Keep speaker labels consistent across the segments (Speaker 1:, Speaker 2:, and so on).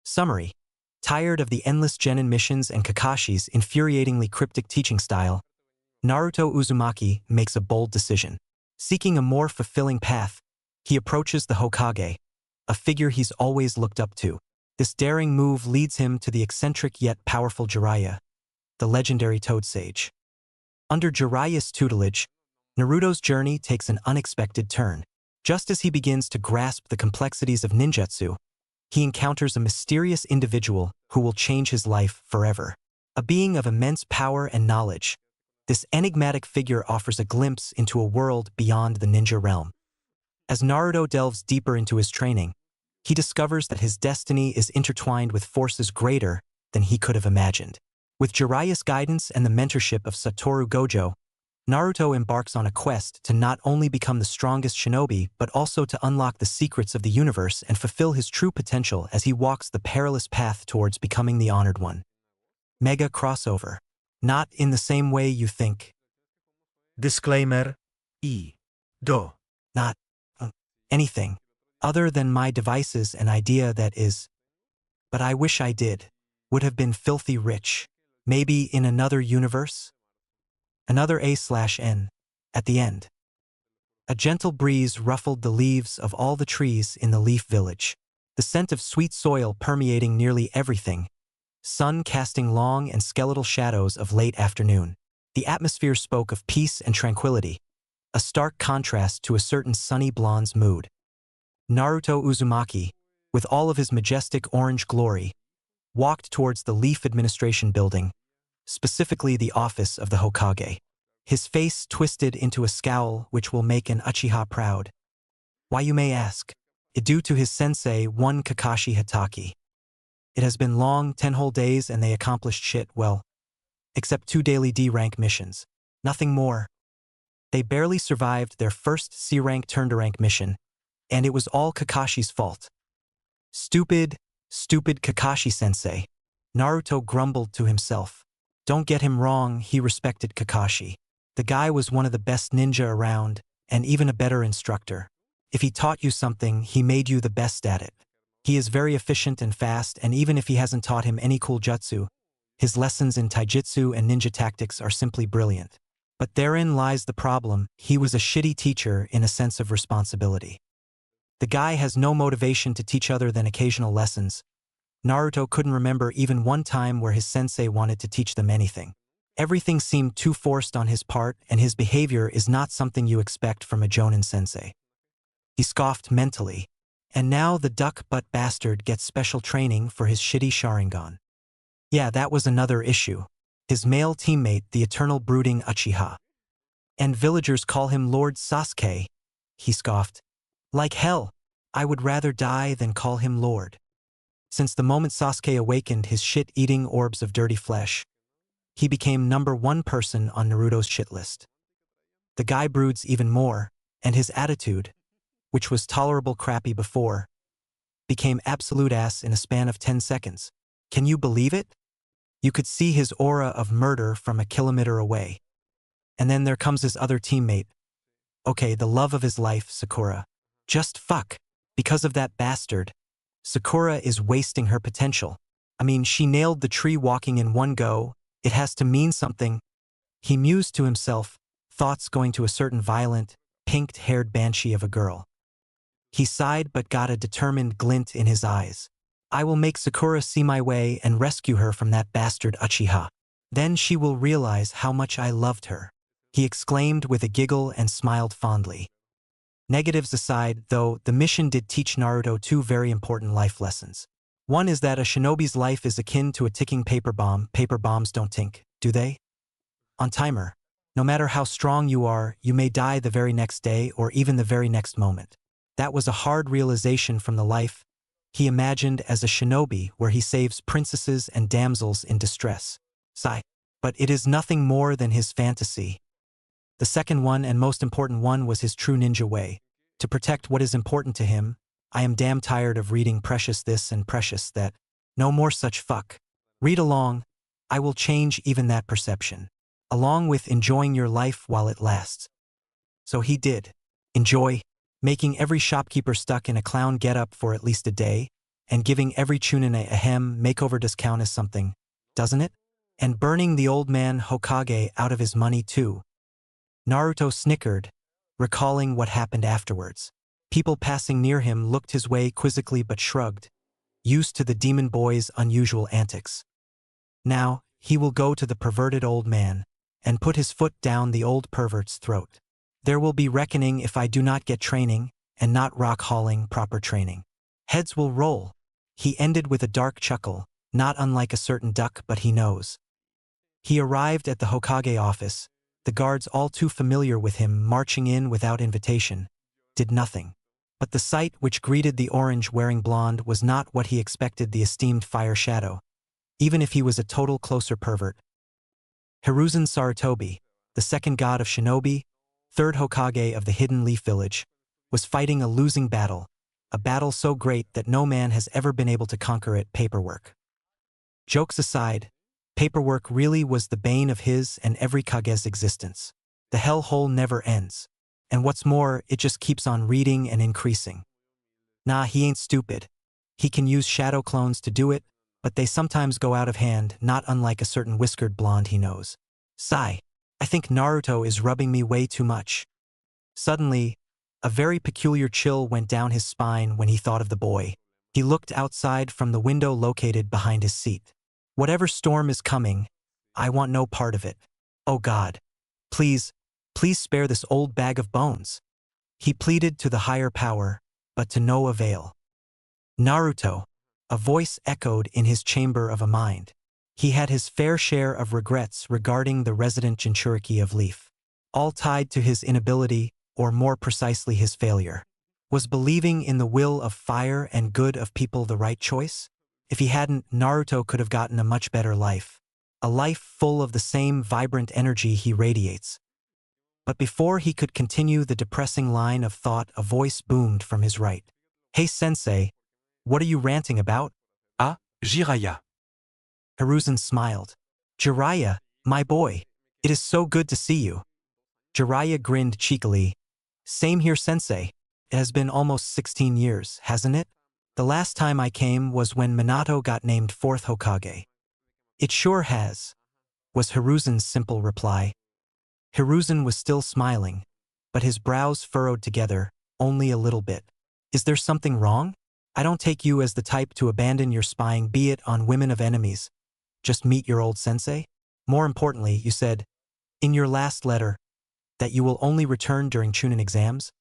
Speaker 1: Summary. Tired of the endless genin missions and Kakashi's infuriatingly cryptic teaching style, Naruto Uzumaki makes a bold decision. Seeking a more fulfilling path, he approaches the Hokage, a figure he's always looked up to. This daring move leads him to the eccentric yet powerful Jiraiya, the legendary Toad Sage. Under Jiraiya's tutelage, Naruto's journey takes an unexpected turn. Just as he begins to grasp the complexities of ninjutsu, he encounters a mysterious individual who will change his life forever. A being of immense power and knowledge, this enigmatic figure offers a glimpse into a world beyond the ninja realm. As Naruto delves deeper into his training, he discovers that his destiny is intertwined with forces greater than he could have imagined. With Jiraiya's guidance and the mentorship of Satoru Gojo, Naruto embarks on a quest to not only become the strongest shinobi but also to unlock the secrets of the universe and fulfill his true potential as he walks the perilous path towards becoming the Honored One. Mega crossover. Not in the same way you think.
Speaker 2: Disclaimer.
Speaker 1: Not anything other than my devices and idea that is. But I wish I did. Would have been filthy rich. Maybe in another universe? Another A/N. At the end. A gentle breeze ruffled the leaves of all the trees in the leaf village. The scent of sweet soil permeating nearly everything. Sun casting long and skeletal shadows of late afternoon. The atmosphere spoke of peace and tranquility, a stark contrast to a certain sunny blonde's mood. Naruto Uzumaki, with all of his majestic orange glory, walked towards the Leaf Administration Building, specifically the office of the Hokage. His face twisted into a scowl which will make an Uchiha proud. Why, you may ask? Due to his sensei, one Kakashi Hatake. It has been long 10 whole days and they accomplished shit, well, except 2 daily D-rank missions. Nothing more. They barely survived their first C-rank turn-to-rank mission, and it was all Kakashi's fault. Stupid Kakashi-sensei. Naruto grumbled to himself. Don't get him wrong, he respected Kakashi. The guy was one of the best ninja around, and even a better instructor. If he taught you something, he made you the best at it. He is very efficient and fast, and even if he hasn't taught him any cool jutsu, his lessons in taijutsu and ninja tactics are simply brilliant. But therein lies the problem, he was a shitty teacher in a sense of responsibility. The guy has no motivation to teach other than occasional lessons. Naruto couldn't remember even one time where his sensei wanted to teach them anything. Everything seemed too forced on his part, and his behavior is not something you expect from a Jonin sensei. He scoffed mentally. And now the duck-butt bastard gets special training for his shitty Sharingan. Yeah, that was another issue. His male teammate, the eternal brooding Uchiha. And villagers call him Lord Sasuke, he scoffed. Like hell, I would rather die than call him Lord. Since the moment Sasuke awakened his shit-eating orbs of dirty flesh, he became #1 person on Naruto's shit list. The guy broods even more, and his attitude, which was tolerable crappy before, became absolute ass in a span of 10 seconds. Can you believe it? You could see his aura of murder from a kilometer away. And then there comes his other teammate. Okay, the love of his life, Sakura. Just fuck. Because of that bastard, Sakura is wasting her potential. I mean, she nailed the tree walking in one go. It has to mean something. He mused to himself, thoughts going to a certain violent, pink-haired banshee of a girl. He sighed but got a determined glint in his eyes. I will make Sakura see my way and rescue her from that bastard Uchiha. Then she will realize how much I loved her. He exclaimed with a giggle and smiled fondly. Negatives aside, though, the mission did teach Naruto 2 very important life lessons. One is that a shinobi's life is akin to a ticking paper bomb. Paper bombs don't tick, do they? On timer. No matter how strong you are, you may die the very next day or even the very next moment. That was a hard realization from the life he imagined as a shinobi, where he saves princesses and damsels in distress. Sigh. But it is nothing more than his fantasy. The second one and most important one was his true ninja way. To protect what is important to him. I am damn tired of reading precious this and precious that. No more such fuck. Read along. I will change even that perception. Along with enjoying your life while it lasts. So he did. Enjoy. Making every shopkeeper stuck in a clown getup for at least a day, and giving every chunin a hem makeover does count as something, doesn't it? And burning the old man Hokage out of his money too. Naruto snickered, recalling what happened afterwards. People passing near him looked his way quizzically but shrugged, used to the demon boy's unusual antics. Now, he will go to the perverted old man and put his foot down the old pervert's throat. There will be reckoning if I do not get training and not rock-hauling proper training. Heads will roll. He ended with a dark chuckle, not unlike a certain duck, but he knows. He arrived at the Hokage office, the guards all too familiar with him marching in without invitation, did nothing. But the sight which greeted the orange-wearing blonde was not what he expected the esteemed Fire Shadow, even if he was a total closer pervert. Hiruzen Sarutobi, the second god of shinobi, third Hokage of the Hidden Leaf Village, was fighting a losing battle, a battle so great that no man has ever been able to conquer it. Paperwork. Jokes aside, paperwork really was the bane of his and every Kage's existence. The hellhole never ends. And what's more, it just keeps on reading and increasing. Nah, he ain't stupid. He can use shadow clones to do it, but they sometimes go out of hand, not unlike a certain whiskered blonde he knows. Sigh. I think Naruto is rubbing me way too much. Suddenly, a very peculiar chill went down his spine when he thought of the boy. He looked outside from the window located behind his seat. Whatever storm is coming, I want no part of it. Oh God. Please spare this old bag of bones. He pleaded to the higher power, but to no avail. Naruto, a voice echoed in his chamber of a mind. He had his fair share of regrets regarding the resident Jinchuriki of Leaf, all tied to his inability, or more precisely his failure. Was believing in the will of fire and good of people the right choice? If he hadn't, Naruto could have gotten a much better life. A life full of the same vibrant energy he radiates. But before he could continue the depressing line of thought, a voice boomed from his right. Hey sensei, what are you ranting about?
Speaker 3: Ah, Jiraiya.
Speaker 1: Hiruzen smiled. Jiraiya, my boy, it is so good to see you. Jiraiya grinned cheekily. Same here sensei. It has been almost 16 years, hasn't it? The last time I came was when Minato got named 4th Hokage. It sure has, was Hiruzen's simple reply. Hiruzen was still smiling, but his brows furrowed together, only a little bit. Is there something wrong? I don't take you as the type to abandon your spying, be it on women of enemies. Just meet your old sensei? More importantly, you said, in your last letter, that you will only return during Chunin exams,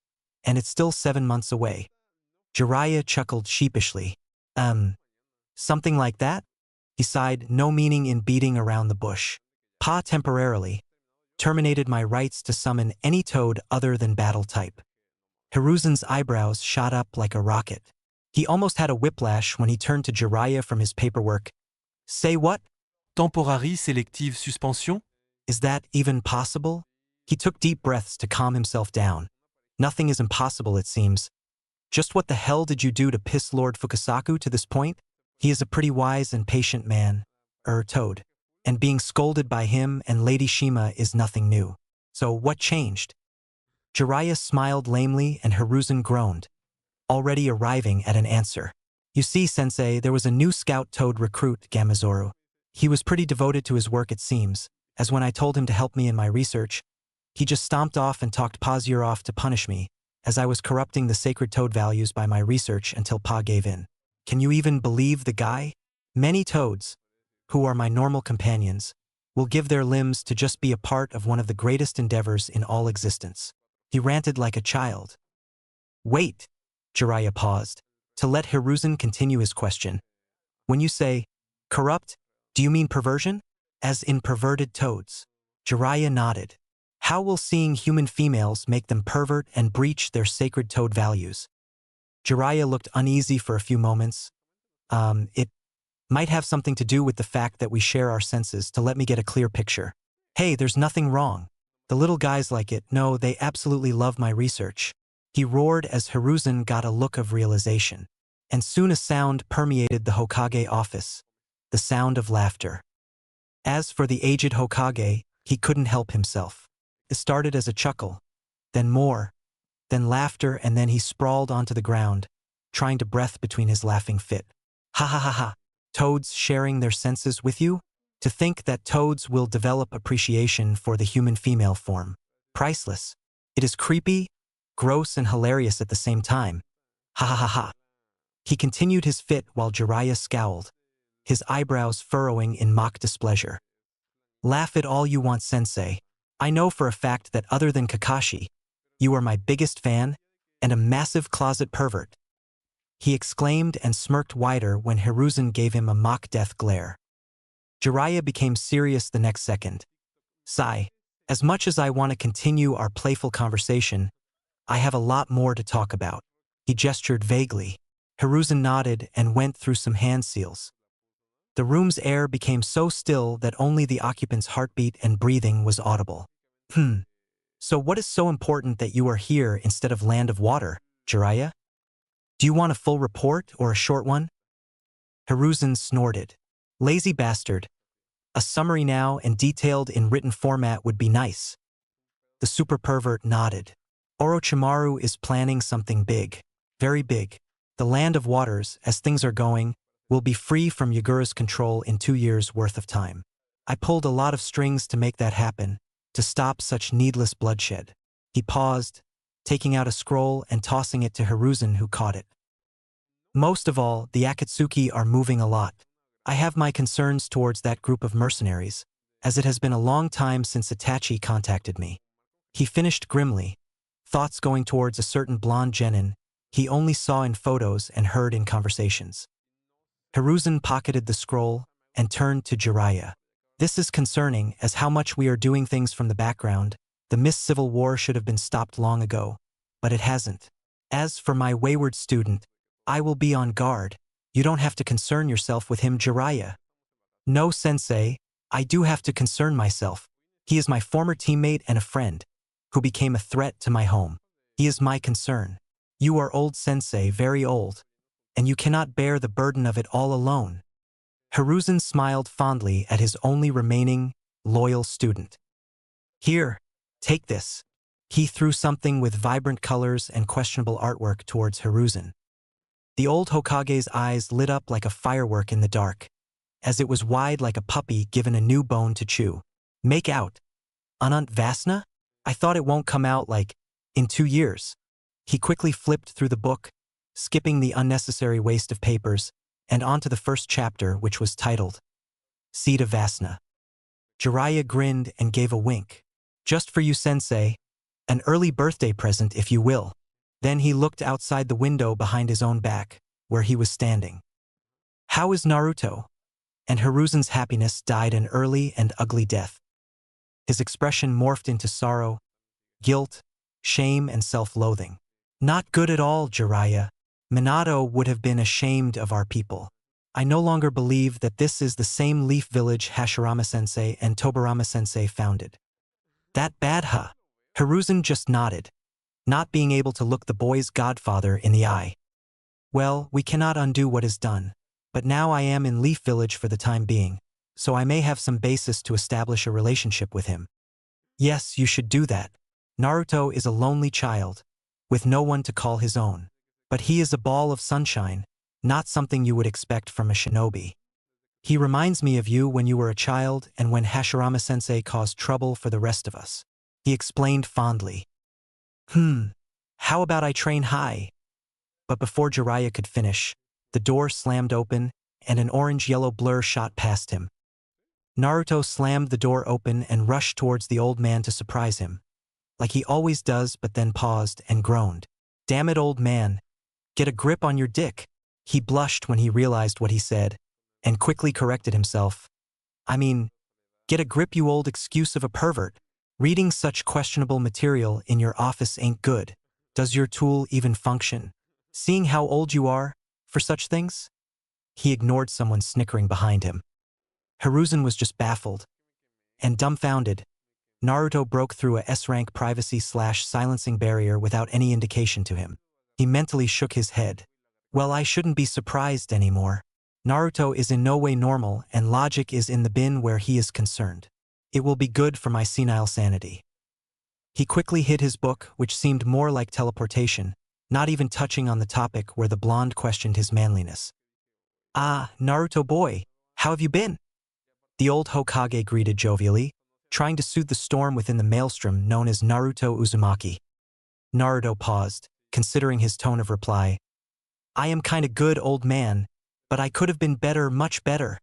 Speaker 1: and it's still 7 months away. Jiraiya chuckled sheepishly. Something like that? He sighed, no meaning in beating around the bush. Pa temporarily terminated my rights to summon any toad other than battle type. Hiruzen's eyebrows shot up like a rocket. He almost had a whiplash when he turned to Jiraiya from his paperwork. Say what?
Speaker 3: Temporary sélective suspension?
Speaker 1: Is that even possible? He took deep breaths to calm himself down. Nothing is impossible, it seems. Just what the hell did you do to piss Lord Fukasaku to this point? He is a pretty wise and patient man, Toad. And being scolded by him and Lady Shima is nothing new. So what changed? Jiraiya smiled lamely and Hiruzen groaned, already arriving at an answer. You see, sensei, there was a new scout toad recruit, Gamazoru. He was pretty devoted to his work, it seems, as when I told him to help me in my research, he just stomped off and talked Pa's ear off to punish me, as I was corrupting the sacred toad values by my research until Pa gave in. Can you even believe the guy? Many toads, who are my normal companions, will give their limbs to just be a part of one of the greatest endeavors in all existence. He ranted like a child. Wait, Jiraiya paused, to let Hiruzen continue his question. When you say, corrupt, do you mean perversion? As in perverted toads? Jiraiya nodded. How will seeing human females make them pervert and breach their sacred toad values? Jiraiya looked uneasy for a few moments. It might have something to do with the fact that we share our senses, to let me get a clear picture. Hey, there's nothing wrong. The little guys like it. No, they absolutely love my research. He roared as Hiruzen got a look of realization. And soon a sound permeated the Hokage office. The sound of laughter. As for the aged Hokage, he couldn't help himself. It started as a chuckle, then more, then laughter, and then he sprawled onto the ground, trying to breathe between his laughing fit. Ha ha ha ha. Toads sharing their senses with you? To think that toads will develop appreciation for the human female form. Priceless. It is creepy, gross, and hilarious at the same time. Ha ha ha ha. He continued his fit while Jiraiya scowled, his eyebrows furrowing in mock displeasure. Laugh it all you want, sensei. I know for a fact that other than Kakashi, you are my biggest fan and a massive closet pervert. He exclaimed and smirked wider when Hiruzen gave him a mock death glare. Jiraiya became serious the next second. Sigh, as much as I want to continue our playful conversation, I have a lot more to talk about. He gestured vaguely. Hiruzen nodded and went through some hand seals. The room's air became so still that only the occupant's heartbeat and breathing was audible. So what is so important that you are here instead of Land of Water, Jiraiya? Do you want a full report or a short one? Hiruzen snorted. Lazy bastard. A summary now and detailed in written format would be nice. The super pervert nodded. Orochimaru is planning something big. Very big. The Land of Waters, as things are going, will be free from Yagura's control in 2 years' worth of time. I pulled a lot of strings to make that happen, to stop such needless bloodshed. He paused, taking out a scroll and tossing it to Hiruzen, who caught it. Most of all, the Akatsuki are moving a lot. I have my concerns towards that group of mercenaries, as it has been a long time since Itachi contacted me. He finished grimly, thoughts going towards a certain blonde genin he only saw in photos and heard in conversations. Hiruzen pocketed the scroll and turned to Jiraiya. This is concerning, as how much we are doing things from the background. The Mist Civil War should have been stopped long ago, but it hasn't. As for my wayward student, I will be on guard. You don't have to concern yourself with him, Jiraiya. No, sensei, I do have to concern myself. He is my former teammate and a friend, who became a threat to my home. He is my concern. You are old, sensei, very old, and you cannot bear the burden of it all alone. Hiruzen smiled fondly at his only remaining, loyal student. Here, take this. He threw something with vibrant colors and questionable artwork towards Hiruzen. The old Hokage's eyes lit up like a firework in the dark, as it was wide like a puppy given a new bone to chew. Make out. Anant Vasna? I thought it won't come out in 2 years. He quickly flipped through the book, skipping the unnecessary waste of papers, and onto the first chapter, which was titled Seed of Vasna. Jiraiya grinned and gave a wink. Just for you, sensei. An early birthday present, if you will. Then he looked outside the window behind his own back, where he was standing. How is Naruto? And Hiruzen's happiness died an early and ugly death. His expression morphed into sorrow, guilt, shame, and self-loathing. Not good at all, Jiraiya. Minato would have been ashamed of our people. I no longer believe that this is the same Leaf Village Hashirama-sensei and Tobirama-sensei founded. That bad, huh? Hiruzen just nodded, not being able to look the boy's godfather in the eye. Well, we cannot undo what is done, but now I am in Leaf Village for the time being, so I may have some basis to establish a relationship with him. Yes, you should do that. Naruto is a lonely child, with no one to call his own. But he is a ball of sunshine, not something you would expect from a shinobi. He reminds me of you when you were a child and when Hashirama-sensei caused trouble for the rest of us. He explained fondly. How about I train high? But before Jiraiya could finish, the door slammed open and an orange-yellow blur shot past him. Naruto slammed the door open and rushed towards the old man to surprise him, like he always does, but then paused and groaned. Damn it, old man. Get a grip on your dick. He blushed when he realized what he said, and quickly corrected himself. I mean, get a grip, you old excuse of a pervert. Reading such questionable material in your office ain't good. Does your tool even function? Seeing how old you are for such things? He ignored someone snickering behind him. Hiruzen was just baffled and dumbfounded. Naruto broke through a S-rank privacy/silencing barrier without any indication to him. He mentally shook his head. Well, I shouldn't be surprised anymore. Naruto is in no way normal, and logic is in the bin where he is concerned. It will be good for my senile sanity. He quickly hid his book, which seemed more like teleportation, not even touching on the topic where the blonde questioned his manliness. Ah, Naruto boy, how have you been? The old Hokage greeted jovially, trying to soothe the storm within the maelstrom known as Naruto Uzumaki. Naruto paused, considering his tone of reply. I am kinda good, old man, but I could have been better, much better,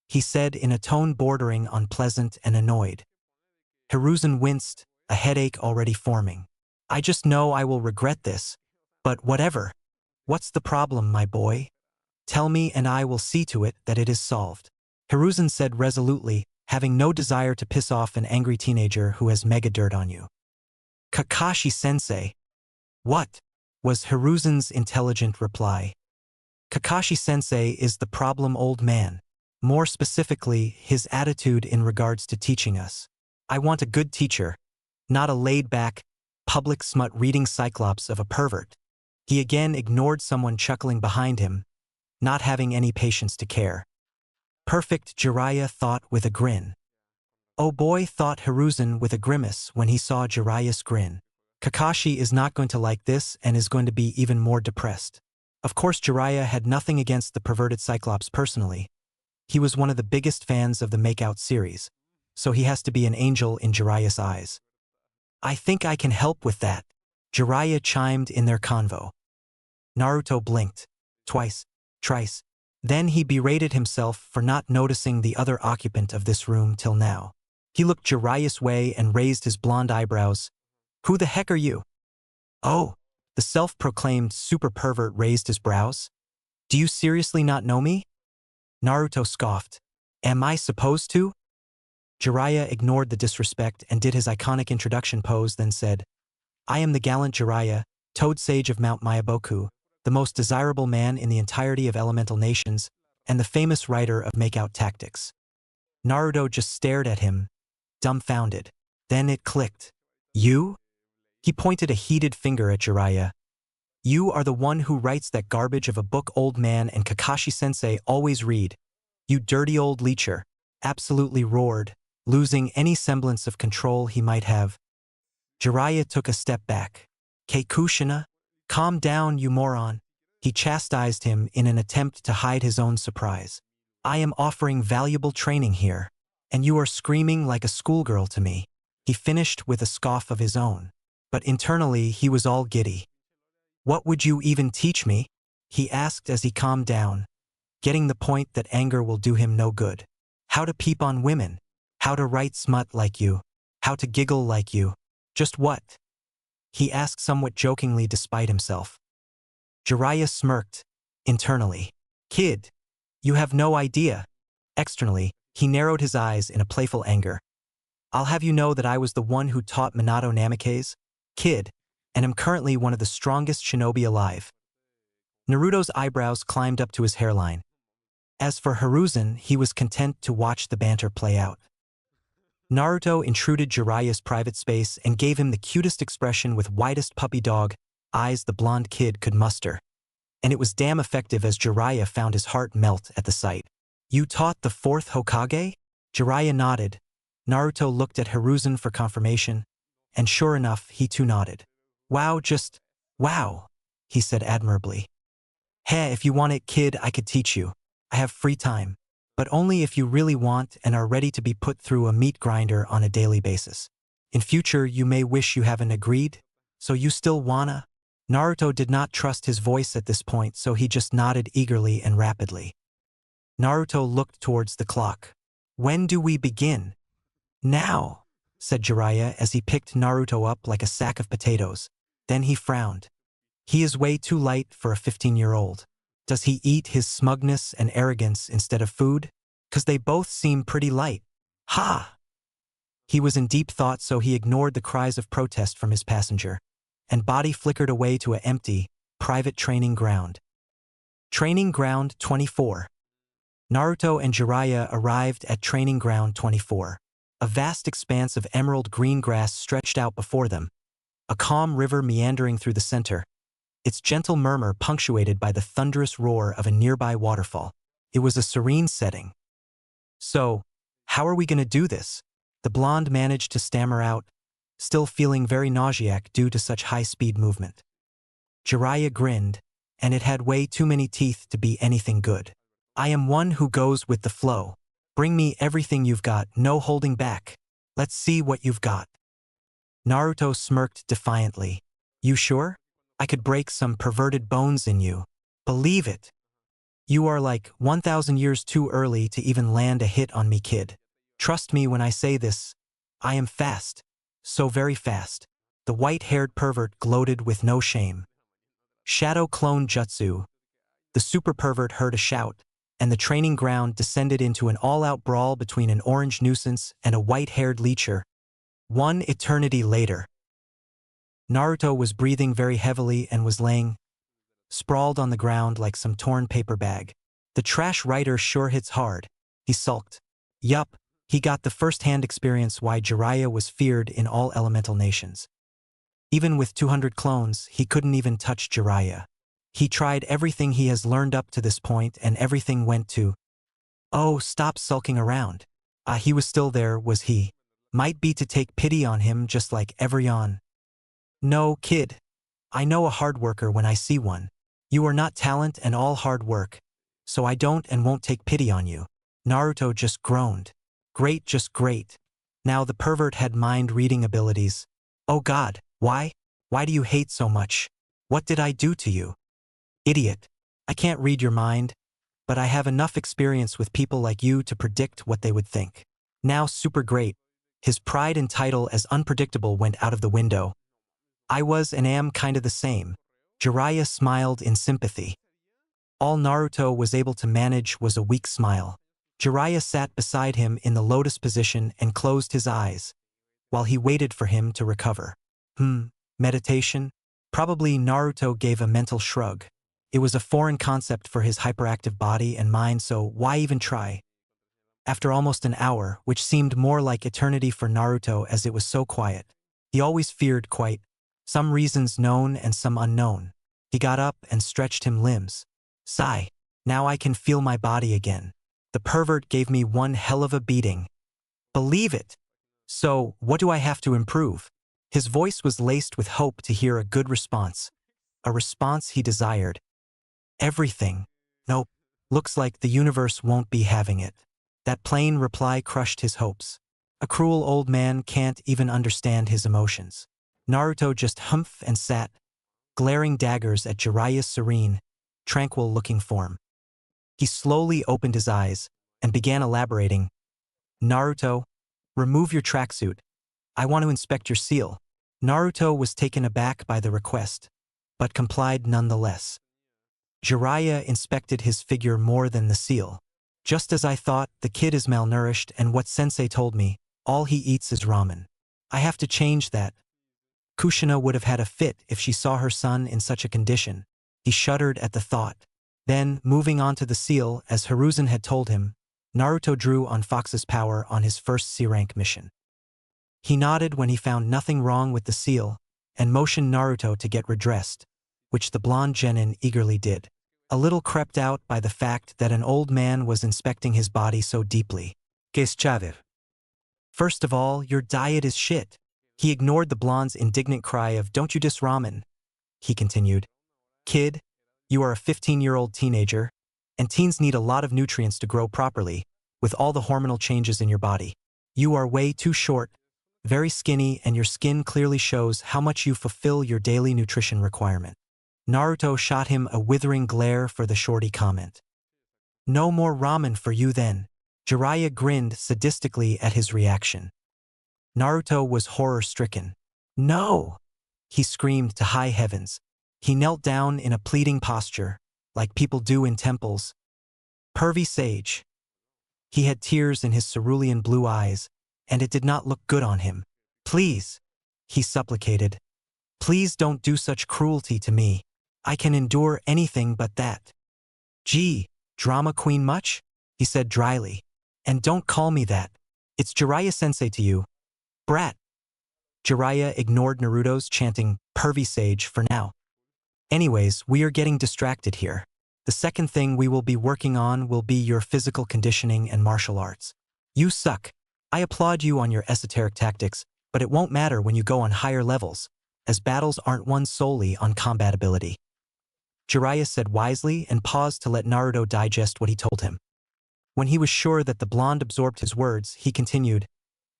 Speaker 1: he said in a tone bordering on pleasant and annoyed. Hiruzen winced, a headache already forming. I just know I will regret this, but whatever. What's the problem, my boy? Tell me and I will see to it that it is solved. Hiruzen said resolutely, having no desire to piss off an angry teenager who has mega dirt on you. Kakashi-sensei. What? Was Hiruzen's intelligent reply. Kakashi-sensei is the problem, old man. More specifically, his attitude in regards to teaching us. I want a good teacher, not a laid-back, public smut-reading cyclops of a pervert. He again ignored someone chuckling behind him, not having any patience to care. Perfect, Jiraiya thought with a grin. Oh boy, thought Hiruzen with a grimace when he saw Jiraiya's grin. Kakashi is not going to like this and is going to be even more depressed. Of course, Jiraiya had nothing against the perverted Cyclops personally. He was one of the biggest fans of the Makeout series, so he has to be an angel in Jiraiya's eyes. I think I can help with that, Jiraiya chimed in their convo. Naruto blinked. Twice. Thrice. Then he berated himself for not noticing the other occupant of this room till now. He looked Jiraiya's way and raised his blonde eyebrows. Who the heck are you? Oh, the self-proclaimed super pervert raised his brows. Do you seriously not know me? Naruto scoffed. Am I supposed to? Jiraiya ignored the disrespect and did his iconic introduction pose, then said, I am the gallant Jiraiya, Toad Sage of Mount Myaboku, the most desirable man in the entirety of elemental nations, and the famous writer of Makeout tactics. Naruto just stared at him, dumbfounded. Then it clicked. You? He pointed a heated finger at Jiraiya. You are the one who writes that garbage of a book old man and Kakashi-sensei always read. You dirty old leecher. Absolutely roared, losing any semblance of control he might have. Jiraiya took a step back. Keikushina? Calm down, you moron. He chastised him in an attempt to hide his own surprise. I am offering valuable training here, and you are screaming like a schoolgirl to me. He finished with a scoff of his own. But internally he was all giddy. What would you even teach me? He asked as he calmed down, getting the point that anger will do him no good. How to peep on women. How to write smut like you. How to giggle like you. Just what? He asked somewhat jokingly despite himself. Jiraiya smirked, internally. Kid, you have no idea. Externally, he narrowed his eyes in a playful anger. I'll have you know that I was the one who taught Minato Namikaze, kid, and am currently one of the strongest shinobi alive. Naruto's eyebrows climbed up to his hairline. As for Hiruzen, he was content to watch the banter play out. Naruto intruded Jiraiya's private space and gave him the cutest expression with widest puppy dog eyes the blonde kid could muster. And it was damn effective as Jiraiya found his heart melt at the sight. You taught the fourth Hokage? Jiraiya nodded. Naruto looked at Hiruzen for confirmation, and sure enough, he too nodded. Wow, just wow, he said admirably. Hey, if you want it, kid, I could teach you. I have free time, but only if you really want and are ready to be put through a meat grinder on a daily basis. In future, you may wish you haven't agreed, so you still wanna? Naruto did not trust his voice at this point, so he just nodded eagerly and rapidly. Naruto looked towards the clock. When do we begin? Now, said Jiraiya as he picked Naruto up like a sack of potatoes. Then he frowned. He is way too light for a 15-year-old. Does he eat his smugness and arrogance instead of food? 'Cause they both seem pretty light. Ha! He was in deep thought, so he ignored the cries of protest from his passenger, and body flickered away to an empty, private training ground. Training Ground 24. Naruto and Jiraiya arrived at Training Ground 24. A vast expanse of emerald green grass stretched out before them, a calm river meandering through the center, its gentle murmur punctuated by the thunderous roar of a nearby waterfall. It was a serene setting. So, how are we going to do this? The blonde managed to stammer out, still feeling very nauseatic due to such high-speed movement. Jiraiya grinned, and it had way too many teeth to be anything good. I am one who goes with the flow. Bring me everything you've got, no holding back. Let's see what you've got. Naruto smirked defiantly. You sure? I could break some perverted bones in you. Believe it. You are like 1,000 years too early to even land a hit on me, kid. Trust me when I say this. I am fast. So very fast. The white-haired pervert gloated with no shame. Shadow clone jutsu. The super pervert heard a shout, and the training ground descended into an all-out brawl between an orange nuisance and a white-haired leecher. One eternity later. Naruto was breathing very heavily and was laying sprawled on the ground like some torn paper bag. The trash writer sure hits hard, he sulked. Yup, he got the first-hand experience why Jiraiya was feared in all elemental nations. Even with 200 clones, he couldn't even touch Jiraiya. He tried everything he has learned up to this point and everything went to. Oh, stop sulking around. He was still there, was he? Might be to take pity on him just like everyone. No, kid. I know a hard worker when I see one. You are not talent and all hard work, so I don't and won't take pity on you. Naruto just groaned. Great, just great. Now the pervert had mind-reading abilities. Oh God, why? Why do you hate so much? What did I do to you? Idiot. I can't read your mind, but I have enough experience with people like you to predict what they would think. Now super great. His pride and title as unpredictable went out of the window. I was and am kinda the same. Jiraiya smiled in sympathy. All Naruto was able to manage was a weak smile. Jiraiya sat beside him in the lotus position and closed his eyes, while he waited for him to recover. Meditation? Probably. Naruto gave a mental shrug. It was a foreign concept for his hyperactive body and mind, so why even try? After almost an hour, which seemed more like eternity for Naruto as it was so quiet, he always feared quite some reasons known and some unknown. He got up and stretched him limbs. Sigh. Now I can feel my body again. The pervert gave me one hell of a beating. Believe it. So, what do I have to improve? His voice was laced with hope to hear a good response. A response he desired. Everything. Nope. Looks like the universe won't be having it. That plain reply crushed his hopes. A cruel old man can't even understand his emotions. Naruto just humphed and sat, glaring daggers at Jiraiya's serene, tranquil-looking form. He slowly opened his eyes and began elaborating. Naruto, remove your tracksuit. I want to inspect your seal. Naruto was taken aback by the request, but complied nonetheless. Jiraiya inspected his figure more than the seal. Just as I thought, the kid is malnourished and what sensei told me, all he eats is ramen. I have to change that. Kushina would have had a fit if she saw her son in such a condition. He shuddered at the thought. Then, moving on to the seal, as Hiruzen had told him, Naruto drew on Fox's power on his first C-rank mission. He nodded when he found nothing wrong with the seal, and motioned Naruto to get redressed, which the blonde genin eagerly did, a little crept out by the fact that an old man was inspecting his body so deeply. Que es chaver? First of all, your diet is shit. He ignored the blonde's indignant cry of, don't you diss ramen? He continued, kid, you are a 15-year-old teenager, and teens need a lot of nutrients to grow properly, with all the hormonal changes in your body. You are way too short, very skinny, and your skin clearly shows how much you fulfill your daily nutrition requirement. Naruto shot him a withering glare for the shorty comment. No more ramen for you then. Jiraiya grinned sadistically at his reaction. Naruto was horror-stricken. No! He screamed to high heavens. He knelt down in a pleading posture, like people do in temples. Pervy sage. He had tears in his cerulean blue eyes, and it did not look good on him. Please, he supplicated. Please don't do such cruelty to me. I can endure anything but that. Gee, drama queen much? He said dryly. And don't call me that. It's Jiraiya-sensei to you. Brat. Jiraiya ignored Naruto's chanting pervy sage for now. Anyways, we are getting distracted here. The second thing we will be working on will be your physical conditioning and martial arts. You suck. I applaud you on your esoteric tactics, but it won't matter when you go on higher levels, as battles aren't won solely on combat ability. Jiraiya said wisely and paused to let Naruto digest what he told him. When he was sure that the blonde absorbed his words, he continued,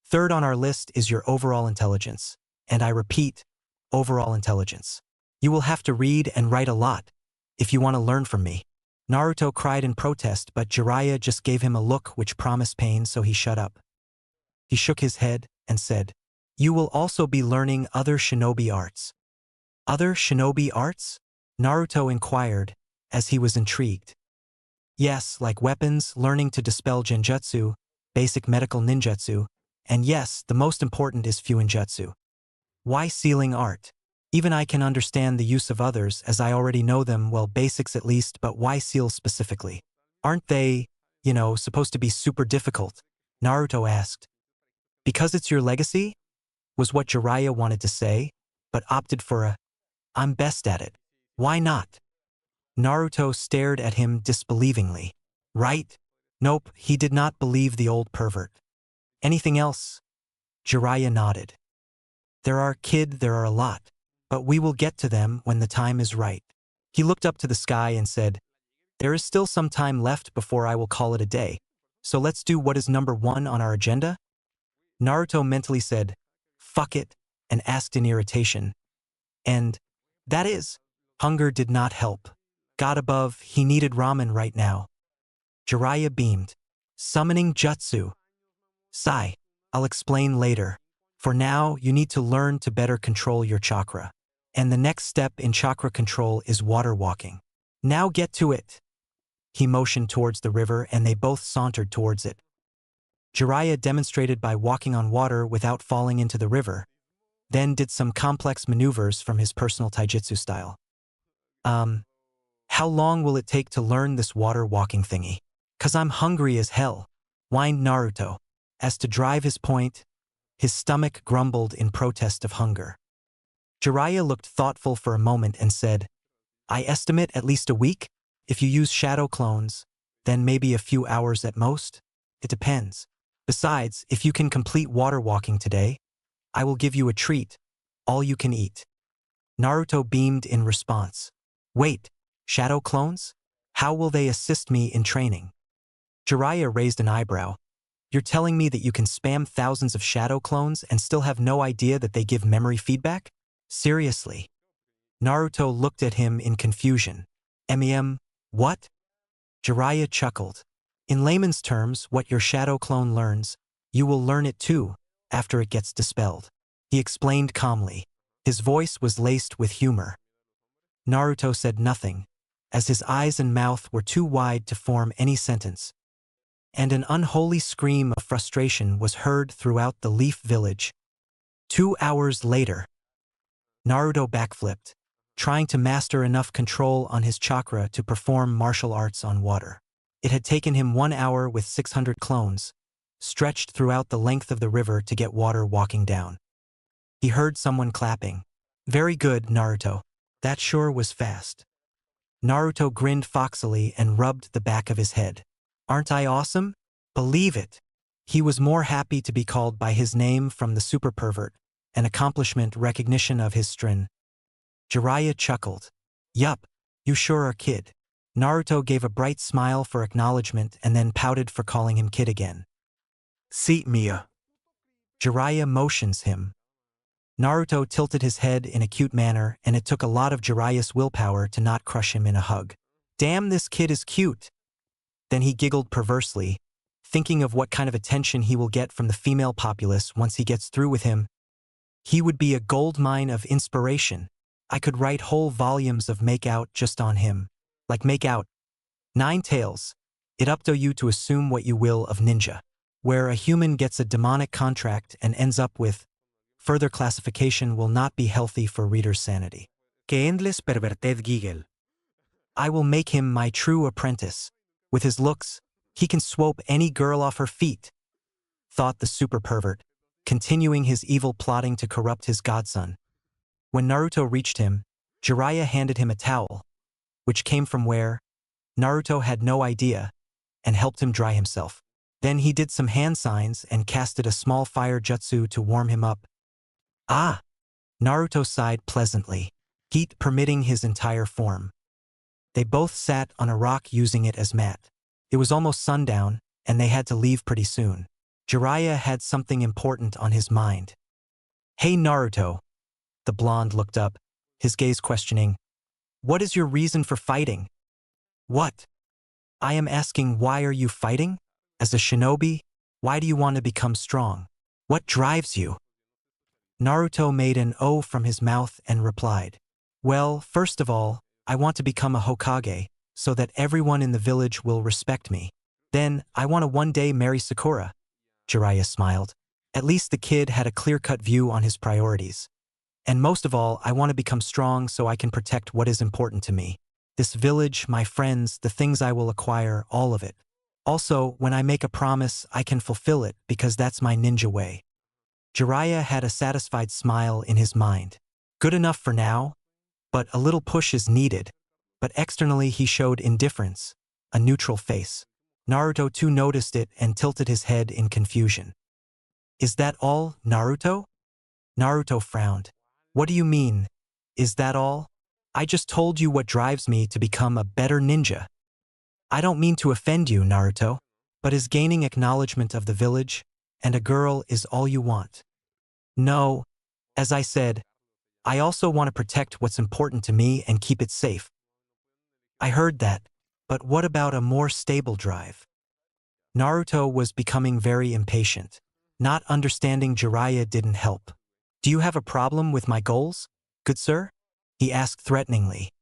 Speaker 1: "Third on our list is your overall intelligence. And I repeat, overall intelligence. You will have to read and write a lot if you want to learn from me." Naruto cried in protest, but Jiraiya just gave him a look which promised pain, so he shut up. He shook his head and said, "You will also be learning other shinobi arts." "Other shinobi arts?" Naruto inquired, as he was intrigued. "Yes, like weapons, learning to dispel genjutsu, basic medical ninjutsu, and yes, the most important is fuinjutsu. Why sealing art? Even I can understand the use of others as I already know them, well, basics at least, but why seal specifically? Aren't they, supposed to be super difficult?" Naruto asked. "Because it's your legacy?" was what Jiraiya wanted to say, but opted for a, "I'm best at it. Why not?" Naruto stared at him disbelievingly. "Right?" Nope, he did not believe the old pervert. "Anything else?" Jiraiya nodded. There are a lot. But we will get to them when the time is right." He looked up to the sky and said, "There is still some time left before I will call it a day. So let's do what is number 1 on our agenda?" Naruto mentally said, "Fuck it," and asked in irritation, "And that is?" Hunger did not help. God above, he needed ramen right now. Jiraiya beamed. "Summoning jutsu." "Sigh. I'll explain later. For now, you need to learn to better control your chakra. And the next step in chakra control is water walking. Now get to it." He motioned towards the river and they both sauntered towards it. Jiraiya demonstrated by walking on water without falling into the river, then did some complex maneuvers from his personal taijutsu style. How long will it take to learn this water walking thingy? 'Cause I'm hungry as hell," whined Naruto. As to drive his point, his stomach grumbled in protest of hunger. Jiraiya looked thoughtful for a moment and said, "I estimate at least a week. If you use shadow clones, then maybe a few hours at most. It depends. Besides, if you can complete water walking today, I will give you a treat, all you can eat." Naruto beamed in response. "Wait, shadow clones? How will they assist me in training?" Jiraiya raised an eyebrow. "You're telling me that you can spam thousands of shadow clones and still have no idea that they give memory feedback? Seriously?" Naruto looked at him in confusion. What?" Jiraiya chuckled. "In layman's terms, what your shadow clone learns, you will learn it too, after it gets dispelled." He explained calmly. His voice was laced with humor. Naruto said nothing, as his eyes and mouth were too wide to form any sentence. And an unholy scream of frustration was heard throughout the Leaf Village. 2 hours later, Naruto backflipped, trying to master enough control on his chakra to perform martial arts on water. It had taken him 1 hour with 600 clones, stretched throughout the length of the river to get water walking down. He heard someone clapping. "Very good, Naruto. That sure was fast." Naruto grinned foxily and rubbed the back of his head. "Aren't I awesome? Believe it." He was more happy to be called by his name from the super pervert, an accomplishment recognition of his strin. Jiraiya chuckled. "Yup, you sure are kid." Naruto gave a bright smile for acknowledgement and then pouted for calling him kid again.
Speaker 2: "Sí, Mia."
Speaker 1: Jiraiya motions him. Naruto tilted his head in a cute manner, and it took a lot of Jiraiya's willpower to not crush him in a hug. "Damn, this kid is cute." Then he giggled perversely, thinking of what kind of attention he will get from the female populace once he gets through with him. He would be a gold mine of inspiration. I could write whole volumes of make-out just on him. Like make-out. 9 Tails. It up to you to assume what you will of ninja. Where a human gets a demonic contract and ends up with further classification will not be healthy for reader's sanity.
Speaker 2: Que endless perverted giggle.
Speaker 1: I will make him my true apprentice. With his looks, he can swope any girl off her feet, thought the super pervert, continuing his evil plotting to corrupt his godson. When Naruto reached him, Jiraiya handed him a towel, which came from where Naruto had no idea, and helped him dry himself. Then he did some hand signs and casted a small fire jutsu to warm him up. "Ah!" Naruto sighed pleasantly, heat permitting his entire form. They both sat on a rock using it as mat. It was almost sundown, and they had to leave pretty soon. Jiraiya had something important on his mind. "Hey Naruto." The blonde looked up, his gaze questioning. "What is your reason for fighting?" "What?" "I am asking, why are you fighting? As a shinobi, why do you want to become strong? What drives you?" Naruto made an O from his mouth and replied, "Well, first of all, I want to become a Hokage, so that everyone in the village will respect me. Then, I want to one day marry Sakura." Jiraiya smiled. At least the kid had a clear-cut view on his priorities. "And most of all, I want to become strong so I can protect what is important to me. This village, my friends, the things I will acquire, all of it. Also, when I make a promise, I can fulfill it because that's my ninja way." Jiraiya had a satisfied smile in his mind. Good enough for now, but a little push is needed. But externally he showed indifference, a neutral face. Naruto too noticed it and tilted his head in confusion. "Is that all, Naruto?" Naruto frowned. "What do you mean, is that all? I just told you what drives me to become a better ninja." "I don't mean to offend you, Naruto, but is gaining acknowledgement of the village and a girl is all you want?" "No, as I said, I also want to protect what's important to me and keep it safe." "I heard that, but what about a more stable drive?" Naruto was becoming very impatient. Not understanding Jiraiya didn't help. "Do you have a problem with my goals, good sir?" he asked threateningly.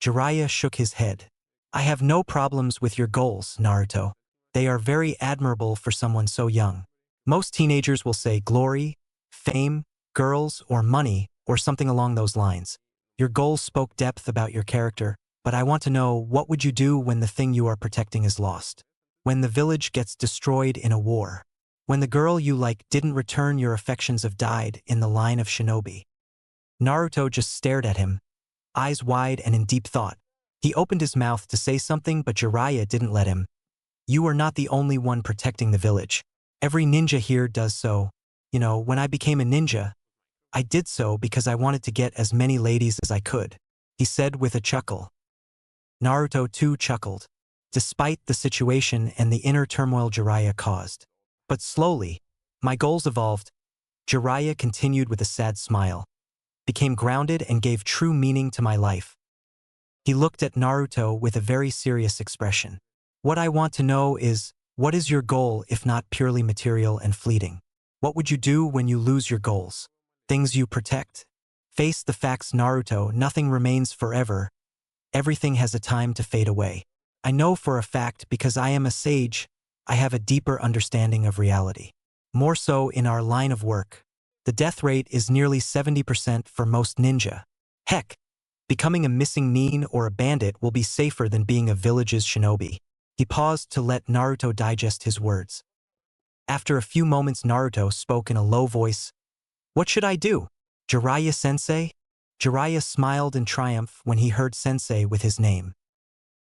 Speaker 1: Jiraiya shook his head. "I have no problems with your goals, Naruto. They are very admirable for someone so young. Most teenagers will say glory, fame, girls, or money, or something along those lines. Your goals spoke depth about your character, but I want to know, what would you do when the thing you are protecting is lost? When the village gets destroyed in a war? When the girl you like didn't return your affections have died in the line of shinobi?" Naruto just stared at him, eyes wide and in deep thought. He opened his mouth to say something, but Jiraiya didn't let him. "You are not the only one protecting the village. Every ninja here does so. You know, when I became a ninja, I did so because I wanted to get as many ladies as I could," he said with a chuckle. Naruto too chuckled, despite the situation and the inner turmoil Jiraiya caused. "But slowly, my goals evolved," Jiraiya continued with a sad smile, "became grounded and gave true meaning to my life." He looked at Naruto with a very serious expression. "What I want to know is, what is your goal if not purely material and fleeting? What would you do when you lose your goals? Things you protect? Face the facts, Naruto, nothing remains forever. Everything has a time to fade away. I know for a fact because I am a sage, I have a deeper understanding of reality. More so in our line of work. The death rate is nearly 70% for most ninja. Heck, becoming a missing nin or a bandit will be safer than being a village's shinobi." He paused to let Naruto digest his words. After a few moments, Naruto spoke in a low voice. "What should I do? Jiraiya-sensei?" Jiraiya smiled in triumph when he heard sensei with his name.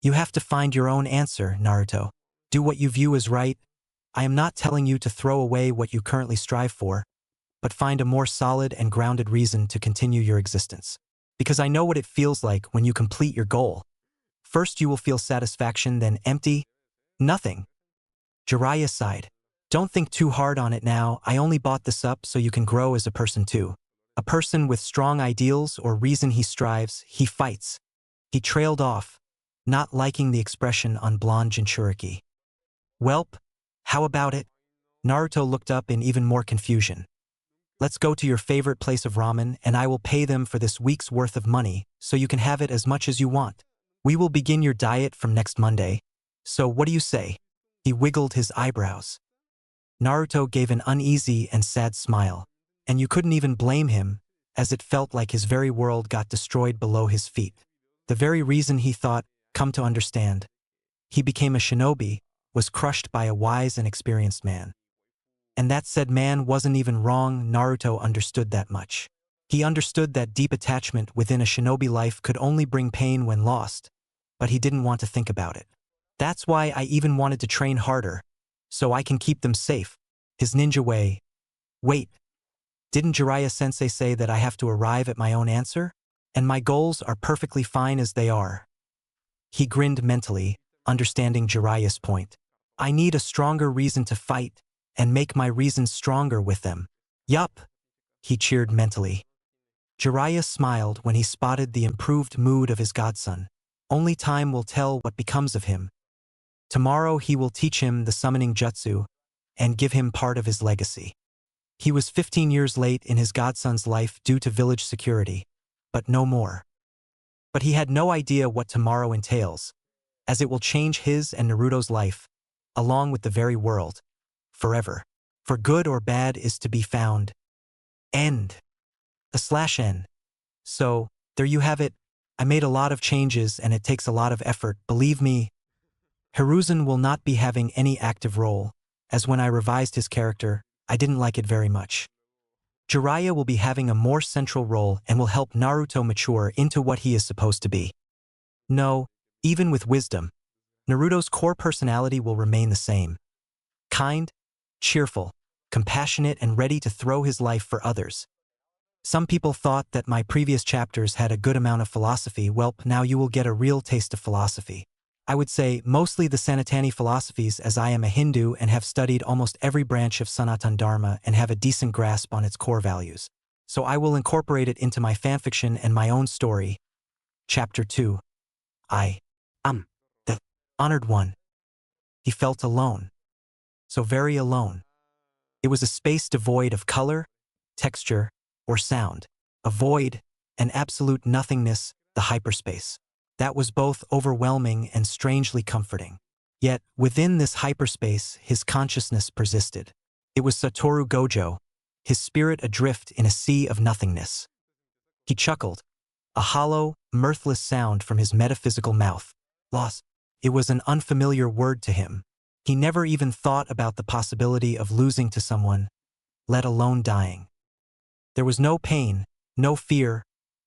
Speaker 1: "You have to find your own answer, Naruto. Do what you view as right. I am not telling you to throw away what you currently strive for, but find a more solid and grounded reason to continue your existence. Because I know what it feels like when you complete your goal. First you will feel satisfaction, then empty, nothing." Jiraiya sighed. "Don't think too hard on it now. I only bought this up so you can grow as a person too. A person with strong ideals or reason he strives, he fights." He trailed off, not liking the expression on blonde Jinchuriki. "Welp, how about it?" Naruto looked up in even more confusion. "Let's go to your favorite place of ramen and I will pay them for this week's worth of money so you can have it as much as you want. We will begin your diet from next Monday. So what do you say?" He wiggled his eyebrows. Naruto gave an uneasy and sad smile, and you couldn't even blame him, as it felt like his very world got destroyed below his feet. The very reason he thought, come to understand, he became a shinobi, was crushed by a wise and experienced man. And that said man wasn't even wrong. Naruto understood that much. He understood that deep attachment within a shinobi life could only bring pain when lost, but he didn't want to think about it. "That's why I even wanted to train harder, so I can keep them safe. His ninja way." "Wait, didn't Jiraiya-sensei say that I have to arrive at my own answer? And my goals are perfectly fine as they are." He grinned mentally, understanding Jiraiya's point. I need a stronger reason to fight, and make my reasons stronger with them. Yup, he cheered mentally. Jiraiya smiled when he spotted the improved mood of his godson. Only time will tell what becomes of him. Tomorrow he will teach him the summoning jutsu, and give him part of his legacy. He was 15 years late in his godson's life due to village security, but no more. But he had no idea what tomorrow entails, as it will change his and Naruto's life, along with the very world, forever. For good or bad is to be found. End. /N. So, there you have it. I made a lot of changes and it takes a lot of effort, believe me. Hiruzen will not be having any active role, as when I revised his character, I didn't like it very much. Jiraiya will be having a more central role and will help Naruto mature into what he is supposed to be. No, even with wisdom, Naruto's core personality will remain the same. Kind, cheerful, compassionate and ready to throw his life for others. Some people thought that my previous chapters had a good amount of philosophy. Well, now you will get a real taste of philosophy. I would say mostly the Sanatani philosophies, as I am a Hindu and have studied almost every branch of Sanatan Dharma and have a decent grasp on its core values. So I will incorporate it into my fanfiction and my own story. Chapter 2. I am the honored one. He felt alone. So very alone. It was a space devoid of color, texture, or sound. A void, an absolute nothingness, the hyperspace. That was both overwhelming and strangely comforting. Yet, within this hyperspace, his consciousness persisted. It was Satoru Gojo, his spirit adrift in a sea of nothingness. He chuckled, a hollow, mirthless sound from his metaphysical mouth. Loss. It was an unfamiliar word to him. He never even thought about the possibility of losing to someone, let alone dying. There was no pain, no fear,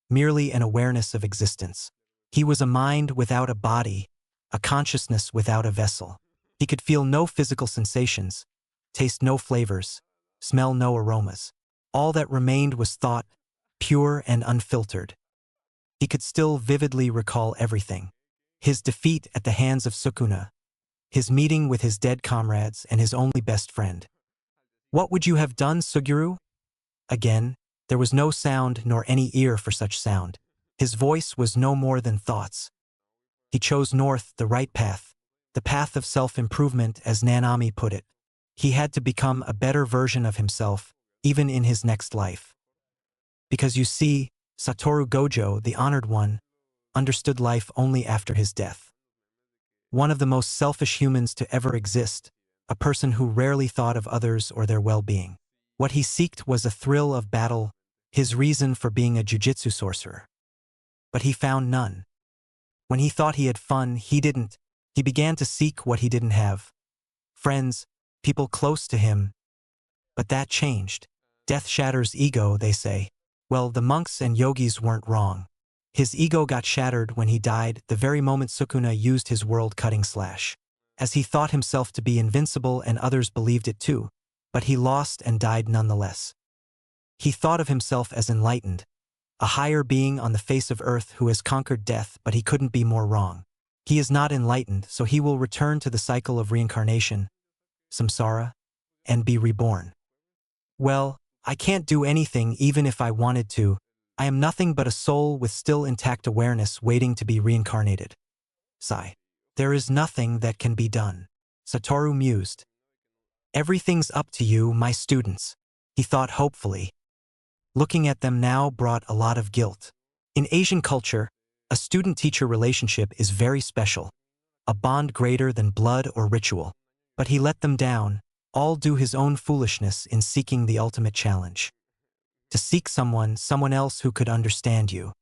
Speaker 1: merely an awareness of existence. He was a mind without a body, a consciousness without a vessel. He could feel no physical sensations, taste no flavors, smell no aromas. All that remained was thought, pure and unfiltered. He could still vividly recall everything. His defeat at the hands of Sukuna, his meeting with his dead comrades and his only best friend. What would you have done, Suguru? Again, there was no sound nor any ear for such sound. His voice was no more than thoughts. He chose north, the right path, the path of self-improvement as Nanami put it. He had to become a better version of himself, even in his next life. Because you see, Satoru Gojo, the honored one, understood life only after his death. One of the most selfish humans to ever exist, a person who rarely thought of others or their well-being. What he sought was a thrill of battle, his reason for being a jujitsu sorcerer. But he found none. When he thought he had fun, he didn't. He began to seek what he didn't have. Friends, people close to him. But that changed. Death shatters ego, they say. Well, the monks and yogis weren't wrong. His ego got shattered when he died the very moment Sukuna used his world-cutting slash. As he thought himself to be invincible and others believed it too, but he lost and died nonetheless. He thought of himself as enlightened, a higher being on the face of earth who has conquered death, but he couldn't be more wrong. He is not enlightened, so he will return to the cycle of reincarnation, samsara, and be reborn. Well, I can't do anything even if I wanted to. I am nothing but a soul with still intact awareness waiting to be reincarnated. Sigh. There is nothing that can be done. Satoru mused. Everything's up to you, my students. He thought hopefully. Looking at them now brought a lot of guilt. In Asian culture, a student-teacher relationship is very special, a bond greater than blood or ritual. But he let them down, all due his own foolishness in seeking the ultimate challenge. To seek someone else who could understand you.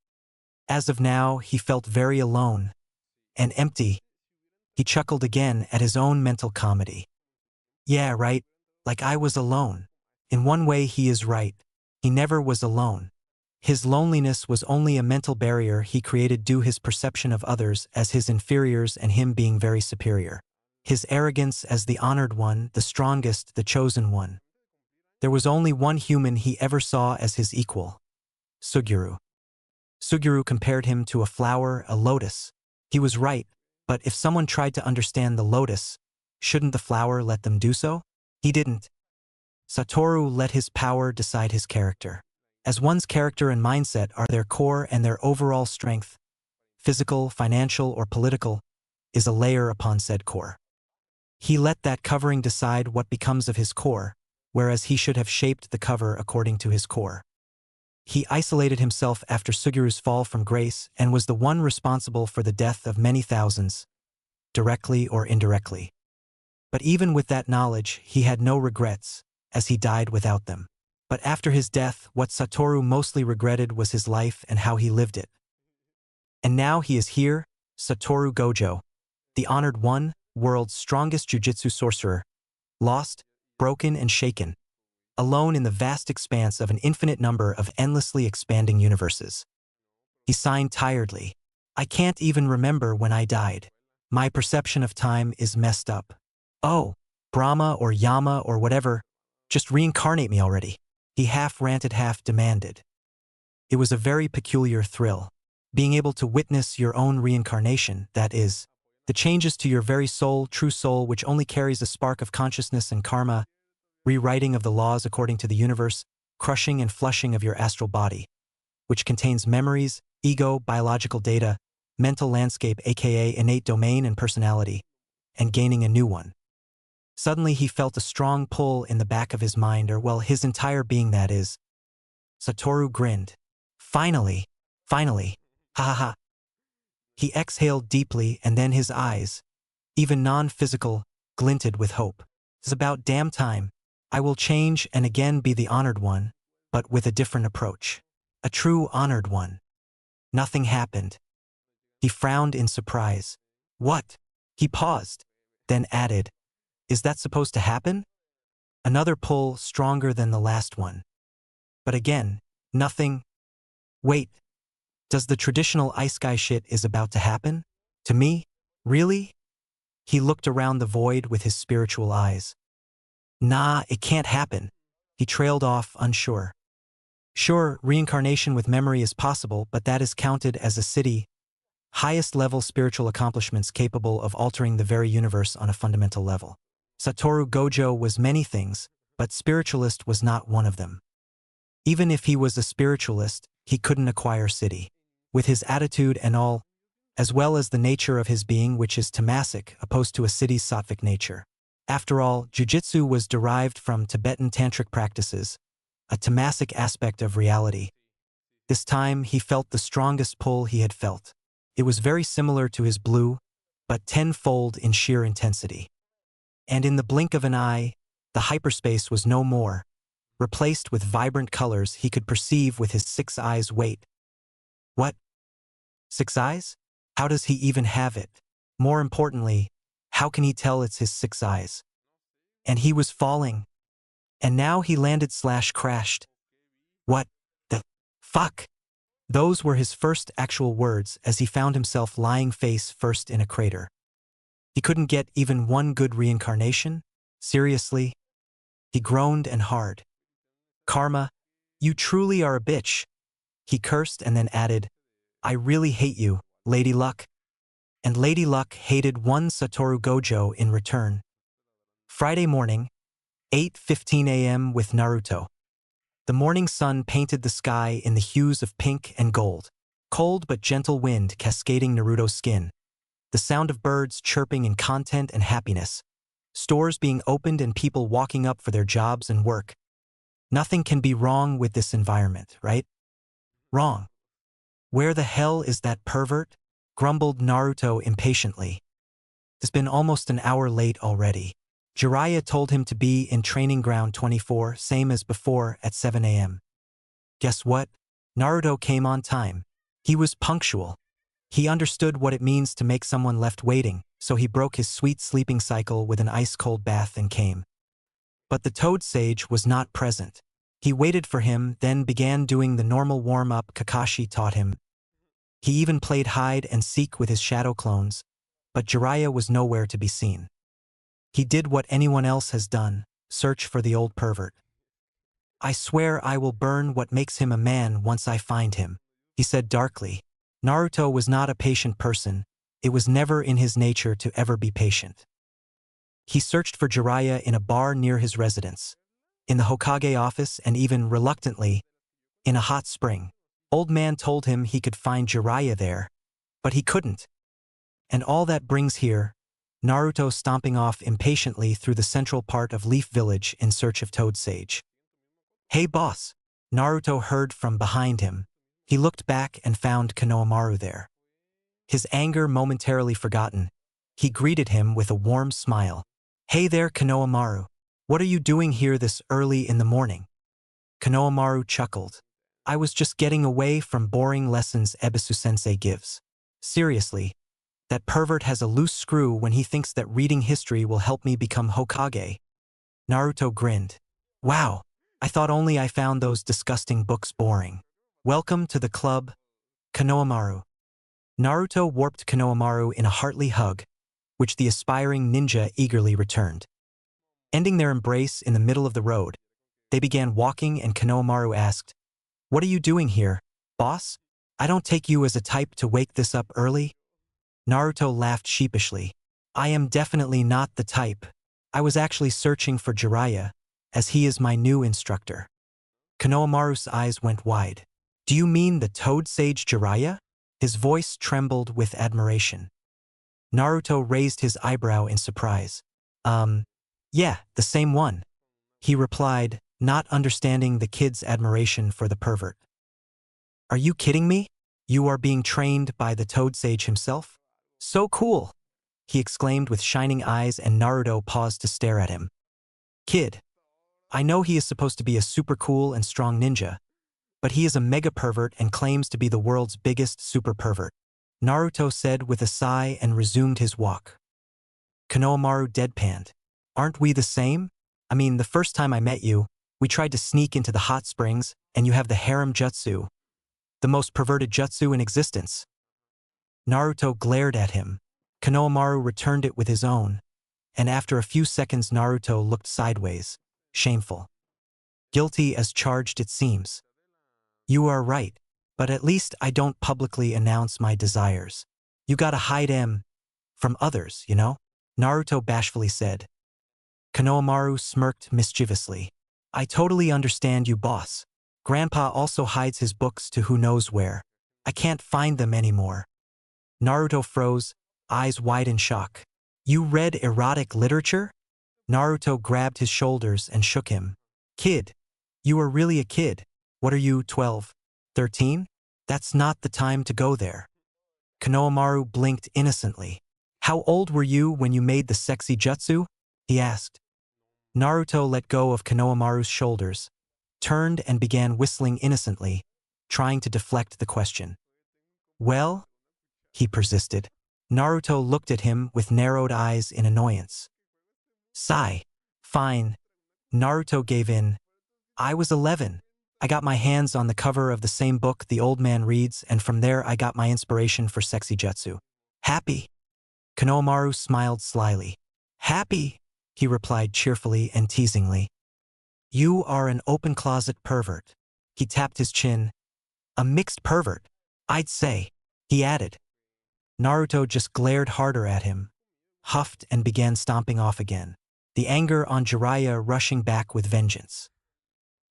Speaker 1: As of now, he felt very alone and empty. He chuckled again at his own mental comedy. Yeah, right, like I was alone. In one way he is right. He never was alone. His loneliness was only a mental barrier he created due his perception of others as his inferiors and him being very superior. His arrogance as the honored one, the strongest, the chosen one. There was only one human he ever saw as his equal. Suguru. Suguru compared him to a flower, a lotus. He was right, but if someone tried to understand the lotus, shouldn't the flower let them do so? He didn't. Satoru let his power decide his character. As one's character and mindset are their core and their overall strength, physical, financial, or political, is a layer upon said core. He let that covering decide what becomes of his core, whereas he should have shaped the cover according to his core. He isolated himself after Sugiru's fall from grace and was the one responsible for the death of many thousands, directly or indirectly. But even with that knowledge, he had no regrets, as he died without them. But after his death, what Satoru mostly regretted was his life and how he lived it. And now he is here, Satoru Gojo, the honored one, world's strongest jujitsu sorcerer, lost, broken, and shaken, alone in the vast expanse of an infinite number of endlessly expanding universes. He signed tiredly. I can't even remember when I died. My perception of time is messed up. Oh, Brahma or Yama or whatever, just reincarnate me already. He half ranted, half demanded. It was a very peculiar thrill. Being able to witness your own reincarnation, that is, the changes to your very soul, true soul, which only carries a spark of consciousness and karma, rewriting of the laws according to the universe, crushing and flushing of your astral body, which contains memories, ego, biological data, mental landscape aka innate domain and personality, and gaining a new one. Suddenly he felt a strong pull in the back of his mind, or well, his entire being, that is. Satoru grinned. Finally, finally, ha ha ha. He exhaled deeply and then his eyes, even non-physical, glinted with hope. It's about damn time. I will change and again be the honored one, but with a different approach. A true honored one. Nothing happened. He frowned in surprise. What? He paused, then added, is that supposed to happen? Another pull stronger than the last one. But again, nothing. Wait, does the traditional ice guy shit is about to happen? To me? Really? He looked around the void with his spiritual eyes. Nah, it can't happen. He trailed off, unsure. Sure, reincarnation with memory is possible, but that is counted as a city, highest-level spiritual accomplishments capable of altering the very universe on a fundamental level. Satoru Gojo was many things, but spiritualist was not one of them. Even if he was a spiritualist, he couldn't acquire city. With his attitude and all, as well as the nature of his being, which is tamasic, opposed to a city's sattvic nature. After all, jujitsu was derived from Tibetan tantric practices, a tamasic aspect of reality. This time, he felt the strongest pull he had felt. It was very similar to his blue, but tenfold in sheer intensity. And in the blink of an eye, the hyperspace was no more, replaced with vibrant colors he could perceive with his 6 eyes. Wait. What? 6 eyes? How does he even have it? More importantly, how can he tell it's his 6 eyes? And he was falling. And now he landed/crashed. What the fuck? Those were his first actual words as he found himself lying face first in a crater. He couldn't get even one good reincarnation? Seriously? He groaned and hard. Karma, you truly are a bitch. He cursed and then added, I really hate you, Lady Luck. And Lady Luck hated one Satoru Gojo in return. Friday morning, 8:15 a.m. with Naruto. The morning sun painted the sky in the hues of pink and gold. Cold but gentle wind cascading Naruto's skin. The sound of birds chirping in content and happiness. Stores being opened and people walking up for their jobs and work. Nothing can be wrong with this environment, right? Wrong. Where the hell is that pervert? Grumbled Naruto impatiently. It's been almost an hour late already. Jiraiya told him to be in training ground 24, same as before, at 7 a.m. Guess what? Naruto came on time. He was punctual. He understood what it means to make someone left waiting, so he broke his sweet sleeping cycle with an ice-cold bath and came. But the Toad Sage was not present. He waited for him, then began doing the normal warm-up Kakashi taught him. He even played hide and seek with his shadow clones, but Jiraiya was nowhere to be seen. He did what anyone else has done, search for the old pervert. I swear I will burn what makes him a man once I find him, he said darkly. Naruto was not a patient person, it was never in his nature to ever be patient. He searched for Jiraiya in a bar near his residence, in the Hokage office, and even reluctantly, in a hot spring. Old man told him he could find Jiraiya there, but he couldn't. And all that brings here, Naruto stomping off impatiently through the central part of Leaf Village in search of Toad Sage. "Hey boss," Naruto heard from behind him. He looked back and found Konohamaru there. His anger momentarily forgotten, he greeted him with a warm smile. "Hey there, Konohamaru. What are you doing here this early in the morning?" Konohamaru chuckled. "I was just getting away from boring lessons Ebisu-sensei gives. Seriously, that pervert has a loose screw when he thinks that reading history will help me become Hokage." Naruto grinned. "Wow, I thought only I found those disgusting books boring. Welcome to the club, Konohamaru." Naruto warped Konohamaru in a hearty hug, which the aspiring ninja eagerly returned. Ending their embrace in the middle of the road, they began walking and Konohamaru asked, "What are you doing here, boss? I don't take you as a type to wake this up early?" Naruto laughed sheepishly. "I am definitely not the type. I was actually searching for Jiraiya, as he is my new instructor." Konohamaru's eyes went wide. "Do you mean the Toad Sage Jiraiya?" His voice trembled with admiration. Naruto raised his eyebrow in surprise. Yeah, the same one," he replied, not understanding the kid's admiration for the pervert. "Are you kidding me? You are being trained by the Toad Sage himself? So cool!" he exclaimed with shining eyes, and Naruto paused to stare at him. "Kid, I know he is supposed to be a super cool and strong ninja, but he is a mega pervert and claims to be the world's biggest super pervert," Naruto said with a sigh and resumed his walk. Konohamaru deadpanned. "Aren't we the same? I mean, the first time I met you, we tried to sneak into the hot springs, and you have the harem jutsu, the most perverted jutsu in existence." Naruto glared at him. Konohamaru returned it with his own, and after a few seconds Naruto looked sideways, shameful. "Guilty as charged it seems. You are right, but at least I don't publicly announce my desires. You gotta hide 'em from others, you know?" Naruto bashfully said. Konohamaru smirked mischievously. "I totally understand you, boss. Grandpa also hides his books to who knows where. I can't find them anymore." Naruto froze, eyes wide in shock. "You read erotic literature?" Naruto grabbed his shoulders and shook him. "Kid, you are really a kid. What are you, 12? 13? That's not the time to go there." Konohamaru blinked innocently. "How old were you when you made the sexy jutsu?" he asked. Naruto let go of Konohamaru's shoulders, turned and began whistling innocently, trying to deflect the question. "Well?" he persisted. Naruto looked at him with narrowed eyes in annoyance. "Sigh. Fine." Naruto gave in. "I was 11. I got my hands on the cover of the same book the old man reads, and from there I got my inspiration for sexy jutsu." "Happy?" Konohamaru smiled slyly. "Happy?" he replied cheerfully and teasingly. "You are an open-closet pervert." He tapped his chin. "A mixed pervert, I'd say," he added. Naruto just glared harder at him, huffed, and began stomping off again, the anger on Jiraiya rushing back with vengeance.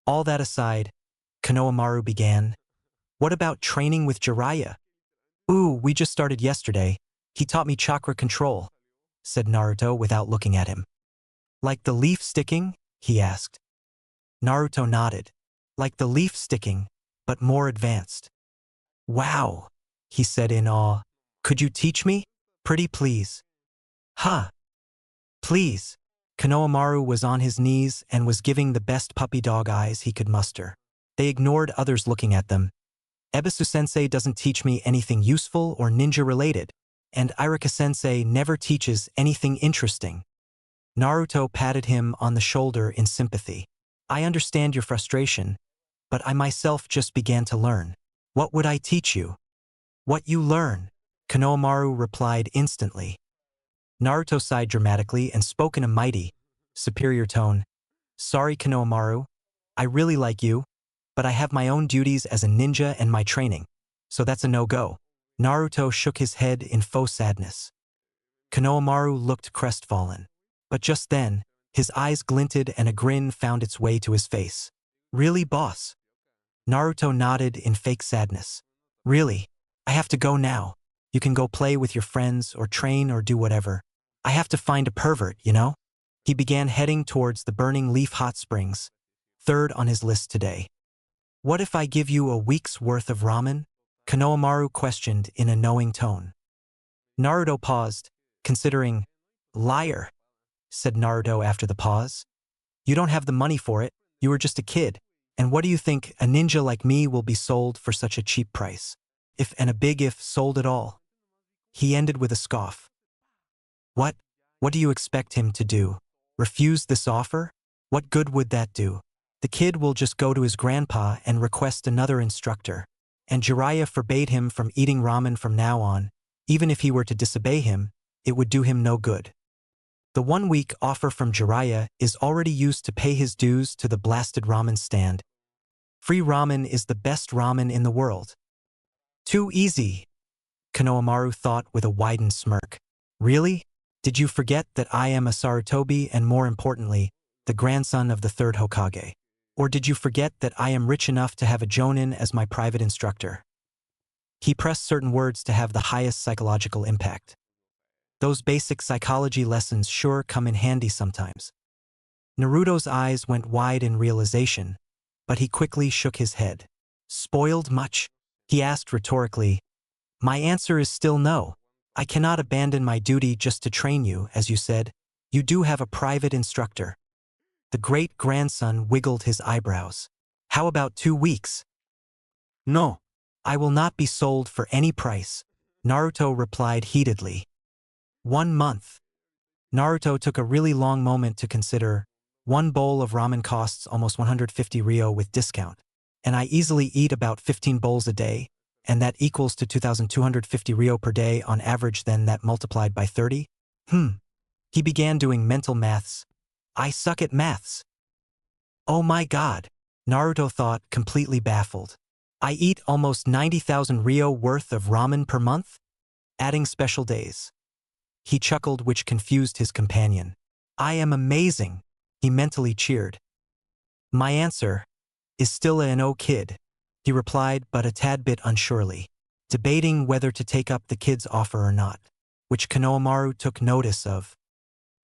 Speaker 1: All that aside, Konohamaru began, "What about training with Jiraiya?" "Ooh, we just started yesterday. He taught me chakra control," said Naruto without looking at him. "Like the leaf sticking?" he asked. Naruto nodded. "Like the leaf sticking, but more advanced." "Wow," he said in awe. "Could you teach me? Pretty please." "Huh. Please." Konohamaru was on his knees and was giving the best puppy dog eyes he could muster. They ignored others looking at them. "Ebisu-sensei doesn't teach me anything useful or ninja-related, and Iruka-sensei never teaches anything interesting." Naruto patted him on the shoulder in sympathy. "I understand your frustration, but I myself just began to learn." "What would I teach you?" "What you learn," Konohamaru replied instantly. Naruto sighed dramatically and spoke in a mighty, superior tone. "Sorry, Konohamaru. I really like you, but I have my own duties as a ninja and my training, so that's a no-go." Naruto shook his head in faux sadness. Konohamaru looked crestfallen. But just then, his eyes glinted and a grin found its way to his face. Really, boss? Naruto nodded in fake sadness. Really? I have to go now. You can go play with your friends or train or do whatever. I have to find a pervert, you know? He began heading towards the Burning Leaf Hot Springs, third on his list today. What if I give you a week's worth of ramen? Konohamaru questioned in a knowing tone. Naruto paused, considering. Liar, said Naruto after the pause. You don't have the money for it, you were just a kid, and what do you think a ninja like me will be sold for such a cheap price? If and a big if sold at all. He ended with a scoff. What? What do you expect him to do? Refuse this offer? What good would that do? The kid will just go to his grandpa and request another instructor. And Jiraiya forbade him from eating ramen from now on. Even if he were to disobey him, it would do him no good. The 1-week offer from Jiraiya is already used to pay his dues to the blasted ramen stand. Free ramen is the best ramen in the world. Too easy, Konohamaru thought with a widened smirk. Really? Did you forget that I am a Sarutobi and more importantly, the grandson of the third Hokage? Or did you forget that I am rich enough to have a Jonin as my private instructor? He pressed certain words to have the highest psychological impact. Those basic psychology lessons sure come in handy sometimes. Naruto's eyes went wide in realization, but he quickly shook his head. Spoiled much? He asked rhetorically. My answer is still no. I cannot abandon my duty just to train you, as you said. You do have a private instructor. The great-grandson wiggled his eyebrows. How about 2 weeks?
Speaker 2: No.
Speaker 1: I will not be sold for any price, Naruto replied heatedly. 1 month. Naruto took a really long moment to consider. 1 bowl of ramen costs almost 150 ryo with discount, and I easily eat about 15 bowls a day, and that equals to 2,250 ryo per day on average, then that multiplied by 30? He began doing mental maths. I suck at maths. Oh my god, Naruto thought, completely baffled. I eat almost 90,000 ryo worth of ramen per month? Adding special days. He chuckled, which confused his companion. I am amazing, he mentally cheered. My answer is still an O kid, he replied, but a tad bit unsurely, debating whether to take up the kid's offer or not, which Konohamaru took notice of.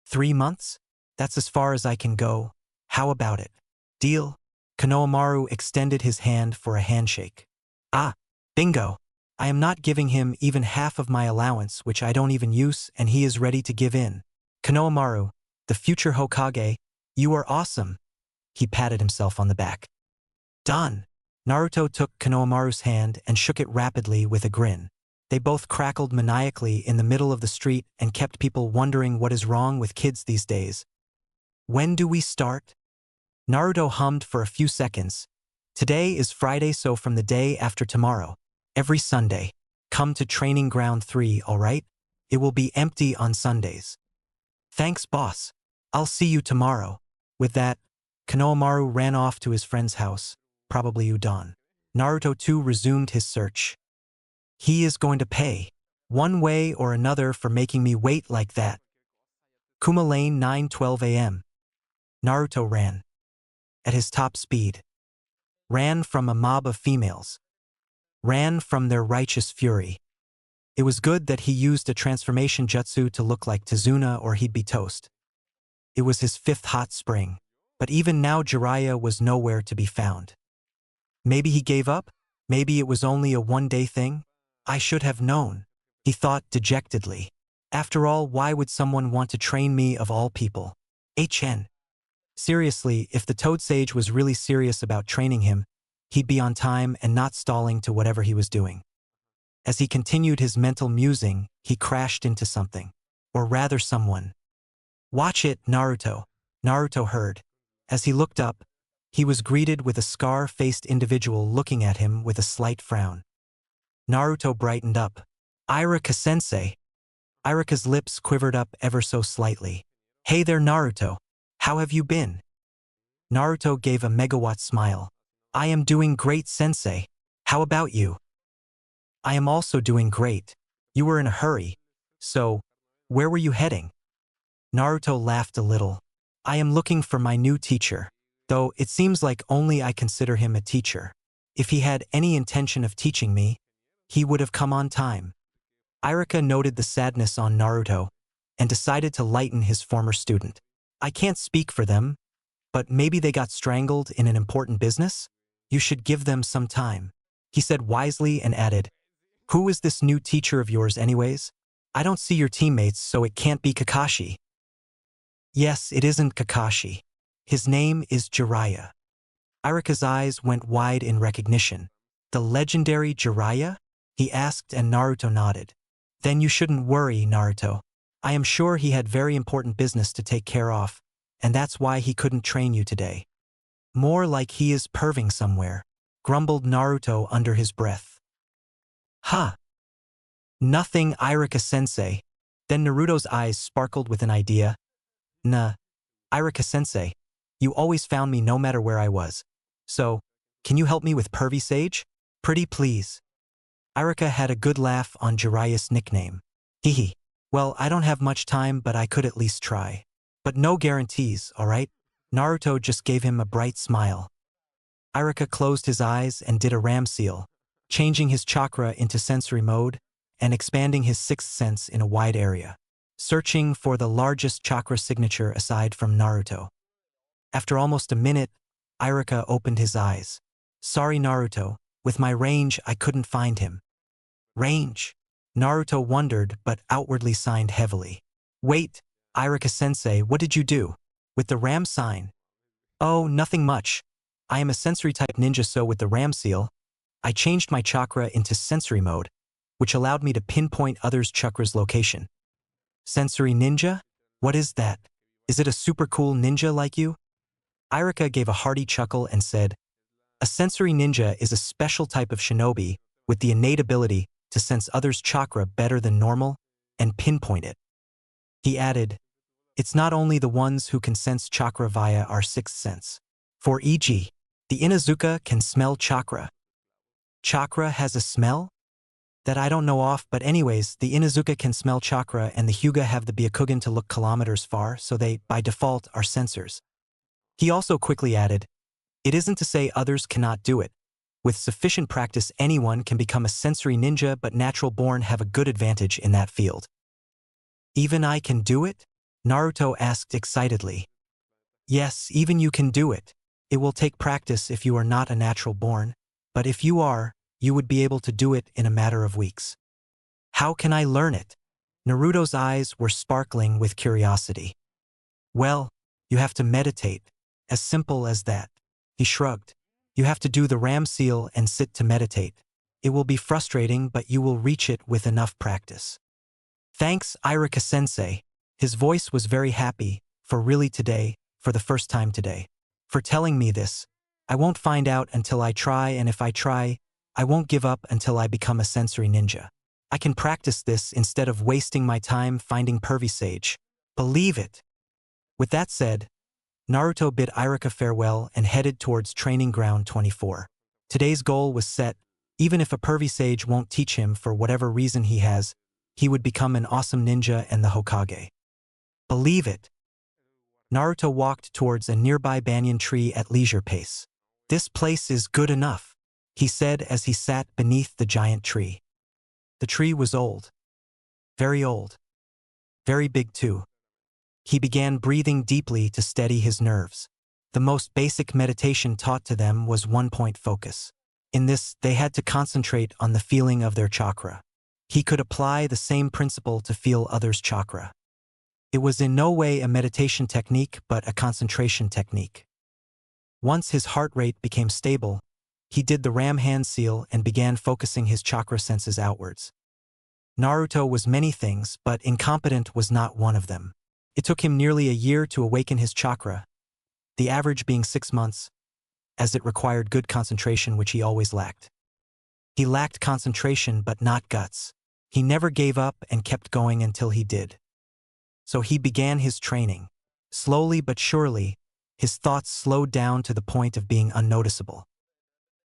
Speaker 1: 3 months? That's as far as I can go. How about it? Deal? Konohamaru extended his hand for a handshake. Ah, bingo. I am not giving him even half of my allowance, which I don't even use, and he is ready to give in. Konohamaru, the future Hokage, you are awesome. He patted himself on the back. Done. Naruto took Konohamaru's hand and shook it rapidly with a grin. They both crackled maniacally in the middle of the street and kept people wondering what is wrong with kids these days. When do we start? Naruto hummed for a few seconds. Today is Friday, so from the day after tomorrow, every Sunday, come to Training Ground 3, all right? It will be empty on Sundays. Thanks, boss. I'll see you tomorrow. With that, Konohamaru ran off to his friend's house, probably udon. Naruto too resumed his search. He is going to pay, one way or another, for making me wait like that. Kuma Lane, 9:12 a.m. Naruto ran. At his top speed. Ran from a mob of females. Ran from their righteous fury. It was good that he used a transformation jutsu to look like Tazuna, or he'd be toast. It was his 5th hot spring, but even now Jiraiya was nowhere to be found. Maybe he gave up? Maybe it was only a one-day thing? I should have known, he thought dejectedly. After all, why would someone want to train me of all people? HN. Seriously, if the Toad Sage was really serious about training him, he'd be on time and not stalling to whatever he was doing. As he continued his mental musing, he crashed into something. Or rather someone. Watch it, Naruto, Naruto heard. As he looked up, he was greeted with a scar-faced individual looking at him with a slight frown. Naruto brightened up. Irika-sensei. Irika's lips quivered up ever so slightly. Hey there, Naruto. How have you been? Naruto gave a megawatt smile. I am doing great, sensei. How about you? I am also doing great. You were in a hurry. So, where were you heading? Naruto laughed a little. I am looking for my new teacher. Though it seems like only I consider him a teacher. If he had any intention of teaching me, he would have come on time. Irika noted the sadness on Naruto and decided to lighten his former student. I can't speak for them, but maybe they got strangled in an important business? You should give them some time. He said wisely and added, who is this new teacher of yours anyways? I don't see your teammates, so it can't be Kakashi. Yes, it isn't Kakashi. His name is Jiraiya. Irika's eyes went wide in recognition. The legendary Jiraiya? He asked and Naruto nodded. Then you shouldn't worry, Naruto. I am sure he had very important business to take care of, and that's why he couldn't train you today. More like he is perving somewhere, grumbled Naruto under his breath. Huh. Nothing, Irika-sensei. Then Naruto's eyes sparkled with an idea. Nah, Irika-sensei, you always found me no matter where I was. So, can you help me with Pervy Sage? Pretty please. Irika had a good laugh on Jiraiya's nickname. Hehe. Well, I don't have much time, but I could at least try. But no guarantees, alright? Naruto just gave him a bright smile. Irika closed his eyes and did a ram seal, changing his chakra into sensory mode and expanding his sixth sense in a wide area, searching for the largest chakra signature aside from Naruto. After almost a minute, Irika opened his eyes. Sorry, Naruto, with my range I couldn't find him. Range? Naruto wondered but outwardly signed heavily. Wait, Irika-sensei, what did you do? With the ram sign? Oh, nothing much. I am a sensory-type ninja, so with the ram seal, I changed my chakra into sensory mode, which allowed me to pinpoint others' chakra's location. Sensory ninja? What is that? Is it a super cool ninja like you? Irika gave a hearty chuckle and said, a sensory ninja is a special type of shinobi with the innate ability to sense others' chakra better than normal and pinpoint it. He added, it's not only the ones who can sense chakra via our sixth sense. For e.g., the Inuzuka can smell chakra. Chakra has a smell? That I don't know off, but anyways, the Inuzuka can smell chakra and the Hyuga have the Byakugan to look kilometers far, so they, by default, are sensors. He also quickly added, it isn't to say others cannot do it. With sufficient practice, anyone can become a sensory ninja, but natural-born have a good advantage in that field. Even I can do it? Naruto asked excitedly. Yes, even you can do it. It will take practice if you are not a natural-born, but if you are, you would be able to do it in a matter of weeks. How can I learn it? Naruto's eyes were sparkling with curiosity. Well, you have to meditate. As simple as that. He shrugged. You have to do the ram seal and sit to meditate. It will be frustrating, but you will reach it with enough practice. Thanks, Irika-sensei. His voice was very happy, for really today, for the first time today. For telling me this. I won't find out until I try, and if I try, I won't give up until I become a sensory ninja. I can practice this instead of wasting my time finding Pervy Sage. Believe it. With that said, Naruto bid Irika farewell and headed towards Training Ground 24. Today's goal was set. Even if a Pervy Sage won't teach him for whatever reason he has, he would become an awesome ninja and the Hokage. Believe it. Naruto walked towards a nearby banyan tree at leisure pace. This place is good enough, he said as he sat beneath the giant tree. The tree was old. Very old. Very big too. He began breathing deeply to steady his nerves. The most basic meditation taught to them was one-point focus. In this, they had to concentrate on the feeling of their chakra. He could apply the same principle to feel others' chakra. It was in no way a meditation technique, but a concentration technique. Once his heart rate became stable, he did the ram hand seal and began focusing his chakra senses outwards. Naruto was many things, but incompetent was not one of them. It took him nearly a year to awaken his chakra, the average being 6 months, as it required good concentration, which he always lacked. He lacked concentration but not guts. He never gave up and kept going until he did. So he began his training. Slowly but surely, his thoughts slowed down to the point of being unnoticeable.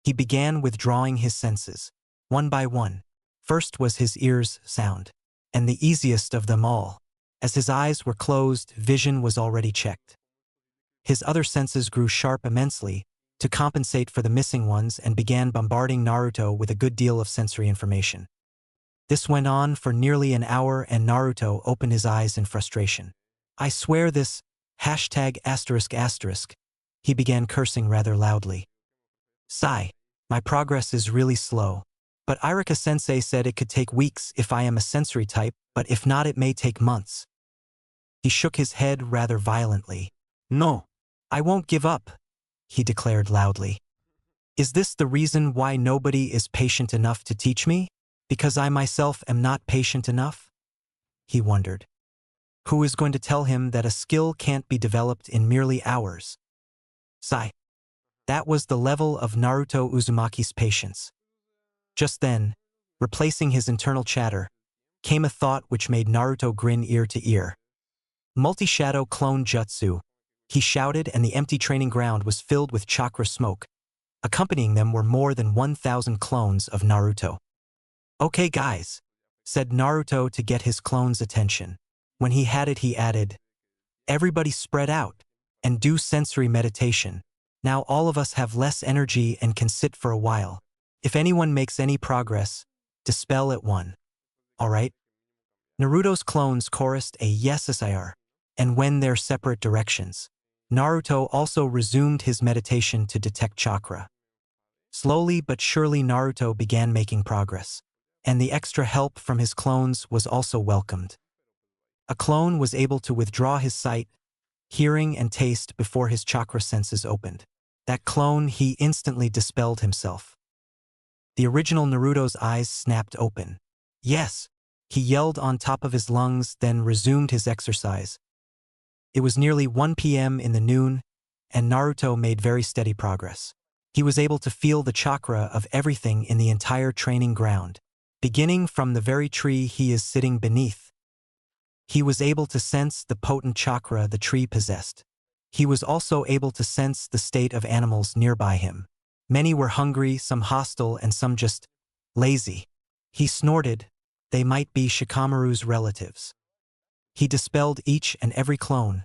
Speaker 1: He began withdrawing his senses, one by one, First was his ears' sound, and the easiest of them all. As his eyes were closed, vision was already checked. His other senses grew sharp immensely to compensate for the missing ones and began bombarding Naruto with a good deal of sensory information. This went on for nearly an hour and Naruto opened his eyes in frustration. I swear this ****, he began cursing rather loudly. Sigh, my progress is really slow. But Irika-sensei said it could take weeks if I am a sensory type, but if not it may take months. He shook his head rather violently.
Speaker 2: No.
Speaker 1: I won't give up, he declared loudly. Is this the reason why nobody is patient enough to teach me? Because I myself am not patient enough? He wondered. Who is going to tell him that a skill can't be developed in merely hours? Sigh. That was the level of Naruto Uzumaki's patience. Just then, replacing his internal chatter, came a thought which made Naruto grin ear to ear. Multi-shadow clone jutsu, he shouted, and the empty training ground was filled with chakra smoke. Accompanying them were more than 1,000 clones of Naruto. Okay guys, said Naruto to get his clones' attention. When he had it he added, everybody spread out and do sensory meditation. Now all of us have less energy and can sit for a while. If anyone makes any progress, dispel at one. Alright? Naruto's clones chorused a yes sir, and went their separate directions. Naruto also resumed his meditation to detect chakra. Slowly but surely Naruto began making progress, and the extra help from his clones was also welcomed. A clone was able to withdraw his sight, hearing and taste before his chakra senses opened. That clone he instantly dispelled himself. The original Naruto's eyes snapped open. Yes, he yelled on top of his lungs, then resumed his exercise. It was nearly 1 p.m. in the noon, and Naruto made very steady progress. He was able to feel the chakra of everything in the entire training ground, beginning from the very tree he is sitting beneath. He was able to sense the potent chakra the tree possessed. He was also able to sense the state of animals nearby him. Many were hungry, some hostile, and some just lazy. He snorted. They might be Shikamaru's relatives. He dispelled each and every clone,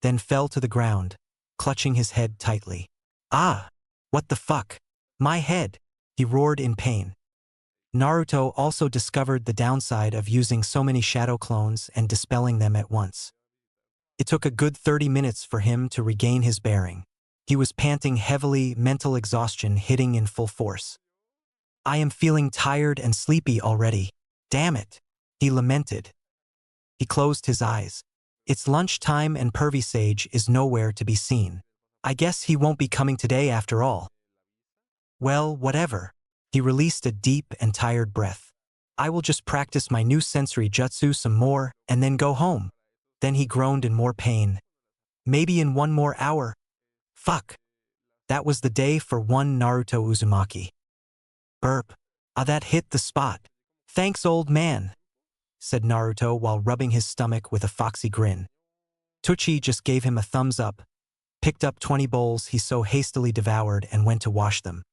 Speaker 1: then fell to the ground, clutching his head tightly. Ah! What the fuck? My head! He roared in pain. Naruto also discovered the downside of using so many shadow clones and dispelling them at once. It took a good 30 minutes for him to regain his bearing. He was panting heavily, mental exhaustion hitting in full force. I am feeling tired and sleepy already. Damn it, he lamented. He closed his eyes. It's lunchtime and Pervy Sage is nowhere to be seen. I guess he won't be coming today after all. Well, whatever. He released a deep and tired breath. I will just practice my new sensory jutsu some more and then go home. Then he groaned in more pain. Maybe in 1 more hour. Fuck. That was the day for one Naruto Uzumaki. Burp. Ah, that hit the spot. Thanks, old man, said Naruto while rubbing his stomach with a foxy grin. Tucci just gave him a thumbs up, picked up 20 bowls he so hastily devoured and went to wash them.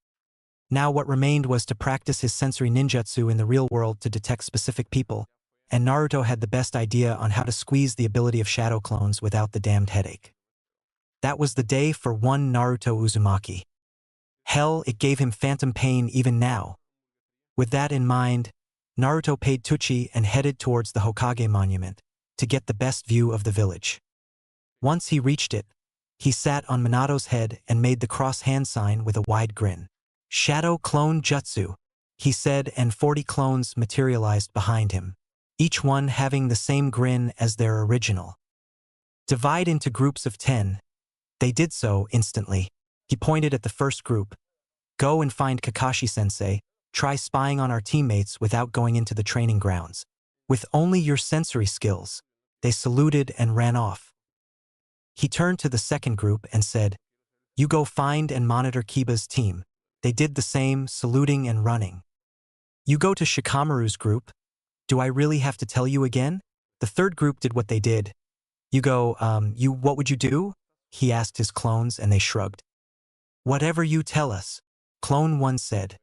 Speaker 1: Now what remained was to practice his sensory ninjutsu in the real world to detect specific people, and Naruto had the best idea on how to squeeze the ability of shadow clones without the damned headache. That was the day for one Naruto Uzumaki. Hell, it gave him phantom pain even now. With that in mind, Naruto paid Tucci and headed towards the Hokage monument to get the best view of the village. Once he reached it, he sat on Minato's head and made the cross hand sign with a wide grin. Shadow Clone Jutsu, he said, and 40 clones materialized behind him, each one having the same grin as their original. Divide into groups of 10. They did so instantly. He pointed at the first group. Go and find Kakashi-sensei. Try spying on our teammates without going into the training grounds. With only your sensory skills. They saluted and ran off. He turned to the second group and said, you go find and monitor Kiba's team. They did the same, saluting and running. You go to Shikamaru's group. Do I really have to tell you again? The third group did what they did. You go, what would you do? He asked his clones and they shrugged. Whatever you tell us, Clone 1 said.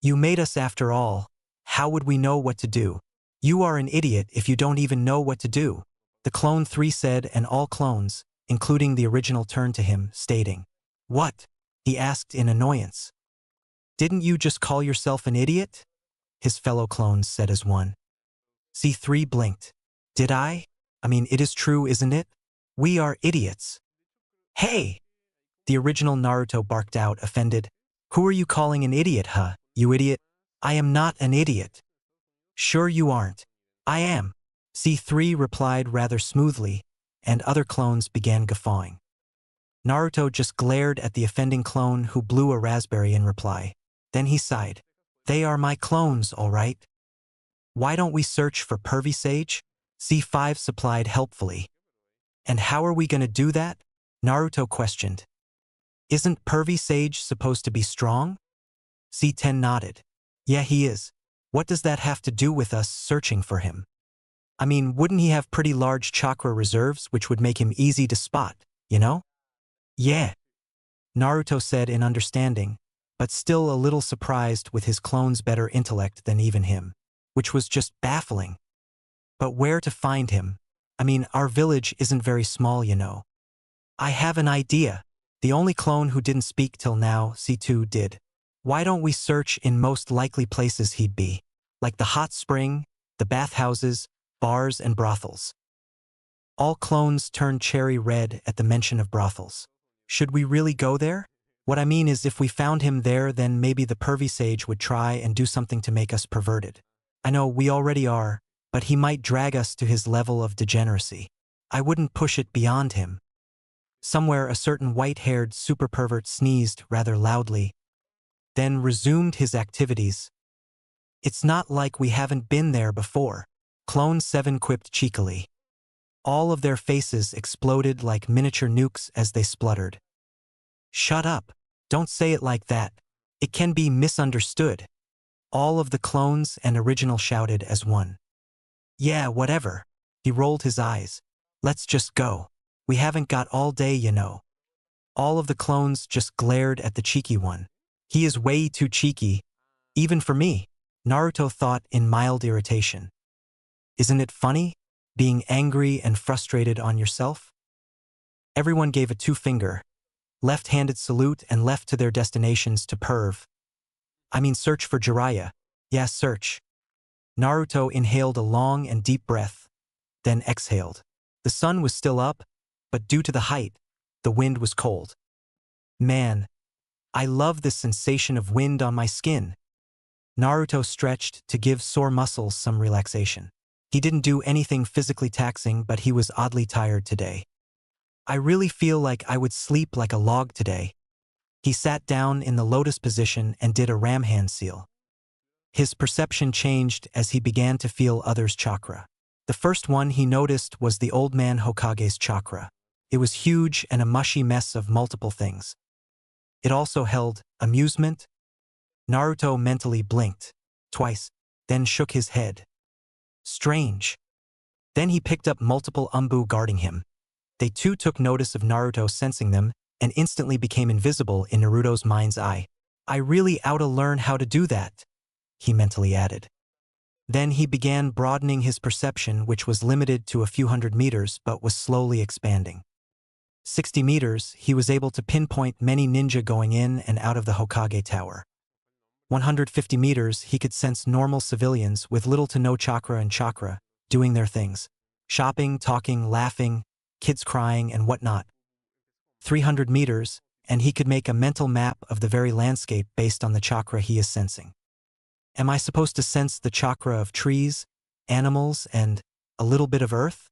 Speaker 1: You made us after all. How would we know what to do? You are an idiot if you don't even know what to do. The Clone 3 said, and all clones, including the original, turned to him, stating, "What?" he asked in annoyance. "Didn't you just call yourself an idiot?" his fellow clones said as one. C3 blinked. "Did I? I mean, it is true, isn't it? We are idiots." "Hey!" the original Naruto barked out, offended. "Who are you calling an idiot, huh, you idiot?" "I am not an idiot." "Sure you aren't." "I am," C3 replied rather smoothly, and other clones began guffawing. Naruto just glared at the offending clone, who blew a raspberry in reply. Then he sighed. "They are my clones, all right. Why don't we search for Pervy Sage?" C5 supplied helpfully. "And how are we gonna do that?" Naruto questioned. "Isn't Pervy Sage supposed to be strong?" C10 nodded. "Yeah, he is. What does that have to do with us searching for him? I mean, wouldn't he have pretty large chakra reserves which would make him easy to spot, you know?" "Yeah," Naruto said in understanding, but still a little surprised with his clone's better intellect than even him, which was just baffling. "But where to find him? I mean, our village isn't very small, you know." "I have an idea." The only clone who didn't speak till now, C2, did. "Why don't we search in most likely places he'd be? Like the hot spring, the bathhouses, bars and brothels." All clones turned cherry red at the mention of brothels. "Should we really go there? What I mean is, if we found him there, then maybe the Pervy Sage would try and do something to make us perverted. I know we already are, but he might drag us to his level of degeneracy. I wouldn't push it beyond him." Somewhere a certain white-haired super pervert sneezed rather loudly, then resumed his activities. "It's not like we haven't been there before," Clone 7 quipped cheekily. All of their faces exploded like miniature nukes as they spluttered. "Shut up. Don't say it like that. It can be misunderstood." All of the clones and original shouted as one. "Yeah, whatever." He rolled his eyes. "Let's just go. We haven't got all day, you know." All of the clones just glared at the cheeky one. "He is way too cheeky, even for me," Naruto thought in mild irritation. "Isn't it funny, being angry and frustrated on yourself?" Everyone gave a two-finger, left-handed salute and left to their destinations to search for Jiraiya. "Yeah, search." Naruto inhaled a long and deep breath, then exhaled. The sun was still up, but due to the height, the wind was cold. "Man, I love this sensation of wind on my skin." Naruto stretched to give sore muscles some relaxation. He didn't do anything physically taxing, but he was oddly tired today. "I really feel like I would sleep like a log today." He sat down in the lotus position and did a ram hand seal. His perception changed as he began to feel others' chakra. The first one he noticed was the old man Hokage's chakra. It was huge and a mushy mess of multiple things. It also held amusement. Naruto mentally blinked twice, then shook his head. Strange. Then he picked up multiple umbu guarding him. They too took notice of Naruto sensing them and instantly became invisible in Naruto's mind's eye. "I really oughta learn how to do that," he mentally added. Then he began broadening his perception, which was limited to a few hundred meters but was slowly expanding. 60 meters, he was able to pinpoint many ninja going in and out of the Hokage Tower. 150 meters, he could sense normal civilians with little to no chakra and chakra, doing their things. Shopping, talking, laughing, kids crying, and whatnot. 300 meters, and he could make a mental map of the very landscape based on the chakra he is sensing. Am I supposed to sense the chakra of trees, animals, and a little bit of earth?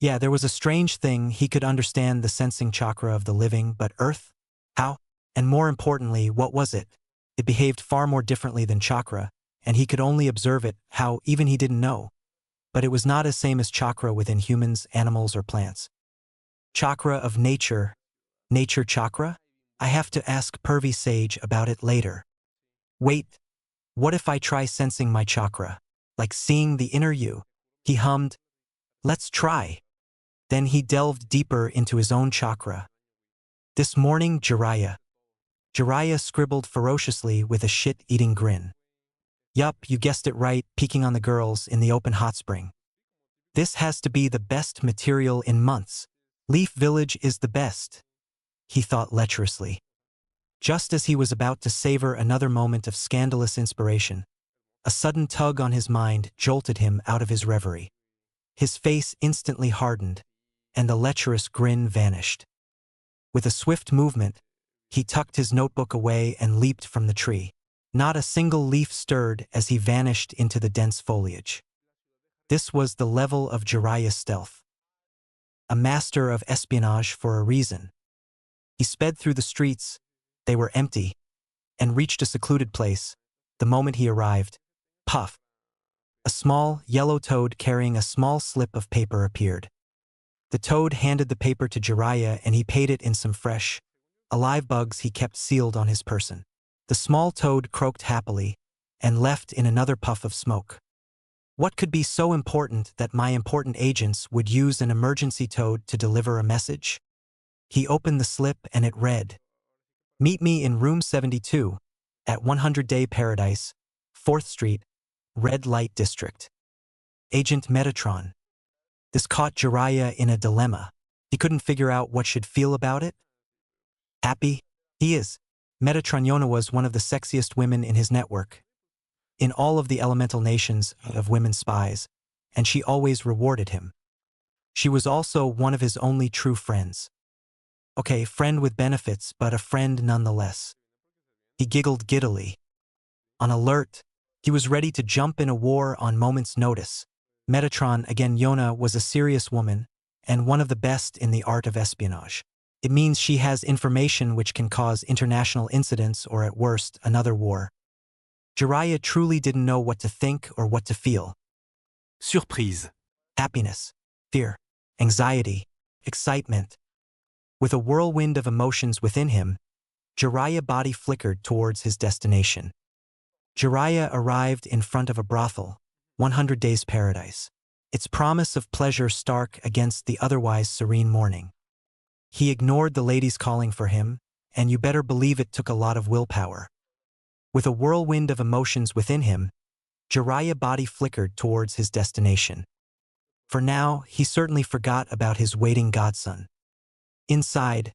Speaker 1: Yeah, there was a strange thing. He could understand the sensing chakra of the living, but earth? How? And more importantly, what was it? It behaved far more differently than chakra, and he could only observe it, how even he didn't know. But it was not as same as chakra within humans, animals, or plants. Chakra of nature. Nature chakra? I have to ask Pervy Sage about it later. Wait. What if I try sensing my chakra? Like seeing the inner you? He hummed. Let's try. Then he delved deeper into his own chakra. This morning, Jiraiya. Jiraiya scribbled ferociously with a shit-eating grin. Yup, you guessed it right, peeking on the girls in the open hot spring. This has to be the best material in months. Leaf Village is the best, he thought lecherously. Just as he was about to savor another moment of scandalous inspiration, a sudden tug on his mind jolted him out of his reverie. His face instantly hardened, and the lecherous grin vanished. With a swift movement, he tucked his notebook away and leaped from the tree. Not a single leaf stirred as he vanished into the dense foliage. This was the level of Jiraiya's stealth. A master of espionage for a reason. He sped through the streets, they were empty, and reached a secluded place. The moment he arrived, puff! A small, yellow toad carrying a small slip of paper appeared. The toad handed the paper to Jiraiya and he paid it in some fresh, alive bugs he kept sealed on his person. The small toad croaked happily and left in another puff of smoke. What could be so important that my important agents would use an emergency toad to deliver a message? He opened the slip and it read, "Meet me in room 72, at 100 Day Paradise, 4th Street, Red Light District. Agent Metatron." This caught Jiraiya in a dilemma. He couldn't figure out what should feel about it. Happy? He is. Metatron Yona was one of the sexiest women in his network. In all of the elemental nations of women spies, and she always rewarded him. She was also one of his only true friends. Okay, friend with benefits, but a friend nonetheless. He giggled giddily. On alert, he was ready to jump in a war on moment's notice. Metatron, again Yona, was a serious woman, and one of the best in the art of espionage. It means she has information which can cause international incidents or at worst, another war. Jiraiya truly didn't know what to think or what to feel.
Speaker 3: Surprise.
Speaker 1: Happiness, fear, anxiety, excitement. With a whirlwind of emotions within him, Jiraiya's body flickered towards his destination. Jiraiya arrived in front of a brothel, 100 Days Paradise. Its promise of pleasure stark against the otherwise serene morning. He ignored the ladies calling for him, and you better believe it took a lot of willpower. With a whirlwind of emotions within him, Jiraiya's body flickered towards his destination. For now, he certainly forgot about his waiting godson. Inside,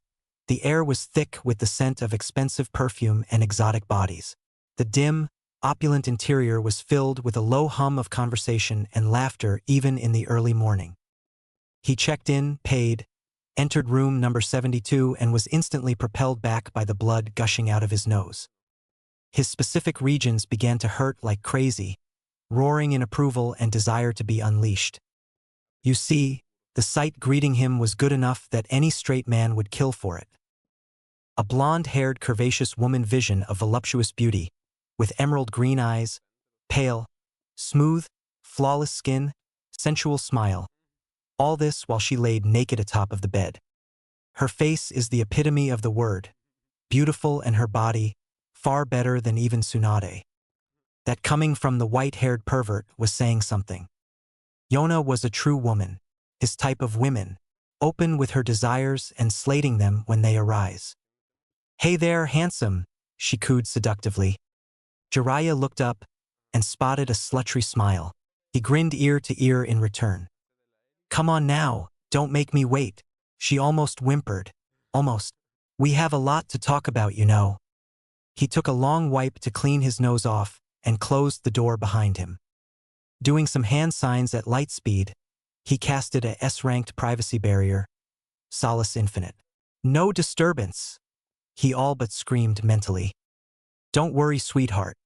Speaker 1: the air was thick with the scent of expensive perfume and exotic bodies. The dim, opulent interior was filled with a low hum of conversation and laughter even in the early morning. He checked in, paid, entered room number 72 and was instantly propelled back by the blood gushing out of his nose. His specific regions began to hurt like crazy, roaring in approval and desire to be unleashed. You see, the sight greeting him was good enough that any straight man would kill for it. A blonde-haired, curvaceous woman vision of voluptuous beauty, with emerald green eyes, pale, smooth, flawless skin, sensual smile. All this while she laid naked atop of the bed. Her face is the epitome of the word, beautiful, and her body, far better than even Tsunade. That coming from the white-haired pervert was saying something. Yona was a true woman, his type of women, open with her desires and slating them when they arise. "Hey there, handsome," she cooed seductively. Jiraiya looked up and spotted a sultry smile. He grinned ear to ear in return. "Come on now, don't make me wait," she almost whimpered. "Almost. We have a lot to talk about, you know." He took a long wipe to clean his nose off and closed the door behind him. Doing some hand signs at light speed, he casted a S-ranked privacy barrier. Solace infinite. "No disturbance," he all but screamed mentally. "Don't worry, sweetheart.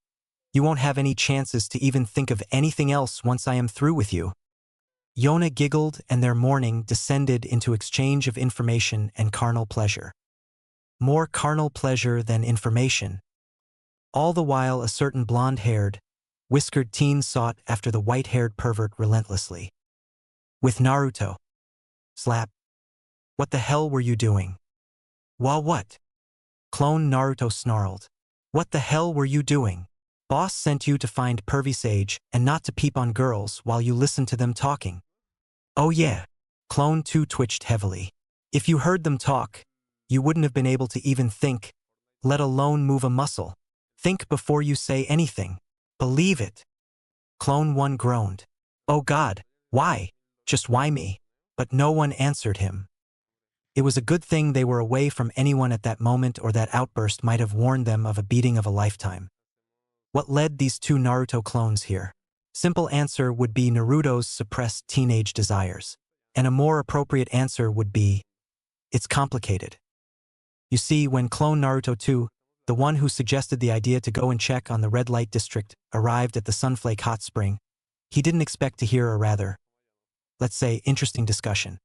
Speaker 1: You won't have any chances to even think of anything else once I am through with you." Yona giggled and their morning descended into exchange of information and carnal pleasure. More carnal pleasure than information. All the while a certain blonde-haired, whiskered teen sought after the white-haired pervert relentlessly. With Naruto. Slap. "What the hell were you doing?" "Wha what?" Clone Naruto snarled. "What the hell were you doing? Boss sent you to find pervy sage and not to peep on girls while you listen to them talking." "Oh yeah." Clone 2 twitched heavily. "If you heard them talk, you wouldn't have been able to even think, let alone move a muscle. Think before you say anything." Believe it. Clone 1 groaned. Oh God, why? Just why me? But no one answered him. It was a good thing they were away from anyone at that moment, or that outburst might have warned them of a beating of a lifetime. What led these two Naruto clones here? Simple answer would be Naruto's suppressed teenage desires. And a more appropriate answer would be, it's complicated. You see, when clone Naruto 2, the one who suggested the idea to go and check on the red light district, arrived at the Sunflake hot spring, he didn't expect to hear a rather, let's say, interesting discussion.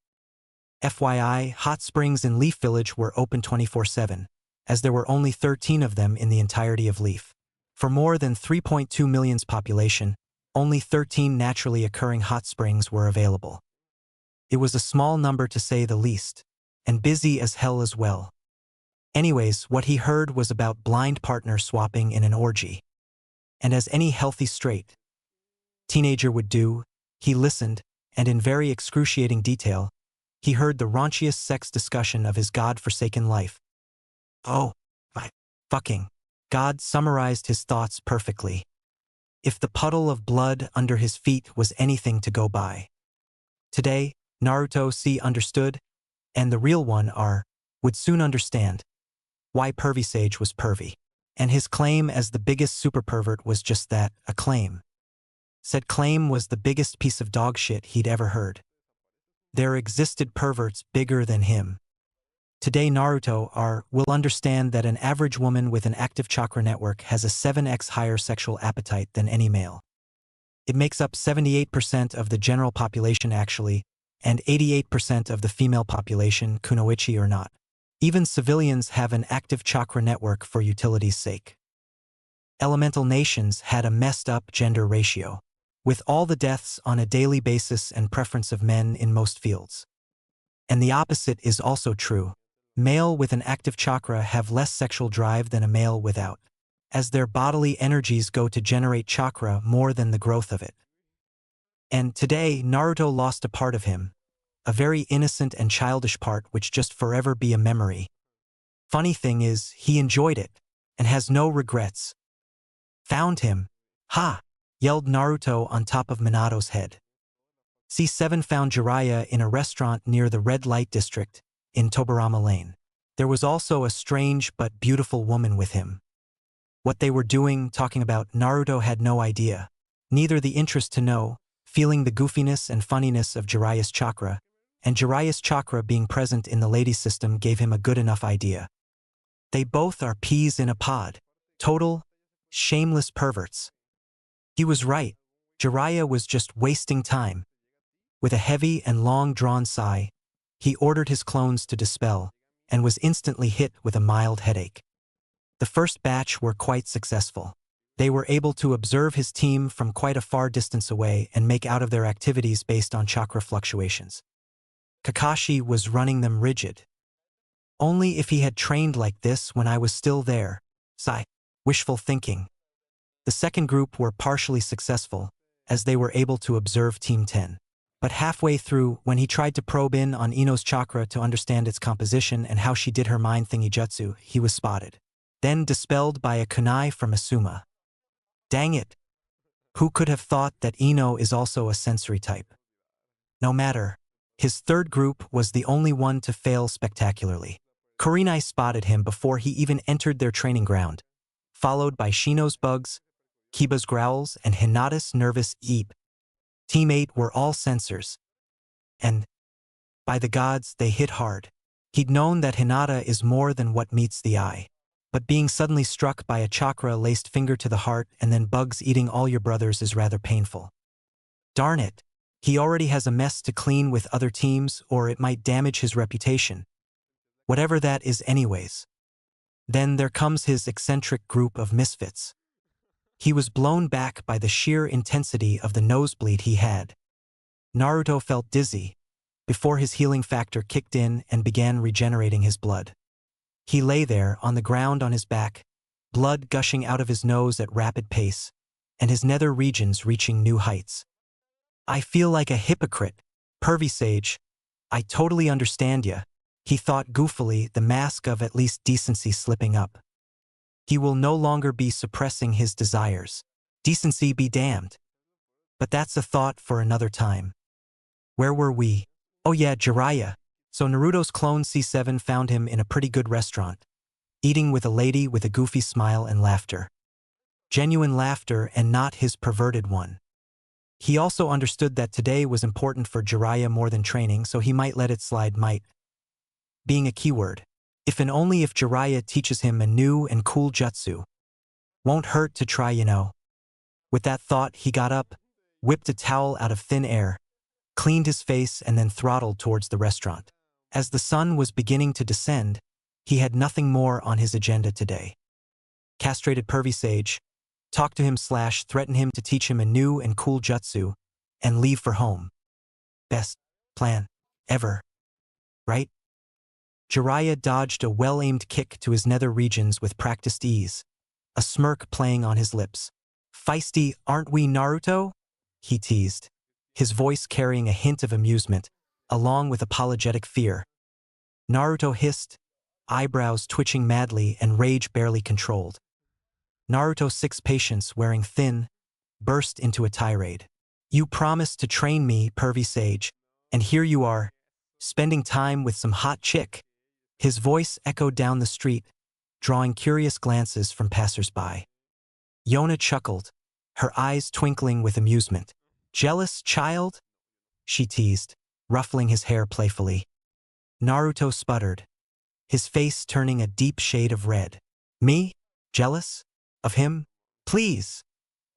Speaker 1: FYI, hot springs in Leaf Village were open 24/7, as there were only 13 of them in the entirety of Leaf. For more than 3.2 million's population, only 13 naturally occurring hot springs were available. It was a small number to say the least, and busy as hell as well. Anyways, what he heard was about blind partner swapping in an orgy. And as any healthy straight teenager would do, he listened, and in very excruciating detail, he heard the raunchiest sex discussion of his God-forsaken life. Oh, my fucking God summarized his thoughts perfectly. If the puddle of blood under his feet was anything to go by. Today, Naruto understood, and the real one would soon understand why Pervy Sage was pervy. And his claim as the biggest super pervert was just that, a claim. Said claim was the biggest piece of dog shit he'd ever heard. There existed perverts bigger than him. Today Naruto will understand that an average woman with an active chakra network has a 7x higher sexual appetite than any male. It makes up 78% of the general population actually, and 88% of the female population, kunoichi or not. Even civilians have an active chakra network for utility's sake. Elemental nations had a messed up gender ratio, with all the deaths on a daily basis and preference of men in most fields. And the opposite is also true. Male with an active chakra have less sexual drive than a male without, as their bodily energies go to generate chakra more than the growth of it. And today, Naruto lost a part of him, a very innocent and childish part which just forever be a memory. Funny thing is, he enjoyed it, and has no regrets. Found him. Ha! Yelled Naruto on top of Minato's head. C7 found Jiraiya in a restaurant near the red light district, in Tobarama Lane. There was also a strange but beautiful woman with him. What they were doing, talking about, Naruto had no idea. Neither the interest to know, feeling the goofiness and funniness of Jiraiya's chakra, and Jiraiya's chakra being present in the lady system gave him a good enough idea. They both are peas in a pod. Total, shameless perverts. He was right. Jiraiya was just wasting time. With a heavy and long-drawn sigh, he ordered his clones to dispel, and was instantly hit with a mild headache. The first batch were quite successful. They were able to observe his team from quite a far distance away and make out of their activities based on chakra fluctuations. Kakashi was running them rigid. Only if he had trained like this when I was still there. Sigh. Wishful thinking. The second group were partially successful, as they were able to observe Team 10. But halfway through, when he tried to probe in on Ino's chakra to understand its composition and how she did her mind thingy jutsu, he was spotted. Then dispelled by a kunai from Asuma. Dang it! Who could have thought that Ino is also a sensory type? No matter. His third group was the only one to fail spectacularly. Kurenai spotted him before he even entered their training ground, followed by Shino's bugs, Kiba's growls, and Hinata's nervous eep. Team 8 were all sensors. And, by the gods, they hit hard. He'd known that Hinata is more than what meets the eye. But being suddenly struck by a chakra-laced finger to the heart and then bugs eating all your brothers is rather painful. Darn it. He already has a mess to clean with other teams, or it might damage his reputation. Whatever that is anyways. Then there comes his eccentric group of misfits. He was blown back by the sheer intensity of the nosebleed he had. Naruto felt dizzy, before his healing factor kicked in and began regenerating his blood. He lay there on the ground on his back, blood gushing out of his nose at rapid pace, and his nether regions reaching new heights. I feel like a hypocrite, Pervy Sage. I totally understand ya, he thought goofily, the mask of at least decency slipping up. He will no longer be suppressing his desires. Decency be damned. But that's a thought for another time. Where were we? Oh yeah, Jiraiya. So Naruto's clone C7 found him in a pretty good restaurant, eating with a lady with a goofy smile and laughter. Genuine laughter and not his perverted one. He also understood that today was important for Jiraiya more than training, so he might let it slide, might being a keyword. If and only if Jiraiya teaches him a new and cool jutsu. Won't hurt to try, you know. With that thought, he got up, whipped a towel out of thin air, cleaned his face and then throttled towards the restaurant. As the sun was beginning to descend, he had nothing more on his agenda today. Castrated pervy sage, talk to him / threaten him to teach him a new and cool jutsu, and leave for home. Best plan ever, right? Jiraiya dodged a well-aimed kick to his nether regions with practiced ease, a smirk playing on his lips. Feisty, aren't we, Naruto? He teased, his voice carrying a hint of amusement, along with apologetic fear. Naruto hissed, eyebrows twitching madly and rage barely controlled. Naruto 6 patience wearing thin, burst into a tirade. You promised to train me, pervy sage, and here you are, spending time with some hot chick. His voice echoed down the street, drawing curious glances from passers-by. Yona chuckled, her eyes twinkling with amusement. Jealous, child? She teased, ruffling his hair playfully. Naruto sputtered, his face turning a deep shade of red. Me? Jealous? Of him? Please!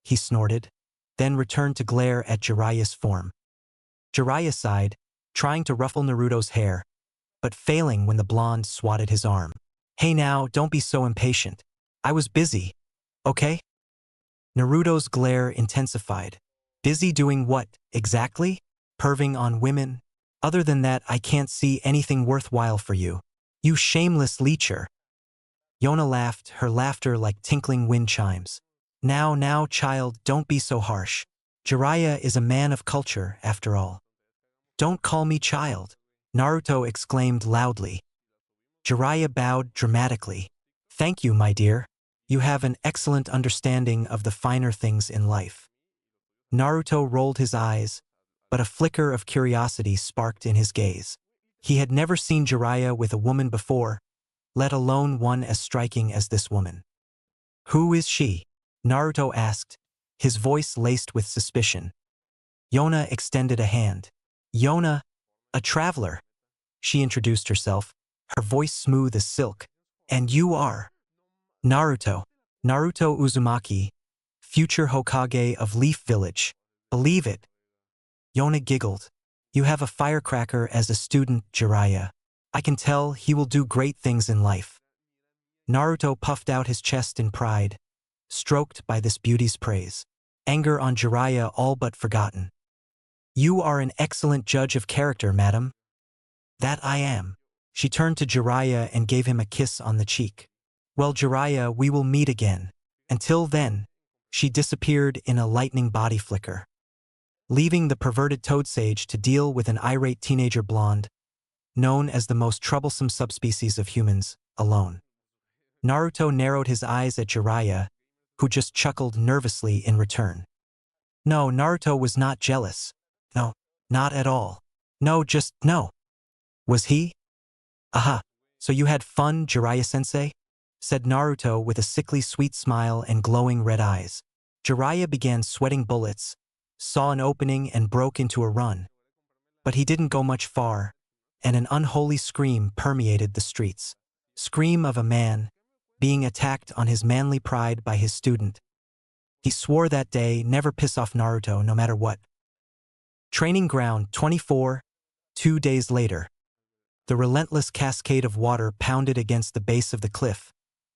Speaker 1: He snorted, then returned to glare at Jiraiya's form. Jiraiya sighed, trying to ruffle Naruto's hair, but failing when the blonde swatted his arm. Hey now, don't be so impatient. I was busy, okay? Naruto's glare intensified. Busy doing what, exactly? Perving on women? Other than that, I can't see anything worthwhile for you. You shameless leecher. Yona laughed, her laughter like tinkling wind chimes. Now, child, don't be so harsh. Jiraiya is a man of culture, after all. Don't call me child, Naruto exclaimed loudly. Jiraiya bowed dramatically. Thank you, my dear. You have an excellent understanding of the finer things in life. Naruto rolled his eyes, but a flicker of curiosity sparked in his gaze. He had never seen Jiraiya with a woman before, let alone one as striking as this woman. Who is she? Naruto asked, his voice laced with suspicion. Yona extended a hand. Yona, a traveler. She introduced herself, her voice smooth as silk. And you are? Naruto. Naruto Uzumaki, future Hokage of Leaf Village. Believe it. Yona giggled. You have a firecracker as a student, Jiraiya. I can tell he will do great things in life. Naruto puffed out his chest in pride, stroked by this beauty's praise. Anger on Jiraiya all but forgotten. You are an excellent judge of character, madam. That I am. She turned to Jiraiya and gave him a kiss on the cheek. Well, Jiraiya, we will meet again. Until then, she disappeared in a lightning body flicker, leaving the perverted toad sage to deal with an irate teenager blonde, known as the most troublesome subspecies of humans, alone. Naruto narrowed his eyes at Jiraiya, who just chuckled nervously in return. No, Naruto was not jealous. No, not at all. No, just no. Was he? Aha, so you had fun, Jiraiya-sensei? Said Naruto with a sickly sweet smile and glowing red eyes. Jiraiya began sweating bullets, saw an opening and broke into a run. But he didn't go much far, and an unholy scream permeated the streets. Scream of a man, being attacked on his manly pride by his student. He swore that day never piss off Naruto no matter what. Training ground 24, 2 days later. The relentless cascade of water pounded against the base of the cliff,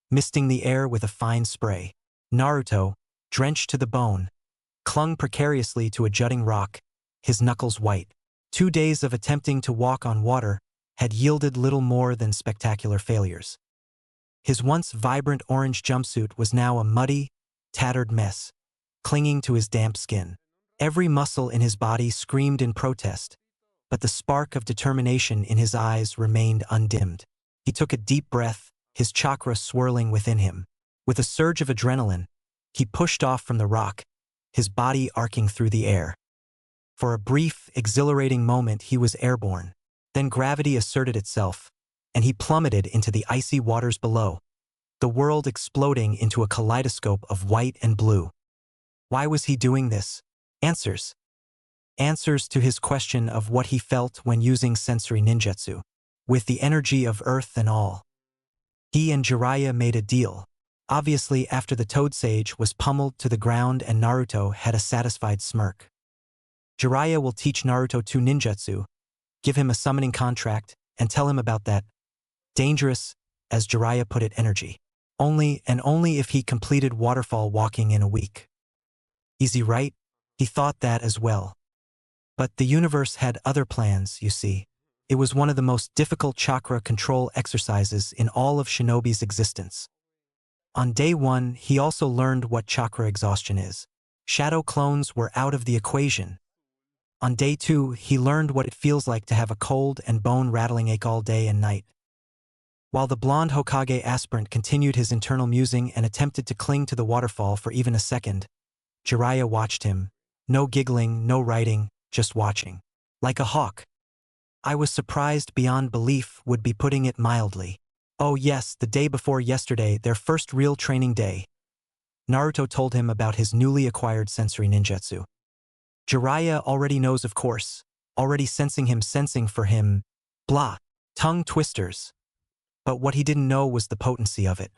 Speaker 1: misting the air with a fine spray. Naruto, drenched to the bone, clung precariously to a jutting rock, his knuckles white. 2 days of attempting to walk on water had yielded little more than spectacular failures. His once vibrant orange jumpsuit was now a muddy, tattered mess, clinging to his damp skin. Every muscle in his body screamed in protest, but the spark of determination in his eyes remained undimmed. He took a deep breath, his chakra swirling within him. With a surge of adrenaline, He pushed off from the rock, his body arcing through the air. For a brief, exhilarating moment he was airborne. Then gravity asserted itself, and he plummeted into the icy waters below, the world exploding into a kaleidoscope of white and blue. Why was he doing this? Answers. Answers to his question of what he felt when using sensory ninjutsu, with the energy of earth and all. He and Jiraiya made a deal. Obviously, after the Toad Sage was pummeled to the ground and Naruto had a satisfied smirk. Jiraiya will teach Naruto 2 ninjutsu, give him a summoning contract, and tell him about that dangerous, as Jiraiya put it, energy. Only and only if he completed waterfall walking in a week. Easy, right? He thought that as well. But the universe had other plans, you see. It was one of the most difficult chakra control exercises in all of Shinobi's existence. On day 1, he also learned what chakra exhaustion is. Shadow clones were out of the equation. On day 2, he learned what it feels like to have a cold and bone-rattling ache all day and night. While the blonde Hokage aspirant continued his internal musing and attempted to cling to the waterfall for even a second, Jiraiya watched him. No giggling, no writing, just watching. Like a hawk. I was surprised beyond belief, would be putting it mildly. Oh yes, the day before yesterday, their first real training day. Naruto told him about his newly acquired sensory ninjutsu. Jiraiya already knows, of course, already sensing for him, blah, tongue twisters. But what he didn't know was the potency of it.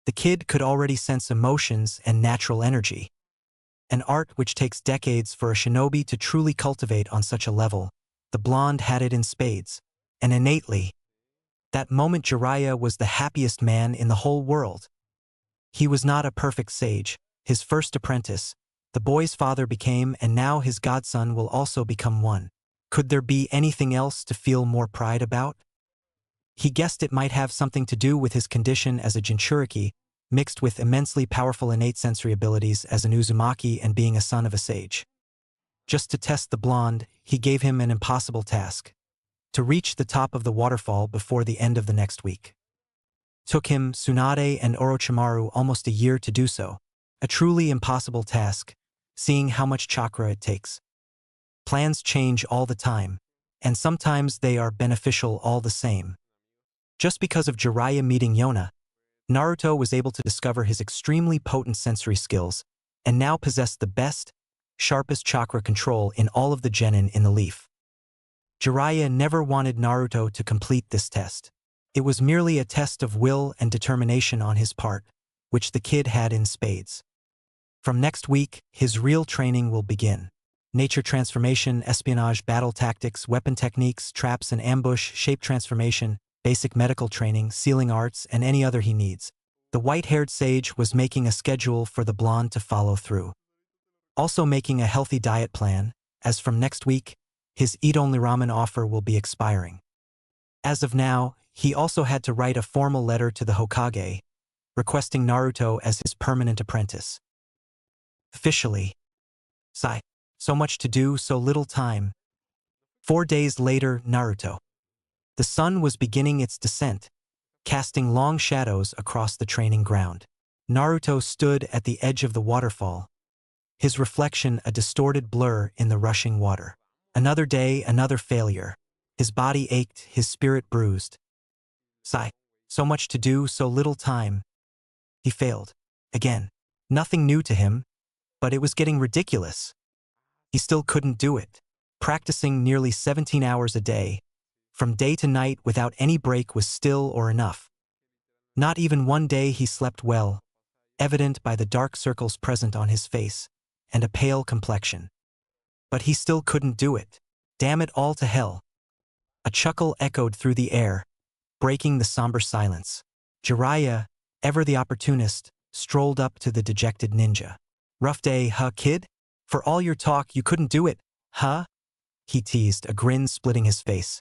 Speaker 1: The kid could already sense emotions and natural energy. An art which takes decades for a shinobi to truly cultivate on such a level. The blonde had it in spades, and innately. That moment Jiraiya was the happiest man in the whole world. He was not a perfect sage, his first apprentice. The boy's father became, and now his godson will also become one. Could there be anything else to feel more pride about? He guessed it might have something to do with his condition as a Jinchuriki, mixed with immensely powerful innate sensory abilities as an Uzumaki and being a son of a sage. Just to test the blonde, he gave him an impossible task. To reach the top of the waterfall before the end of the next week. Took him, Tsunade and Orochimaru almost a year to do so. A truly impossible task, seeing how much chakra it takes. Plans change all the time, and sometimes they are beneficial all the same. Just because of Jiraiya meeting Yona, Naruto was able to discover his extremely potent sensory skills, and now possessed the best, sharpest chakra control in all of the genin in the leaf. Jiraiya never wanted Naruto to complete this test. It was merely a test of will and determination on his part, which the kid had in spades. From next week, his real training will begin. Nature transformation, espionage, battle tactics, weapon techniques, traps and ambush, shape transformation, basic medical training, sealing arts, and any other he needs. The white-haired sage was making a schedule for the blonde to follow through. Also making a healthy diet plan, as from next week, his eat-only ramen offer will be expiring. As of now, he also had to write a formal letter to the Hokage, requesting Naruto as his permanent apprentice. Officially. Sigh. So much to do, so little time. 4 days later, Naruto. The sun was beginning its descent, casting long shadows across the training ground. Naruto stood at the edge of the waterfall, his reflection a distorted blur in the rushing water. Another day, another failure. His body ached, his spirit bruised. Sigh. So much to do, so little time. He failed. Again. Nothing new to him, but it was getting ridiculous. He still couldn't do it. Practicing nearly 17 hours a day, from day to night without any break was still or enough. Not even one day he slept well, evident by the dark circles present on his face, and a pale complexion. But he still couldn't do it. Damn it all to hell. A chuckle echoed through the air, breaking the somber silence. Jiraiya, ever the opportunist, strolled up to the dejected ninja. Rough day, huh, kid? For all your talk, you couldn't do it, huh? He teased, a grin splitting his face.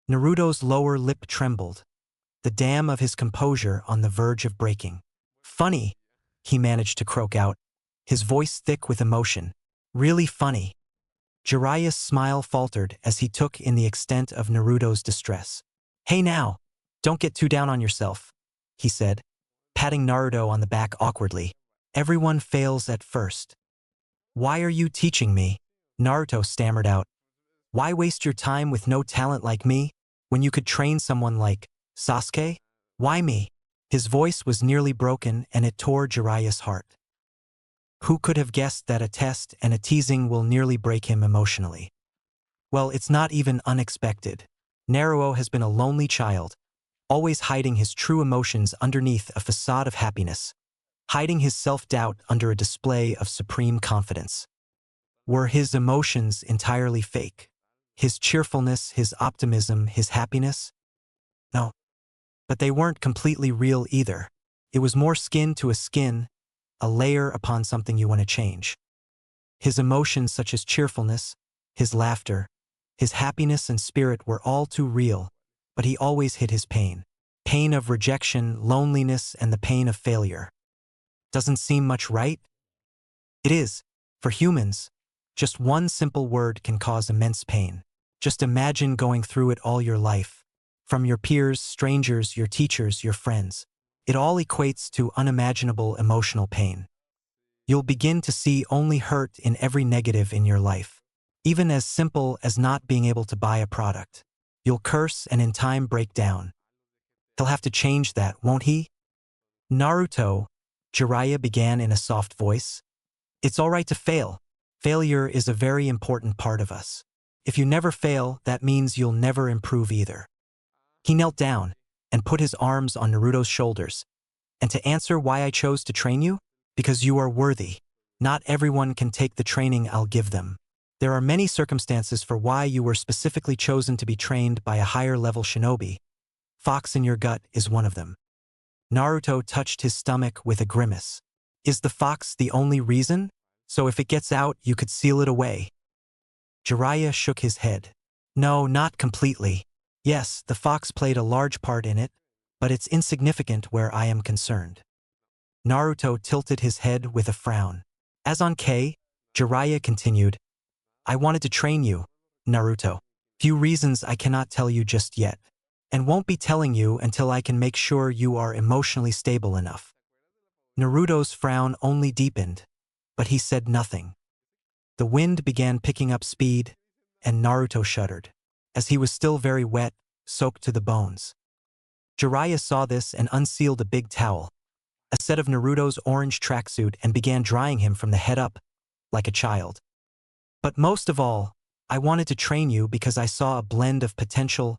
Speaker 1: Naruto's lower lip trembled, the dam of his composure on the verge of breaking. Funny, he managed to croak out, his voice thick with emotion. Really funny. Jiraiya's smile faltered as he took in the extent of Naruto's distress. Hey now, don't get too down on yourself, he said, patting Naruto on the back awkwardly. Everyone fails at first. Why are you teaching me? Naruto stammered out. Why waste your time with no talent like me, when you could train someone like Sasuke? Why me? His voice was nearly broken and it tore Jiraiya's heart. Who could have guessed that a test and a teasing will nearly break him emotionally? Well, it's not even unexpected. Naruto has been a lonely child, always hiding his true emotions underneath a facade of happiness, hiding his self-doubt under a display of supreme confidence. Were his emotions entirely fake? His cheerfulness, his optimism, his happiness? No. But they weren't completely real either. It was more skin to a skin, a layer upon something you want to change. His emotions such as cheerfulness, his laughter, his happiness and spirit were all too real, but he always hid his pain. Pain of rejection, loneliness, and the pain of failure. Doesn't seem much, right? It is. For humans, just one simple word can cause immense pain. Just imagine going through it all your life. From your peers, strangers, your teachers, your friends. It all equates to unimaginable emotional pain. You'll begin to see only hurt in every negative in your life. Even as simple as not being able to buy a product. You'll curse and in time break down. He'll have to change that, won't he? Naruto, Jiraiya began in a soft voice. It's all right to fail. Failure is a very important part of us. If you never fail, that means you'll never improve either. He knelt down and put his arms on Naruto's shoulders. And to answer why I chose to train you? Because you are worthy. Not everyone can take the training I'll give them. There are many circumstances for why you were specifically chosen to be trained by a higher-level shinobi. Fox in your gut is one of them. Naruto touched his stomach with a grimace. Is the fox the only reason? So if it gets out, you could seal it away. Jiraiya shook his head. No, not completely. Yes, the fox played a large part in it, but it's insignificant where I am concerned. Naruto tilted his head with a frown. As on K, Jiraiya continued, I wanted to train you, Naruto. Few reasons I cannot tell you just yet, and won't be telling you until I can make sure you are emotionally stable enough. Naruto's frown only deepened, but he said nothing. The wind began picking up speed, and Naruto shuddered, as he was still very wet, soaked to the bones. Jiraiya saw this and unsealed a big towel, a set of Naruto's orange tracksuit, and began drying him from the head up, like a child. But most of all, I wanted to train you because I saw a blend of potential,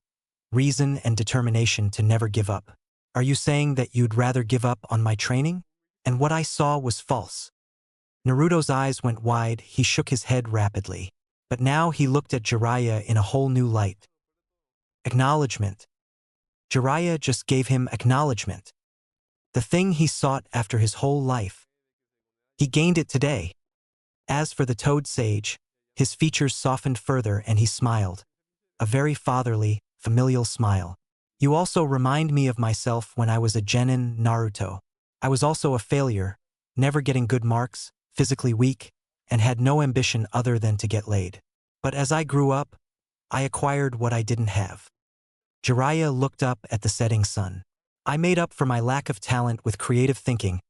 Speaker 1: reason, and determination to never give up. Are you saying that you'd rather give up on my training? And what I saw was false. Naruto's eyes went wide, he shook his head rapidly. But now he looked at Jiraiya in a whole new light. Acknowledgement. Jiraiya just gave him acknowledgement. The thing he sought after his whole life. He gained it today. As for the Toad Sage, his features softened further and he smiled. A very fatherly, familial smile. You also remind me of myself when I was a genin Naruto. I was also a failure, never getting good marks, physically weak, and had no ambition other than to get laid. But as I grew up, I acquired what I didn't have. Jiraiya looked up at the setting sun. I made up for my lack of talent with creative thinking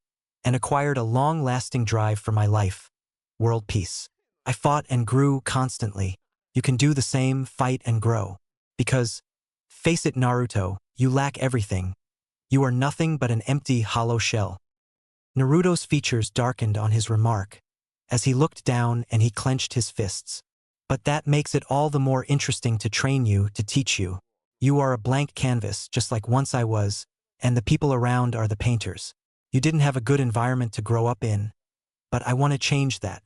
Speaker 1: and acquired a long-lasting drive for my life, world peace. I fought and grew constantly. You can do the same, fight and grow. Because, face it Naruto, you lack everything. You are nothing but an empty, hollow shell. Naruto's features darkened on his remark, as he looked down and he clenched his fists. But that makes it all the more interesting to train you, to teach you. You are a blank canvas, just like once I was, and the people around are the painters. You didn't have a good environment to grow up in, but I want to change that.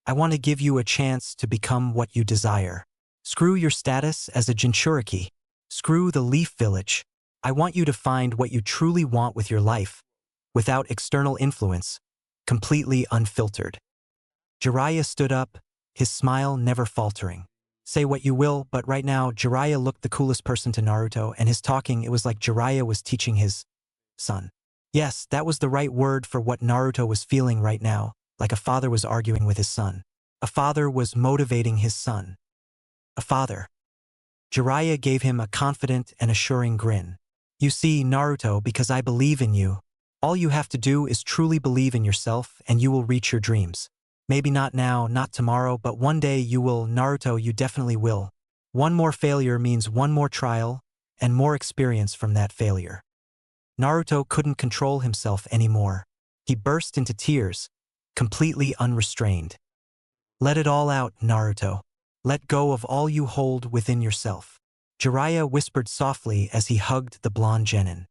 Speaker 1: I want to give you a chance to become what you desire. Screw your status as a Jinchuriki. Screw the Leaf Village. I want you to find what you truly want with your life, without external influence, completely unfiltered. Jiraiya stood up, his smile never faltering. Say what you will, but right now Jiraiya looked the coolest person to Naruto, and his talking, it was like Jiraiya was teaching his son. Yes, that was the right word for what Naruto was feeling right now, like a father was arguing with his son. A father was motivating his son. A father. Jiraiya gave him a confident and assuring grin. You see, Naruto, because I believe in you, All you have to do is truly believe in yourself and you will reach your dreams. Maybe not now, not tomorrow, but one day you will, Naruto, you definitely will. One more failure means one more trial and more experience from that failure. Naruto couldn't control himself anymore. He burst into tears, completely unrestrained. Let it all out, Naruto. Let go of all you hold within yourself. Jiraiya whispered softly as he hugged the blonde genin.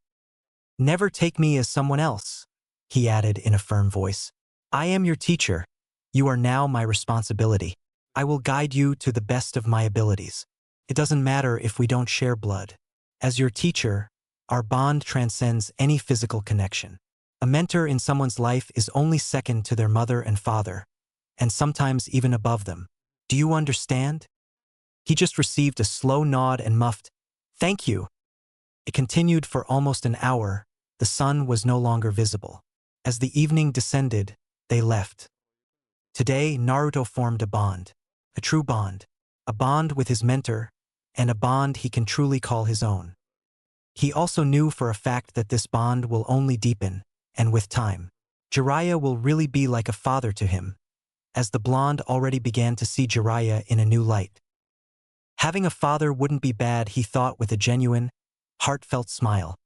Speaker 1: Never take me as someone else, he added in a firm voice. I am your teacher. You are now my responsibility. I will guide you to the best of my abilities. It doesn't matter if we don't share blood. As your teacher, our bond transcends any physical connection. A mentor in someone's life is only second to their mother and father, and sometimes even above them. Do you understand? He just received a slow nod and muffed, "Thank you." It continued for almost an hour. The sun was no longer visible. As the evening descended, they left. Today, Naruto formed a true bond, a bond with his mentor, and a bond he can truly call his own. He also knew for a fact that this bond will only deepen, and with time, Jiraiya will really be like a father to him, as the blonde already began to see Jiraiya in a new light. Having a father wouldn't be bad, he thought with a genuine, heartfelt smile.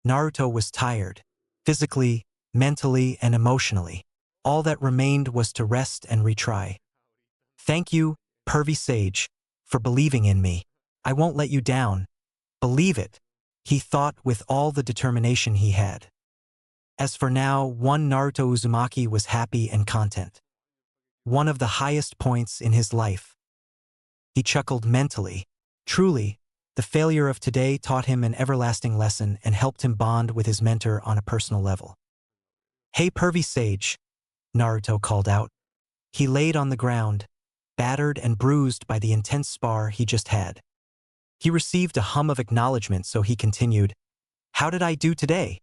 Speaker 1: Naruto was tired, physically, mentally, and emotionally. All that remained was to rest and retry. Thank you, pervy sage, for believing in me. I won't let you down. Believe it, he thought with all the determination he had. As for now, one Naruto Uzumaki was happy and content. One of the highest points in his life. He chuckled mentally. Truly, the failure of today taught him an everlasting lesson and helped him bond with his mentor on a personal level. Hey pervy sage, Naruto called out. He laid on the ground, battered and bruised by the intense spar he just had. He received a hum of acknowledgement, so he continued, "How did I do today?"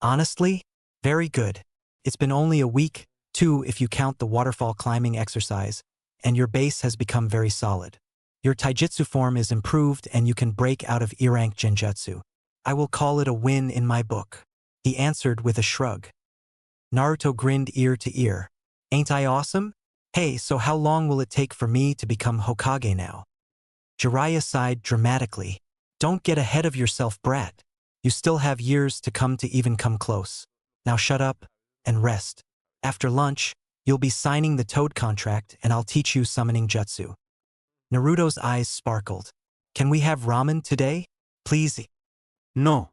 Speaker 1: "Honestly, very good. It's been only a week, too, if you count the waterfall climbing exercise, and your base has become very solid. Your taijutsu form is improved and you can break out of E-rank genjutsu. I will call it a win in my book," he answered with a shrug. Naruto grinned ear to ear. "Ain't I awesome? Hey, so how long will it take for me to become Hokage now?" Jiraiya sighed dramatically. "Don't get ahead of yourself, brat. You still have years to come to even come close. Now shut up and rest. After lunch, you'll be signing the Toad contract and I'll teach you summoning jutsu." Naruto's eyes sparkled. "Can we have ramen today? Please?"
Speaker 3: No.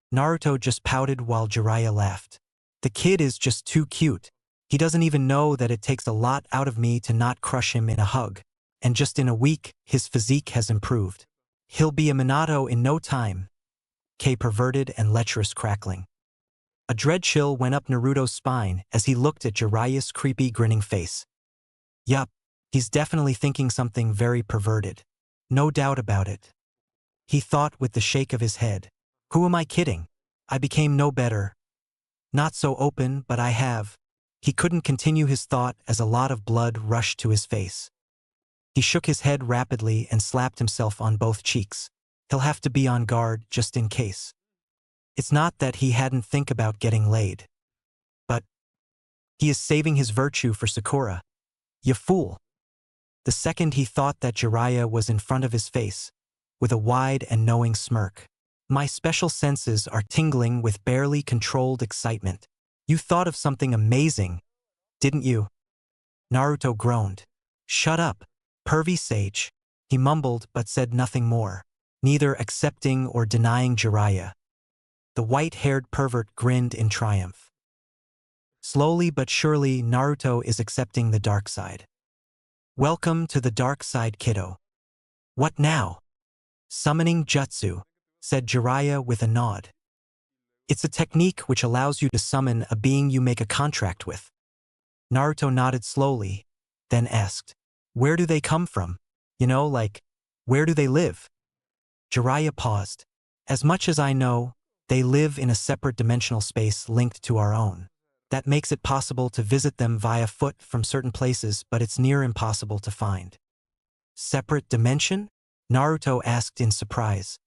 Speaker 1: Naruto just pouted while Jiraiya laughed. "The kid is just too cute. He doesn't even know that it takes a lot out of me to not crush him in a hug. And just in a week, his physique has improved. He'll be a Minato in no time." K perverted and lecherous crackling. A dread chill went up Naruto's spine as he looked at Jiraiya's creepy grinning face. Yup, he's definitely thinking something very perverted. No doubt about it. He thought with the shake of his head. Who am I kidding? I became no better. Not so open, but I have. He couldn't continue his thought as a lot of blood rushed to his face. He shook his head rapidly and slapped himself on both cheeks. He'll have to be on guard just in case. It's not that he hadn't think about getting laid. But he is saving his virtue for Sakura. You fool. The second he thought that Jiraiya was in front of his face, with a wide and knowing smirk. My special senses are tingling with barely controlled excitement. You thought of something amazing, didn't you? Naruto groaned. Shut up, pervy sage. He mumbled but said nothing more, neither accepting or denying Jiraiya. The white-haired pervert grinned in triumph. Slowly but surely, Naruto is accepting the dark side. Welcome to the dark side, kiddo. What now? Summoning jutsu, said Jiraiya with a nod. It's a technique which allows you to summon a being you make a contract with. Naruto nodded slowly, then asked, where do they come from? You know, like, where do they live? Jiraiya paused. As much as I know, they live in a separate dimensional space linked to our own. That makes it possible to visit them via foot from certain places, but it's near impossible to find. Separate dimension? Naruto asked in surprise.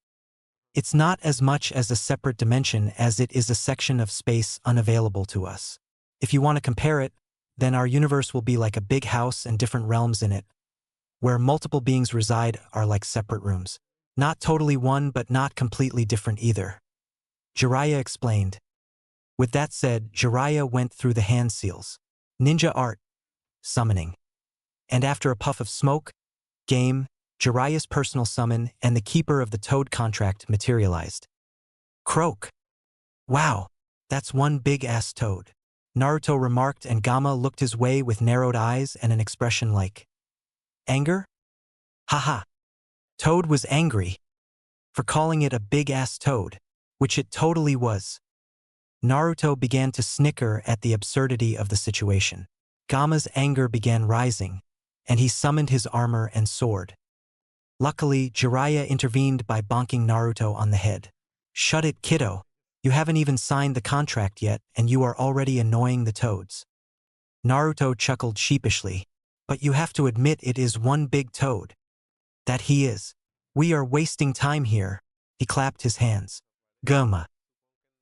Speaker 1: It's not as much as a separate dimension as it is a section of space unavailable to us. If you want to compare it, then our universe will be like a big house and different realms in it. Where multiple beings reside are like separate rooms. Not totally one, but not completely different either. Jiraiya explained. With that said, Jiraiya went through the hand seals. Ninja art. Summoning. And after a puff of smoke, game, Jiraiya's personal summon and the keeper of the toad contract materialized. Croak. Wow, that's one big-ass toad. Naruto remarked, and Gamma looked his way with narrowed eyes and an expression like anger? Haha. Toad was angry for calling it a big-ass toad, which it totally was. Naruto began to snicker at the absurdity of the situation. Gamma's anger began rising, and he summoned his armor and sword. Luckily, Jiraiya intervened by bonking Naruto on the head. Shut it, kiddo. You haven't even signed the contract yet, and you are already annoying the toads. Naruto chuckled sheepishly. But you have to admit it is one big toad. That he is. We are wasting time here. He clapped his hands. Gamma.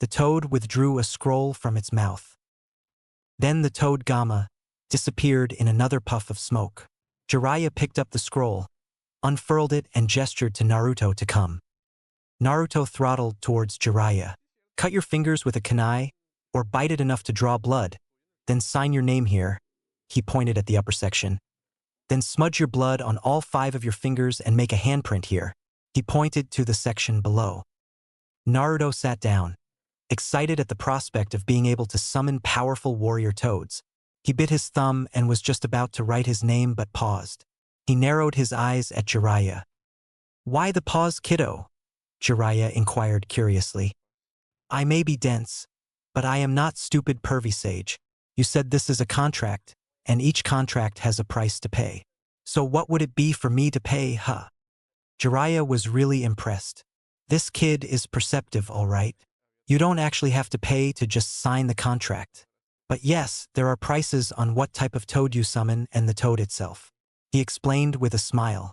Speaker 1: The toad withdrew a scroll from its mouth. Then the toad Gamma disappeared in another puff of smoke. Jiraiya picked up the scroll, unfurled it, and gestured to Naruto to come. Naruto throttled towards Jiraiya. Cut your fingers with a kunai, or bite it enough to draw blood, then sign your name here. He pointed at the upper section. Then smudge your blood on all 5 of your fingers and make a handprint here. He pointed to the section below. Naruto sat down, excited at the prospect of being able to summon powerful warrior toads. He bit his thumb and was just about to write his name but paused. He narrowed his eyes at Jiraiya. Why the pause, kiddo? Jiraiya inquired curiously. I may be dense, but I am not stupid, pervy sage. You said this is a contract, and each contract has a price to pay. So what would it be for me to pay, huh? Jiraiya was really impressed. This kid is perceptive, all right. You don't actually have to pay to just sign the contract. But yes, there are prices on what type of toad you summon and the toad itself. He explained with a smile.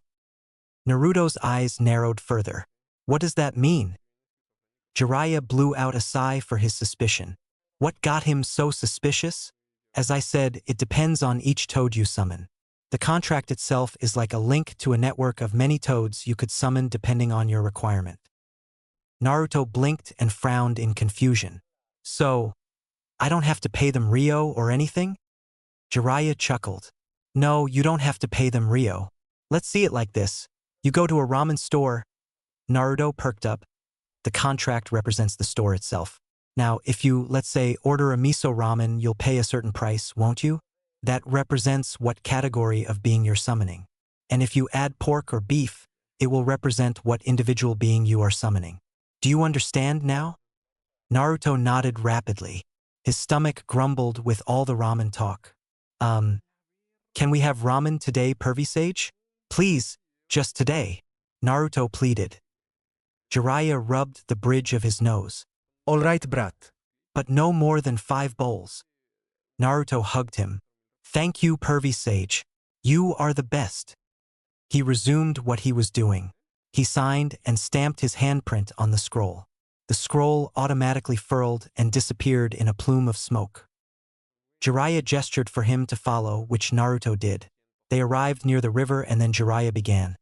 Speaker 1: Naruto's eyes narrowed further. What does that mean? Jiraiya blew out a sigh for his suspicion. What got him so suspicious? As I said, it depends on each toad you summon. The contract itself is like a link to a network of many toads you could summon depending on your requirement. Naruto blinked and frowned in confusion. So, I don't have to pay them Rio or anything? Jiraiya chuckled. No, you don't have to pay them Rio. Let's see it like this. You go to a ramen store. Naruto perked up. The contract represents the store itself. Now, if you, let's say, order a miso ramen, you'll pay a certain price, won't you? That represents what category of being you're summoning. And if you add pork or beef, it will represent what individual being you are summoning. Do you understand now? Naruto nodded rapidly. His stomach grumbled with all the ramen talk. Can we have ramen today, pervy sage? Please, just today, Naruto pleaded. Jiraiya rubbed the bridge of his nose.
Speaker 2: All right, brat.
Speaker 1: But no more than 5 bowls. Naruto hugged him. Thank you, pervy sage. You are the best. He resumed what he was doing. He signed and stamped his handprint on the scroll. The scroll automatically furled and disappeared in a plume of smoke. Jiraiya gestured for him to follow, which Naruto did. They arrived near the river and then Jiraiya began.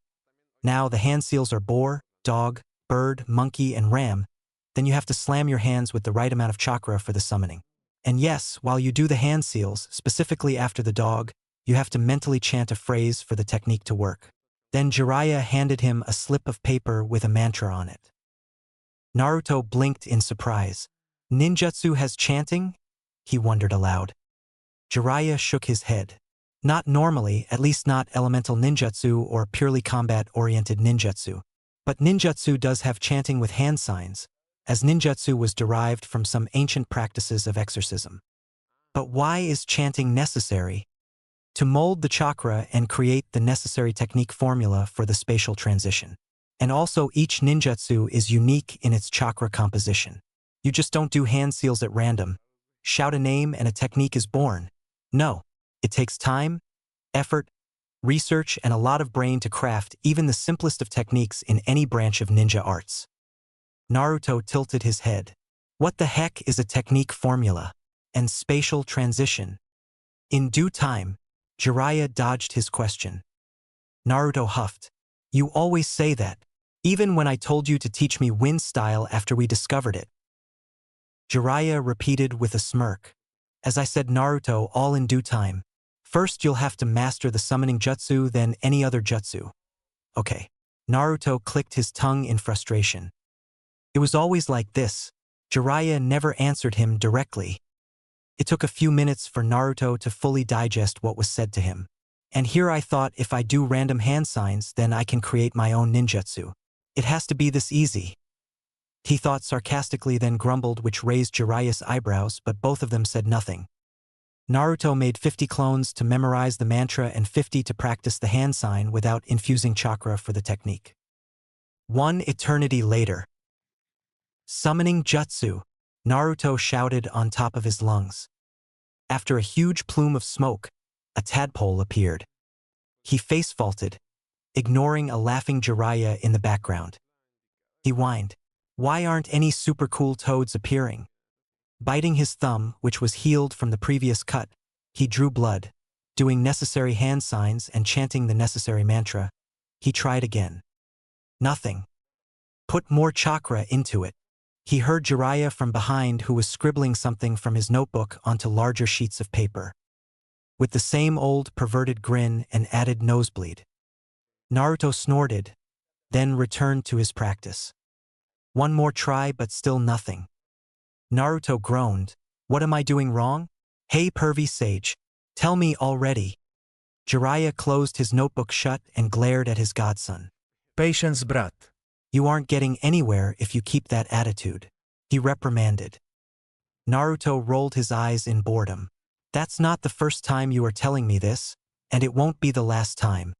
Speaker 1: Now the hand seals are boar, dog, bird, monkey, and ram. Then you have to slam your hands with the right amount of chakra for the summoning. And yes, while you do the hand seals, specifically after the dog, you have to mentally chant a phrase for the technique to work. Then Jiraiya handed him a slip of paper with a mantra on it. Naruto blinked in surprise. Ninjutsu has chanting? He wondered aloud. Jiraiya shook his head. Not normally, at least not elemental ninjutsu or purely combat-oriented ninjutsu. But ninjutsu does have chanting with hand signs, as ninjutsu was derived from some ancient practices of exorcism. But why is chanting necessary? To mold the chakra and create the necessary technique formula for the spatial transition. And also each ninjutsu is unique in its chakra composition. You just don't do hand seals at random. Shout a name and a technique is born. No, it takes time, effort, research, and a lot of brain to craft even the simplest of techniques in any branch of ninja arts. Naruto tilted his head. What the heck is a technique formula? And spatial transition? In due time, Jiraiya dodged his question. Naruto huffed. You always say that, even when I told you to teach me wind style after we discovered it. Jiraiya repeated with a smirk. As I said, Naruto, all in due time. First you'll have to master the summoning jutsu, then any other jutsu. Okay. Naruto clicked his tongue in frustration. It was always like this. Jiraiya never answered him directly. It took a few minutes for Naruto to fully digest what was said to him. And here I thought, if I do random hand signs, then I can create my own ninjutsu. It has to be this easy. He thought sarcastically, then grumbled, which raised Jiraiya's eyebrows, but both of them said nothing. Naruto made 50 clones to memorize the mantra and 50 to practice the hand sign without infusing chakra for the technique. 1 eternity later. Summoning jutsu, Naruto shouted on top of his lungs. After a huge plume of smoke, a tadpole appeared. He face-faulted, ignoring a laughing Jiraiya in the background. He whined, "Why aren't any super cool toads appearing?" Biting his thumb, which was healed from the previous cut, he drew blood, doing necessary hand signs and chanting the necessary mantra. He tried again. Nothing. Put more chakra into it. He heard Jiraiya from behind, who was scribbling something from his notebook onto larger sheets of paper. With the same old perverted grin and added nosebleed. Naruto snorted, then returned to his practice. One more try, but still nothing. Naruto groaned. What am I doing wrong? Hey pervy sage, tell me already. Jiraiya closed his notebook shut and glared at his godson.
Speaker 2: Patience, brat.
Speaker 1: You aren't getting anywhere if you keep that attitude, he reprimanded. Naruto rolled his eyes in boredom. That's not the first time you are telling me this, and it won't be the last time.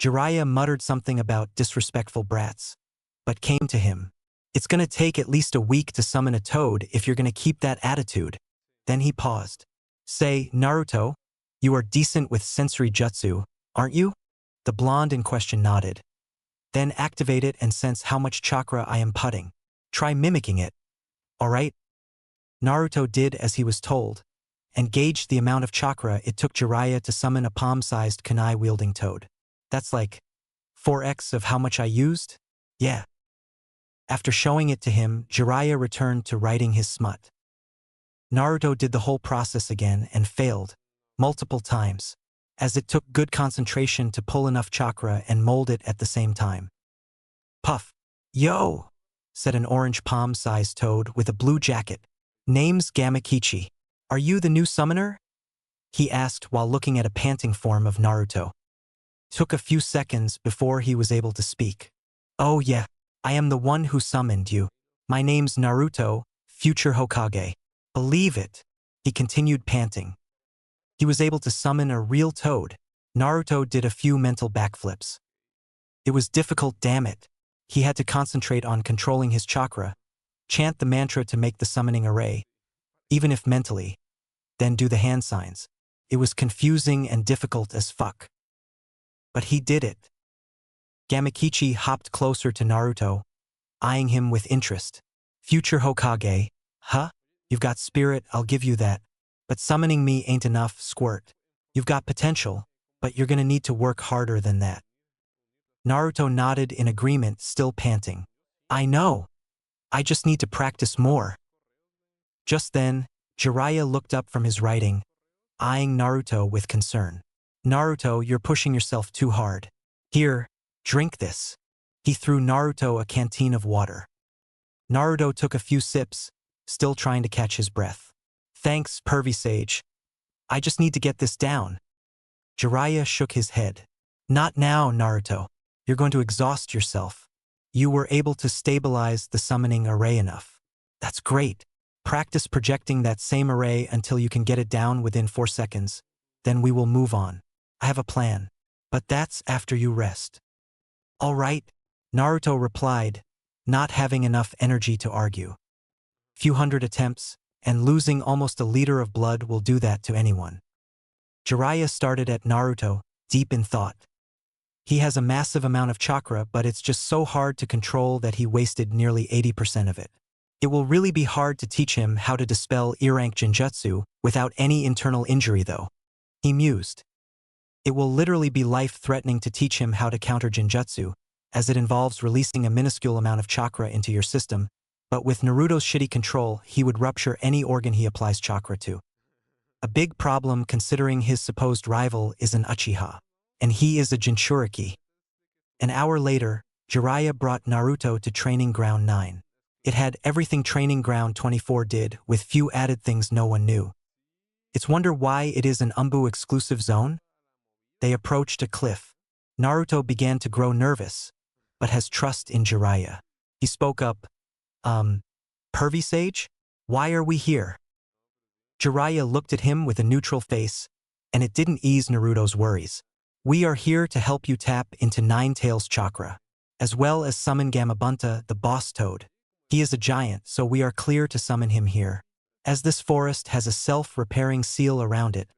Speaker 1: Jiraiya muttered something about disrespectful brats, but came to him. It's gonna take at least a week to summon a toad if you're gonna keep that attitude. Then he paused. Say, Naruto, you are decent with sensory jutsu, aren't you? The blonde in question nodded. Then activate it and sense how much chakra I am putting. Try mimicking it. Alright? Naruto did as he was told, and gauged the amount of chakra it took Jiraiya to summon a palm-sized kunai-wielding toad. That's like 4x of how much I used? Yeah. After showing it to him, Jiraiya returned to writing his smut. Naruto did the whole process again and failed, multiple times, as it took good concentration to pull enough chakra and mold it at the same time. Puff. Yo, said an orange palm-sized toad with a blue jacket. Name's Gamakichi. Are you the new summoner? He asked while looking at a panting form of Naruto. Took a few seconds before he was able to speak. Oh yeah, I am the one who summoned you. My name's Naruto, future Hokage. Believe it, he continued panting. He was able to summon a real toad. Naruto did a few mental backflips. It was difficult, damn it. He had to concentrate on controlling his chakra, chant the mantra to make the summoning array, even if mentally, then do the hand signs. It was confusing and difficult as fuck. But he did it. Gamakichi hopped closer to Naruto, eyeing him with interest. Future Hokage, huh? You've got spirit, I'll give you that. But summoning me ain't enough, squirt. You've got potential, but you're gonna need to work harder than that. Naruto nodded in agreement, still panting. I know. I just need to practice more. Just then, Jiraiya looked up from his writing, eyeing Naruto with concern. Naruto, you're pushing yourself too hard. Here, drink this. He threw Naruto a canteen of water. Naruto took a few sips, still trying to catch his breath. Thanks, pervy sage. I just need to get this down. Jiraiya shook his head. Not now, Naruto. You're going to exhaust yourself. You were able to stabilize the summoning array enough. That's great. Practice projecting that same array until you can get it down within 4 seconds. Then we will move on. I have a plan. But that's after you rest. All right, Naruto replied, not having enough energy to argue. Few hundred attempts, and losing almost a liter of blood will do that to anyone. Jiraiya started at Naruto, deep in thought. He has a massive amount of chakra, but it's just so hard to control that he wasted nearly 80% of it. It will really be hard to teach him how to dispel E-rank Genjutsu without any internal injury though. He mused. It will literally be life-threatening to teach him how to counter Genjutsu, as it involves releasing a minuscule amount of chakra into your system, but with Naruto's shitty control, he would rupture any organ he applies chakra to. A big problem considering his supposed rival is an Uchiha, and he is a Jinchuriki. An hour later, Jiraiya brought Naruto to Training Ground 9. It had everything Training Ground 24 did, with few added things no one knew. It's wonder why it is an Umbu exclusive zone? They approached a cliff. Naruto began to grow nervous, but has trust in Jiraiya. He spoke up, Pervy Sage? Why are we here? Jiraiya looked at him with a neutral face, and it didn't ease Naruto's worries. We are here to help you tap into Nine Tails chakra, as well as summon Gamabunta, the boss toad. He is a giant, so we are clear to summon him here, as this forest has a self-repairing seal around it,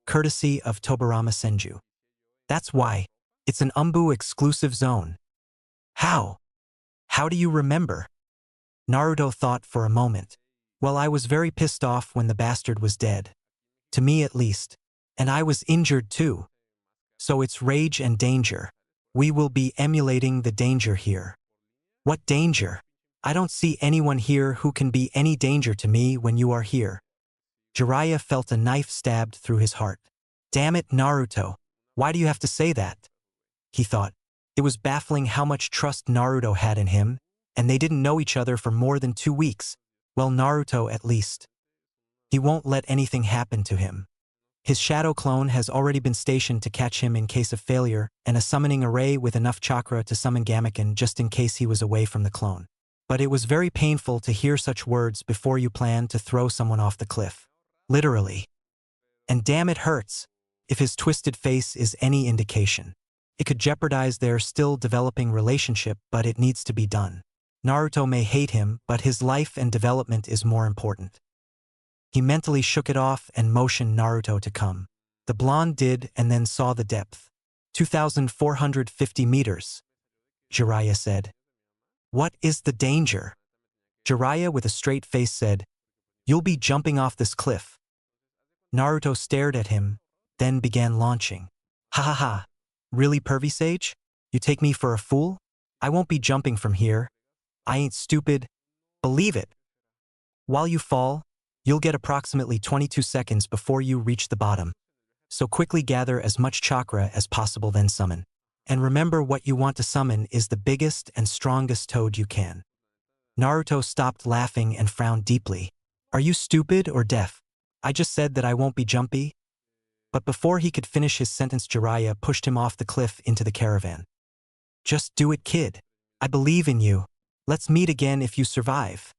Speaker 1: courtesy of Tobirama Senju. That's why. It's an Umbu exclusive zone. How? How do you remember? Naruto thought for a moment. Well, I was very pissed off when the bastard was dead. To me at least. And I was injured too. So it's rage and danger. We will be emulating the danger here. What danger? I don't see anyone here who can be any danger to me when you are here. Jiraiya felt a knife stabbed through his heart. Damn it, Naruto. Why do you have to say that? He thought. It was baffling how much trust Naruto had in him, and they didn't know each other for more than 2 weeks. Well, Naruto at least. He won't let anything happen to him. His shadow clone has already been stationed to catch him in case of failure, and a summoning array with enough chakra to summon Gamaken just in case he was away from the clone. But it was very painful to hear such words before you plan to throw someone off the cliff. Literally. And damn, it hurts. If his twisted face is any indication. It could jeopardize their still developing relationship, but it needs to be done. Naruto may hate him, but his life and development is more important. He mentally shook it off and motioned Naruto to come. The blonde did and then saw the depth. 2,450 meters. Jiraiya said. What is the danger? Jiraiya with a straight face said, You'll be jumping off this cliff. Naruto stared at him, then began launching. Ha ha ha. Really, Pervy Sage? You take me for a fool? I won't be jumping from here. I ain't stupid. Believe it. While you fall, you'll get approximately 22 seconds before you reach the bottom. So quickly gather as much chakra as possible, then summon. And remember, what you want to summon is the biggest and strongest toad you can. Naruto stopped laughing and frowned deeply. Are you stupid or deaf? I just said that I won't be jumpy. But before he could finish his sentence, Jiraiya pushed him off the cliff into the caravan. Just do it, kid. I believe in you. Let's meet again if you survive.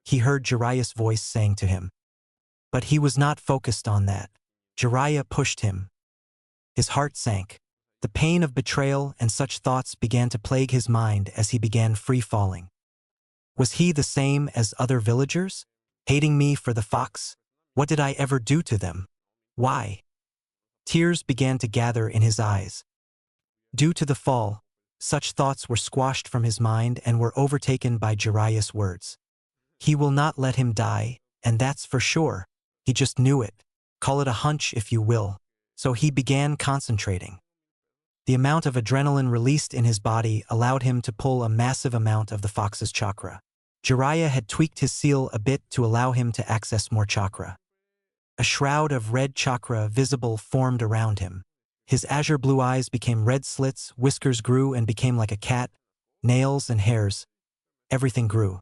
Speaker 1: He heard Jiraiya's voice saying to him. But he was not focused on that. Jiraiya pushed him. His heart sank. The pain of betrayal and such thoughts began to plague his mind as he began free-falling. Was he the same as other villagers? Hating me for the fox? What did I ever do to them? Why? Tears began to gather in his eyes. Due to the fall, such thoughts were squashed from his mind and were overtaken by Jiraiya's words. He will not let him die, and that's for sure. He just knew it. Call it a hunch if you will. So he began concentrating. The amount of adrenaline released in his body allowed him to pull a massive amount of the fox's chakra. Jiraiya had tweaked his seal a bit to allow him to access more chakra. A shroud of red chakra visible formed around him. His azure blue eyes became red slits, whiskers grew and became like a cat, nails and hairs. Everything grew.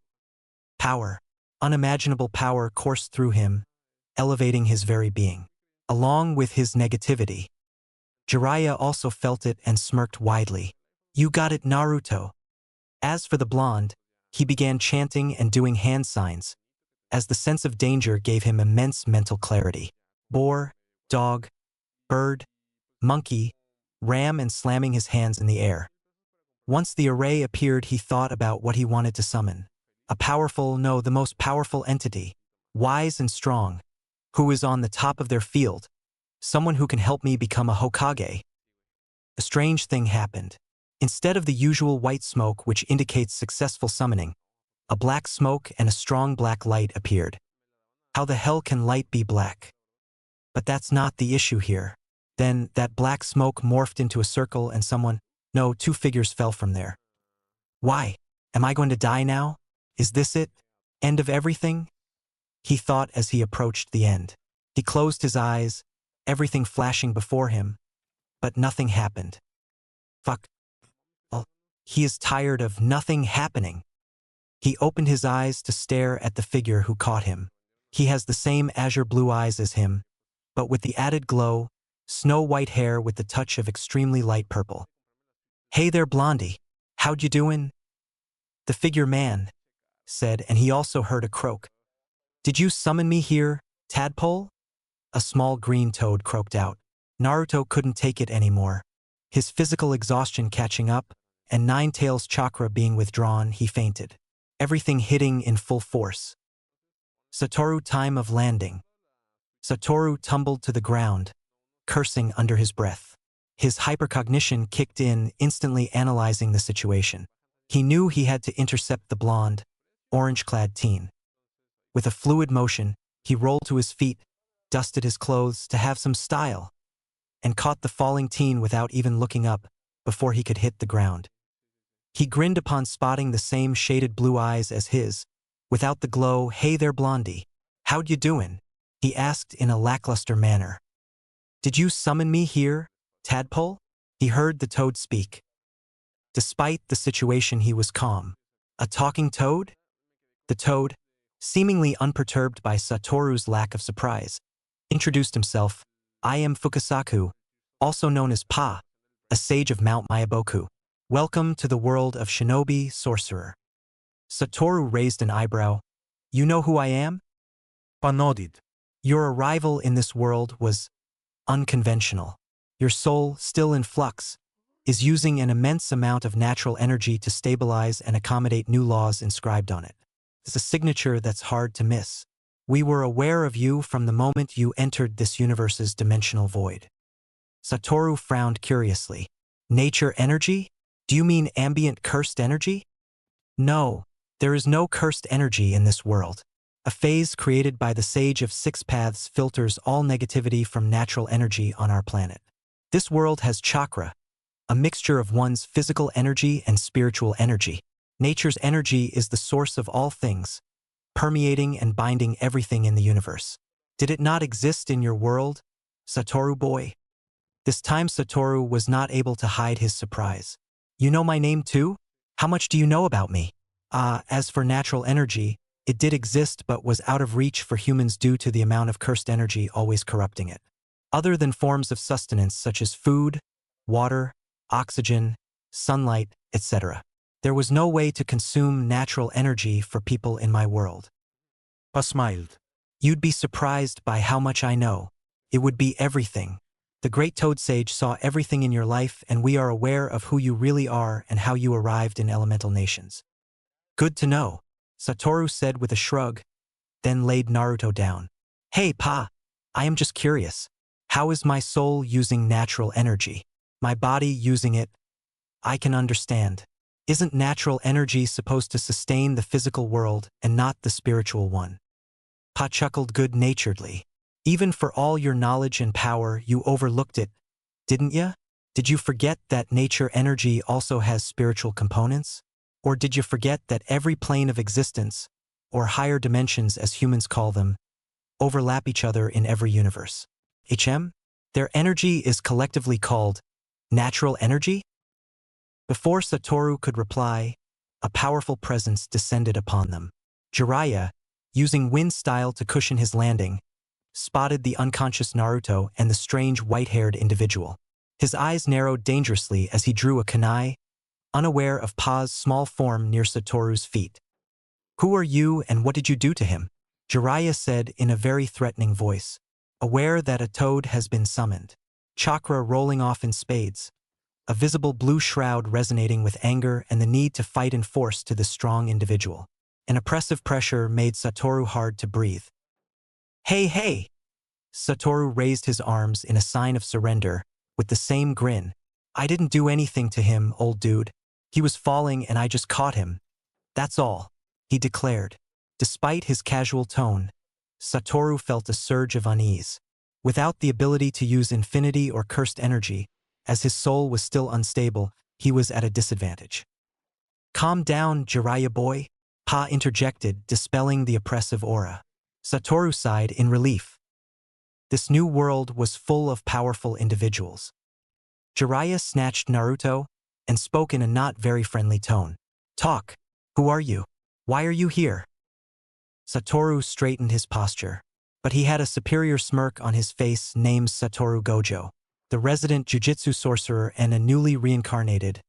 Speaker 1: Power, unimaginable power coursed through him, elevating his very being. Along with his negativity. Jiraiya also felt it and smirked widely. You got it, Naruto. As for the blonde, he began chanting and doing hand signs, as the sense of danger gave him immense mental clarity. Boar, dog, bird, monkey, ram, and slamming his hands in the air. Once the array appeared, he thought about what he wanted to summon. A powerful, no, the most powerful entity, wise and strong, who is on the top of their field, someone who can help me become a Hokage. a strange thing happened. Instead of the usual white smoke which indicates successful summoning, a black smoke and a strong black light appeared. How the hell can light be black? But that's not the issue here. Then that black smoke morphed into a circle and two figures fell from there. Why? Am I going to die now? Is this it? End of everything? He thought as he approached the end. He closed his eyes, everything flashing before him, but nothing happened. Fuck. Well, he is tired of nothing happening. He opened his eyes to stare at the figure who caught him. He has the same azure blue eyes as him, but with the added glow, snow-white hair with the touch of extremely light purple. Hey there, Blondie. How'd you doin'? The figure man said, and he also heard a croak. Did you summon me here, tadpole? A small green toad croaked out. Naruto couldn't take it anymore. His physical exhaustion catching up, and Nine Tails' chakra being withdrawn, he fainted. Everything hitting in full force. Satoru time of landing. Satoru tumbled to the ground, cursing under his breath. His hypercognition kicked in, instantly analyzing the situation. He knew he had to intercept the blonde, orange-clad teen. With a fluid motion, he rolled to his feet, dusted his clothes to have some style, and caught the falling teen without even looking up before he could hit the ground. He grinned upon spotting the same shaded blue eyes as his, without the glow. Hey there, Blondie. How'd you doin'? He asked in a lackluster manner. Did you summon me here, tadpole? He heard the toad speak. Despite the situation, he was calm. A talking toad? The toad, seemingly unperturbed by Satoru's lack of surprise, introduced himself. I am Fukasaku, also known as Pa, a sage of Mount Myaboku. Welcome to the world of shinobi sorcerer. Satoru raised an eyebrow. You know who I am?
Speaker 2: Pa nodded.
Speaker 1: Your arrival in this world was unconventional. Your soul, still in flux, is using an immense amount of natural energy to stabilize and accommodate new laws inscribed on it. It's a signature that's hard to miss. We were aware of you from the moment you entered this universe's dimensional void. Satoru frowned curiously. Nature energy? Do you mean ambient cursed energy? No, there is no cursed energy in this world. A phase created by the Sage of Six Paths filters all negativity from natural energy on our planet. This world has chakra, a mixture of one's physical energy and spiritual energy. Nature's energy is the source of all things, permeating and binding everything in the universe. Did it not exist in your world, Satoru boy? This time Satoru was not able to hide his surprise. You know my name too? How much do you know about me? As for natural energy, it did exist but was out of reach for humans due to the amount of cursed energy always corrupting it. Other than forms of sustenance such as food, water, oxygen, sunlight, etc. There was no way to consume natural energy for people in my world.
Speaker 2: Pa smiled.
Speaker 1: You'd be surprised by how much I know. It would be everything. The Great Toad Sage saw everything in your life, and we are aware of who you really are and how you arrived in elemental nations. Good to know, Satoru said with a shrug, then laid Naruto down. Hey, Pa, I am just curious. How is my soul using natural energy? My body using it? I can understand. Isn't natural energy supposed to sustain the physical world and not the spiritual one? Pa chuckled good-naturedly. Even for all your knowledge and power, you overlooked it, didn't ya? Did you forget that nature energy also has spiritual components? Or did you forget that every plane of existence, or higher dimensions as humans call them, overlap each other in every universe? Their energy is collectively called natural energy? Before Satoru could reply, a powerful presence descended upon them. Jiraiya, using wind style to cushion his landing, spotted the unconscious Naruto and the strange white-haired individual. His eyes narrowed dangerously as he drew a kunai, unaware of Pa's small form near Satoru's feet. Who are you and what did you do to him? Jiraiya said in a very threatening voice, aware that a toad has been summoned. Chakra rolling off in spades, a visible blue shroud resonating with anger and the need to fight in force to the strong individual. An oppressive pressure made Satoru hard to breathe. Hey, hey! Satoru raised his arms in a sign of surrender, with the same grin. I didn't do anything to him, old dude. He was falling and I just caught him. That's all, he declared. Despite his casual tone, Satoru felt a surge of unease. Without the ability to use infinity or cursed energy, as his soul was still unstable, he was at a disadvantage. Calm down, Jiraiya boy, Pa interjected, dispelling the oppressive aura. Satoru sighed in relief. This new world was full of powerful individuals. Jiraiya snatched Naruto and spoke in a not very friendly tone. Talk. Who are you? Why are you here? Satoru straightened his posture, but he had a superior smirk on his face named Satoru Gojo, the resident jujitsu sorcerer and a newly reincarnated,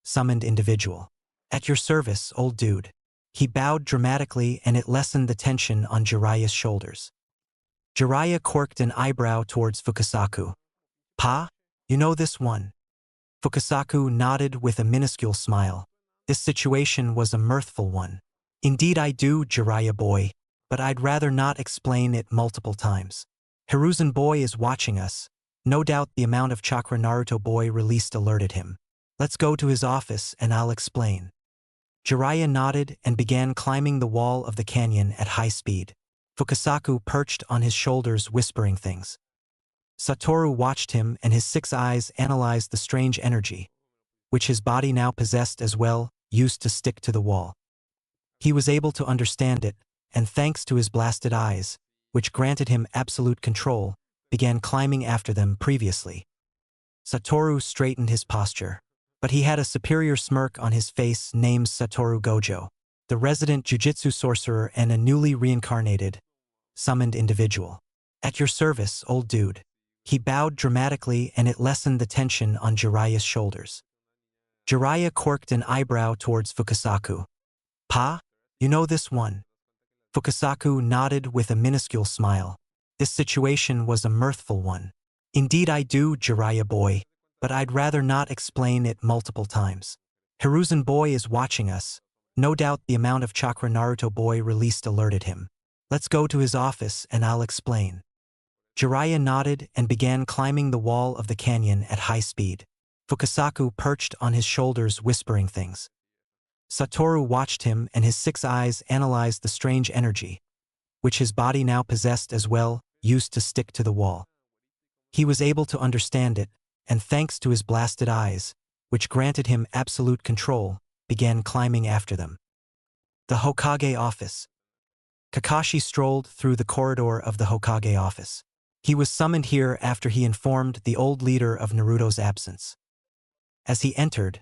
Speaker 1: summoned individual. At your service, old dude. He bowed dramatically and it lessened the tension on Jiraiya's shoulders. Jiraiya quirked an eyebrow towards Fukasaku. Pa? You know this one? Fukasaku nodded with a minuscule smile. This situation was a mirthful one. Indeed I do, Jiraiya boy, but I'd rather not explain it multiple times. Hiruzen boy is watching us. No doubt the amount of chakra Naruto boy released alerted him. Let's go to his office and I'll explain. Jiraiya nodded and began climbing the wall of the canyon at high speed. Fukasaku perched on his shoulders whispering things. Satoru watched him and his 6 eyes analyzed the strange energy, which his body now possessed as well, used to stick to the wall. He was able to understand it, and thanks to his blasted eyes, which granted him absolute control, began climbing after them previously. Satoru straightened his posture, but he had a superior smirk on his face named Satoru Gojo, the resident jujitsu sorcerer and a newly reincarnated, summoned individual. At your service, old dude. He bowed dramatically and it lessened the tension on Jiraiya's shoulders. Jiraiya quirked an eyebrow towards Fukasaku. Pa? You know this one? Fukasaku nodded with a minuscule smile. This situation was a mirthful one. Indeed I do, Jiraiya boy, but I'd rather not explain it multiple times. Hiruzen boy is watching us. No doubt the amount of chakra Naruto boy released alerted him. Let's go to his office and I'll explain. Jiraiya nodded and began climbing the wall of the canyon at high speed. Fukasaku perched on his shoulders whispering things. Satoru watched him and his 6 eyes analyzed the strange energy, which his body now possessed as well, used to stick to the wall. He was able to understand it, and thanks to his blasted eyes, which granted him absolute control, began climbing after them. The Hokage office. Kakashi strolled through the corridor of the Hokage office. He was summoned here after he informed the old leader of Naruto's absence. As he entered,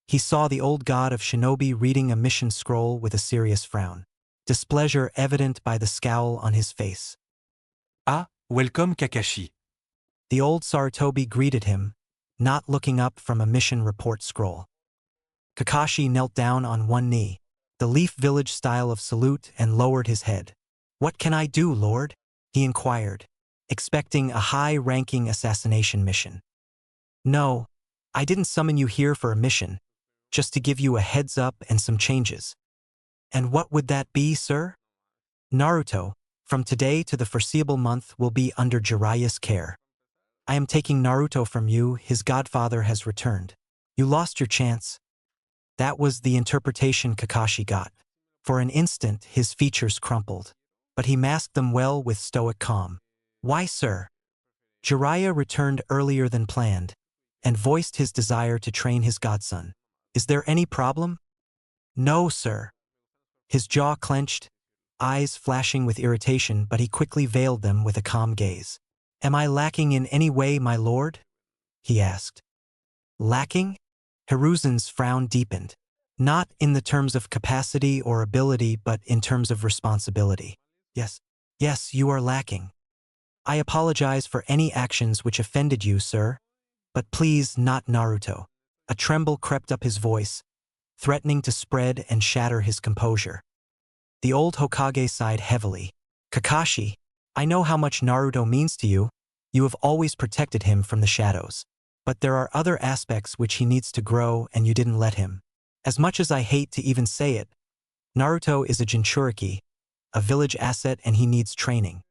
Speaker 1: he saw the old god of shinobi reading a mission scroll with a serious frown, displeasure evident by the scowl on his face.
Speaker 3: Ah, welcome Kakashi.
Speaker 1: The old Sarutobi greeted him, not looking up from a mission report scroll. Kakashi knelt down on one knee, the Leaf Village style of salute, and lowered his head. What can I do, Lord? He inquired, expecting a high-ranking assassination mission. No, I didn't summon you here for a mission, just to give you a heads up and some changes. And what would that be, sir? Naruto, from today to the foreseeable month, will be under Jiraiya's care. I am taking Naruto from you, his godfather has returned. You lost your chance. That was the interpretation Kakashi got. For an instant his features crumpled, but he masked them well with stoic calm. Why, sir? Jiraiya returned earlier than planned, and voiced his desire to train his godson. Is there any problem? No, sir. His jaw clenched, eyes flashing with irritation, but he quickly veiled them with a calm gaze. Am I lacking in any way, my lord? He asked. Lacking? Hiruzen's frown deepened. Not in the terms of capacity or ability, but in terms of responsibility. Yes, you are lacking. I apologize for any actions which offended you, sir. But please, not Naruto. A tremble crept up his voice, threatening to spread and shatter his composure. The old Hokage sighed heavily. Kakashi, I know how much Naruto means to you. You have always protected him from the shadows. But there are other aspects which he needs to grow and you didn't let him. As much as I hate to even say it, Naruto is a Jinchuriki, a village asset, and he needs training.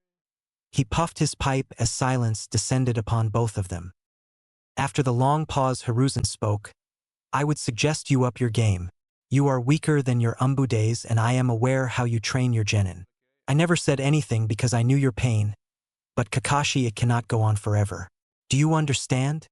Speaker 1: He puffed his pipe as silence descended upon both of them. After the long pause, Hiruzen spoke. I would suggest you up your game. You are weaker than your Umbu days, and I am aware how you train your genin. I never said anything because I knew your pain. But Kakashi, it cannot go on forever. Do you understand?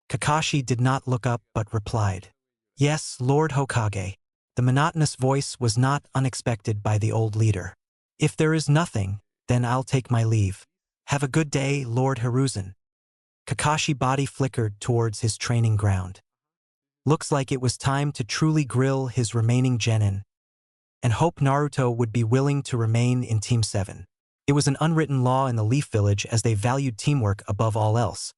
Speaker 1: Kakashi did not look up but replied. Yes, Lord Hokage. The monotonous voice was not unexpected by the old leader. If there is nothing, then I'll take my leave. Have a good day, Lord Hiruzen. Kakashi body flickered towards his training ground. Looks like it was time to truly grill his remaining genin, and hope Naruto would be willing to remain in Team 7. It was an unwritten law in the Leaf Village, as they valued teamwork above all else,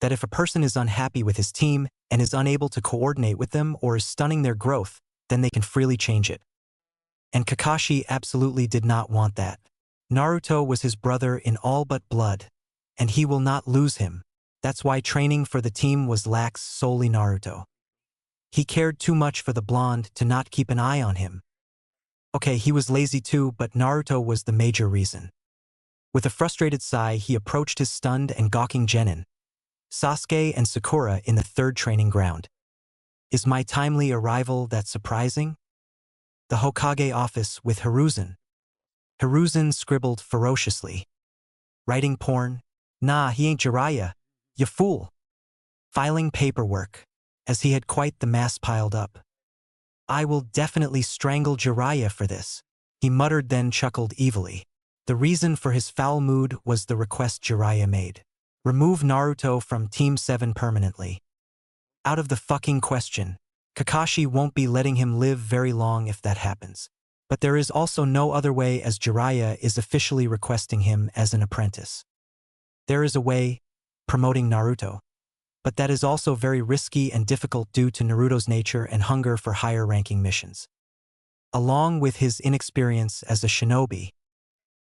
Speaker 1: that if a person is unhappy with his team and is unable to coordinate with them or is stunning their growth, then they can freely change it. And Kakashi absolutely did not want that. Naruto was his brother in all but blood, and he will not lose him. That's why training for the team was lax solely Naruto. He cared too much for the blonde to not keep an eye on him. Okay, he was lazy too, but Naruto was the major reason. With a frustrated sigh, he approached his stunned and gawking genin, Sasuke and Sakura, in the third training ground. Is my timely arrival that surprising? The Hokage office with Hiruzen. Hiruzen scribbled ferociously. Writing porn? Nah, he ain't Jiraiya. Ya fool. Filing paperwork, as he had quite the mass piled up. I will definitely strangle Jiraiya for this, he muttered, then chuckled evilly. The reason for his foul mood was the request Jiraiya made. Remove Naruto from Team 7 permanently. Out of the fucking question. Kakashi won't be letting him live very long if that happens. But there is also no other way, as Jiraiya is officially requesting him as an apprentice. There is a way, promoting Naruto. But that is also very risky and difficult due to Naruto's nature and hunger for higher-ranking missions. Along with his inexperience as a shinobi.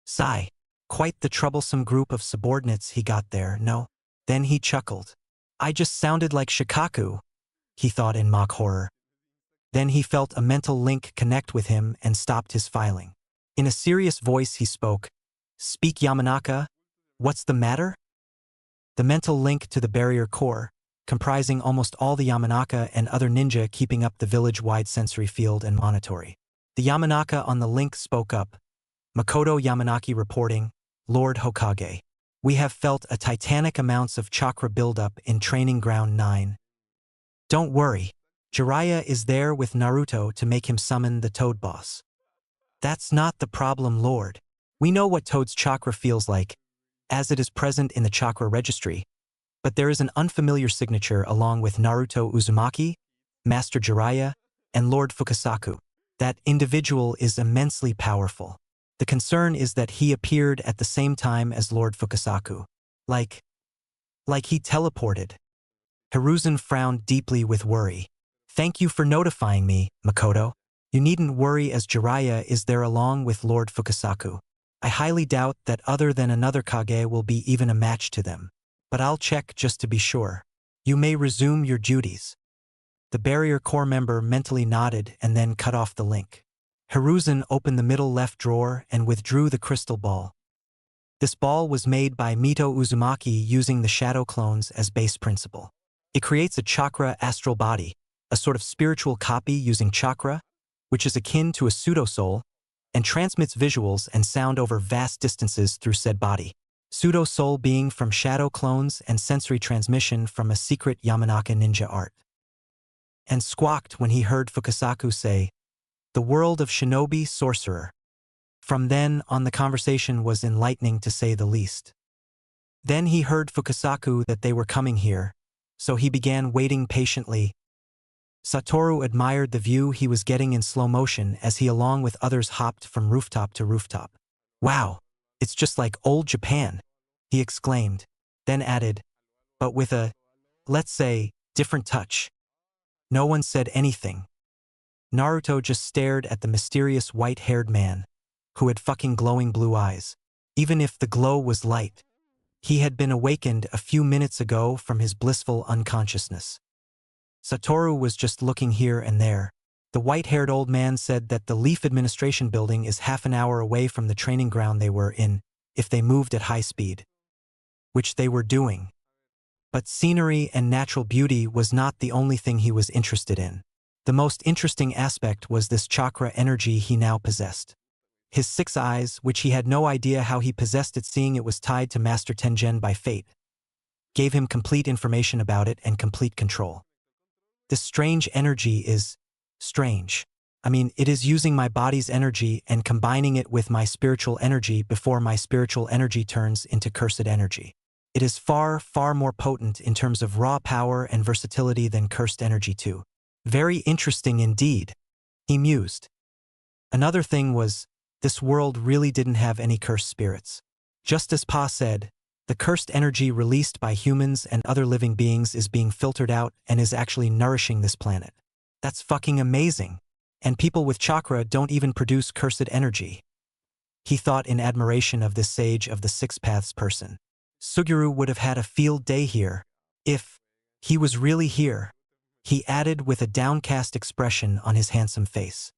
Speaker 1: Sigh. Quite the troublesome group of subordinates he got there, no? Then he chuckled. I just sounded like Shikaku, he thought in mock horror. Then he felt a mental link connect with him and stopped his filing. In a serious voice he spoke. Speak, Yamanaka. What's the matter? The mental link to the barrier core, comprising almost all the Yamanaka and other ninja keeping up the village-wide sensory field and monitory. The Yamanaka on the link spoke up. Makoto Yamanaki reporting, Lord Hokage. We have felt a titanic amounts of chakra buildup in Training Ground 9. Don't worry. Jiraiya is there with Naruto to make him summon the Toad boss. That's not the problem, Lord. We know what Toad's chakra feels like, as it is present in the chakra registry, but there is an unfamiliar signature along with Naruto Uzumaki, Master Jiraiya, and Lord Fukasaku. That individual is immensely powerful. The concern is that he appeared at the same time as Lord Fukasaku. Like he teleported. Hiruzen frowned deeply with worry. Thank you for notifying me, Makoto. You needn't worry, as Jiraiya is there along with Lord Fukasaku. I highly doubt that other than another Kage will be even a match to them. But I'll check just to be sure. You may resume your duties. The barrier core member mentally nodded and then cut off the link. Hiruzen opened the middle left drawer and withdrew the crystal ball. This ball was made by Mito Uzumaki using the shadow clones as base principle. It creates a chakra astral body, a sort of spiritual copy using chakra, which is akin to a pseudo-soul, and transmits visuals and sound over vast distances through said body. Pseudo-soul being from shadow clones and sensory transmission from a secret Yamanaka ninja art. And squawked when he heard Fukasaku say, the world of shinobi sorcerer. From then on the conversation was enlightening to say the least. Then he heard Fukasaku that they were coming here, so he began waiting patiently. Satoru admired the view he was getting in slow motion as he along with others hopped from rooftop to rooftop. Wow, it's just like old Japan, he exclaimed, then added, but with a, let's say, different touch. No one said anything. Naruto just stared at the mysterious white-haired man, who had fucking glowing blue eyes. Even if the glow was light, he had been awakened a few minutes ago from his blissful unconsciousness. Satoru was just looking here and there. The white-haired old man said that the Leaf Administration building is half an hour away from the training ground they were in, if they moved at high speed. Which they were doing. But scenery and natural beauty was not the only thing he was interested in. The most interesting aspect was this chakra energy he now possessed. His 6 eyes, which he had no idea how he possessed it, seeing it was tied to Master Tengen by fate, gave him complete information about it and complete control. This strange energy is strange. I mean, it is using my body's energy and combining it with my spiritual energy before my spiritual energy turns into cursed energy. It is far, far more potent in terms of raw power and versatility than cursed energy too. Very interesting indeed, he mused. Another thing was, this world really didn't have any cursed spirits. Just as Pa said, the cursed energy released by humans and other living beings is being filtered out and is actually nourishing this planet. That's fucking amazing. And people with chakra don't even produce cursed energy. He thought in admiration of this sage of the 6 paths person. Suguru would have had a field day here. If he was really here, he added with a downcast expression on his handsome face.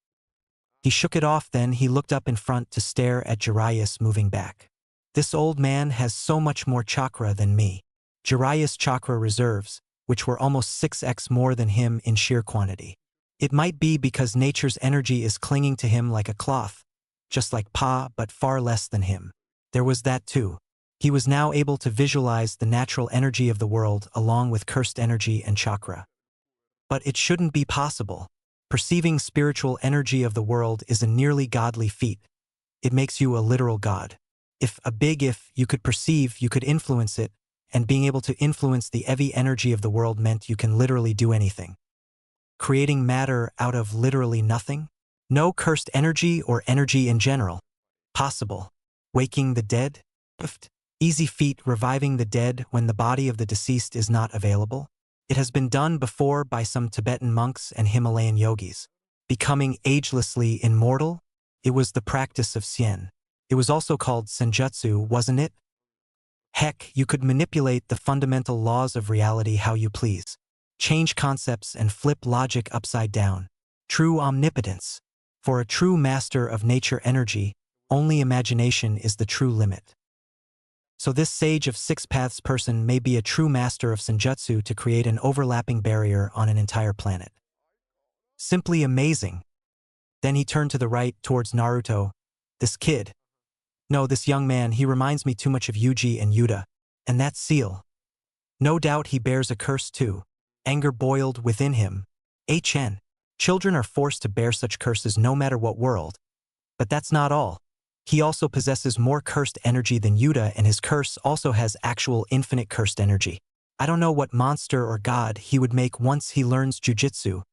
Speaker 1: He shook it off, then he looked up in front to stare at Jiraiya's moving back. This old man has so much more chakra than me. Jiraiya's chakra reserves, which were almost 6x more than him in sheer quantity. It might be because nature's energy is clinging to him like a cloth, just like Pa, but far less than him. There was that too. He was now able to visualize the natural energy of the world along with cursed energy and chakra. But it shouldn't be possible. Perceiving spiritual energy of the world is a nearly godly feat. It makes you a literal god. If you could perceive, you could influence it, and being able to influence the heavy energy of the world meant you can literally do anything. Creating matter out of literally nothing? No cursed energy or energy in general. Possible. Waking the dead? Easy feat. Reviving the dead when the body of the deceased is not available? It has been done before by some Tibetan monks and Himalayan yogis. Becoming agelessly immortal? It was the practice of Xian. It was also called senjutsu, wasn't it? Heck, you could manipulate the fundamental laws of reality how you please. Change concepts and flip logic upside down. True omnipotence. For a true master of nature energy, only imagination is the true limit. So this sage of 6 paths person may be a true master of senjutsu to create an overlapping barrier on an entire planet. Simply amazing. Then he turned to the right towards Naruto. This kid. No, this young man, he reminds me too much of Yuji and Yuta. And that seal. No doubt he bears a curse too. Anger boiled within him. Children are forced to bear such curses no matter what world. But that's not all. He also possesses more cursed energy than Yuta, and his curse also has actual infinite cursed energy. I don't know what monster or god he would make once he learns jujitsu.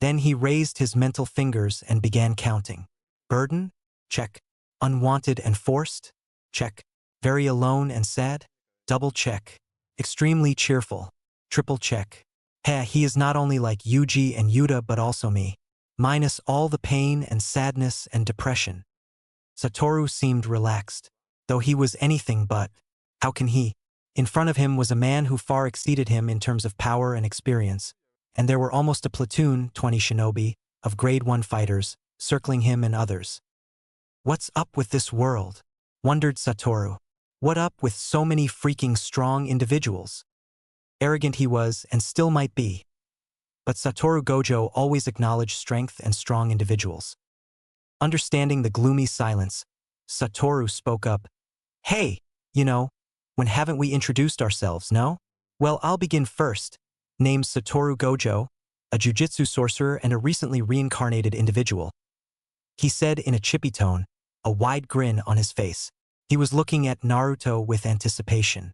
Speaker 1: Then he raised his mental fingers and began counting. Burden? Check. Unwanted and forced? Check. Very alone and sad? Double check. Extremely cheerful? Triple check. He is not only like Yuji and Yuta but also me. Minus all the pain and sadness and depression. Satoru seemed relaxed, though he was anything but. How can he? In front of him was a man who far exceeded him in terms of power and experience, and there were almost a platoon, 20 shinobi, of grade 1 fighters, circling him and others. What's up with this world? Wondered Satoru. What up with so many freaking strong individuals? Arrogant he was, and still might be. But Satoru Gojo always acknowledged strength and strong individuals. Understanding the gloomy silence, Satoru spoke up. Hey, when haven't we introduced ourselves, no? Well, I'll begin first. Named Satoru Gojo, a jujitsu sorcerer and a recently reincarnated individual. He said in a chippy tone, a wide grin on his face. He was looking at Naruto with anticipation.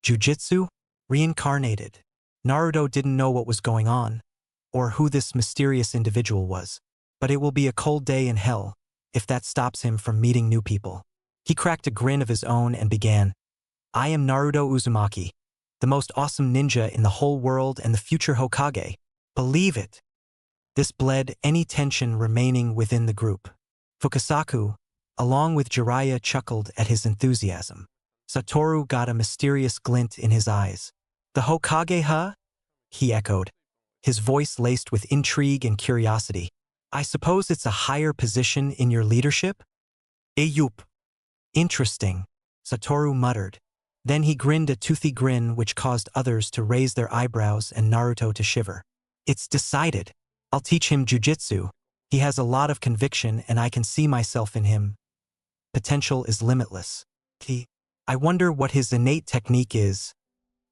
Speaker 1: Jujitsu? Reincarnated. Naruto didn't know what was going on, or who this mysterious individual was. But it will be a cold day in hell, if that stops him from meeting new people. He cracked a grin of his own and began, I am Naruto Uzumaki, the most awesome ninja in the whole world and the future Hokage. Believe it. This bled any tension remaining within the group. Fukasaku, along with Jiraiya, chuckled at his enthusiasm. Satoru got a mysterious glint in his eyes. The Hokage, huh? He echoed, his voice laced with intrigue and curiosity. I suppose it's a higher position in your leadership? Yup. Interesting, Satoru muttered. Then he grinned a toothy grin which caused others to raise their eyebrows and Naruto to shiver. It's decided. I'll teach him jujitsu. He has a lot of conviction and I can see myself in him. Potential is limitless. I wonder what his innate technique is.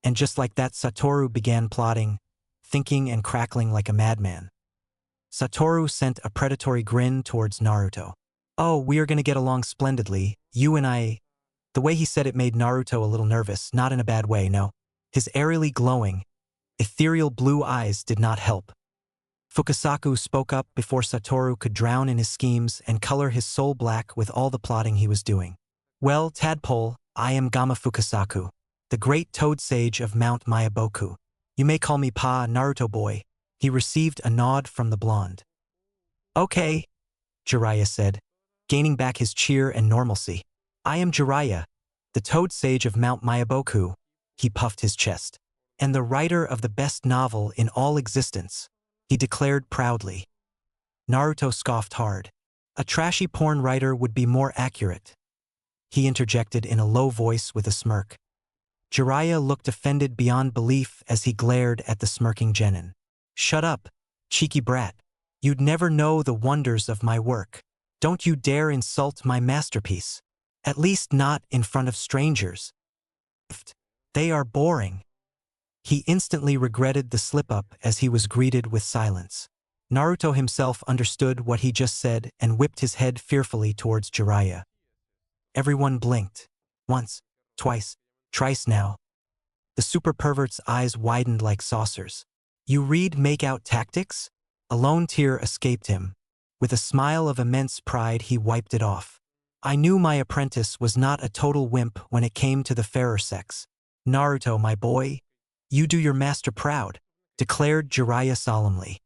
Speaker 1: And just like that, Satoru began plotting, thinking and crackling like a madman. Satoru sent a predatory grin towards Naruto. Oh, we are going to get along splendidly, you and I. The way he said it made Naruto a little nervous, not in a bad way, no. His aerially glowing, ethereal blue eyes did not help. Fukasaku spoke up before Satoru could drown in his schemes and color his soul black with all the plotting he was doing. Well, tadpole, I am Gama Fukasaku, the great toad sage of Mount Mayaboku. You may call me Pa, Naruto boy. He received a nod from the blonde. Okay, Jiraiya said, gaining back his cheer and normalcy. I am Jiraiya, the toad sage of Mount Mayaboku. He puffed his chest. And the writer of the best novel in all existence, he declared proudly. Naruto scoffed hard. A trashy porn writer would be more accurate. He interjected in a low voice with a smirk. Jiraiya looked offended beyond belief as he glared at the smirking genin. Shut up, cheeky brat. You'd never know the wonders of my work. Don't you dare insult my masterpiece. At least not in front of strangers. They are boring. He instantly regretted the slip-up as he was greeted with silence. Naruto himself understood what he just said and whipped his head fearfully towards Jiraiya. Everyone blinked. Once, twice, thrice now. The super pervert's eyes widened like saucers. You read make-out tactics? A lone tear escaped him. With a smile of immense pride he wiped it off. I knew my apprentice was not a total wimp when it came to the fairer sex. Naruto, my boy, you do your master proud, declared Jiraiya solemnly.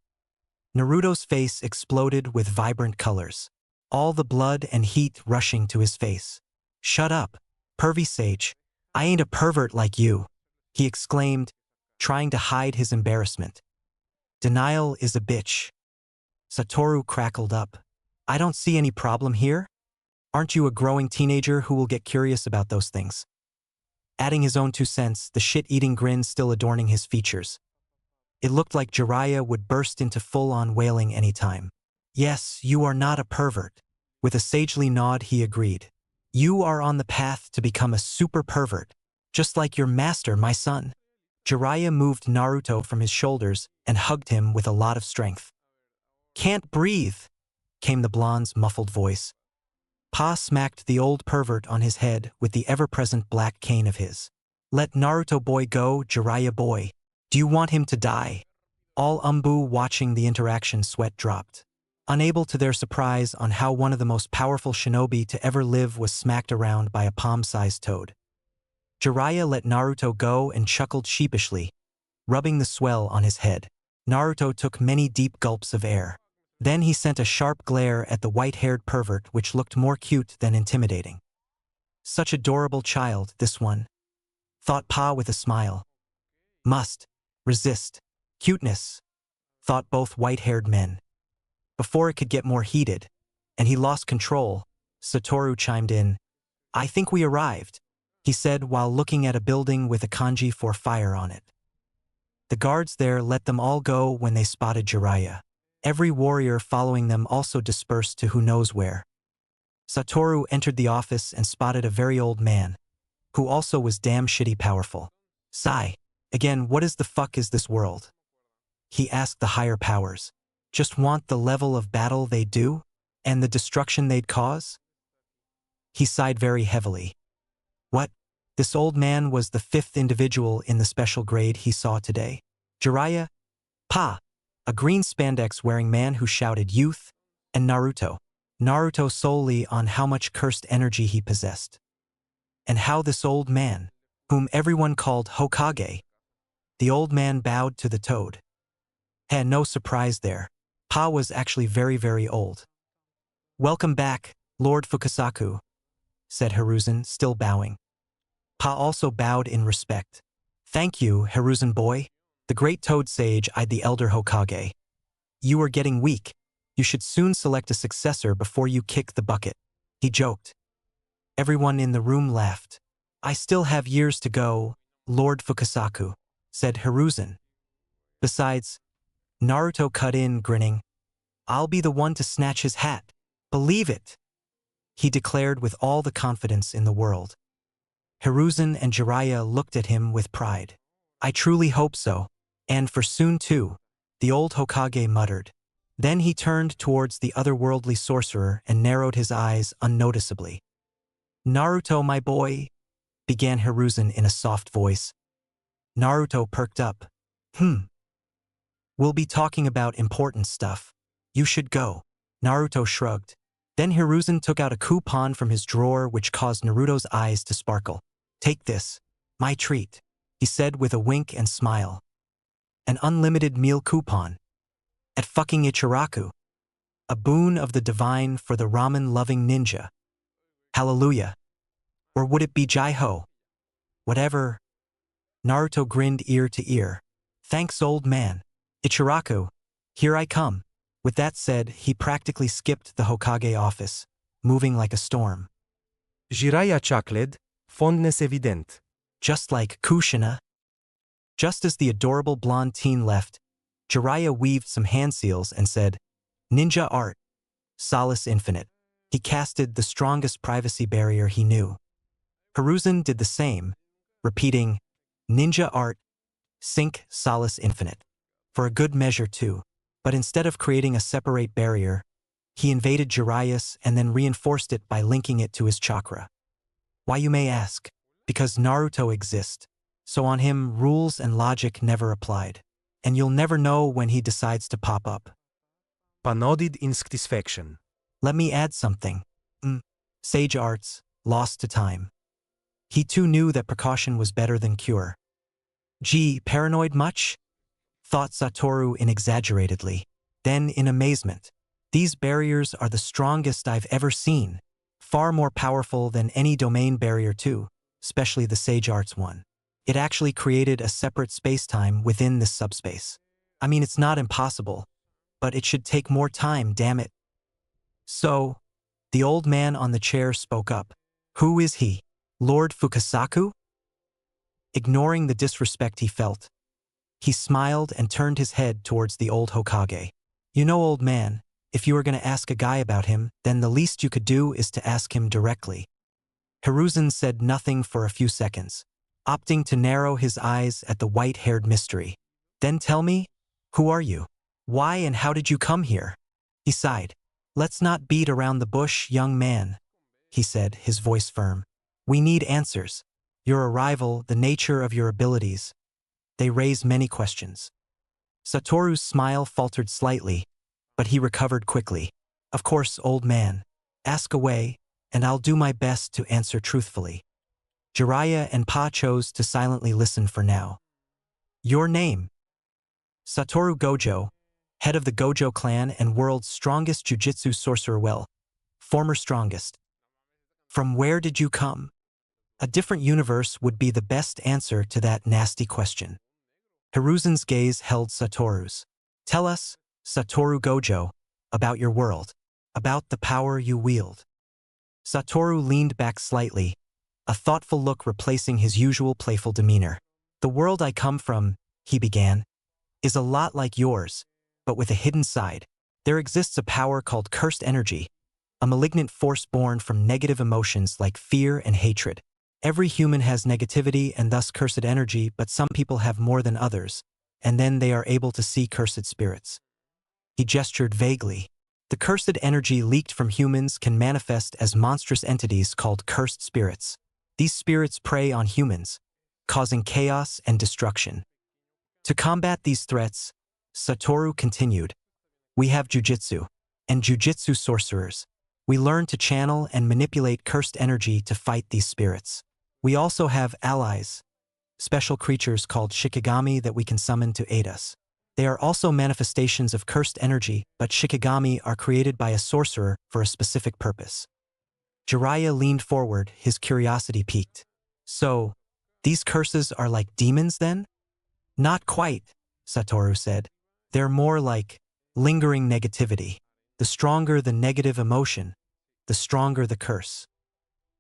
Speaker 1: Naruto's face exploded with vibrant colors, all the blood and heat rushing to his face. Shut up, pervy sage. I ain't a pervert like you, he exclaimed, trying to hide his embarrassment. Denial is a bitch. Satoru crackled up. I don't see any problem here. Aren't you a growing teenager who will get curious about those things? Adding his own 2 cents, the shit-eating grin still adorning his features. It looked like Jiraiya would burst into full-on wailing any time. Yes, you are not a pervert. With a sagely nod he agreed. You are on the path to become a super pervert, just like your master, my son. Jiraiya moved Naruto from his shoulders and hugged him with a lot of strength. Can't breathe, came the blonde's muffled voice. Pa smacked the old pervert on his head with the ever-present black cane of his. Let Naruto boy go, Jiraiya boy. Do you want him to die? All Umbu watching the interaction sweat dropped. Unable to their surprise on how one of the most powerful shinobi to ever live was smacked around by a palm-sized toad. Jiraiya let Naruto go and chuckled sheepishly, rubbing the swell on his head. Naruto took many deep gulps of air. Then he sent a sharp glare at the white-haired pervert which looked more cute than intimidating. Such adorable child, this one, thought Pa with a smile. Must resist cuteness, thought both white-haired men. Before it could get more heated, and he lost control, Satoru chimed in. I think we arrived, he said while looking at a building with a kanji for fire on it. The guards there let them all go when they spotted Jiraiya. Every warrior following them also dispersed to who knows where. Satoru entered the office and spotted a very old man, who also was damn shitty powerful. Sigh. Again, what is the fuck is this world? He asked the higher powers. Just want the level of battle they'd do? And the destruction they'd cause? He sighed very heavily. What? This old man was the 5th individual in the special grade he saw today. Jiraiya? Pa! A green spandex-wearing man who shouted youth, and Naruto. Naruto solely on how much cursed energy he possessed. And how this old man, whom everyone called Hokage. The old man bowed to the toad. Had no surprise there. Pa was actually very, very old. Welcome back, Lord Fukasaku, said Hiruzen, still bowing. Pa also bowed in respect. Thank you, Hiruzen boy. The great toad sage eyed the elder Hokage. You are getting weak. You should soon select a successor before you kick the bucket. He joked. Everyone in the room laughed. I still have years to go, Lord Fukasaku, said Hiruzen. Besides, Naruto cut in, grinning. I'll be the one to snatch his hat. Believe it, he declared with all the confidence in the world. Hiruzen and Jiraiya looked at him with pride. I truly hope so, and for soon too, the old Hokage muttered. Then he turned towards the otherworldly sorcerer and narrowed his eyes unnoticeably. Naruto, my boy, began Hiruzen in a soft voice. Naruto perked up. We'll be talking about important stuff. You should go. Naruto shrugged. Then Hiruzen took out a coupon from his drawer which caused Naruto's eyes to sparkle. Take this, my treat, he said with a wink and smile. An unlimited meal coupon. At fucking Ichiraku. A boon of the divine for the ramen-loving ninja. Hallelujah. Or would it be Jai-Ho? Whatever. Naruto grinned ear to ear. Thanks, old man. Ichiraku, here I come. With that said, he practically skipped the Hokage office, moving like a storm.
Speaker 2: Jiraiya chuckled, fondness evident.
Speaker 1: Just like Kushina. Just as the adorable blonde teen left, Jiraiya weaved some hand seals and said, Ninja art. Solace infinite. He casted the strongest privacy barrier he knew. Hiruzen did the same, repeating, Ninja art, sync solace infinite. For a good measure too. But instead of creating a separate barrier, he invaded Jiraiya's and then reinforced it by linking it to his chakra. Why, you may ask? Because Naruto exists, so on him rules and logic never applied. And you'll never know when he decides to pop up.
Speaker 2: Pa nodded in satisfaction.
Speaker 1: Let me add something. Sage arts, lost to time. He too knew that precaution was better than cure. Gee, paranoid much? Thought Satoru inexaggeratedly. Then in amazement. These barriers are the strongest I've ever seen. Far more powerful than any domain barrier too, especially the Sage Arts one. It actually created a separate space-time within this subspace. I mean, it's not impossible, but it should take more time, damn it. So, the old man on the chair spoke up. Who is he? Lord Fukasaku? Ignoring the disrespect he felt, he smiled and turned his head towards the old Hokage. You know, old man, if you were going to ask a guy about him, then the least you could do is to ask him directly. Hiruzen said nothing for a few seconds, opting to narrow his eyes at the white-haired mystery. Then tell me, who are you? Why and how did you come here? He sighed. Let's not beat around the bush, young man, he said, his voice firm. We need answers. Your arrival, the nature of your abilities. They raise many questions. Satoru's smile faltered slightly, but he recovered quickly. Of course, old man. Ask away, and I'll do my best to answer truthfully. Jiraiya and Pa chose to silently listen for now. Your name? Satoru Gojo, head of the Gojo clan and world's strongest jujitsu sorcerer, well, former strongest. From where did you come? A different universe would be the best answer to that nasty question. Hiruzen's gaze held Satoru's. Tell us, Satoru Gojo, about your world, about the power you wield. Satoru leaned back slightly, a thoughtful look replacing his usual playful demeanor. The world I come from, he began, is a lot like yours, but with a hidden side. There exists a power called cursed energy, a malignant force born from negative emotions like fear and hatred. Every human has negativity and thus cursed energy, but some people have more than others, and then they are able to see cursed spirits. He gestured vaguely. The cursed energy leaked from humans can manifest as monstrous entities called cursed spirits. These spirits prey on humans, causing chaos and destruction. To combat these threats, Satoru continued, we have jujitsu and jujitsu sorcerers. We learn to channel and manipulate cursed energy to fight these spirits. We also have allies, special creatures called Shikigami that we can summon to aid us. They are also manifestations of cursed energy, but Shikigami are created by a sorcerer for a specific purpose. Jiraiya leaned forward, his curiosity piqued. So, these curses are like demons then? Not quite, Satoru said. They're more like lingering negativity. The stronger the negative emotion, the stronger the curse.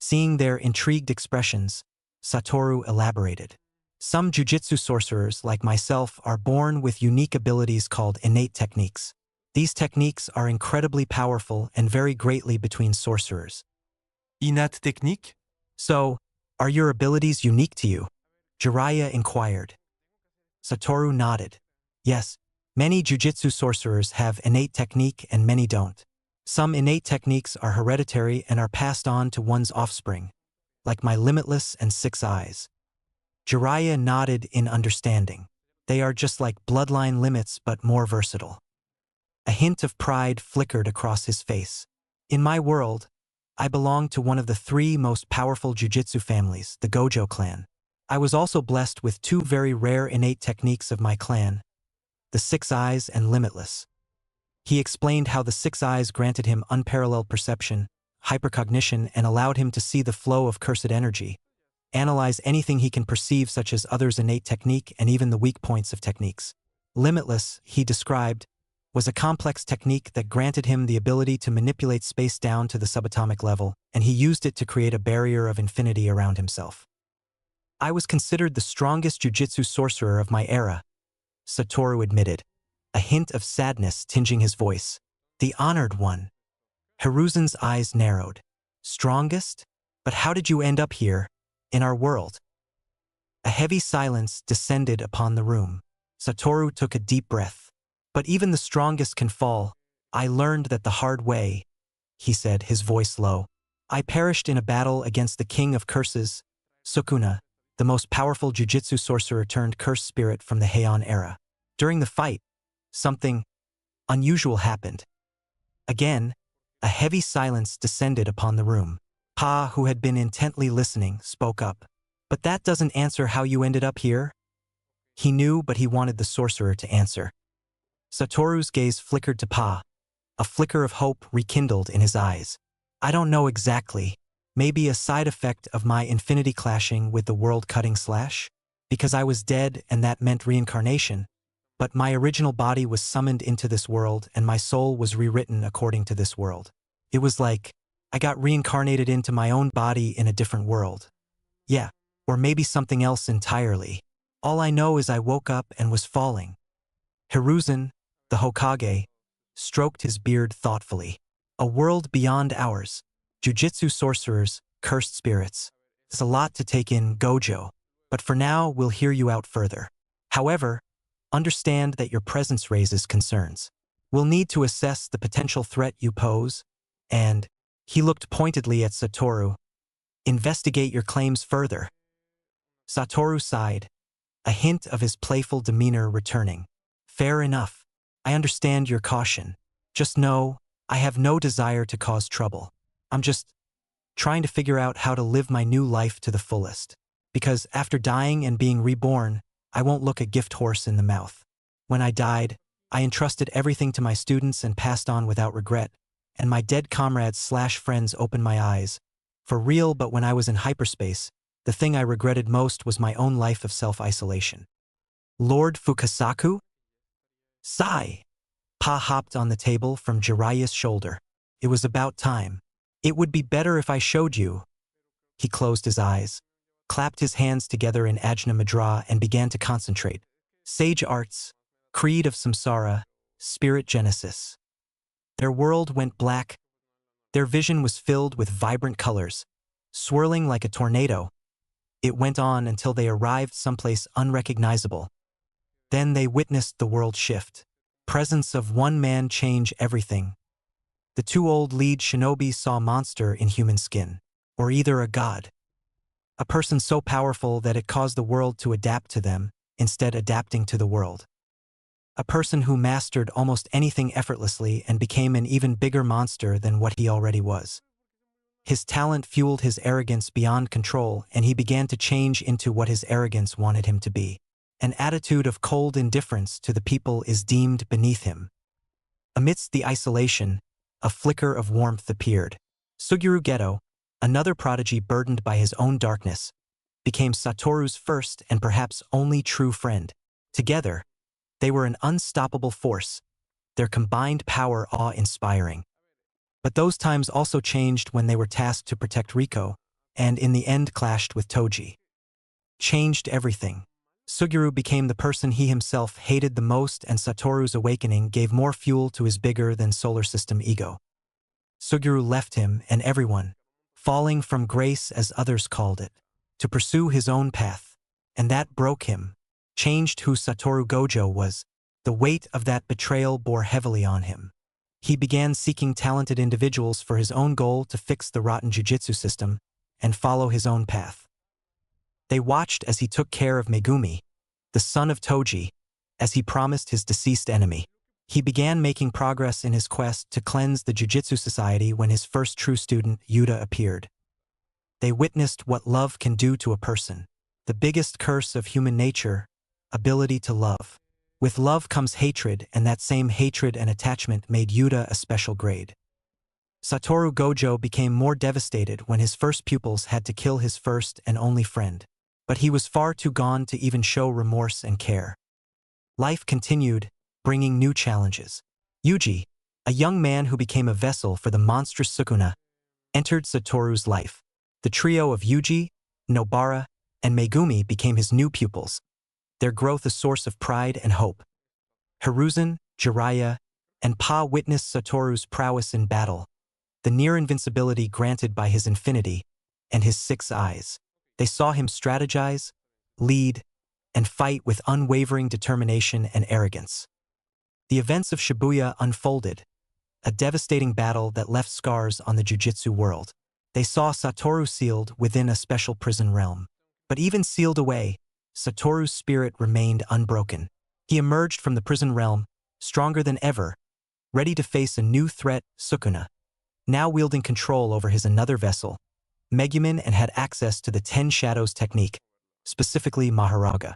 Speaker 1: Seeing their intrigued expressions, Satoru elaborated. Some jujitsu sorcerers, like myself, are born with unique abilities called innate techniques. These techniques are incredibly powerful and vary greatly between sorcerers.
Speaker 3: Innate technique?
Speaker 1: So, are your abilities unique to you? Jiraiya inquired. Satoru nodded. Yes, many jujitsu sorcerers have innate technique and many don't. Some innate techniques are hereditary and are passed on to one's offspring, like my limitless and six eyes. Jiraiya nodded in understanding. They are just like bloodline limits but more versatile. A hint of pride flickered across his face. In my world, I belong to one of the three most powerful jujitsu families, the Gojo clan. I was also blessed with two very rare innate techniques of my clan, the Six Eyes and Limitless. He explained how the Six Eyes granted him unparalleled perception, hypercognition, and allowed him to see the flow of cursed energy, analyze anything he can perceive such as others' innate technique and even the weak points of techniques. Limitless, he described, was a complex technique that granted him the ability to manipulate space down to the subatomic level, and he used it to create a barrier of infinity around himself. I was considered the strongest jujitsu sorcerer of my era, Satoru admitted, a hint of sadness tinging his voice. The honored one. Hiruzen's eyes narrowed. Strongest? But how did you end up here, in our world? A heavy silence descended upon the room. Satoru took a deep breath. But even the strongest can fall. I learned that the hard way, he said, his voice low. I perished in a battle against the king of curses, Sukuna, the most powerful jujitsu sorcerer turned curse spirit from the Heian era. During the fight, something unusual happened. Again, a heavy silence descended upon the room. Pa, who had been intently listening, spoke up. But that doesn't answer how you ended up here? He knew, but he wanted the sorcerer to answer. Satoru's gaze flickered to Pa. A flicker of hope rekindled in his eyes. I don't know exactly. Maybe a side effect of my infinity clashing with the world-cutting slash? Because I was dead and that meant reincarnation. But my original body was summoned into this world and my soul was rewritten according to this world. It was like I got reincarnated into my own body in a different world. Yeah, or maybe something else entirely. All I know is I woke up and was falling. Hiruzen, the Hokage, stroked his beard thoughtfully. A world beyond ours. Jujitsu sorcerers, cursed spirits. It's a lot to take in, Gojo. But for now, we'll hear you out further. However, understand that your presence raises concerns. We'll need to assess the potential threat you pose, and, he looked pointedly at Satoru, investigate your claims further. Satoru sighed, a hint of his playful demeanor returning. Fair enough. I understand your caution. Just know, I have no desire to cause trouble. I'm just trying to figure out how to live my new life to the fullest. Because after dying and being reborn, I won't look a gift horse in the mouth. When I died, I entrusted everything to my students and passed on without regret, and my dead comrades/friends opened my eyes. For real, but when I was in hyperspace, the thing I regretted most was my own life of self-isolation. Lord Fukasaku? Sigh. Pa hopped on the table from Jiraiya's shoulder. It was about time. It would be better if I showed you. He closed his eyes, clapped his hands together in Ajna Mudra and began to concentrate. Sage arts, creed of samsara, spirit genesis. Their world went black. Their vision was filled with vibrant colors, swirling like a tornado. It went on until they arrived someplace unrecognizable. Then they witnessed the world shift. Presence of one man change everything. The two old lead shinobi saw a monster in human skin, or either a god. A person so powerful that it caused the world to adapt to them, instead adapting to the world. A person who mastered almost anything effortlessly and became an even bigger monster than what he already was. His talent fueled his arrogance beyond control, and he began to change into what his arrogance wanted him to be. An attitude of cold indifference to the people is deemed beneath him. Amidst the isolation, a flicker of warmth appeared. Suguru Geto, another prodigy burdened by his own darkness, became Satoru's first and perhaps only true friend. Together, they were an unstoppable force, their combined power awe-inspiring. But those times also changed when they were tasked to protect Riko, and in the end clashed with Toji. changed everything. Suguru became the person he himself hated the most, and Satoru's awakening gave more fuel to his bigger than solar system ego. Suguru left him and everyone, falling from grace as others called it, to pursue his own path. And that broke him, changed who Satoru Gojo was. The weight of that betrayal bore heavily on him. He began seeking talented individuals for his own goal to fix the rotten jujitsu system and follow his own path. They watched as he took care of Megumi, the son of Toji, as he promised his deceased enemy. He began making progress in his quest to cleanse the Jujutsu Society when his first true student, Yuta, appeared. They witnessed what love can do to a person. The biggest curse of human nature, ability to love. With love comes hatred, and that same hatred and attachment made Yuta a special grade. Satoru Gojo became more devastated when his first pupils had to kill his first and only friend. But he was far too gone to even show remorse and care. Life continued, bringing new challenges. Yuji, a young man who became a vessel for the monstrous Sukuna, entered Satoru's life. The trio of Yuji, Nobara, and Megumi became his new pupils, their growth a source of pride and hope. Hiruzen, Jiraiya, and Pa witnessed Satoru's prowess in battle, the near invincibility granted by his infinity and his 6 eyes. They saw him strategize, lead, and fight with unwavering determination and arrogance. The events of Shibuya unfolded, a devastating battle that left scars on the jujitsu world. They saw Satoru sealed within a special prison realm. But even sealed away, Satoru's spirit remained unbroken. He emerged from the prison realm, stronger than ever, ready to face a new threat, Sukuna, now wielding control over his another vessel, Megumin, and had access to the 10 Shadows technique, specifically Maharaga.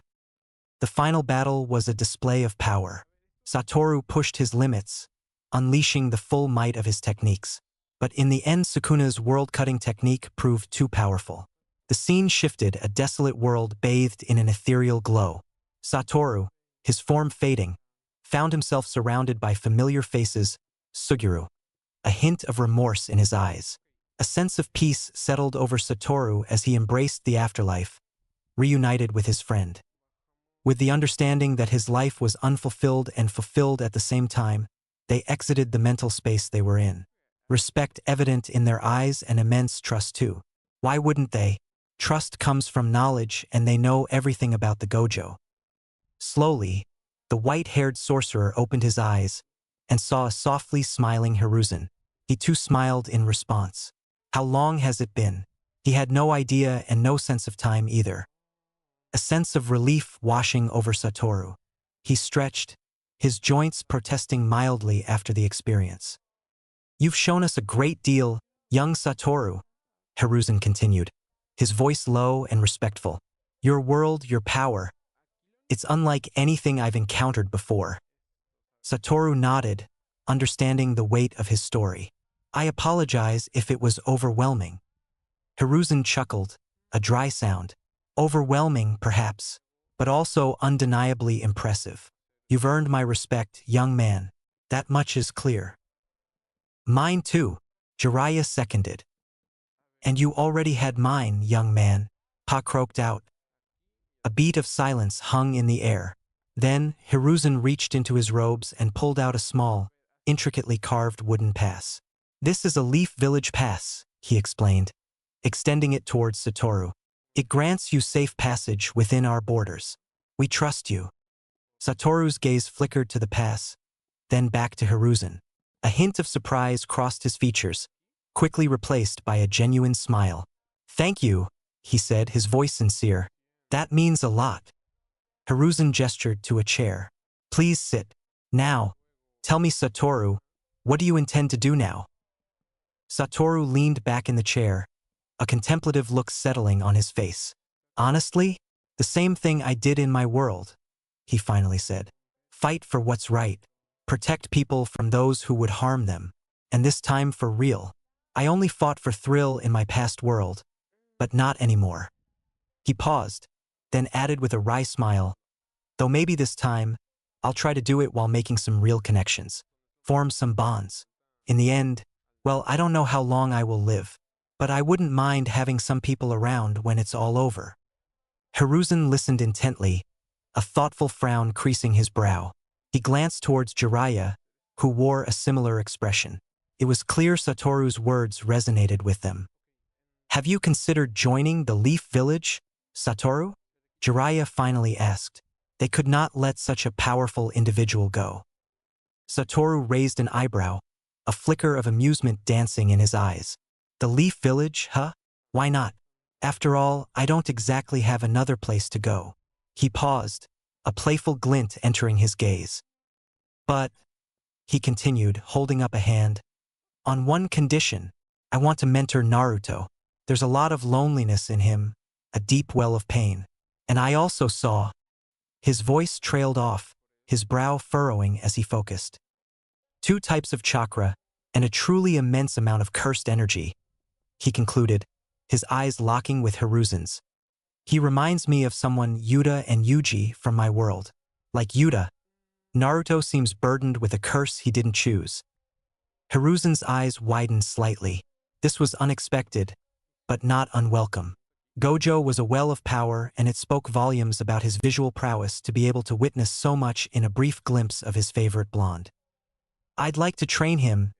Speaker 1: The final battle was a display of power. Satoru pushed his limits, unleashing the full might of his techniques. But in the end, Sukuna's world-cutting technique proved too powerful. The scene shifted, a desolate world bathed in an ethereal glow. Satoru, his form fading, found himself surrounded by familiar faces, Suguru, a hint of remorse in his eyes. A sense of peace settled over Satoru as he embraced the afterlife, reunited with his friend. With the understanding that his life was unfulfilled and fulfilled at the same time, they exited the mental space they were in. Respect evident in their eyes and immense trust too. Why wouldn't they? Trust comes from knowledge, and they know everything about the Gojo. Slowly, the white-haired sorcerer opened his eyes and saw a softly smiling Hiruzen. He too smiled in response. How long has it been? He had no idea and no sense of time either. A sense of relief washing over Satoru. He stretched, his joints protesting mildly after the experience. You've shown us a great deal, young Satoru, Hiruzen continued, his voice low and respectful. Your world, your power. It's unlike anything I've encountered before. Satoru nodded, understanding the weight of his story. I apologize if it was overwhelming. Hiruzen chuckled, a dry sound. Overwhelming, perhaps, but also undeniably impressive. You've earned my respect, young man. That much is clear. Mine too, Jiraiya seconded. And you already had mine, young man, Pa croaked out. A beat of silence hung in the air. Then, Hiruzen reached into his robes and pulled out a small, intricately carved wooden pass. This is a Leaf Village pass, he explained, extending it towards Satoru. It grants you safe passage within our borders. We trust you. Satoru's gaze flickered to the pass, then back to Hiruzen. A hint of surprise crossed his features, quickly replaced by a genuine smile. Thank you, he said, his voice sincere. That means a lot. Hiruzen gestured to a chair. Please sit. Now, tell me, Satoru, what do you intend to do now? Satoru leaned back in the chair, a contemplative look settling on his face. Honestly, the same thing I did in my world, he finally said. Fight for what's right. Protect people from those who would harm them. And this time for real. I only fought for thrill in my past world, but not anymore. He paused, then added with a wry smile, though maybe this time, I'll try to do it while making some real connections. Form some bonds. In the end, well, I don't know how long I will live, but I wouldn't mind having some people around when it's all over. Hiruzen listened intently, a thoughtful frown creasing his brow. He glanced towards Jiraiya, who wore a similar expression. It was clear Satoru's words resonated with them. "Have you considered joining the Leaf Village, Satoru?" Jiraiya finally asked. They could not let such a powerful individual go. Satoru raised an eyebrow, a flicker of amusement dancing in his eyes. "The Leaf Village, huh? Why not? After all, I don't exactly have another place to go." He paused, a playful glint entering his gaze. "But," he continued, holding up a hand, "on one condition, I want to mentor Naruto. There's a lot of loneliness in him, a deep well of pain. And I also saw—" His voice trailed off, his brow furrowing as he focused. "Two types of chakra, and a truly immense amount of cursed energy," he concluded, his eyes locking with Hiruzen's. "He reminds me of someone Yuta and Yuji from my world. Like Yuta, Naruto seems burdened with a curse he didn't choose." Hiruzen's eyes widened slightly. This was unexpected, but not unwelcome. Gojo was a well of power, and it spoke volumes about his visual prowess to be able to witness so much in a brief glimpse of his favorite blonde. "I'd like to train him,"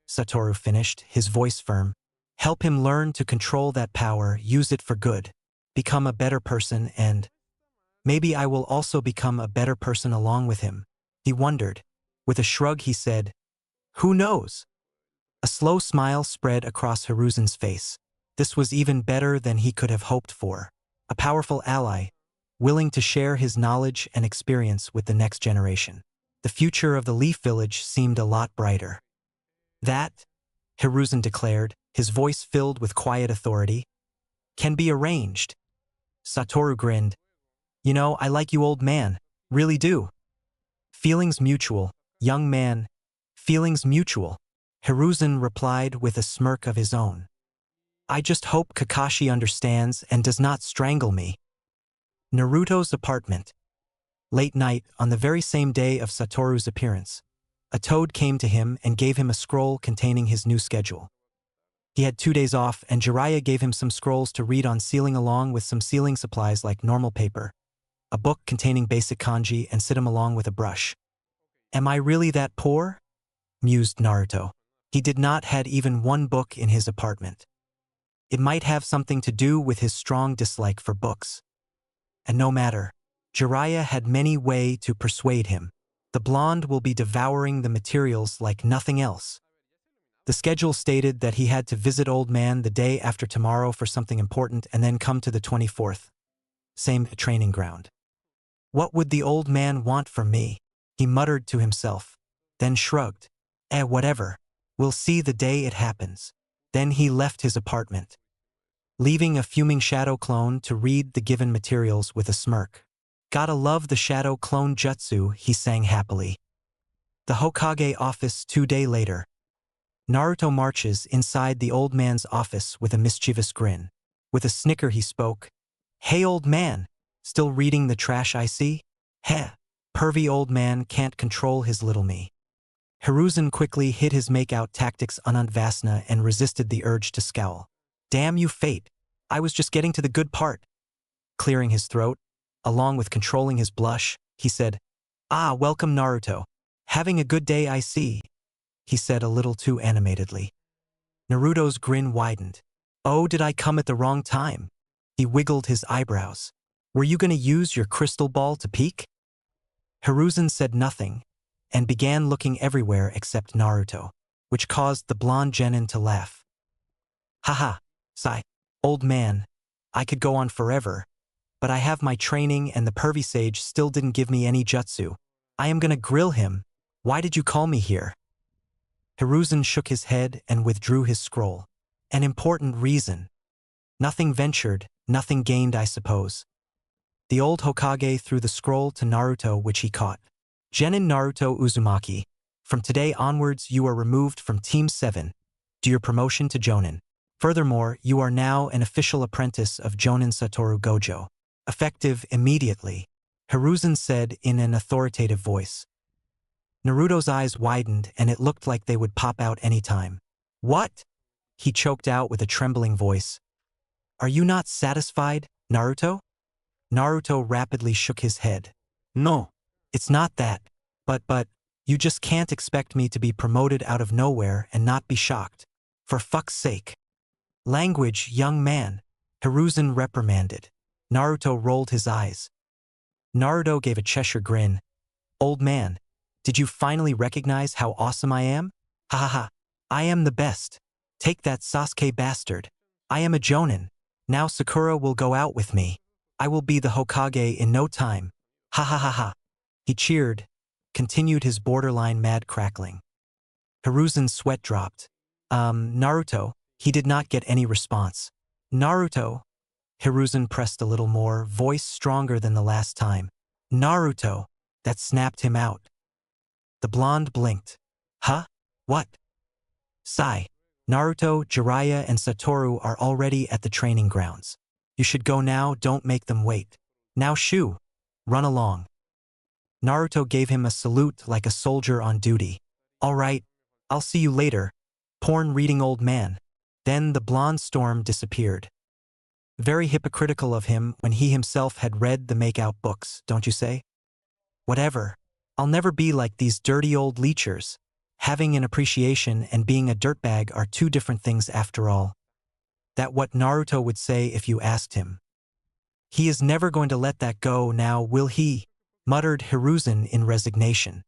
Speaker 1: Satoru finished, his voice firm. "Help him learn to control that power, use it for good, become a better person, and maybe I will also become a better person along with him." He wondered. With a shrug he said, "Who knows?" A slow smile spread across Hiruzen's face. This was even better than he could have hoped for. A powerful ally, willing to share his knowledge and experience with the next generation. The future of the Leaf Village seemed a lot brighter. "That," Hiruzen declared, his voice filled with quiet authority, "can be arranged." Satoru grinned. "You know, I like you, old man. Really do." "Feelings mutual, young man. Feelings mutual," Hiruzen replied with a smirk of his own. "I just hope Kakashi understands and does not strangle me." Naruto's apartment. Late night, on the very same day of Satoru's appearance, a toad came to him and gave him a scroll containing his new schedule. He had 2 days off, and Jiraiya gave him some scrolls to read on sealing along with some sealing supplies like normal paper, a book containing basic kanji, and sit him along with a brush. "Am I really that poor?" mused Naruto. He did not had even one book in his apartment. It might have something to do with his strong dislike for books. And no matter, Jiraiya had many ways to persuade him. The blonde will be devouring the materials like nothing else. The schedule stated that he had to visit Old Man the day after tomorrow for something important and then come to the 24th. Same training ground. "What would the old man want from me?" he muttered to himself, then shrugged. Whatever. We'll see the day it happens." Then he left his apartment, leaving a fuming shadow clone to read the given materials with a smirk. "Gotta love the shadow clone jutsu," he sang happily. The Hokage office 2 days later. Naruto marches inside the old man's office with a mischievous grin. With a snicker he spoke. "Hey old man, still reading the trash I see? Heh, pervy old man can't control his little me." Hiruzen quickly hid his make-out tactics on Aunt Vasna and resisted the urge to scowl. "Damn you fate, I was just getting to the good part." Clearing his throat, along with controlling his blush, he said, "Ah, welcome Naruto. Having a good day I see," he said a little too animatedly. Naruto's grin widened. "Oh, did I come at the wrong time?" He wiggled his eyebrows. "Were you gonna use your crystal ball to peek?" Hiruzen said nothing, and began looking everywhere except Naruto, which caused the blonde genin to laugh. "Haha, sigh. Old man, I could go on forever, but I have my training and the pervy sage still didn't give me any jutsu. I am gonna grill him. Why did you call me here?" Hiruzen shook his head and withdrew his scroll. "An important reason. Nothing ventured, nothing gained, I suppose." The old Hokage threw the scroll to Naruto, which he caught. "Genin Naruto Uzumaki, from today onwards you are removed from Team 7, to your promotion to Jonin. Furthermore, you are now an official apprentice of Jonin Satoru Gojo. Effective immediately," Hiruzen said in an authoritative voice. Naruto's eyes widened and it looked like they would pop out any time. "What?" he choked out with a trembling voice. "Are you not satisfied, Naruto?" Naruto rapidly shook his head.
Speaker 3: No.
Speaker 1: It's not that. But, you just can't expect me to be promoted out of nowhere and not be shocked. For fuck's sake. Language, young man, Hiruzen reprimanded. Naruto rolled his eyes. Naruto gave a Cheshire grin. Old man, did you finally recognize how awesome I am? Ha ha ha. I am the best. Take that Sasuke bastard. I am a Jonin. Now Sakura will go out with me. I will be the Hokage in no time. Ha ha ha ha. He cheered, continued his borderline mad crackling. Hiruzen's sweat dropped. Naruto, he did not get any response. Naruto, Hiruzen pressed a little more, voice stronger than the last time. Naruto, that snapped him out. The blonde blinked. Huh? What? Sigh. Naruto, Jiraiya, and Satoru are already at the training grounds. You should go now, don't make them wait. Now shoo. Run along. Naruto gave him a salute like a soldier on duty. All right, I'll see you later, porn-reading old man. Then the blonde storm disappeared. Very hypocritical of him when he himself had read the make-out books, don't you say? Whatever. I'll never be like these dirty old leechers. Having an appreciation and being a dirtbag are two different things after all. That what Naruto would say if you asked him. He is never going to let that go now, will he? Muttered Hiruzen in resignation.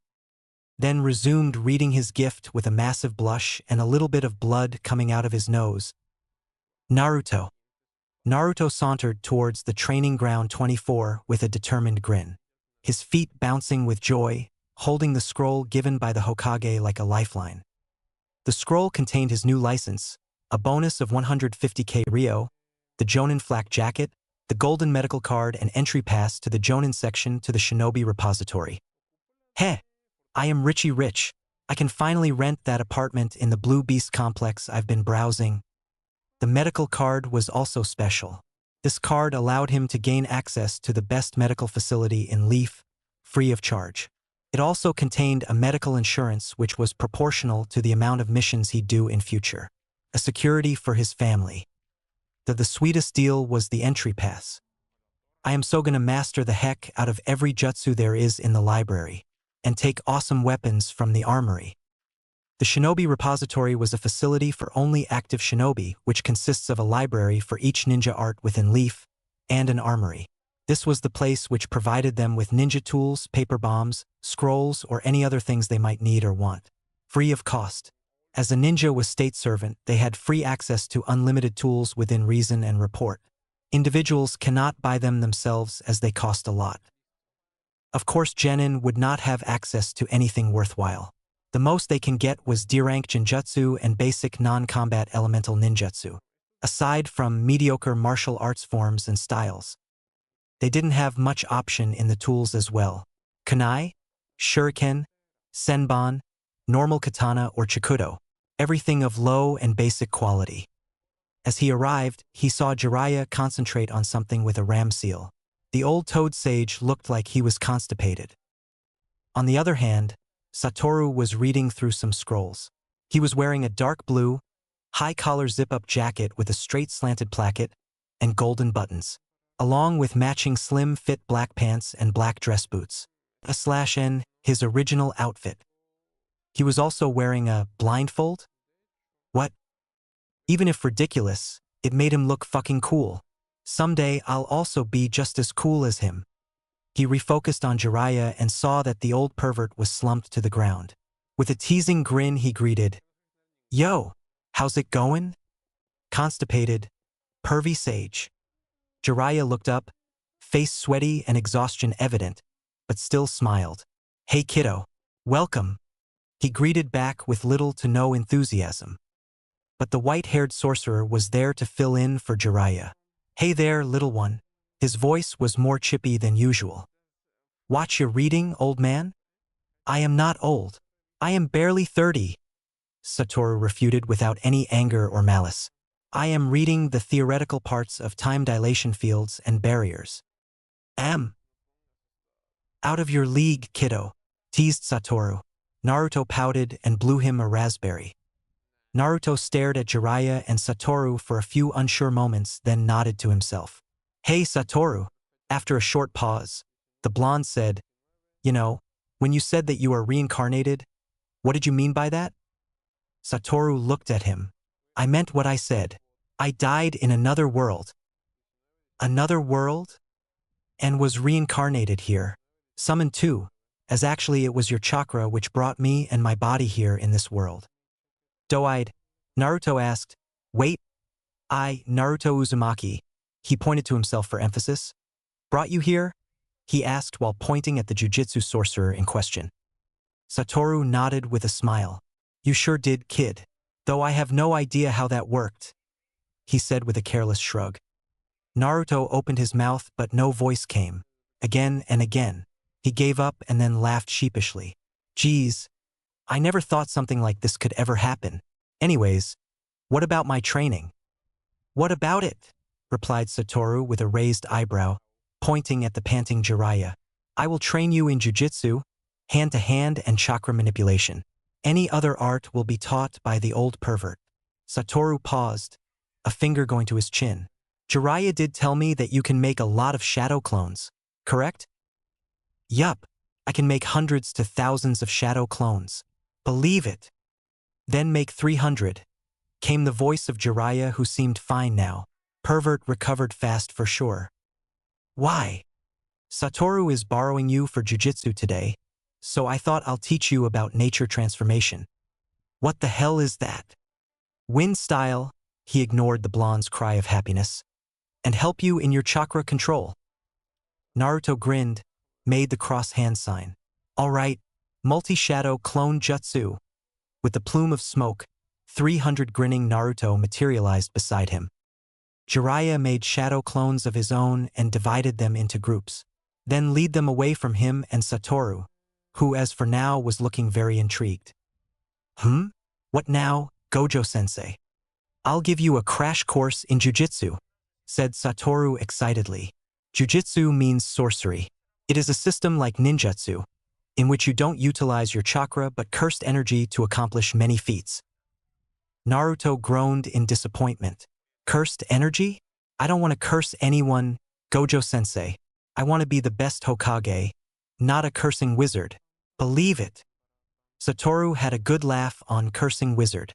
Speaker 1: Then resumed reading his gift with a massive blush and a little bit of blood coming out of his nose. Naruto. Naruto sauntered towards the training ground 24 with a determined grin. His feet bouncing with joy, holding the scroll given by the Hokage like a lifeline. The scroll contained his new license, a bonus of 150k Ryo, the Jonin flak jacket, the golden medical card and entry pass to the Jonin section to the Shinobi repository. Heh! I am Richie Rich. I can finally rent that apartment in the Blue Beast complex I've been browsing. The medical card was also special. This card allowed him to gain access to the best medical facility in Leaf, free of charge. It also contained a medical insurance which was proportional to the amount of missions he'd do in future. A security for his family. The sweetest deal was the entry pass. I am so gonna master the heck out of every jutsu there is in the library, and take awesome weapons from the armory. The Shinobi repository was a facility for only active shinobi, which consists of a library for each ninja art within Leaf, and an armory. This was the place which provided them with ninja tools, paper bombs, scrolls, or any other things they might need or want, free of cost. As a ninja was state servant, they had free access to unlimited tools within reason and report. Individuals cannot buy them themselves as they cost a lot. Of course, genin would not have access to anything worthwhile. The most they can get was D-rank genjutsu and basic non-combat elemental ninjutsu, aside from mediocre martial arts forms and styles. They didn't have much option in the tools as well. Kunai, shuriken, senbon, normal katana or chikudo, everything of low and basic quality. As he arrived, he saw Jiraiya concentrate on something with a ram seal. The old toad sage looked like he was constipated. On the other hand, Satoru was reading through some scrolls. He was wearing a dark blue, high-collar zip-up jacket with a straight slanted placket and golden buttons, along with matching slim-fit black pants and black dress boots. /N, his original outfit. He was also wearing a blindfold? What? Even if ridiculous, it made him look fucking cool. Someday I'll also be just as cool as him. He refocused on Jiraiya and saw that the old pervert was slumped to the ground. With a teasing grin he greeted, "Yo, how's it going?" Constipated, pervy sage. Jiraiya looked up, face sweaty and exhaustion evident, but still smiled. "Hey kiddo, welcome." He greeted back with little to no enthusiasm. But the white-haired sorcerer was there to fill in for Jiraiya. "Hey there, little one." His voice was more chippy than usual. "Watch your reading, old man?" "I am not old. I am barely 30. Satoru refuted without any anger or malice. "I am reading the theoretical parts of time dilation fields and barriers." "Out of your league, kiddo," teased Satoru. Naruto pouted and blew him a raspberry. Naruto stared at Jiraiya and Satoru for a few unsure moments, then nodded to himself. "Hey Satoru, After a short pause, the blonde said, "You know, when you said that you are reincarnated, what did you mean by that?" Satoru looked at him. "I meant what I said. I died in another world." "Another world?" "And was reincarnated here. Summoned too, as actually it was your chakra which brought me and my body here in this world." Doe-eyed, Naruto asked, "Wait, Naruto Uzumaki," he pointed to himself for emphasis, "brought you here?" he asked while pointing at the jujitsu sorcerer in question. Satoru nodded with a smile. "You sure did, kid. Though I have no idea how that worked," he said with a careless shrug. Naruto opened his mouth but no voice came. Again and again. He gave up and then laughed sheepishly. "Geez, I never thought something like this could ever happen. Anyways, what about my training?" "What about it?" replied Satoru with a raised eyebrow, pointing at the panting Jiraiya. "I will train you in jujitsu, hand-to-hand and chakra manipulation. Any other art will be taught by the old pervert." Satoru paused, a finger going to his chin. "Jiraiya did tell me that you can make a lot of shadow clones, correct?" "Yup, I can make hundreds to thousands of shadow clones. Believe it." "Then make 300. Came the voice of Jiraiya, who seemed fine now. Pervert recovered fast for sure. "Why?" "Satoru is borrowing you for jujitsu today, so I thought I'll teach you about nature transformation." "What the hell is that?" "Wind style," he ignored the blonde's cry of happiness, "and help you in your chakra control." Naruto grinned, made the cross hand sign. "All right, multi-shadow clone jutsu." With the plume of smoke, 300 grinning Naruto materialized beside him. Jiraiya made shadow clones of his own and divided them into groups. Then lead them away from him and Satoru, who as for now was looking very intrigued. What now, Gojo-sensei?" "I'll give you a crash course in jujitsu," said Satoru excitedly. Jujitsu means sorcery. It is a system like ninjutsu, in which you don't utilize your chakra but cursed energy to accomplish many feats. Naruto groaned in disappointment. "Cursed energy? I don't want to curse anyone, Gojo-sensei. I want to be the best Hokage, not a cursing wizard. Believe it." Satoru had a good laugh on cursing wizard.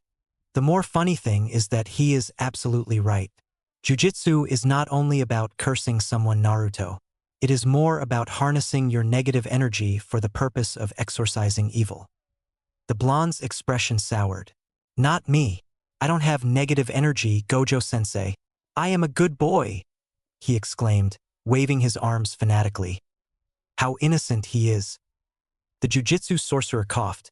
Speaker 1: The more funny thing is that he is absolutely right. Jujitsu is not only about cursing someone, Naruto. It is more about harnessing your negative energy for the purpose of exorcising evil. The blonde's expression soured. "Not me. I don't have negative energy, Gojo-sensei. I am a good boy," he exclaimed, waving his arms fanatically. "How innocent he is." The jujitsu sorcerer coughed,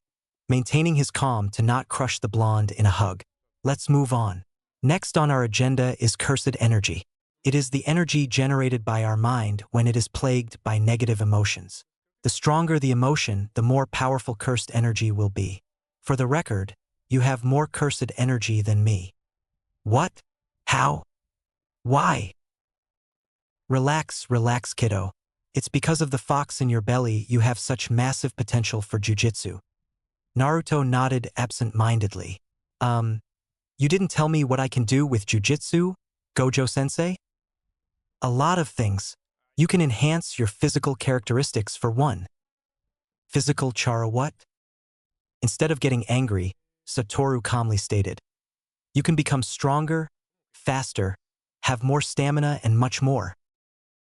Speaker 1: maintaining his calm to not crush the blonde in a hug. "Let's move on. Next on our agenda is cursed energy. It is the energy generated by our mind when it is plagued by negative emotions. The stronger the emotion, the more powerful cursed energy will be. For the record, you have more cursed energy than me." "What? How? Why?" Relax, kiddo. It's because of the fox in your belly you have such massive potential for jujitsu." Naruto nodded absent-mindedly. You didn't tell me what I can do with jujitsu, Gojo-sensei?" "A lot of things. You can enhance your physical characteristics for one." "Physical chara what?" Instead of getting angry, Satoru calmly stated, "You can become stronger, faster, have more stamina and much more."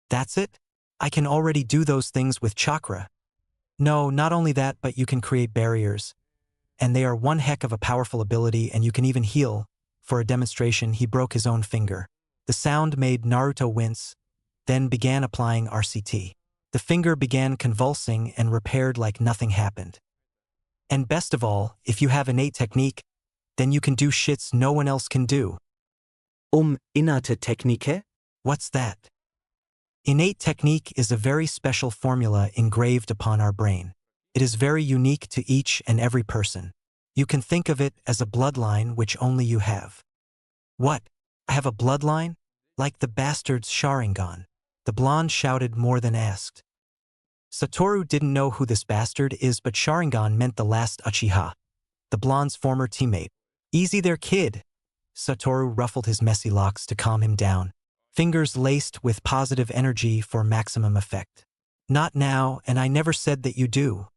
Speaker 1: "That's it? I can already do those things with chakra." "No, not only that, but you can create barriers. And they are one heck of a powerful ability, and you can even heal." For a demonstration, he broke his own finger. The sound made Naruto wince, then began applying RCT. The finger began convulsing and repaired like nothing happened. "And best of all, if you have innate technique, then you can do shits no one else can do."
Speaker 4: Innate Technike?
Speaker 1: "What's that?" Innate technique is a very special formula engraved upon our brain. It is very unique to each and every person. You can think of it as a bloodline which only you have. "What? I have a bloodline? Like the bastard's Sharingan?" The blonde shouted more than asked. Satoru didn't know who this bastard is, but Sharingan meant the last Uchiha, the blonde's former teammate. "Easy there, kid." Satoru ruffled his messy locks to calm him down. fingers laced with positive energy for maximum effect. Not now, and I never said that you do.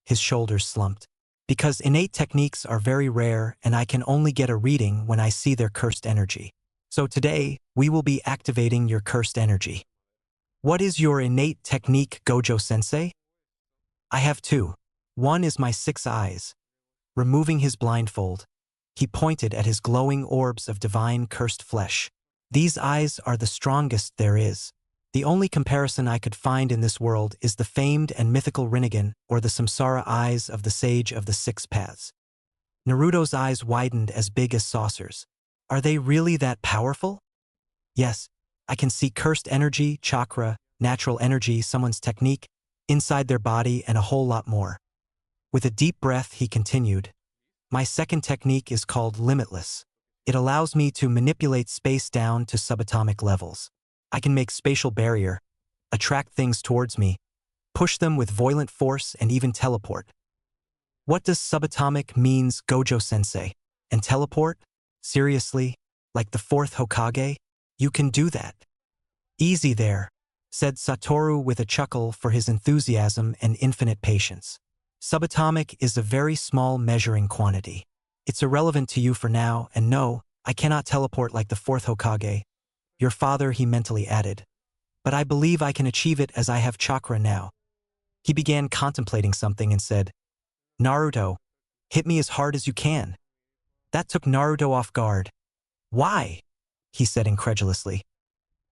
Speaker 1: His shoulders slumped. Because innate techniques are very rare and I can only get a reading when I see their cursed energy. So today, we will be activating your cursed energy. What is your innate technique, Gojo-sensei? I have two. One is my 6 eyes. Removing his blindfold, he pointed at his glowing orbs of divine cursed flesh. These eyes are the strongest there is. The only comparison I could find in this world is the famed and mythical Rinnegan or the Samsara eyes of the Sage of the 6 Paths. Naruto's eyes widened as big as saucers. Are they really that powerful? Yes, I can see cursed energy, chakra, natural energy, someone's technique, inside their body, and a whole lot more. With a deep breath, he continued, my second technique is called Limitless. It allows me to manipulate space down to subatomic levels. I can make spatial barrier, attract things towards me, push them with violent force, and even teleport. What does subatomic means, Gojo-sensei? And teleport? Seriously? Like the 4th Hokage? You can do that. Easy there, said Satoru with a chuckle for his enthusiasm and infinite patience. Subatomic is a very small measuring quantity. It's irrelevant to you for now, and no, I cannot teleport like the 4th Hokage. Your father, he mentally added. But I believe I can achieve it as I have chakra now. He began contemplating something and said, Naruto, hit me as hard as you can. That took Naruto off guard. Why? He said incredulously.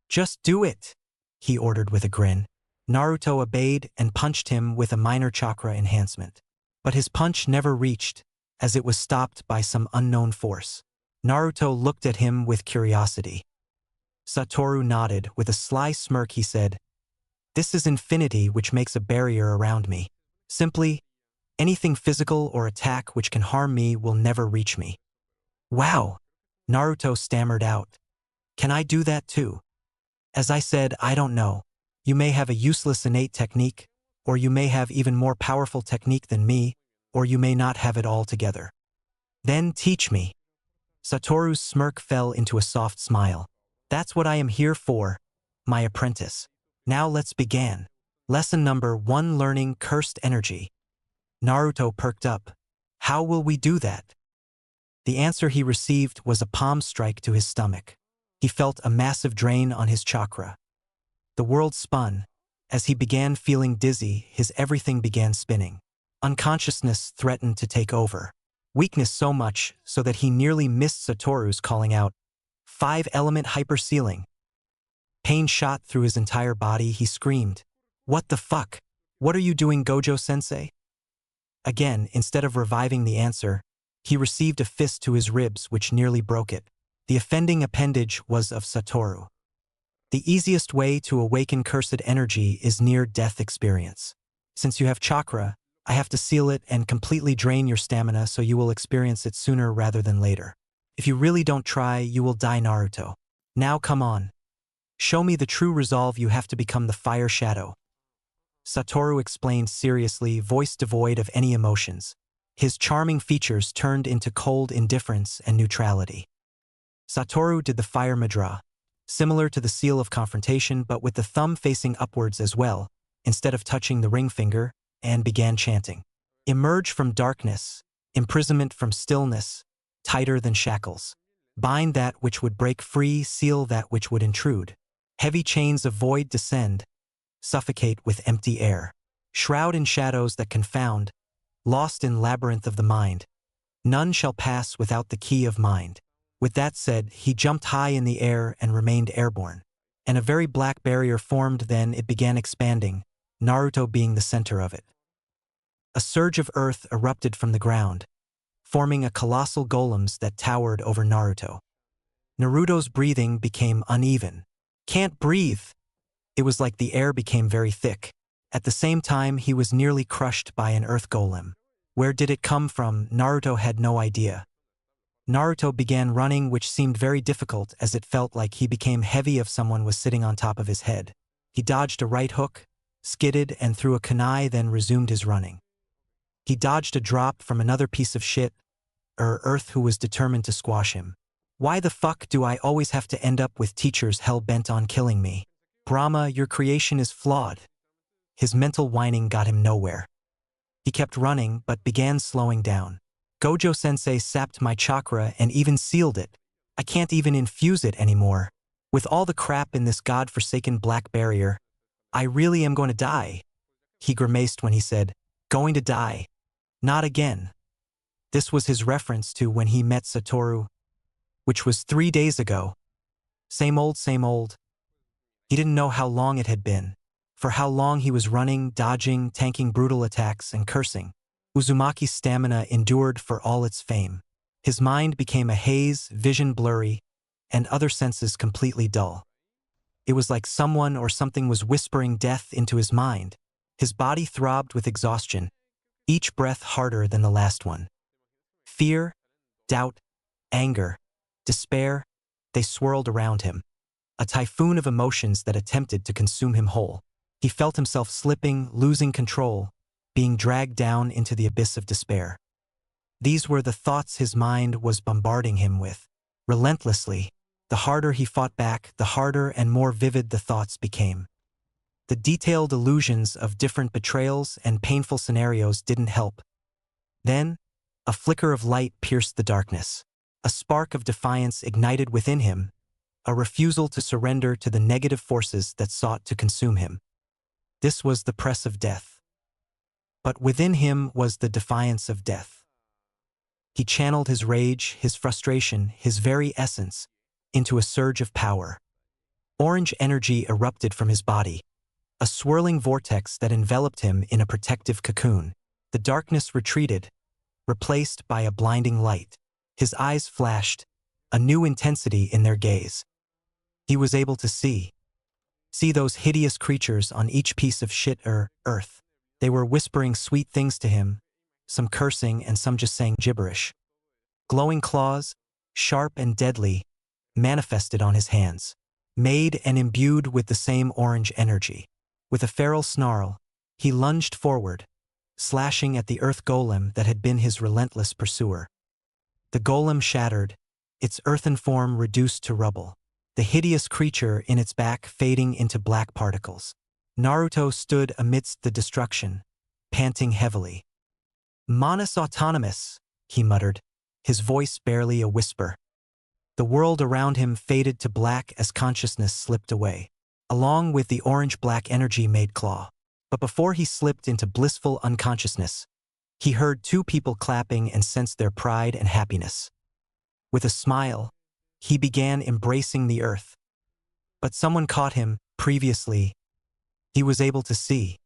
Speaker 1: Just do it, he ordered with a grin. Naruto obeyed and punched him with a minor chakra enhancement. But his punch never reached, as it was stopped by some unknown force. Naruto looked at him with curiosity. Satoru nodded. With a sly smirk he said, this is infinity which makes a barrier around me. Simply, anything physical or attack which can harm me will never reach me. Wow, Naruto stammered out. Can I do that too? As I said, I don't know. You may have a useless innate technique, or you may have even more powerful technique than me, or you may not have it all together. Then teach me. Satoru's smirk fell into a soft smile. That's what I am here for, my apprentice. Now let's begin. Lesson number 1, learning cursed energy. Naruto perked up. How will we do that? The answer he received was a palm strike to his stomach. He felt a massive drain on his chakra. The world spun. As he began feeling dizzy, his everything began spinning. Unconsciousness threatened to take over. Weakness so much so that he nearly missed Satoru's calling out, 5-element hypersealing. Pain shot through his entire body. He screamed, what the fuck? What are you doing, Gojo-sensei? Again, instead of reviving the answer, he received a fist to his ribs which nearly broke it. The offending appendage was of Satoru. The easiest way to awaken cursed energy is near-death experience. Since you have chakra, I have to seal it and completely drain your stamina so you will experience it sooner rather than later. If you really don't try, you will die, Naruto. Now come on. Show me the true resolve. You have to become the fire shadow. Satoru explained seriously, voice devoid of any emotions. His charming features turned into cold indifference and neutrality. Satoru did the fire mudra, similar to the seal of confrontation but with the thumb facing upwards as well, instead of touching the ring finger, and began chanting. Emerge from darkness, imprisonment from stillness, tighter than shackles. Bind that which would break free, seal that which would intrude. Heavy chains of void descend, suffocate with empty air. Shroud in shadows that confound, lost in labyrinth of the mind. None shall pass without the key of mind. With that said, he jumped high in the air and remained airborne. And a very black barrier formed. Then it began expanding, Naruto being the center of it. A surge of earth erupted from the ground, forming a colossal golems that towered over Naruto. Naruto's breathing became uneven. Can't breathe. It was like the air became very thick. At the same time, he was nearly crushed by an earth golem. Where did it come from? Naruto had no idea. Naruto began running, which seemed very difficult as it felt like he became heavy if someone was sitting on top of his head. He dodged a right hook, skidded and threw a kunai, then resumed his running. He dodged a drop from another piece of shit, earth who was determined to squash him. Why the fuck do I always have to end up with teachers hell-bent on killing me? Brahma, your creation is flawed. His mental whining got him nowhere. He kept running, but began slowing down. Gojo-sensei sapped my chakra and even sealed it. I can't even infuse it anymore. With all the crap in this god-forsaken black barrier, I really am going to die. He grimaced when he said, going to die. Not again. This was his reference to when he met Satoru, which was 3 days ago. Same old, same old. He didn't know how long it had been. For how long he was running, dodging, tanking brutal attacks, and cursing. Uzumaki's stamina endured for all its fame. His mind became a haze, vision blurry, and other senses completely dull. It was like someone or something was whispering death into his mind. His body throbbed with exhaustion, each breath harder than the last one. Fear, doubt, anger, despair, they swirled around him. A typhoon of emotions that attempted to consume him whole. He felt himself slipping, losing control, being dragged down into the abyss of despair. These were the thoughts his mind was bombarding him with. Relentlessly, the harder he fought back, the harder and more vivid the thoughts became. The detailed illusions of different betrayals and painful scenarios didn't help. Then, a flicker of light pierced the darkness. A spark of defiance ignited within him, a refusal to surrender to the negative forces that sought to consume him. This was the press of death. But within him was the defiance of death. He channeled his rage, his frustration, his very essence, into a surge of power. Orange energy erupted from his body, a swirling vortex that enveloped him in a protective cocoon. The darkness retreated, replaced by a blinding light. His eyes flashed, a new intensity in their gaze. He was able to see those hideous creatures on each piece of shit earth. They were whispering sweet things to him, some cursing and some just saying gibberish. Glowing claws, sharp and deadly, manifested on his hands, made and imbued with the same orange energy. With a feral snarl, he lunged forward, slashing at the earth golem that had been his relentless pursuer. The golem shattered, its earthen form reduced to rubble, the hideous creature in its back fading into black particles. Naruto stood amidst the destruction, panting heavily. "Manus autonomous," he muttered, his voice barely a whisper. The world around him faded to black as consciousness slipped away, along with the orange-black energy made claw. But before he slipped into blissful unconsciousness, he heard 2 people clapping and sensed their pride and happiness. With a smile, he began embracing the earth. But someone caught him. Previously, he was able to see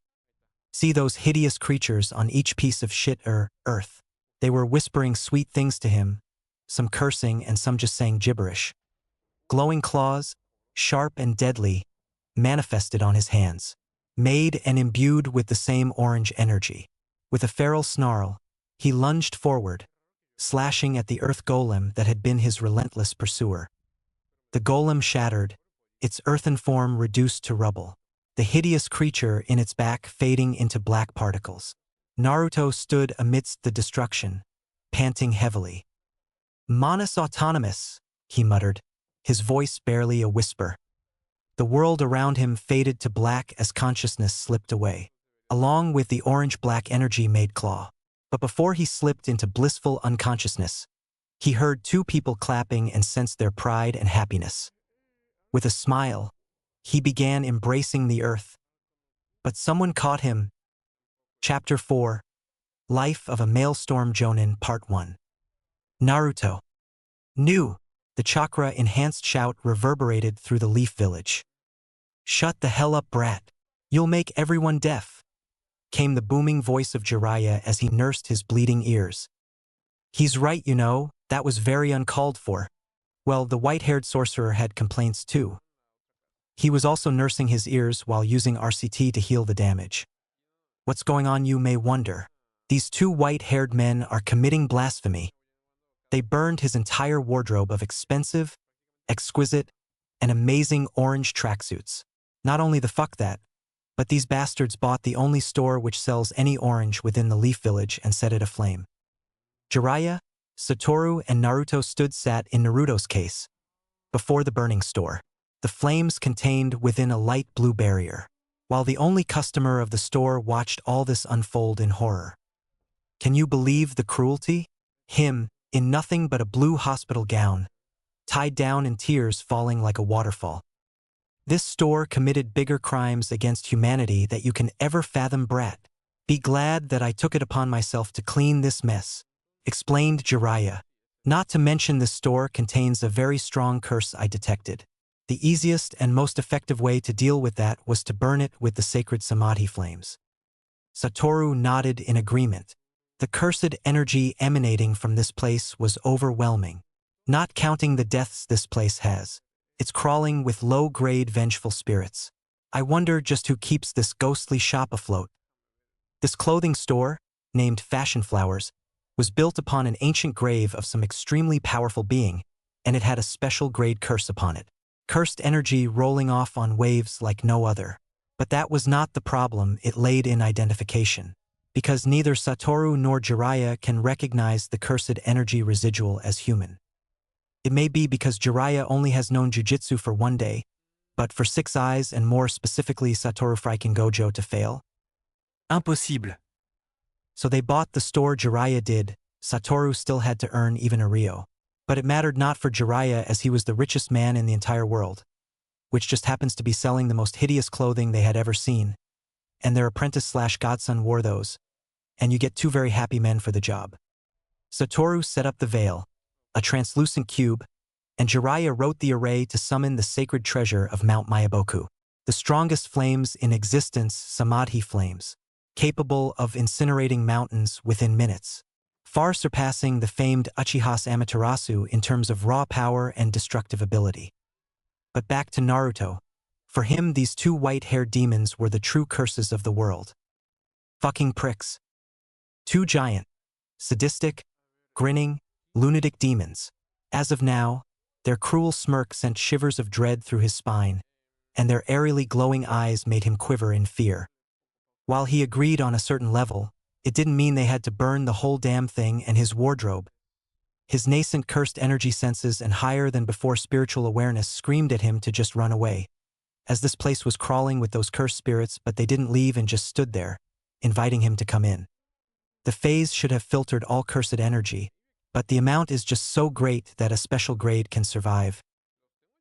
Speaker 1: those hideous creatures on each piece of shit earth. They were whispering sweet things to him, some cursing and some just saying gibberish. Glowing claws, sharp and deadly, manifested on his hands, made and imbued with the same orange energy. With a feral snarl, he lunged forward, slashing at the earth golem that had been his relentless pursuer. The golem shattered, its earthen form reduced to rubble, the hideous creature in its back fading into black particles. Naruto stood amidst the destruction, panting heavily. "Manus autonomous," he muttered, his voice barely a whisper. The world around him faded to black as consciousness slipped away, along with the orange-black energy made claw. But before he slipped into blissful unconsciousness, he heard 2 people clapping and sensed their pride and happiness. With a smile, he began embracing the earth. But someone caught him. Chapter 4, Life of a Maelstrom Jonin Part 1. Naruto. New. The chakra-enhanced shout reverberated through the Leaf Village. "Shut the hell up, brat. You'll make everyone deaf," came the booming voice of Jiraiya as he nursed his bleeding ears. "He's right, you know, that was very uncalled for." Well, the white-haired sorcerer had complaints too. He was also nursing his ears while using RCT to heal the damage. What's going on, you may wonder? These 2 white-haired men are committing blasphemy. They burned his entire wardrobe of expensive, exquisite, and amazing orange tracksuits. Not only the fuck that, but these bastards bought the only store which sells any orange within the Leaf Village and set it aflame. Jiraiya, Satoru and Naruto sat in Naruto's case, before the burning store. The flames contained within a light blue barrier, while the only customer of the store watched all this unfold in horror. Can you believe the cruelty? Him, in nothing but a blue hospital gown, tied down in tears falling like a waterfall. This store committed bigger crimes against humanity that you can ever fathom, brat. Be glad that I took it upon myself to clean this mess, explained Jiraiya. Not to mention this store contains a very strong curse I detected. The easiest and most effective way to deal with that was to burn it with the sacred samadhi flames. Satoru nodded in agreement. The cursed energy emanating from this place was overwhelming. Not counting the deaths this place has, it's crawling with low-grade vengeful spirits. I wonder just who keeps this ghostly shop afloat. This clothing store, named Fashion Flowers, was built upon an ancient grave of some extremely powerful being, and it had a special grade curse upon it. Cursed energy rolling off on waves like no other. But that was not the problem, it laid in identification. Because neither Satoru nor Jiraiya can recognize the cursed energy residual as human. It may be because Jiraiya only has known jujitsu for 1 day, but for 6 eyes and more specifically Satoru freaking Gojo to fail.
Speaker 3: Impossible.
Speaker 1: So they bought the store. Jiraiya did. Satoru still had to earn even a Rio. But it mattered not for Jiraiya, as he was the richest man in the entire world, which just happens to be selling the most hideous clothing they had ever seen. And their apprentice/godson wore those, and you get 2 very happy men for the job. Satoru set up the veil, a translucent cube, and Jiraiya wrote the array to summon the sacred treasure of Mount Mayaboku, the strongest flames in existence, samadhi flames, capable of incinerating mountains within minutes, far surpassing the famed Uchiha's Amaterasu in terms of raw power and destructive ability. But back to Naruto. For him, these 2 white-haired demons were the true curses of the world. Fucking pricks. 2 giant, sadistic, grinning, lunatic demons. As of now, their cruel smirk sent shivers of dread through his spine, and their airily glowing eyes made him quiver in fear. While he agreed on a certain level, it didn't mean they had to burn the whole damn thing and his wardrobe. His nascent cursed energy senses and higher-than-before spiritual awareness screamed at him to just run away, as this place was crawling with those cursed spirits, but they didn't leave and just stood there, inviting him to come in. The phase should have filtered all cursed energy, but the amount is just so great that a special grade can survive.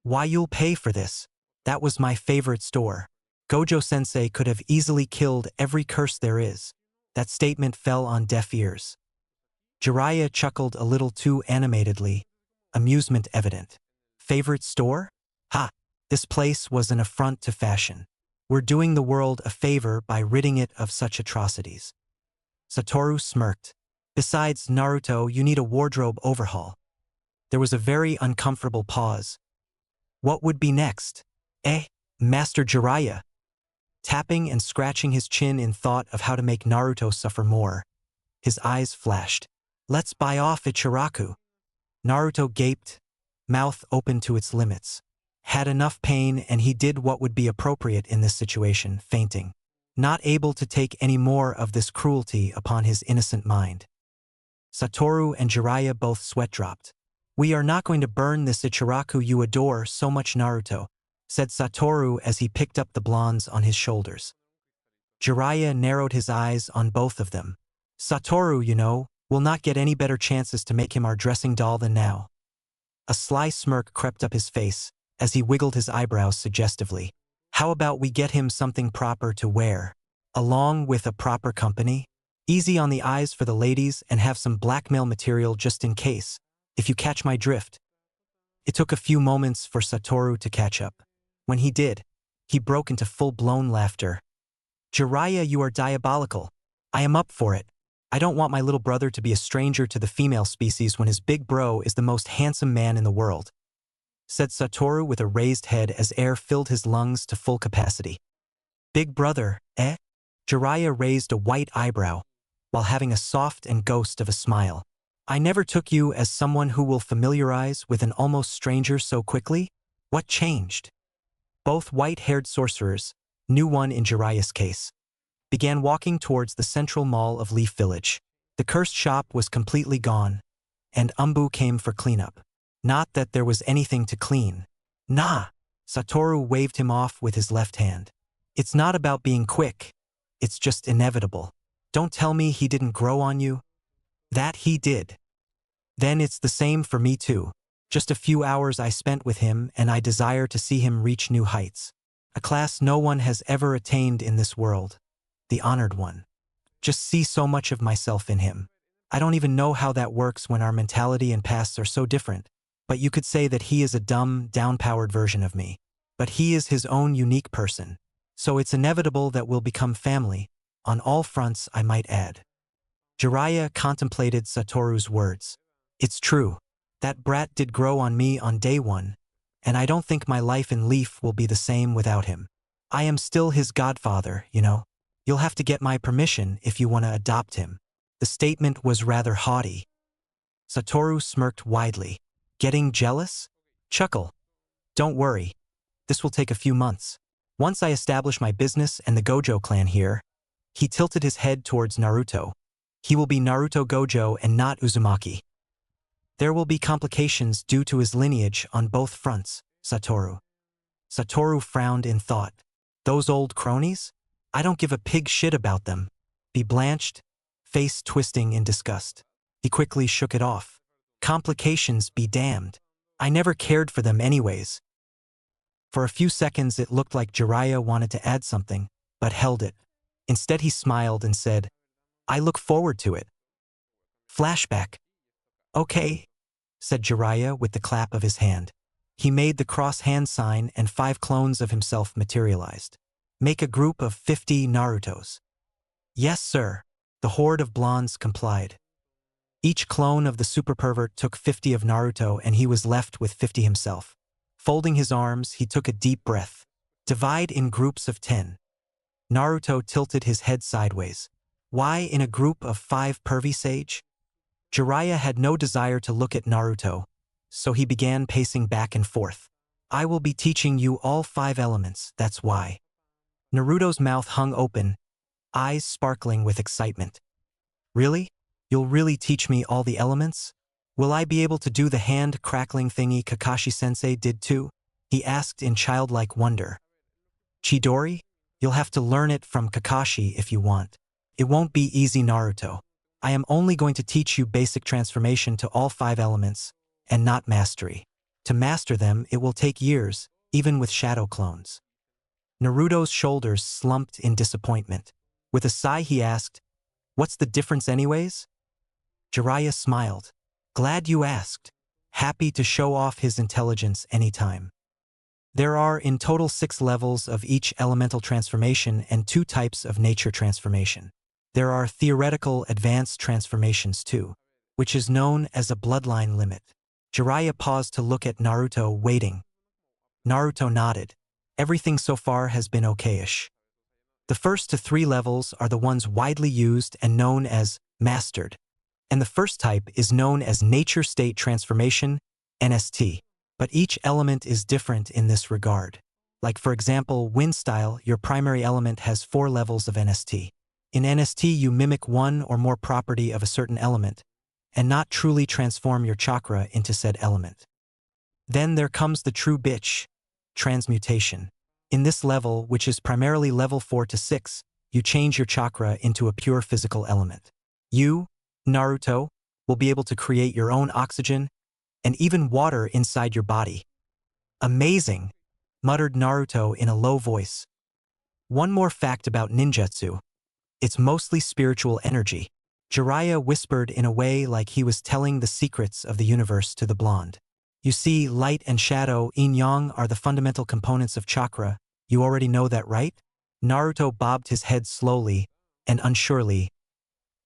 Speaker 1: Why, you'll pay for this. That was my favorite store. Gojo-sensei could have easily killed every curse there is. That statement fell on deaf ears. Jiraiya chuckled a little too animatedly, amusement evident. Favorite store? Ha! This place was an affront to fashion. We're doing the world a favor by ridding it of such atrocities. Satoru smirked. Besides Naruto, you need a wardrobe overhaul. There was a very uncomfortable pause. What would be next? Master Jiraiya. Tapping and scratching his chin in thought of how to make Naruto suffer more. His eyes flashed. Let's buy off Ichiraku. Naruto gaped, mouth open to its limits. Had enough pain, and he did what would be appropriate in this situation, fainting. Not able to take any more of this cruelty upon his innocent mind. Satoru and Jiraiya both sweat dropped. We are not going to burn this Ichiraku you adore so much, Naruto, said Satoru as he picked up the blondes on his shoulders. Jiraiya narrowed his eyes on both of them. Satoru, you know, will not get any better chances to make him our dressing doll than now. A sly smirk crept up his face as he wiggled his eyebrows suggestively. How about we get him something proper to wear, along with a proper company? Easy on the eyes for the ladies, and have some blackmail material just in case, if you catch my drift. It took a few moments for Satoru to catch up. When he did, he broke into full-blown laughter. Jiraiya, you are diabolical. I am up for it. I don't want my little brother to be a stranger to the female species when his big bro is the most handsome man in the world, said Satoru with a raised head as air filled his lungs to full capacity. Big brother, eh? Jiraiya raised a white eyebrow, while having a soft and ghost of a smile. I never took you as someone who will familiarize with an almost stranger so quickly? What changed? Both white-haired sorcerers, new one in Jiraiya's case, began walking towards the central mall of Leaf Village. The cursed shop was completely gone, and Umbu came for cleanup. Not that there was anything to clean. Nah! Satoru waved him off with his left hand. It's not about being quick. It's just inevitable. Don't tell me he didn't grow on you. That he did. Then it's the same for me too. Just a few hours I spent with him and I desire to see him reach new heights. A class no one has ever attained in this world. The honored one. Just see so much of myself in him. I don't even know how that works when our mentality and pasts are so different, but you could say that he is a dumb, down-powered version of me. But he is his own unique person. So it's inevitable that we'll become family, on all fronts I might add. Jiraiya contemplated Satoru's words. It's true. That brat did grow on me on day one, and I don't think my life in Leaf will be the same without him. I am still his godfather, you know. You'll have to get my permission if you want to adopt him. The statement was rather haughty. Satoru smirked widely. Getting jealous? Chuckle. Don't worry. This will take a few months. Once I establish my business and the Gojo clan here, he tilted his head towards Naruto. He will be Naruto Gojo and not Uzumaki. There will be complications due to his lineage on both fronts, Satoru. Satoru frowned in thought. Those old cronies? I don't give a pig shit about them. Be blanched, face twisting in disgust. He quickly shook it off. Complications be damned. I never cared for them anyways. For a few seconds it looked like Jiraiya wanted to add something, but held it. Instead he smiled and said, I look forward to it. Flashback. Okay, said Jiraiya with the clap of his hand. He made the cross hand sign and 5 clones of himself materialized. Make a group of 50 Narutos. Yes, sir. The horde of blondes complied. Each clone of the super pervert took 50 of Naruto and he was left with 50 himself. Folding his arms, he took a deep breath. Divide in groups of 10. Naruto tilted his head sideways. Why in a group of 5 pervy sage? Jiraiya had no desire to look at Naruto, so he began pacing back and forth. I will be teaching you all 5 elements, that's why. Naruto's mouth hung open, eyes sparkling with excitement. Really? You'll really teach me all the elements? Will I be able to do the hand-crackling thingy Kakashi-sensei did too? He asked in childlike wonder. Chidori? You'll have to learn it from Kakashi if you want. It won't be easy, Naruto. I am only going to teach you basic transformation to all 5 elements, and not mastery. To master them, it will take years, even with shadow clones. Naruto's shoulders slumped in disappointment. With a sigh he asked, What's the difference anyways? Jiraiya smiled. Glad you asked. Happy to show off his intelligence anytime. There are in total 6 levels of each elemental transformation and 2 types of nature transformation. There are theoretical advanced transformations too, which is known as a bloodline limit. Jiraiya paused to look at Naruto, waiting. Naruto nodded. Everything so far has been okayish. The first to 3 levels are the ones widely used and known as mastered, and the first type is known as Nature State Transformation, NST, but each element is different in this regard. Like for example, wind style, your primary element has 4 levels of NST. In NST you mimic one or more property of a certain element, and not truly transform your chakra into said element. Then there comes the true bitch, transmutation. In this level, which is primarily level 4 to 6, you change your chakra into a pure physical element. You, Naruto, will be able to create your own oxygen and even water inside your body. Amazing, muttered Naruto in a low voice. One more fact about ninjutsu. It's mostly spiritual energy. Jiraiya whispered in a way like he was telling the secrets of the universe to the blonde. You see, light and shadow, yin-yang, are the fundamental components of chakra. You already know that, right? Naruto bobbed his head slowly and unsurely.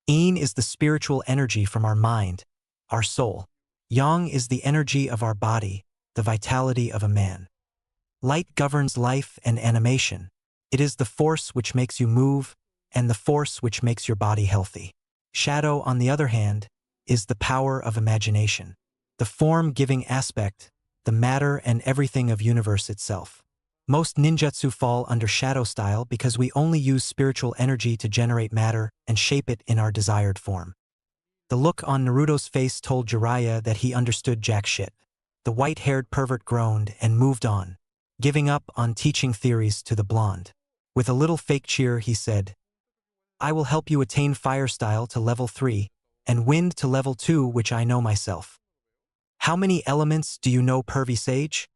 Speaker 1: Yin is the spiritual energy from our mind, our soul. Yang is the energy of our body, the vitality of a man. Light governs life and animation. It is the force which makes you move and the force which makes your body healthy. Shadow, on the other hand, is the power of imagination, the form-giving aspect, the matter and everything of universe itself. Most ninjutsu fall under shadow style because we only use spiritual energy to generate matter and shape it in our desired form. The look on Naruto's face told Jiraiya that he understood jack shit. The white-haired pervert groaned and moved on, giving up on teaching theories to the blonde. With a little fake cheer, he said, I will help you attain fire style to level 3, and wind to level 2, which I know myself. How many elements do you know, pervy sage?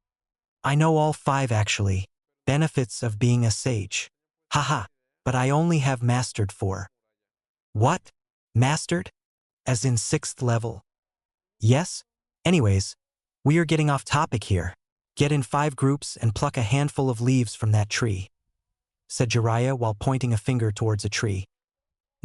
Speaker 1: I know all 5 actually. Benefits of being a sage. Haha, but I only have mastered 4. What? Mastered? As in 6th level? Yes? Anyways, we are getting off topic here. Get in 5 groups and pluck a handful of leaves from that tree, said Jiraiya while pointing a finger towards a tree.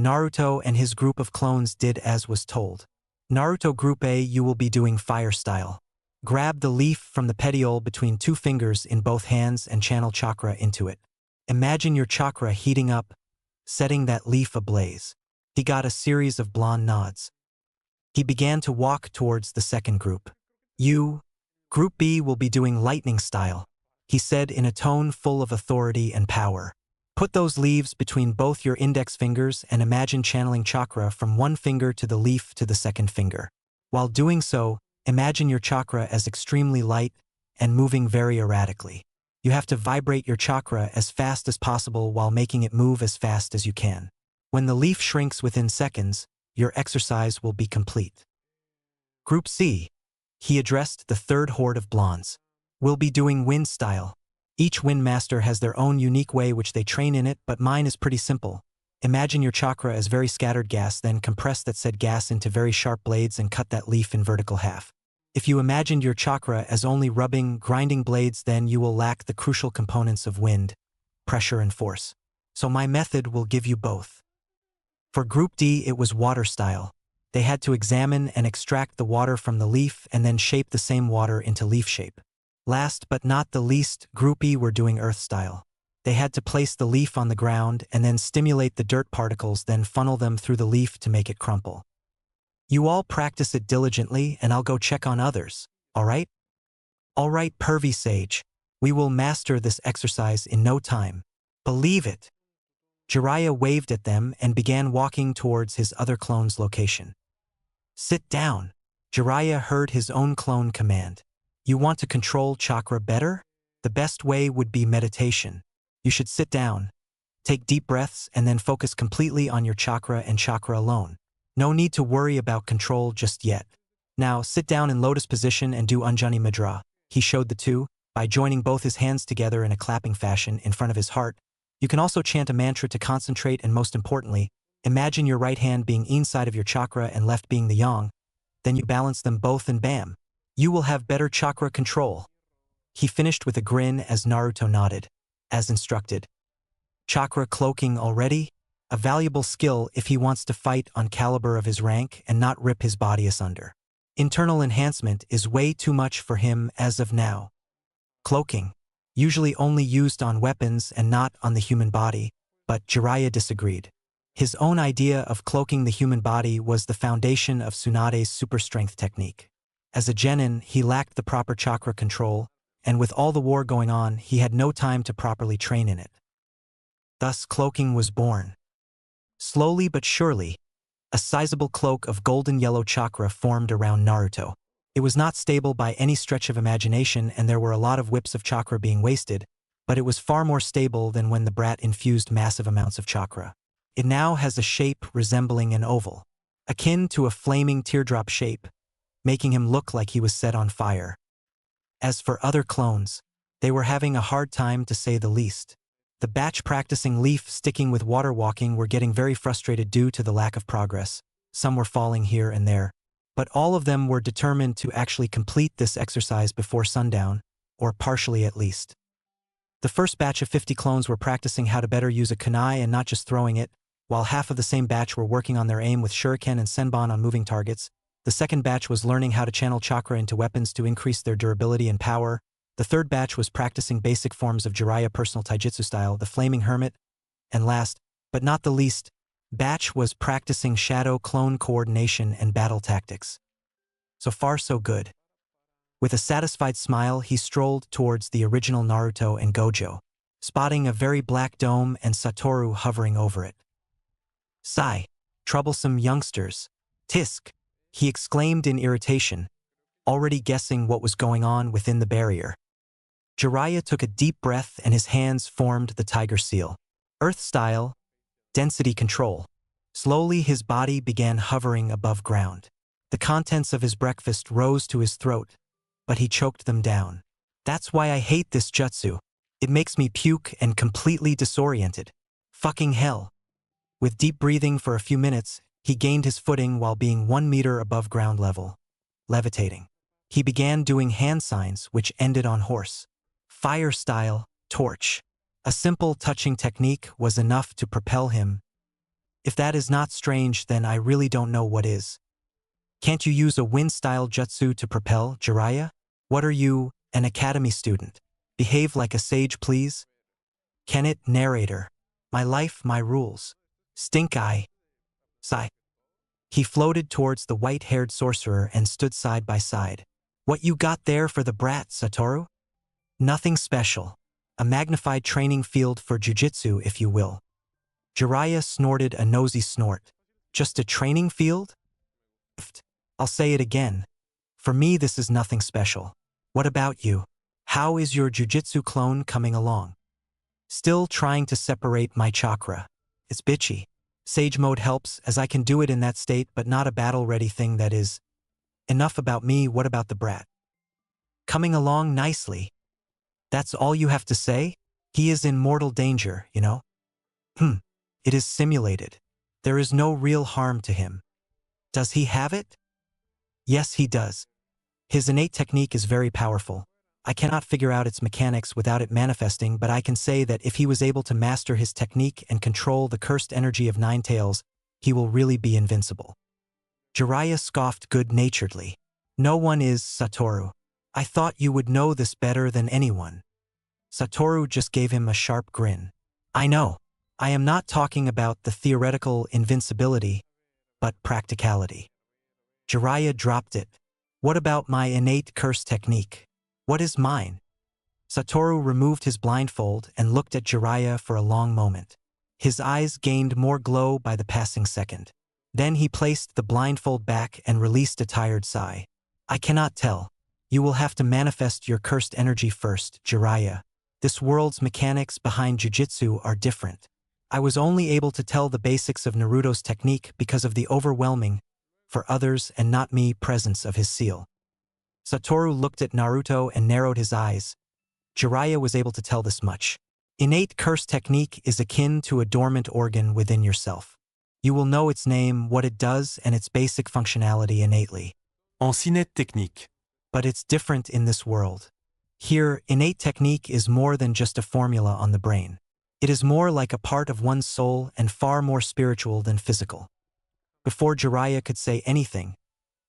Speaker 1: Naruto and his group of clones did as was told. Naruto Group A, you will be doing fire style. Grab the leaf from the petiole between 2 fingers in both hands and channel chakra into it. Imagine your chakra heating up, setting that leaf ablaze. He got a series of blonde nods. He began to walk towards the second group. You, Group B, will be doing lightning style, he said in a tone full of authority and power. Put those leaves between both your index fingers and imagine channeling chakra from one finger to the leaf to the second finger. While doing so, imagine your chakra as extremely light and moving very erratically. You have to vibrate your chakra as fast as possible while making it move as fast as you can. When the leaf shrinks within seconds, your exercise will be complete. Group C, he addressed the third horde of blondes, will be doing wind style. Each wind master has their own unique way which they train in it, but mine is pretty simple. Imagine your chakra as very scattered gas, then compress that said gas into very sharp blades and cut that leaf in vertical half. If you imagined your chakra as only rubbing, grinding blades, then you will lack the crucial components of wind, pressure and force. So my method will give you both. For Group D, it was water style. They had to examine and extract the water from the leaf and then shape the same water into leaf shape. Last but not the least, Group E were doing earth style. They had to place the leaf on the ground and then stimulate the dirt particles, then funnel them through the leaf to make it crumple. You all practice it diligently and I'll go check on others, alright? Alright, pervy sage. We will master this exercise in no time. Believe it. Jiraiya waved at them and began walking towards his other clone's location. Sit down. Jiraiya heard his own clone command. You want to control chakra better? The best way would be meditation. You should sit down, take deep breaths, and then focus completely on your chakra and chakra alone. No need to worry about control just yet. Now, sit down in lotus position and do Anjani Mudra. He showed the 2, by joining both his hands together in a clapping fashion in front of his heart. You can also chant a mantra to concentrate, and most importantly, imagine your right hand being inside of your chakra and left being the yang. Then you balance them both and bam. You will have better chakra control. He finished with a grin as Naruto nodded, as instructed. Chakra cloaking already? A valuable skill if he wants to fight on caliber of his rank and not rip his body asunder. Internal enhancement is way too much for him as of now. Cloaking, usually only used on weapons and not on the human body, but Jiraiya disagreed. His own idea of cloaking the human body was the foundation of Tsunade's super strength technique. As a genin, he lacked the proper chakra control, and with all the war going on, he had no time to properly train in it. Thus, cloaking was born. Slowly but surely, a sizable cloak of golden yellow chakra formed around Naruto. It was not stable by any stretch of imagination, and there were a lot of whips of chakra being wasted, but it was far more stable than when the brat infused massive amounts of chakra. It now has a shape resembling an oval, akin to a flaming teardrop shape, making him look like he was set on fire. As for other clones, they were having a hard time to say the least. The batch practicing leaf sticking with water walking were getting very frustrated due to the lack of progress. Some were falling here and there, but all of them were determined to actually complete this exercise before sundown, or partially at least. The first batch of 50 clones were practicing how to better use a kunai and not just throwing it, while half of the same batch were working on their aim with shuriken and senbon on moving targets. The second batch was learning how to channel chakra into weapons to increase their durability and power. The third batch was practicing basic forms of Jiraiya personal taijutsu style, the Flaming Hermit. And last, but not the least, batch was practicing shadow clone coordination and battle tactics. So far so good. With a satisfied smile, he strolled towards the original Naruto and Gojo, spotting a very black dome and Satoru hovering over it. Sigh, troublesome youngsters. Tisk, he exclaimed in irritation, already guessing what was going on within the barrier. Jiraiya took a deep breath and his hands formed the tiger seal. Earth style, density control. Slowly his body began hovering above ground. The contents of his breakfast rose to his throat, but he choked them down. That's why I hate this jutsu. It makes me puke and completely disoriented. Fucking hell. With deep breathing for a few minutes, he gained his footing while being 1 meter above ground level. Levitating. He began doing hand signs which ended on horse. Fire style, torch. A simple touching technique was enough to propel him. If that is not strange, then I really don't know what is. Can't you use a wind-style jutsu to propel, Jiraiya? What are you, an academy student? Behave like a sage, please. Can it, narrator? My life, my rules. Stink eye. Sigh. He floated towards the white-haired sorcerer and stood side by side. What you got there for the brat, Satoru? Nothing special. A magnified training field for jujitsu, if you will. Jiraiya snorted a nosy snort. Just a training field? I'll say it again. For me, this is nothing special. What about you? How is your jujitsu clone coming along? Still trying to separate my chakra. It's bitchy. Sage mode helps, as I can do it in that state, but not a battle-ready thing that is. Enough about me, what about the brat? Coming along nicely. That's all you have to say? He is in mortal danger, you know? It is simulated. There is no real harm to him. Does he have it? Yes, he does. His innate technique is very powerful. I cannot figure out its mechanics without it manifesting, but I can say that if he was able to master his technique and control the cursed energy of Nine Tails, he will really be invincible. Jiraiya scoffed good-naturedly. No one is, Satoru. I thought you would know this better than anyone. Satoru just gave him a sharp grin. I know. I am not talking about the theoretical invincibility, but practicality. Jiraiya dropped it. What about my innate curse technique? What is mine? Satoru removed his blindfold and looked at Jiraiya for a long moment. His eyes gained more glow by the passing second. Then he placed the blindfold back and released a tired sigh. I cannot tell. You will have to manifest your cursed energy first, Jiraiya. This world's mechanics behind jujitsu are different. I was only able to tell the basics of Naruto's technique because of the overwhelming, for others and not me, presence of his seal. Satoru looked at Naruto and narrowed his eyes. Jiraiya was able to tell this much. Innate curse technique is akin to a dormant organ within yourself. You will know its name, what it does, and its basic functionality innately.
Speaker 3: Ancienne technique.
Speaker 1: But it's different in this world. Here, innate technique is more than just a formula on the brain. It is more like a part of one's soul and far more spiritual than physical. Before Jiraiya could say anything,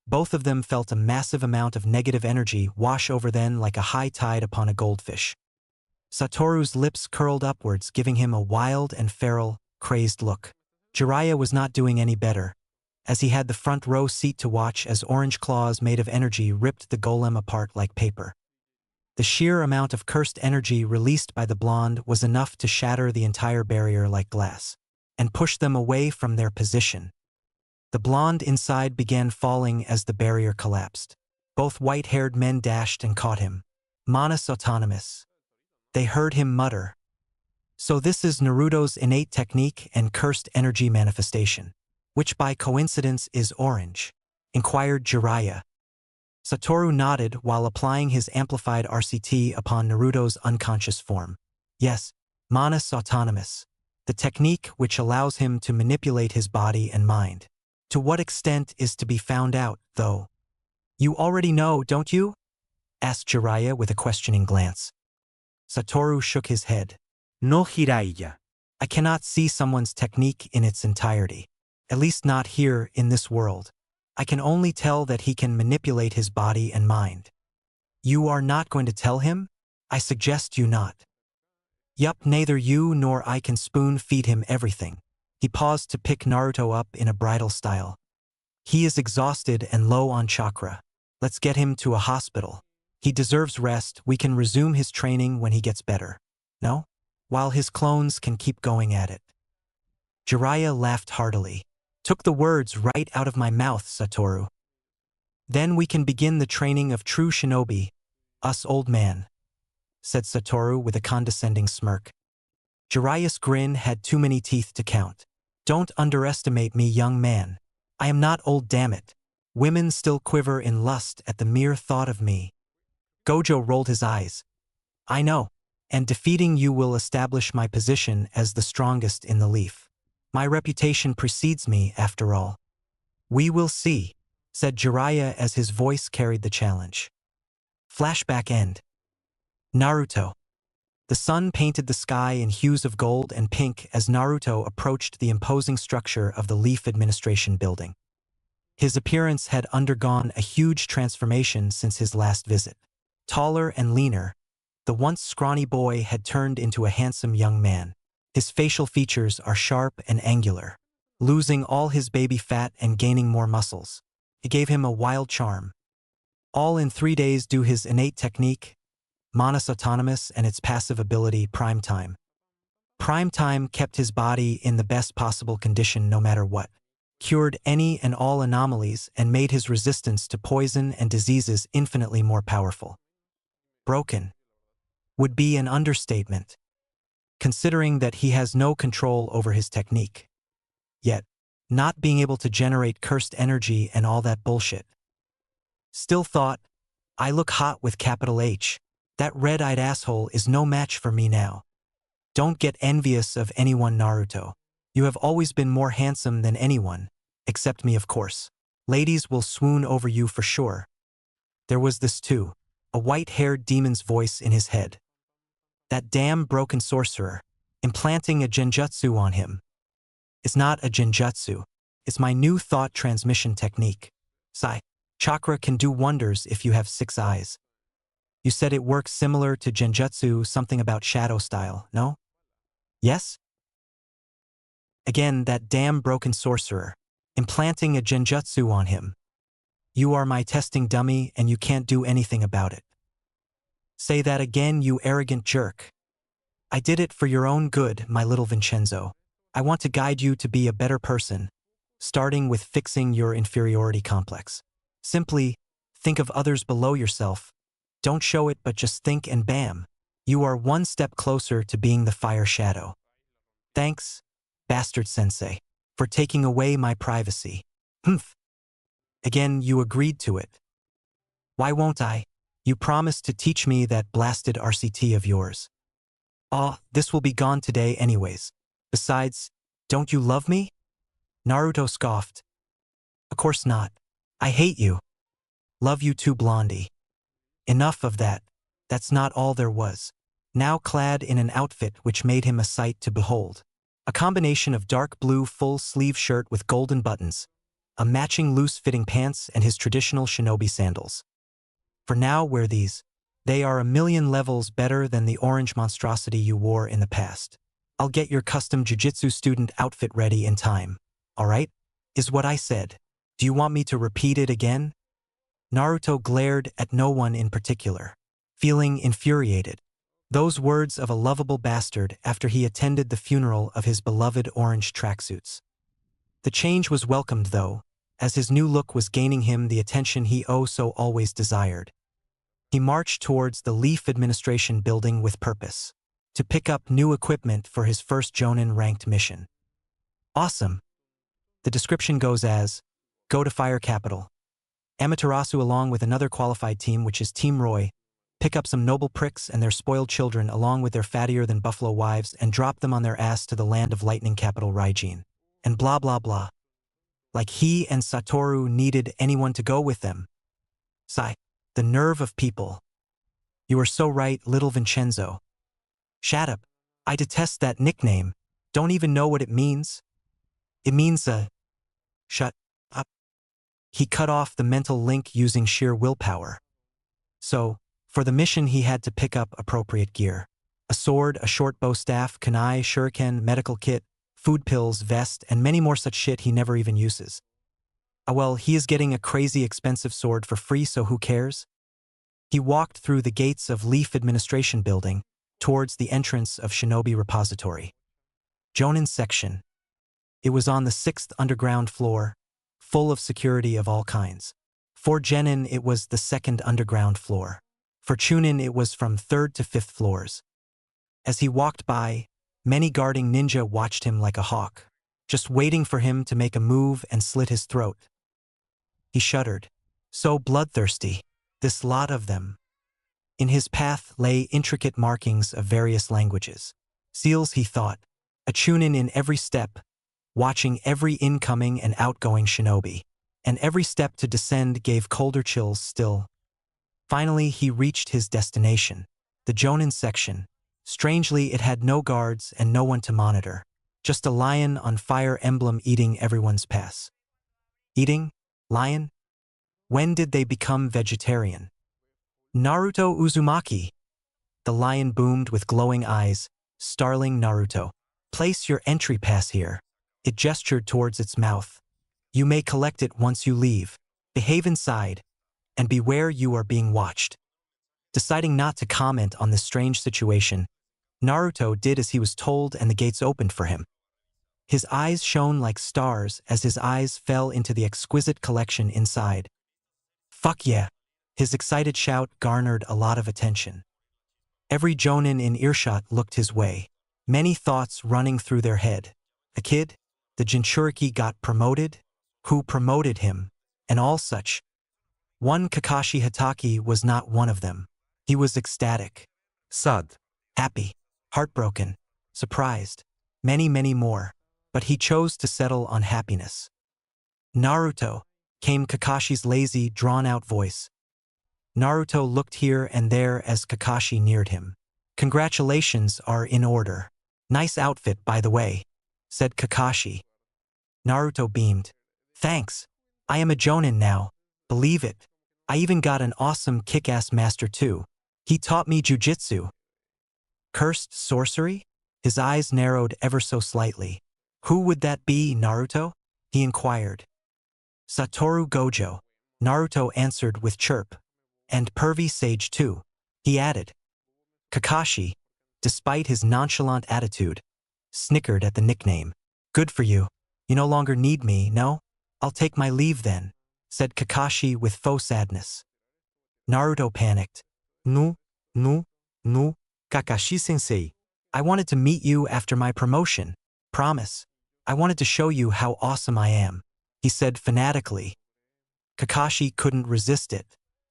Speaker 1: both of them felt a massive amount of negative energy wash over them like a high tide upon a goldfish. Satoru's lips curled upwards, giving him a wild and feral, crazed look. Jiraiya was not doing any better, as he had the front row seat to watch as orange claws made of energy ripped the golem apart like paper. The sheer amount of cursed energy released by the blonde was enough to shatter the entire barrier like glass, and push them away from their position. The blonde inside began falling as the barrier collapsed. Both white-haired men dashed and caught him. Manus autonomous. They heard him mutter. So this is Naruto's innate technique and cursed energy manifestation, which by coincidence is orange, inquired Jiraiya. Satoru nodded while applying his amplified RCT upon Naruto's unconscious form. Yes, Manus autonomous, the technique which allows him to manipulate his body and mind. To what extent is to be found out, though. You already know, don't you? Asked Jiraiya with a questioning glance. Satoru shook his head.
Speaker 4: No, Jiraiya.
Speaker 1: I cannot see someone's technique in its entirety. At least not here in this world. I can only tell that he can manipulate his body and mind. You are not going to tell him? I suggest you not. Yup, neither you nor I can spoon-feed him everything. He paused to pick Naruto up in a bridal style. He is exhausted and low on chakra. Let's get him to a hospital. He deserves rest. We can resume his training when he gets better. No? While his clones can keep going at it. Jiraiya laughed heartily. Took the words right out of my mouth, Satoru. Then we can begin the training of true shinobi, us old man, said Satoru with a condescending smirk. Jiraiya's grin had too many teeth to count. Don't underestimate me, young man. I am not old, damn it. Women still quiver in lust at the mere thought of me. Gojo rolled his eyes. I know, and defeating you will establish my position as the strongest in the leaf. My reputation precedes me, after all. We will see, said Jiraiya as his voice carried the challenge. Flashback end. Naruto. The sun painted the sky in hues of gold and pink as Naruto approached the imposing structure of the Leaf Administration building. His appearance had undergone a huge transformation since his last visit. Taller and leaner, the once scrawny boy had turned into a handsome young man. His facial features are sharp and angular, losing all his baby fat and gaining more muscles. It gave him a wild charm. All in 3 days due his innate technique, Manus Autonomous, and its passive ability, Prime Time. Prime Time kept his body in the best possible condition no matter what, cured any and all anomalies, and made his resistance to poison and diseases infinitely more powerful. Broken would be an understatement, considering that he has no control over his technique. Yet, not being able to generate cursed energy and all that bullshit. Still thought, I look hot with capital H. That red-eyed asshole is no match for me now. Don't get envious of anyone, Naruto. You have always been more handsome than anyone, except me, of course. Ladies will swoon over you for sure. There was this too, a white-haired demon's voice in his head. That damn broken sorcerer, implanting a genjutsu on him. It's not a genjutsu. It's my new thought transmission technique. Sai, chakra can do wonders if you have 6 eyes. You said it works similar to genjutsu, something about shadow style, no? Yes? Again, that damn broken sorcerer, implanting a genjutsu on him. You are my testing dummy and you can't do anything about it. Say that again, you arrogant jerk. I did it for your own good, my little Vincenzo. I want to guide you to be a better person, starting with fixing your inferiority complex. Simply, think of others below yourself. Don't show it, but just think, and bam, you are 1 step closer to being the fire shadow. Thanks, bastard sensei, for taking away my privacy. Humph. Again, you agreed to it. Why won't I? You promised to teach me that blasted RCT of yours. This will be gone today anyways. Besides, don't you love me? Naruto scoffed. Of course not. I hate you. Love you too, Blondie. Enough of that. That's not all there was. Now clad in an outfit which made him a sight to behold. A combination of dark blue full-sleeve shirt with golden buttons, a matching loose-fitting pants, and his traditional shinobi sandals. For now, wear these. They are a million levels better than the orange monstrosity you wore in the past. I'll get your custom jiu-jitsu student outfit ready in time. Alright? Is what I said. Do you want me to repeat it again? Naruto glared at no one in particular, feeling infuriated. Those words of a lovable bastard after he attended the funeral of his beloved orange tracksuits. The change was welcomed, though, as his new look was gaining him the attention he so always desired. He marched towards the Leaf Administration building with purpose, to pick up new equipment for his first Jonin-ranked mission. Awesome. The description goes as, go to Fire Capital. Amaterasu along with another qualified team, which is Team Roy, pick up some noble pricks and their spoiled children along with their fattier-than-buffalo wives and drop them on their ass to the land of lightning capital Raijin. And blah blah blah. Like he and Satoru needed anyone to go with them. Sigh. The nerve of people. You are so right, little Vincenzo. Shut up. I detest that nickname. Don't even know what it means. It means shut up. He cut off the mental link using sheer willpower. So, for the mission he had to pick up appropriate gear. A sword, a short bow staff, kunai, shuriken, medical kit, food pills, vest, and many more such shit he never even uses. Well, he is getting a crazy expensive sword for free, so who cares? He walked through the gates of Leaf Administration building, towards the entrance of Shinobi Repository. Jonin section. It was on the 6th underground floor, full of security of all kinds. For Genin, it was the 2nd underground floor. For Chunin, it was from 3rd to 5th floors. As he walked by, many guarding ninja watched him like a hawk, just waiting for him to make a move and slit his throat. He shuddered. So bloodthirsty, this lot of them. In his path lay intricate markings of various languages. Seals, he thought, a Chunin in every step, watching every incoming and outgoing shinobi, and every step to descend gave colder chills still. Finally, he reached his destination, the Jonin section. Strangely, it had no guards and no one to monitor, just a lion on fire emblem eating everyone's pass. Eating? Lion? When did they become vegetarian? Naruto Uzumaki. The lion boomed with glowing eyes, startling Naruto. Place your entry pass here. It gestured towards its mouth. You may collect it once you leave. Behave inside, and beware you are being watched. Deciding not to comment on this strange situation, Naruto did as he was told and the gates opened for him. His eyes shone like stars as his eyes fell into the exquisite collection inside. Fuck yeah! His excited shout garnered a lot of attention. Every jonin in earshot looked his way, many thoughts running through their head. A kid? The Jinchuriki got promoted? Who promoted him? And all such. One Kakashi Hatake was not one of them. He was ecstatic,
Speaker 2: sad,
Speaker 1: happy, heartbroken, surprised, many more. But he chose to settle on happiness. Naruto, came Kakashi's lazy, drawn-out voice. Naruto looked here and there as Kakashi neared him. Congratulations are in order. Nice outfit, by the way, said Kakashi. Naruto beamed. Thanks. I am a Jonin now. Believe it. I even got an awesome kick-ass master too. He taught me jujitsu. Cursed sorcery? His eyes narrowed ever so slightly. Who would that be, Naruto? He inquired. Satoru Gojo. Naruto answered with chirp. And pervy sage too, he added. Kakashi, despite his nonchalant attitude, snickered at the nickname. Good for you. You no longer need me, no? I'll take my leave then, said Kakashi with faux sadness. Naruto panicked. No, Kakashi-sensei. I wanted to meet you after my promotion. Promise. I wanted to show you how awesome I am, he said fanatically. Kakashi couldn't resist it.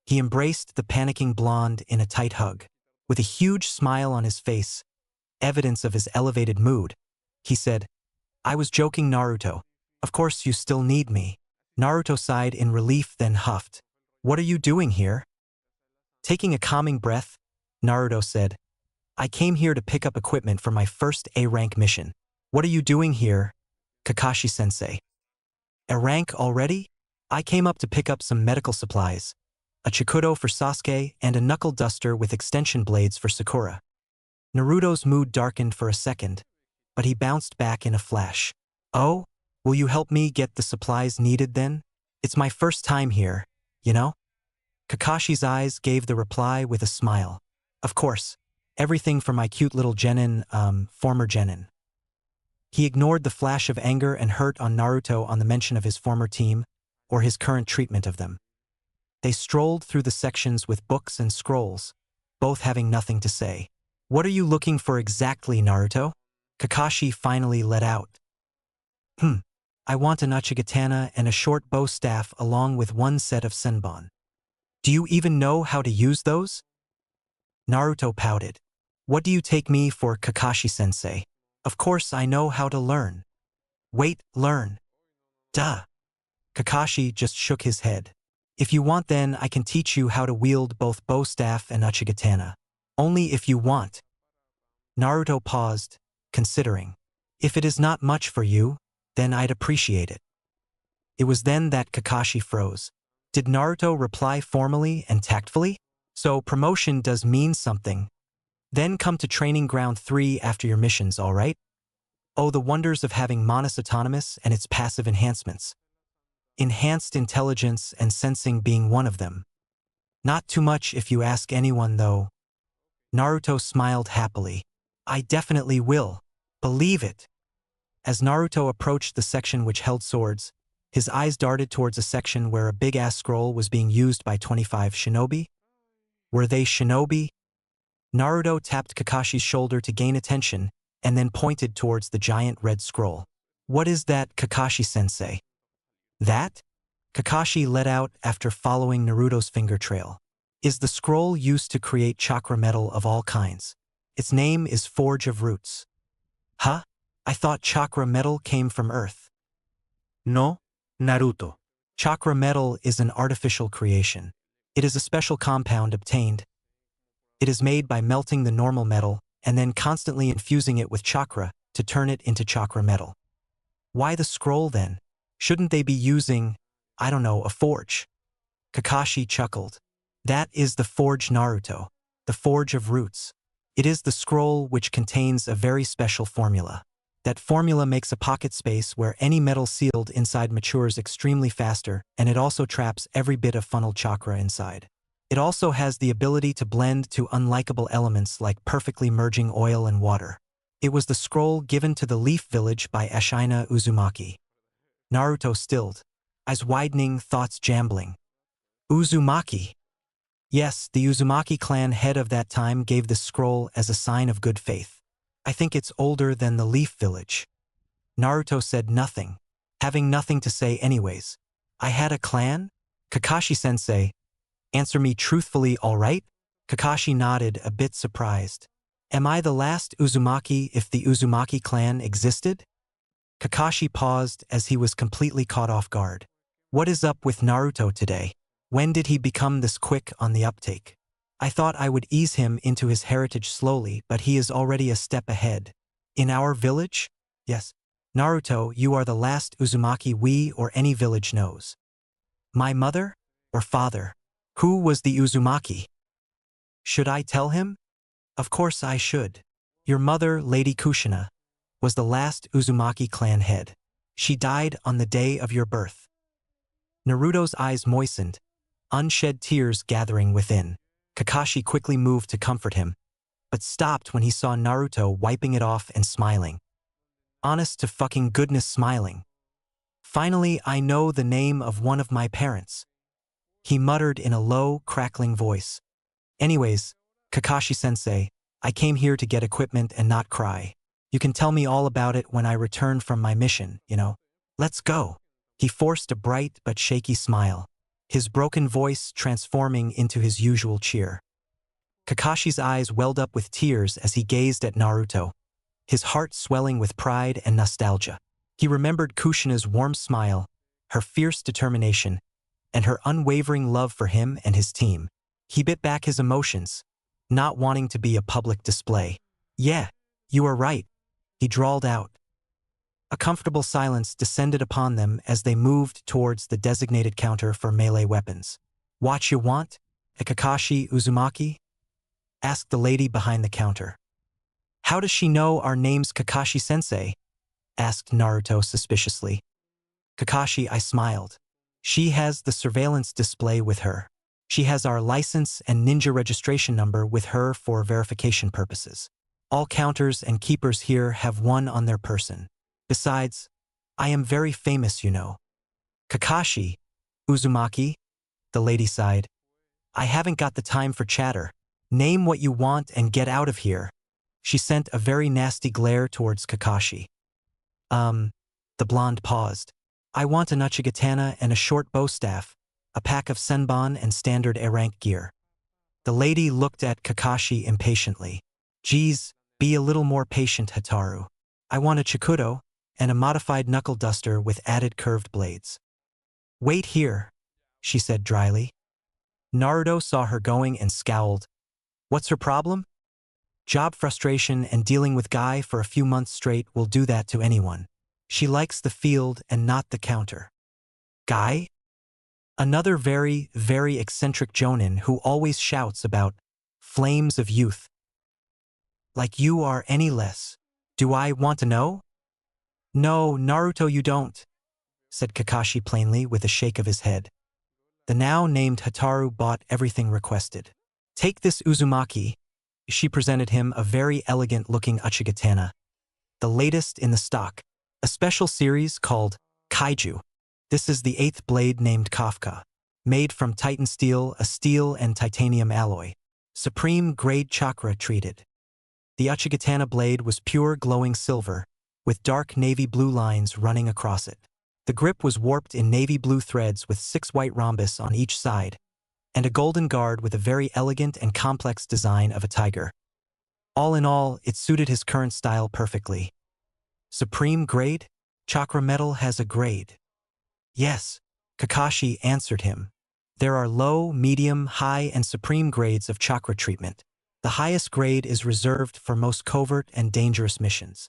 Speaker 1: He embraced the panicking blonde in a tight hug. With a huge smile on his face, evidence of his elevated mood, he said, I was joking, Naruto. Of course you still need me. Naruto sighed in relief, then huffed. What are you doing here? Taking a calming breath, Naruto said, I came here to pick up equipment for my first A-rank mission. What are you doing here, Kakashi-sensei? A rank already? I came up to pick up some medical supplies. A chikudo for Sasuke and a knuckle duster with extension blades for Sakura. Naruto's mood darkened for a second, but he bounced back in a flash. Oh? Will you help me get the supplies needed then? It's my first time here, you know? Kakashi's eyes gave the reply with a smile. Of course. Everything for my cute little former genin. He ignored the flash of anger and hurt on Naruto on the mention of his former team, or his current treatment of them. They strolled through the sections with books and scrolls, both having nothing to say. What are you looking for exactly, Naruto? Kakashi finally let out. I want an uchigatana and a short bow staff along with one set of senbon. Do you even know how to use those? Naruto pouted. What do you take me for, Kakashi-sensei? Of course I know how to learn. Wait, learn. Duh. Kakashi just shook his head. If you want, then I can teach you how to wield both bow staff and uchigatana. Only if you want. Naruto paused, considering. If it is not much for you, then I'd appreciate it. It was then that Kakashi froze. Did Naruto reply formally and tactfully? So promotion does mean something. Then come to Training Ground 3 after your missions, all right? Oh, the wonders of having Manus Autonomous and its passive enhancements. Enhanced intelligence and sensing being one of them. Not too much if you ask anyone, though. Naruto smiled happily. I definitely will. Believe it. As Naruto approached the section which held swords, his eyes darted towards a section where a big-ass scroll was being used by 25 shinobi. Were they shinobi? Naruto tapped Kakashi's shoulder to gain attention and then pointed towards the giant red scroll. What is that, Kakashi-sensei? That? Kakashi let out after following Naruto's finger trail. Is the scroll used to create chakra metal of all kinds. Its name is Forge of Roots. Huh? I thought chakra metal came from Earth.
Speaker 4: No, Naruto.
Speaker 1: Chakra metal is an artificial creation. It is a special compound obtained. It is made by melting the normal metal and then constantly infusing it with chakra to turn it into chakra metal. Why the scroll then? Shouldn't they be using, I don't know, a forge? Kakashi chuckled. That is the Forge Naruto, the Forge of Roots. It is the scroll which contains a very special formula. That formula makes a pocket space where any metal sealed inside matures extremely faster, and it also traps every bit of funnel chakra inside. It also has the ability to blend to unlikable elements like perfectly merging oil and water. It was the scroll given to the Leaf Village by Ashina Uzumaki. Naruto stilled, eyes widening, thoughts jambling. Uzumaki. Yes, the Uzumaki clan head of that time gave this scroll as a sign of good faith. I think it's older than the Leaf Village. Naruto said nothing, having nothing to say anyways. I had a clan? Kakashi-sensei. Answer me truthfully, all right? Kakashi nodded, a bit surprised. Am I the last Uzumaki if the Uzumaki clan existed? Kakashi paused as he was completely caught off guard. What is up with Naruto today? When did he become this quick on the uptake? I thought I would ease him into his heritage slowly, but he is already a step ahead. In our village? Yes. Naruto, you are the last Uzumaki we or any village knows. My mother? Or father? Who was the Uzumaki? Should I tell him? Of course I should. Your mother, Lady Kushina, was the last Uzumaki clan head. She died on the day of your birth. Naruto's eyes moistened, unshed tears gathering within. Kakashi quickly moved to comfort him, but stopped when he saw Naruto wiping it off and smiling. Honest to fucking goodness smiling. Finally, I know the name of one of my parents. He muttered in a low, crackling voice. Anyways, Kakashi-sensei, I came here to get equipment and not cry. You can tell me all about it when I return from my mission, you know. Let's go. He forced a bright but shaky smile, his broken voice transforming into his usual cheer. Kakashi's eyes welled up with tears as he gazed at Naruto, his heart swelling with pride and nostalgia. He remembered Kushina's warm smile, her fierce determination, and her unwavering love for him and his team. He bit back his emotions, not wanting to be a public display. Yeah, you are right, he drawled out. A comfortable silence descended upon them as they moved towards the designated counter for melee weapons. What you want, Kakashi Uzumaki? Asked the lady behind the counter. How does she know our name's Kakashi-sensei? Asked Naruto suspiciously. Kakashi, I smiled. She has the surveillance display with her. She has our license and ninja registration number with her for verification purposes. All counters and keepers here have one on their person. Besides, I am very famous, you know. Kakashi, Uzumaki, the lady sighed. I haven't got the time for chatter. Name what you want and get out of here. She sent a very nasty glare towards Kakashi. The blonde paused. I want a Uchigatana and a short bow staff, a pack of senbon and standard A-rank gear. The lady looked at Kakashi impatiently. Geez, be a little more patient, Hataru. I want a chikudo and a modified knuckle duster with added curved blades. Wait here, she said dryly. Naruto saw her going and scowled. What's her problem? Job frustration and dealing with Guy for a few months straight will do that to anyone. She likes the field and not the counter. Guy? Another very, very eccentric jonin who always shouts about flames of youth. Like you are any less. Do I want to know? No, Naruto, you don't, said Kakashi plainly with a shake of his head. The now named Hataru bought everything requested. Take this Uzumaki. She presented him a very elegant-looking Uchigatana, the latest in the stock, A special series called Kaiju. This is the 8th blade named Kafka, made from Titan steel, a steel and titanium alloy. Supreme grade chakra treated. The Uchigatana blade was pure glowing silver, with dark navy blue lines running across it. The grip was warped in navy blue threads with 6 white rhombus on each side, and a golden guard with a very elegant and complex design of a tiger. All in all, it suited his current style perfectly. Supreme grade? Chakra metal has a grade. Yes, Kakashi answered him. There are low, medium, high, and supreme grades of chakra treatment. The highest grade is reserved for most covert and dangerous missions.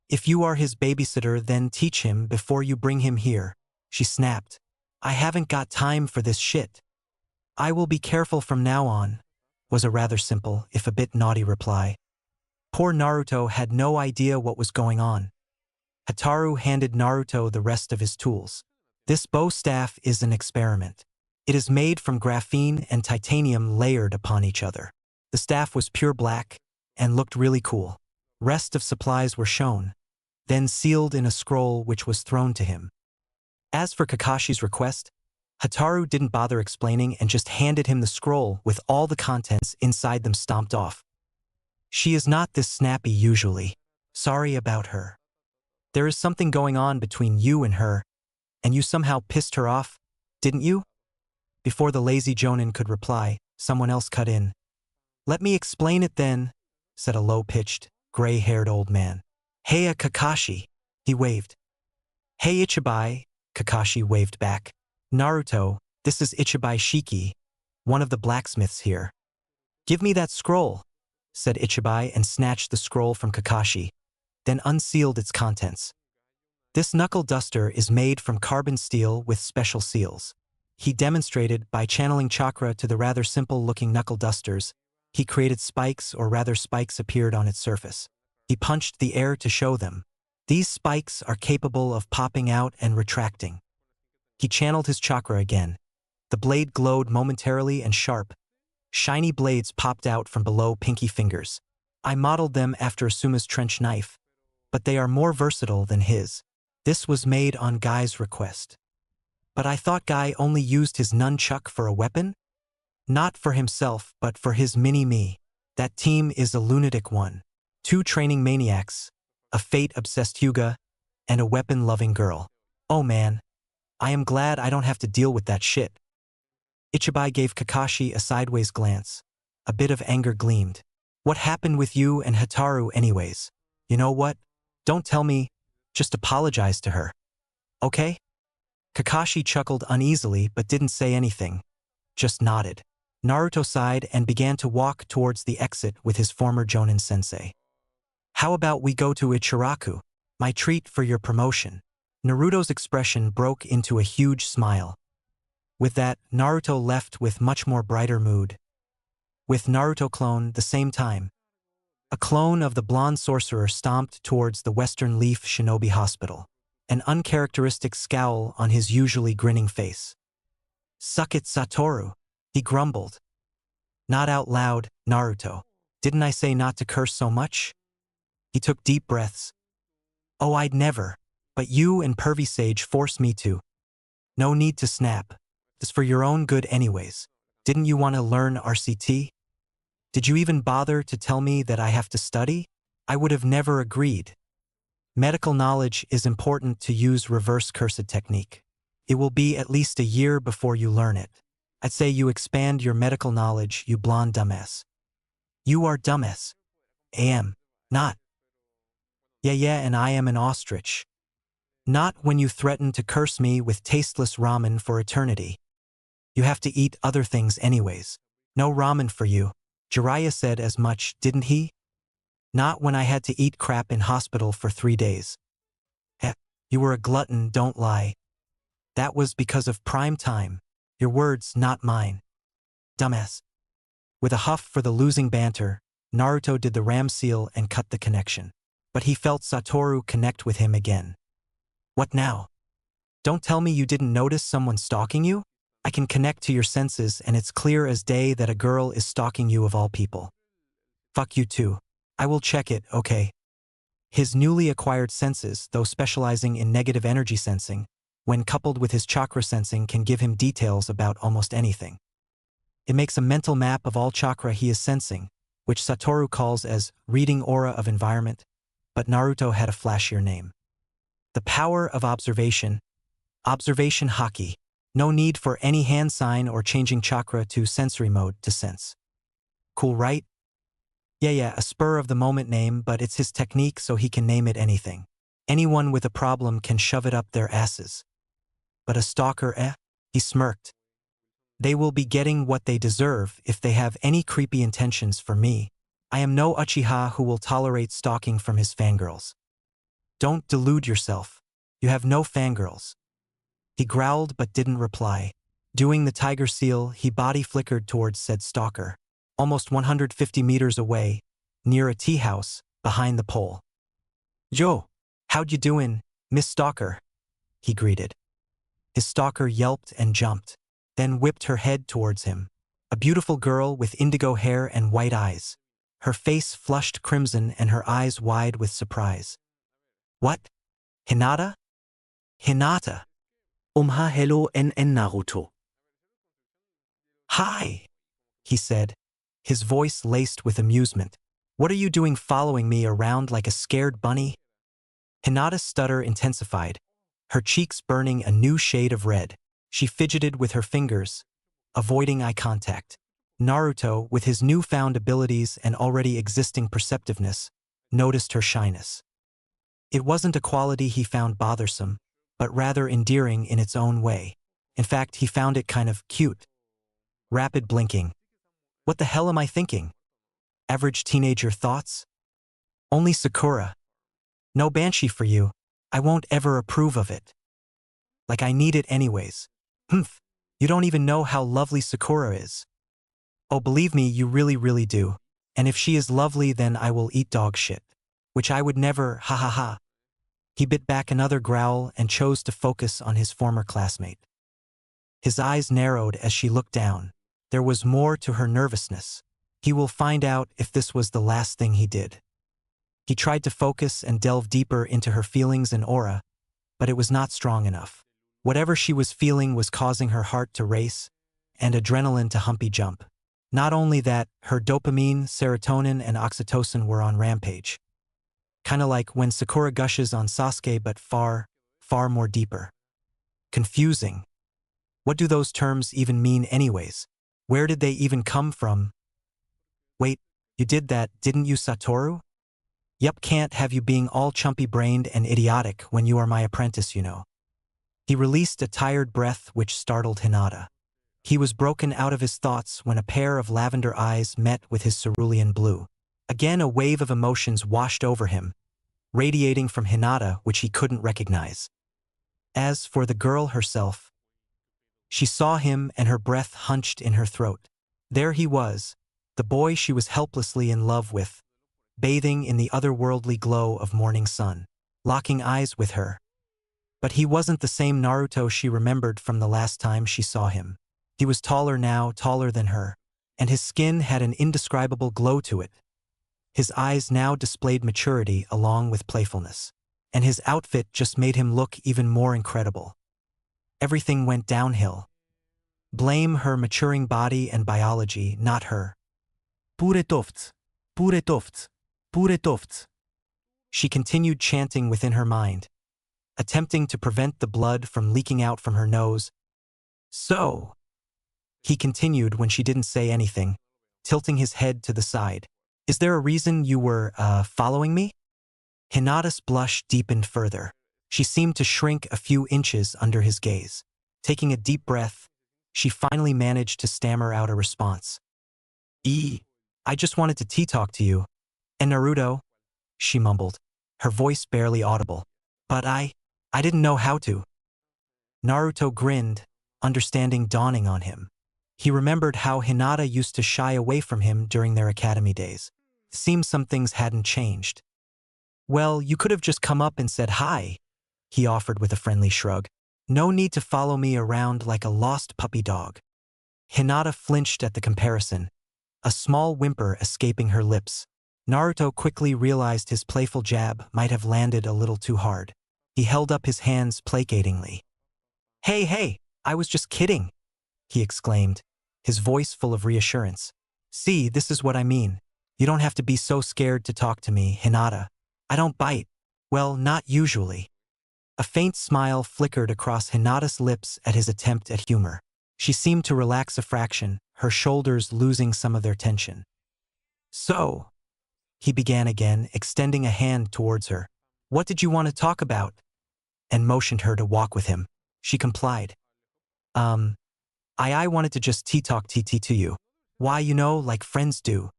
Speaker 1: If you are his babysitter, then teach him before you bring him here, she snapped. I haven't got time for this shit. I will be careful from now on, was a rather simple, if a bit naughty reply. Poor Naruto had no idea what was going on. Hataru handed Naruto the rest of his tools. This bow staff is an experiment. It is made from graphene and titanium layered upon each other. The staff was pure black and looked really cool. Rest of supplies were shown, then sealed in a scroll which was thrown to him. As for Kakashi's request, Hataru didn't bother explaining and just handed him the scroll with all the contents inside them stomped off. She is not this snappy usually. Sorry about her. There is something going on between you and her, and you somehow pissed her off, didn't you? Before the lazy Jonin could reply, someone else cut in. Let me explain it then, said a low-pitched, gray-haired old man. Hey, Kakashi, he waved. Hey, Ichibai, Kakashi waved back. Naruto, this is Ichibai Shiki, one of the blacksmiths here. Give me that scroll, said Ichibai and snatched the scroll from Kakashi, then unsealed its contents. This knuckle duster is made from carbon steel with special seals. He demonstrated by channeling chakra to the rather simple-looking knuckle dusters. He created spikes, or rather spikes appeared on its surface. He punched the air to show them. These spikes are capable of popping out and retracting. He channeled his chakra again. The blade glowed momentarily and sharp. Shiny blades popped out from below pinky fingers. I modeled them after Asuma's trench knife, but they are more versatile than his. This was made on Guy's request. But I thought Guy only used his nunchuck for a weapon? Not for himself, but for his mini-me. That team is a lunatic one. 2 training maniacs, a fate-obsessed Hyuga, and a weapon-loving girl. Oh man, I am glad I don't have to deal with that shit. Ichibai gave Kakashi a sideways glance. A bit of anger gleamed. What happened with you and Hataru anyways? You know what? Don't tell me, just apologize to her. Okay? Kakashi chuckled uneasily but didn't say anything, just nodded. Naruto sighed and began to walk towards the exit with his former Jonin sensei. How about we go to Ichiraku, my treat for your promotion? Naruto's expression broke into a huge smile. With that, Naruto left with much more brighter mood. With Naruto clone the same time. A clone of the blonde sorcerer stomped towards the Western Leaf Shinobi Hospital, an uncharacteristic scowl on his usually grinning face. Suck it, Satoru, he grumbled. Not out loud, Naruto. Didn't I say not to curse so much? He took deep breaths. Oh, I'd never, but you and Pervy Sage forced me to. No need to snap. It's for your own good anyways. Didn't you want to learn RCT? Did you even bother to tell me that I have to study? I would have never agreed. Medical knowledge is important to use reverse cursed technique. It will be at least a year before you learn it. I'd say you expand your medical knowledge, you blonde dumbass. You are dumbass. Am. Not. Yeah, and I am an ostrich. Not when you threaten to curse me with tasteless ramen for eternity. You have to eat other things anyways. No ramen for you. Jiraiya said as much, didn't he? Not when I had to eat crap in hospital for 3 days. You were a glutton, don't lie. That was because of prime time. Your words, not mine. Dumbass. With a huff for the losing banter, Naruto did the ram seal and cut the connection. But he felt Satoru connect with him again. What now? Don't tell me you didn't notice someone stalking you? I can connect to your senses and it's clear as day that a girl is stalking you of all people. Fuck you too. I will check it, okay? His newly acquired senses, though specializing in negative energy sensing, when coupled with his chakra sensing, can give him details about almost anything. It makes a mental map of all chakra he is sensing, which Satoru calls as reading aura of environment, but Naruto had a flashier name. The power of observation. Observation haki. No need for any hand sign or changing chakra to sensory mode to sense. Cool, right? Yeah, a spur of the moment name, but it's his technique, so he can name it anything. Anyone with a problem can shove it up their asses. But a stalker, eh? He smirked. They will be getting what they deserve if they have any creepy intentions for me. I am no Uchiha who will tolerate stalking from his fangirls. Don't delude yourself. You have no fangirls. He growled but didn't reply. Doing the tiger seal, he body flickered towards said stalker. Almost 150 meters away, near a tea house, behind the pole. "Yo, how'd you doin', Miss Stalker?" he greeted. His stalker yelped and jumped, then whipped her head towards him. A beautiful girl with indigo hair and white eyes. Her face flushed crimson and her eyes wide with surprise. "What? Hinata? Hinata?
Speaker 4: Hello en Naruto.
Speaker 1: Hi," he said, his voice laced with amusement. "What are you doing following me around like a scared bunny?" Hinata's stutter intensified, her cheeks burning a new shade of red. She fidgeted with her fingers, avoiding eye contact. Naruto, with his newfound abilities and already existing perceptiveness, noticed her shyness. It wasn't a quality he found bothersome, but rather endearing in its own way. In fact, he found it kind of cute. Rapid blinking. What the hell am I thinking? Average teenager thoughts? Only Sakura. No banshee for you. I won't ever approve of it. Like I need it anyways. Humph. You don't even know how lovely Sakura is. Oh, believe me, you really, really do. And if she is lovely, then I will eat dog shit. Which I would never, ha ha ha. He bit back another growl and chose to focus on his former classmate. His eyes narrowed as she looked down. There was more to her nervousness. He will find out if this was the last thing he did. He tried to focus and delve deeper into her feelings and aura, but it was not strong enough. Whatever she was feeling was causing her heart to race and adrenaline to humpy jump. Not only that, her dopamine, serotonin, and oxytocin were on rampage. Kinda like when Sakura gushes on Sasuke, but far, far more deeper. Confusing. What do those terms even mean anyways? Where did they even come from? Wait, you did that, didn't you, Satoru? Yup, can't have you being all chumpy-brained and idiotic when you are my apprentice, you know. He released a tired breath which startled Hinata. He was broken out of his thoughts when a pair of lavender eyes met with his cerulean blue. Again, a wave of emotions washed over him, radiating from Hinata which he couldn't recognize. As for the girl herself, she saw him and her breath hunched in her throat. There he was, the boy she was helplessly in love with, bathing in the otherworldly glow of morning sun, locking eyes with her. But he wasn't the same Naruto she remembered from the last time she saw him. He was taller now, taller than her, and his skin had an indescribable glow to it. His eyes now displayed maturity along with playfulness, and his outfit just made him look even more incredible. Everything went downhill. Blame her maturing body and biology, not her.
Speaker 4: Pure tofts, pure tofts, pure tofts.
Speaker 1: She continued chanting within her mind, attempting to prevent the blood from leaking out from her nose. "So," he continued when she didn't say anything, tilting his head to the side. "Is there a reason you were, following me?" Hinata's blush deepened further. She seemed to shrink a few inches under his gaze. Taking a deep breath, she finally managed to stammer out a response. I just wanted to tea-talk to you. And Naruto," she mumbled, her voice barely audible. "But I didn't know how to." Naruto grinned, understanding dawning on him. He remembered how Hinata used to shy away from him during their academy days. Seemed some things hadn't changed. "Well, you could have just come up and said hi," he offered with a friendly shrug. "No need to follow me around like a lost puppy dog." Hinata flinched at the comparison, a small whimper escaping her lips. Naruto quickly realized his playful jab might have landed a little too hard. He held up his hands placatingly. Hey, hey, I was just kidding, he exclaimed, his voice full of reassurance. See, this is what I mean. You don't have to be so scared to talk to me, Hinata. I don't bite. Well, not usually. A faint smile flickered across Hinata's lips at his attempt at humor. She seemed to relax a fraction, her shoulders losing some of their tension. So, he began again, extending a hand towards her. What did you want to talk about? And motioned her to walk with him. She complied. I wanted to just tea-talk TT to you. Why, like friends do.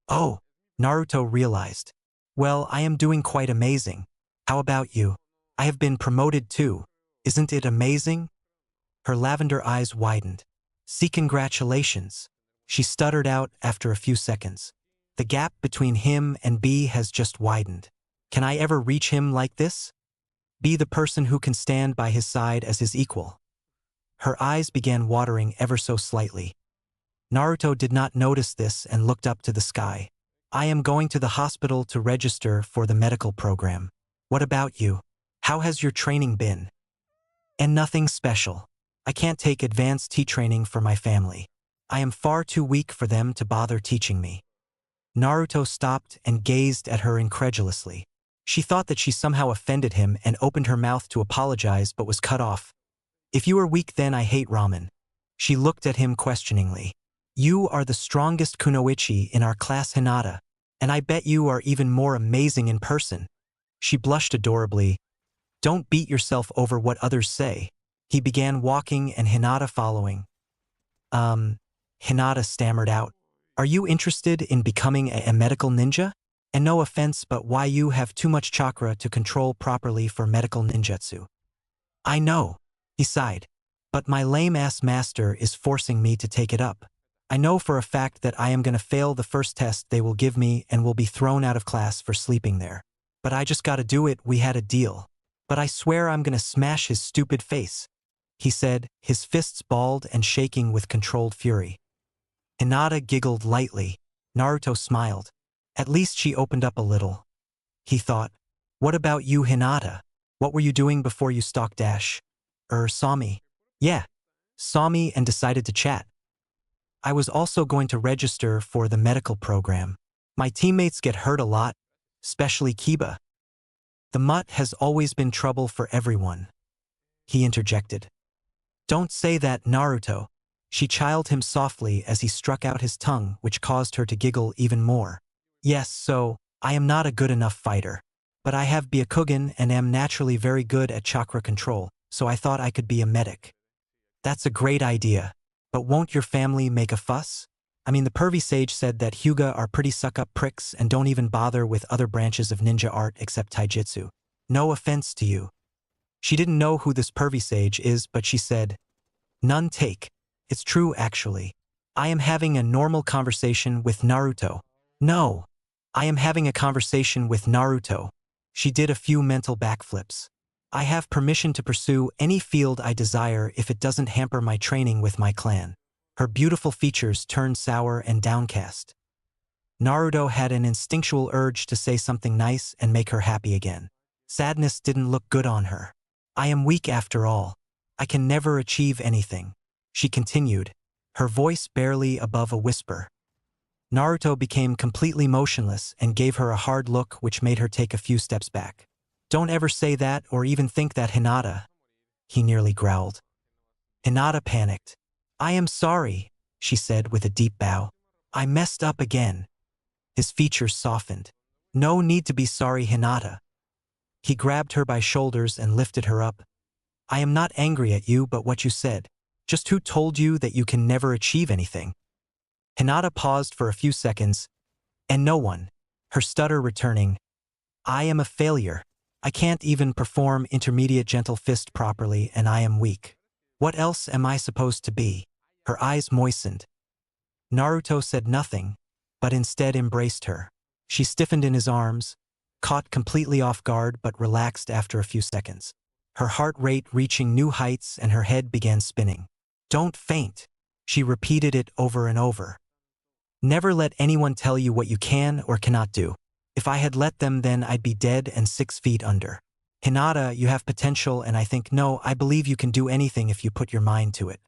Speaker 1: Oh, Naruto realized. Well, I am doing quite amazing. How about you? I have been promoted too. Isn't it amazing? Her lavender eyes widened. See, congratulations. She stuttered out after a few seconds. The gap between him and B has just widened. Can I ever reach him like this? Be the person who can stand by his side as his equal. Her eyes began watering ever so slightly. Naruto did not notice this and looked up to the sky. I am going to the hospital to register for the medical program. What about you? How has your training been? And nothing special. I can't take advanced tea training for my family. I am far too weak for them to bother teaching me. Naruto stopped and gazed at her incredulously. She thought that she somehow offended him and opened her mouth to apologize but was cut off. If you are weak, then I hate ramen. She looked at him questioningly. You are the strongest kunoichi in our class, Hinata, and I bet you are even more amazing in person. She blushed adorably. Don't beat yourself over what others say. He began walking and Hinata following. Hinata stammered out. Are you interested in becoming a medical ninja? And no offense, but why you have too much chakra to control properly for medical ninjutsu. I know, he sighed, but my lame-ass master is forcing me to take it up. I know for a fact that I am going to fail the first test they will give me and will be thrown out of class for sleeping there. But I just gotta do it, we had a deal. But I swear I'm gonna smash his stupid face, he said, his fists balled and shaking with controlled fury. Hinata giggled lightly. Naruto smiled. At least she opened up a little. He thought, what about you, Hinata? What were you doing before you stalked Ash? Saw me. Yeah, saw me and decided to chat. I was also going to register for the medical program. My teammates get hurt a lot, especially Kiba. The mutt has always been trouble for everyone. He interjected. Don't say that, Naruto. She chided him softly as he struck out his tongue, which caused her to giggle even more. Yes, so, I am not a good enough fighter. But I have Byakugan and am naturally very good at chakra control, so I thought I could be a medic. That's a great idea. But won't your family make a fuss? I mean, the pervy sage said that Hyuga are pretty suck-up pricks and don't even bother with other branches of ninja art except taijutsu. No offense to you. She didn't know who this pervy sage is, but she said, none take. It's true, actually. I am having a normal conversation with Naruto. No. I am having a conversation with Naruto. She did a few mental backflips. I have permission to pursue any field I desire if it doesn't hamper my training with my clan. Her beautiful features turned sour and downcast. Naruto had an instinctual urge to say something nice and make her happy again. Sadness didn't look good on her. I am weak after all. I can never achieve anything. She continued, her voice barely above a whisper. Naruto became completely motionless and gave her a hard look which made her take a few steps back. Don't ever say that or even think that, Hinata, he nearly growled. Hinata panicked. I am sorry, she said with a deep bow. I messed up again. His features softened. No need to be sorry, Hinata. He grabbed her by shoulders and lifted her up. I am not angry at you, but what you said. Just who told you that you can never achieve anything? Hinata paused for a few seconds, and no one, her stutter returning. I am a failure. I can't even perform intermediate gentle fist properly and I am weak. What else am I supposed to be? Her eyes moistened. Naruto said nothing, but instead embraced her. She stiffened in his arms, caught completely off guard but relaxed after a few seconds. Her heart rate reaching new heights and her head began spinning. Don't faint. She repeated it over and over. Never let anyone tell you what you can or cannot do. If I had let them, then I'd be dead and 6 feet under. Hinata, you have potential, and I think, no, I believe you can do anything if you put your mind to it.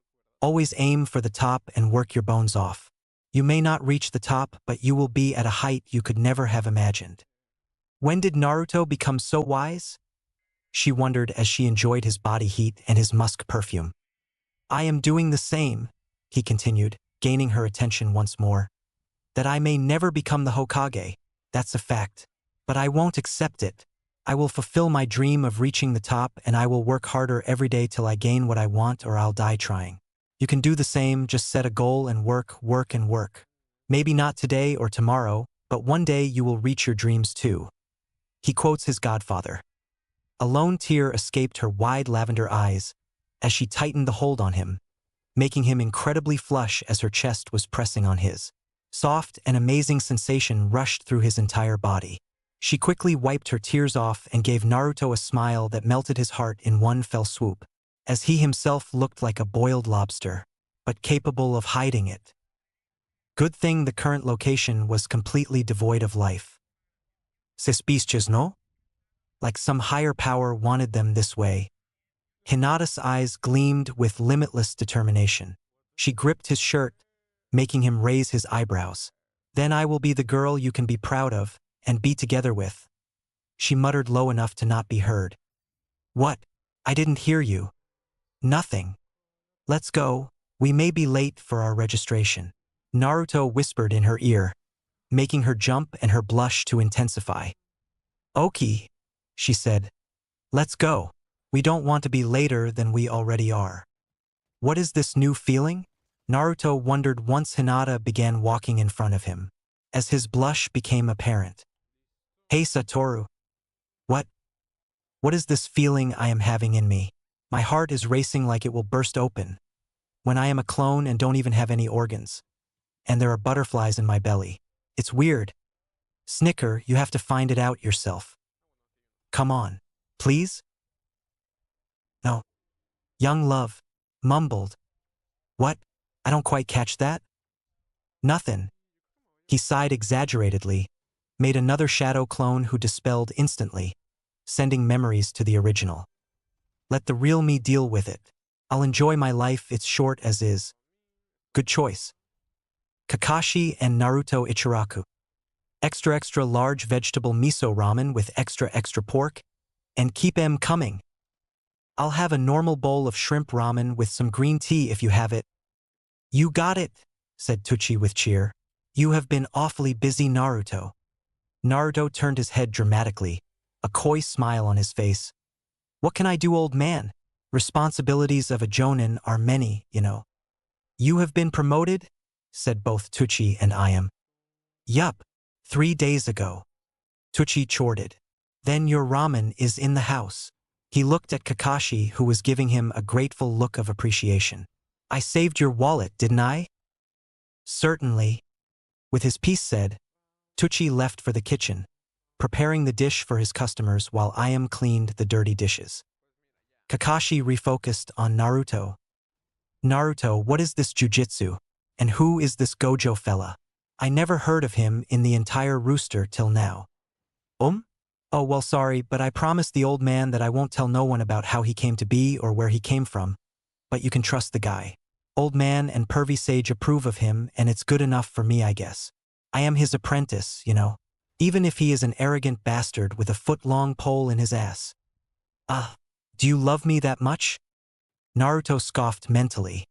Speaker 1: Always aim for the top and work your bones off. You may not reach the top, but you will be at a height you could never have imagined. When did Naruto become so wise? She wondered as she enjoyed his body heat and his musk perfume. I am doing the same, he continued, gaining her attention once more. That I may never become the Hokage, that's a fact. But I won't accept it. I will fulfill my dream of reaching the top, and I will work harder every day till I gain what I want, or I'll die trying. You can do the same, just set a goal and work, work and work. Maybe not today or tomorrow, but one day you will reach your dreams too. He quotes his godfather. A lone tear escaped her wide lavender eyes as she tightened the hold on him, making him incredibly flush as her chest was pressing on his. Soft and amazing sensation rushed through his entire body. She quickly wiped her tears off and gave Naruto a smile that melted his heart in one fell swoop, as he himself looked like a boiled lobster, but capable of hiding it. Good thing the current location was completely devoid of life. Suspicious, no? Like some higher power wanted them this way. Hinata's eyes gleamed with limitless determination. She gripped his shirt, making him raise his eyebrows. Then I will be the girl you can be proud of and be together with. She muttered low enough to not be heard. What? I didn't hear you. Nothing. Let's go. We may be late for our registration. Naruto whispered in her ear, making her jump and her blush to intensify. Oki, she said. Let's go. We don't want to be later than we already are. What is this new feeling? Naruto wondered once Hinata began walking in front of him, as his blush became apparent. Hey Satoru. What? What is this feeling I am having in me? My heart is racing like it will burst open. When I am a clone and don't even have any organs. And there are butterflies in my belly. It's weird. Snicker, you have to find it out yourself. Come on, please? No. Young Love mumbled. What? I don't quite catch that. Nothing. He sighed exaggeratedly, made another shadow clone who dispelled instantly, sending memories to the original. Let the real me deal with it. I'll enjoy my life, it's short as is. Good choice. Kakashi and Naruto Ichiraku. Extra extra large vegetable miso ramen with extra extra pork, and keep 'em coming. I'll have a normal bowl of shrimp ramen with some green tea if you have it. You got it, said Tucci with cheer. You have been awfully busy, Naruto. Naruto turned his head dramatically, a coy smile on his face. What can I do, old man? Responsibilities of a jonin are many, you know. You have been promoted? Said both Tucci and Ayam. Yup, 3 days ago. Tucci chortled. Then your ramen is in the house. He looked at Kakashi, who was giving him a grateful look of appreciation. I saved your wallet, didn't I? Certainly. With his piece said, Tucci left for the kitchen, preparing the dish for his customers while Ayam cleaned the dirty dishes. Kakashi refocused on Naruto. Naruto, what is this jujitsu? And who is this Gojo fella? I never heard of him in the entire rooster till now. Oh, well, sorry, but I promised the old man that I won't tell no one about how he came to be or where he came from. But you can trust the guy. Old man and pervy sage approve of him, and it's good enough for me, I guess. I am his apprentice, you know, even if he is an arrogant bastard with a foot-long pole in his ass. Do you love me that much? Naruto scoffed mentally.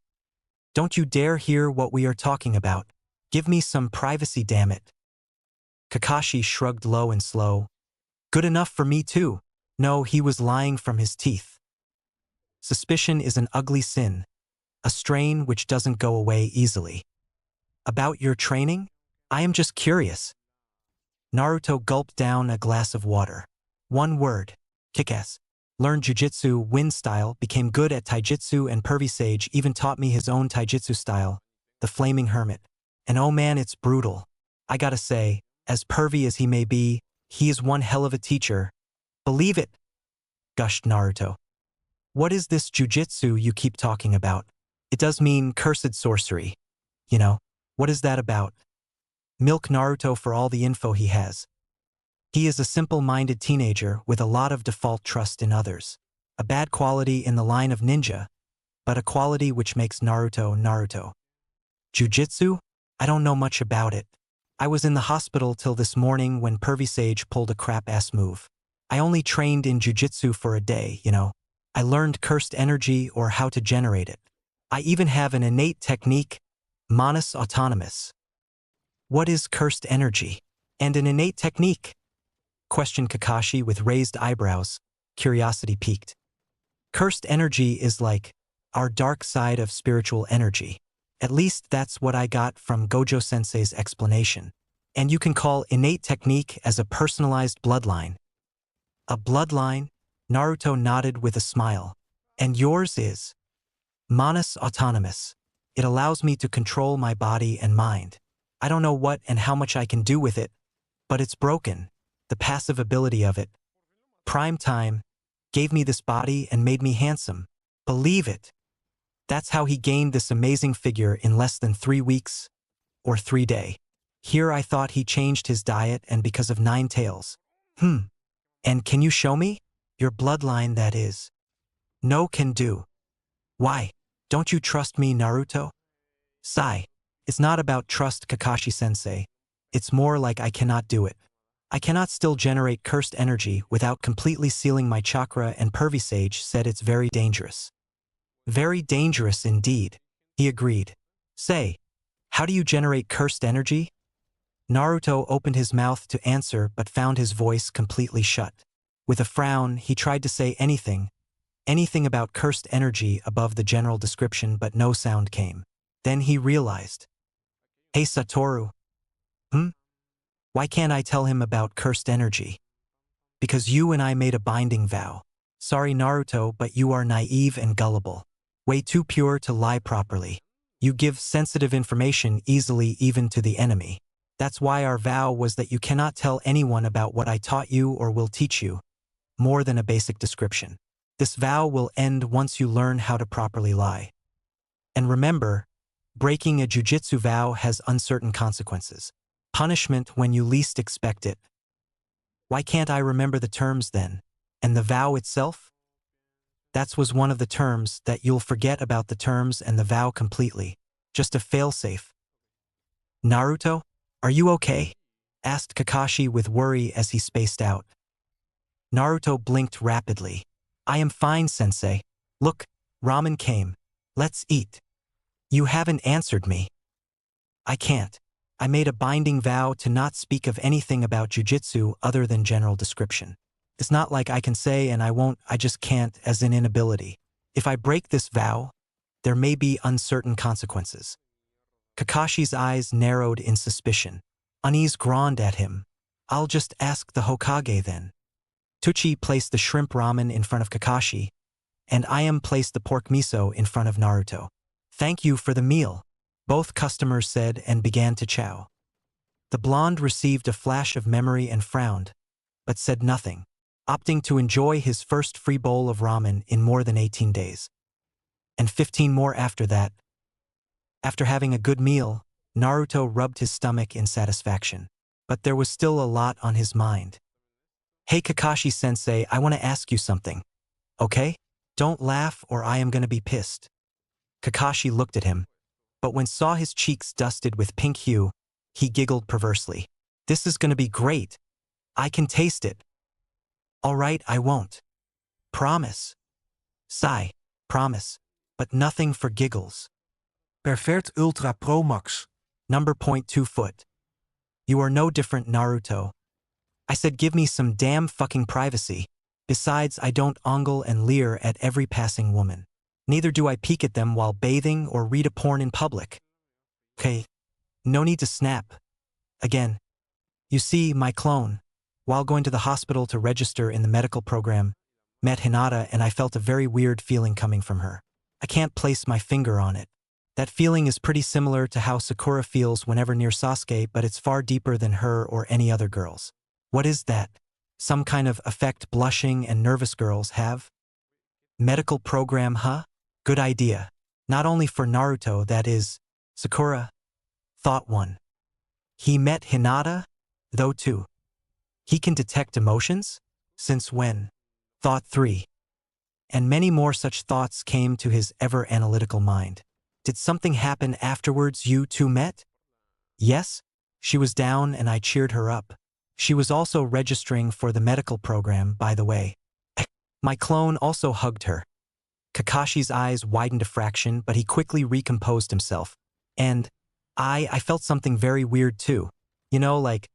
Speaker 1: Don't you dare hear what we are talking about. Give me some privacy, damn it. Kakashi shrugged low and slow. Good enough for me too. No, he was lying from his teeth. Suspicion is an ugly sin, a strain which doesn't go away easily. About your training? I am just curious. Naruto gulped down a glass of water. One word, kick-ass. Learned jujitsu, wind style, became good at taijutsu, and pervy sage even taught me his own taijutsu style, the flaming hermit. And oh man, it's brutal. I gotta say, as pervy as he may be, he is one hell of a teacher. Believe it, gushed Naruto. What is this jujitsu you keep talking about? It does mean cursed sorcery. You know, what is that about? Milk Naruto for all the info he has. He is a simple-minded teenager with a lot of default trust in others. A bad quality in the line of ninja, but a quality which makes Naruto Naruto. Jiu-jitsu? I don't know much about it. I was in the hospital till this morning when Pervy Sage pulled a crap-ass move. I only trained in jiu-jitsu for a day, you know. I learned cursed energy or how to generate it. I even have an innate technique, Manus Autonomous. What is cursed energy? And an innate technique? Questioned Kakashi with raised eyebrows, curiosity piqued. Cursed energy is like our dark side of spiritual energy. At least that's what I got from Gojo Sensei's explanation. And you can call innate technique as a personalized bloodline. A bloodline? Naruto nodded with a smile. And yours is? Manus Autonomous. It allows me to control my body and mind. I don't know what and how much I can do with it, but it's broken. The passive ability of it. Prime time gave me this body and made me handsome. Believe it. That's how he gained this amazing figure in less than 3 weeks or 3 days. Here I thought he changed his diet and because of 9 tails. And can you show me? Your bloodline, that is. No can do. Why? Don't you trust me, Naruto? Sigh. It's not about trust, Kakashi-sensei. It's more like I cannot do it. I cannot still generate cursed energy without completely sealing my chakra, and Pervy Sage said it's very dangerous. Very dangerous indeed, he agreed. Say, how do you generate cursed energy? Naruto opened his mouth to answer but found his voice completely shut. With a frown, he tried to say anything about cursed energy above the general description, but no sound came. Then he realized. Hey Satoru. Why can't I tell him about cursed energy? Because you and I made a binding vow. Sorry Naruto, but you are naive and gullible. Way too pure to lie properly. You give sensitive information easily even to the enemy. That's why our vow was that you cannot tell anyone about what I taught you or will teach you, more than a basic description. This vow will end once you learn how to properly lie. And remember, breaking a jujitsu vow has uncertain consequences. Punishment when you least expect it. Why can't I remember the terms then? And the vow itself? That was one of the terms, that you'll forget about the terms and the vow completely. Just a failsafe. Naruto, are you okay? Asked Kakashi with worry as he spaced out. Naruto blinked rapidly. I am fine, sensei. Look, ramen came. Let's eat. You haven't answered me. I can't. I made a binding vow to not speak of anything about jujitsu other than general description. It's not like I can say and I won't, I just can't, as in inability. If I break this vow, there may be uncertain consequences. Kakashi's eyes narrowed in suspicion. Unease groaned at him. I'll just ask the Hokage then. Tucci placed the shrimp ramen in front of Kakashi, and Ayam placed the pork miso in front of Naruto. Thank you for the meal, both customers said and began to chow. The blonde received a flash of memory and frowned, but said nothing, opting to enjoy his first free bowl of ramen in more than 18 days. And 15 more after that. After having a good meal, Naruto rubbed his stomach in satisfaction. But there was still a lot on his mind. Hey Kakashi-sensei, I want to ask you something. Okay? Don't laugh or I am gonna be pissed. Kakashi looked at him, but when saw his cheeks dusted with pink hue, he giggled perversely. This is gonna be great. I can taste it. All right, I won't. Promise. Sigh, promise, but nothing for giggles.
Speaker 2: Perfect Ultra Pro Max.
Speaker 1: Number 0.2 foot. You are no different, Naruto. I said give me some damn fucking privacy. Besides, I don't ogle and leer at every passing woman. Neither do I peek at them while bathing or read a porn in public. Okay, no need to snap. Again. You see, my clone, while going to the hospital to register in the medical program, met Hinata and I felt a very weird feeling coming from her. I can't place my finger on it. That feeling is pretty similar to how Sakura feels whenever near Sasuke, but it's far deeper than her or any other girls. What is that? Some kind of effect blushing and nervous girls have? Medical program, huh? Good idea. Not only for Naruto, that is, Sakura. Thought one. He met Hinata, though too. He can detect emotions? Since when? Thought 3. And many more such thoughts came to his ever-analytical mind. Did something happen afterwards you two met? Yes, she was down and I cheered her up. She was also registering for the medical program, by the way. My clone also hugged her. Kakashi's eyes widened a fraction, but he quickly recomposed himself. And I felt something very weird too. You know, like,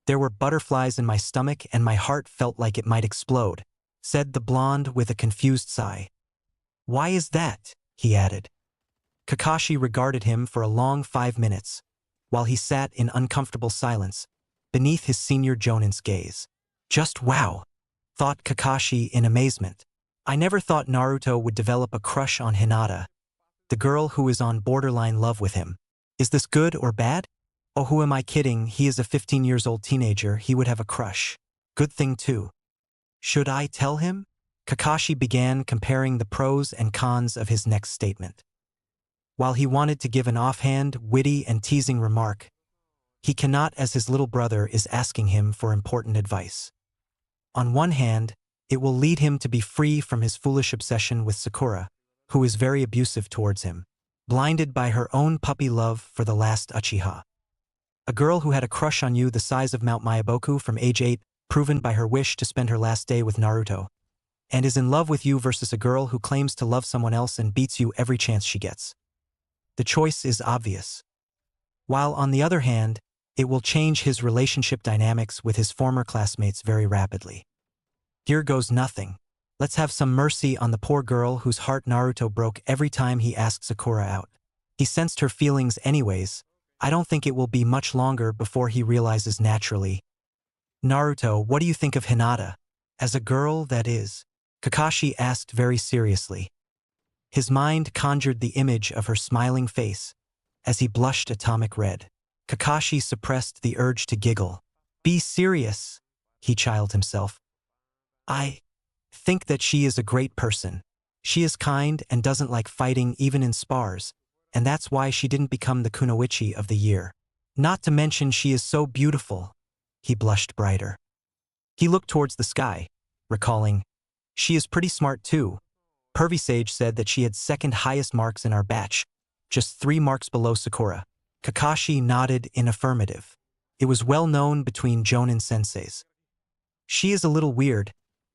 Speaker 1: there were butterflies in my stomach and my heart felt like it might explode, said the blonde with a confused sigh. Why is that? He added. Kakashi regarded him for a long 5 minutes, while he sat in uncomfortable silence, beneath his senior Jonin's gaze. Just wow, thought Kakashi in amazement. I never thought Naruto would develop a crush on Hinata, the girl who is on borderline love with him. Is this good or bad? Oh, who am I kidding? He is a 15-year-old teenager. He would have a crush. Good thing too. Should I tell him? Kakashi began comparing the pros and cons of his next statement. While he wanted to give an offhand, witty, and teasing remark, he cannot, as his little brother is asking him for important advice. On one hand, it will lead him to be free from his foolish obsession with Sakura, who is very abusive towards him, blinded by her own puppy love for the last Uchiha. A girl who had a crush on you the size of Mount Myaboku from age 8, proven by her wish to spend her last day with Naruto, and is in love with you versus a girl who claims to love someone else and beats you every chance she gets. The choice is obvious. While on the other hand, it will change his relationship dynamics with his former classmates very rapidly. Here goes nothing. Let's have some mercy on the poor girl whose heart Naruto broke every time he asked Sakura out. He sensed her feelings anyways. I don't think it will be much longer before he realizes naturally. Naruto, what do you think of Hinata? As a girl, that is. Kakashi asked very seriously. His mind conjured the image of her smiling face as he blushed atomic red. Kakashi suppressed the urge to giggle. Be serious, he chided himself. I think that she is a great person. She is kind and doesn't like fighting even in spars, and that's why she didn't become the Kunoichi of the year. Not to mention she is so beautiful. He blushed brighter. He looked towards the sky, recalling, she is pretty smart too. Pervy Sage said that she had second highest marks in our batch, just 3 marks below Sakura. Kakashi nodded in affirmative. It was well known between Jonin senseis. She is a little weird,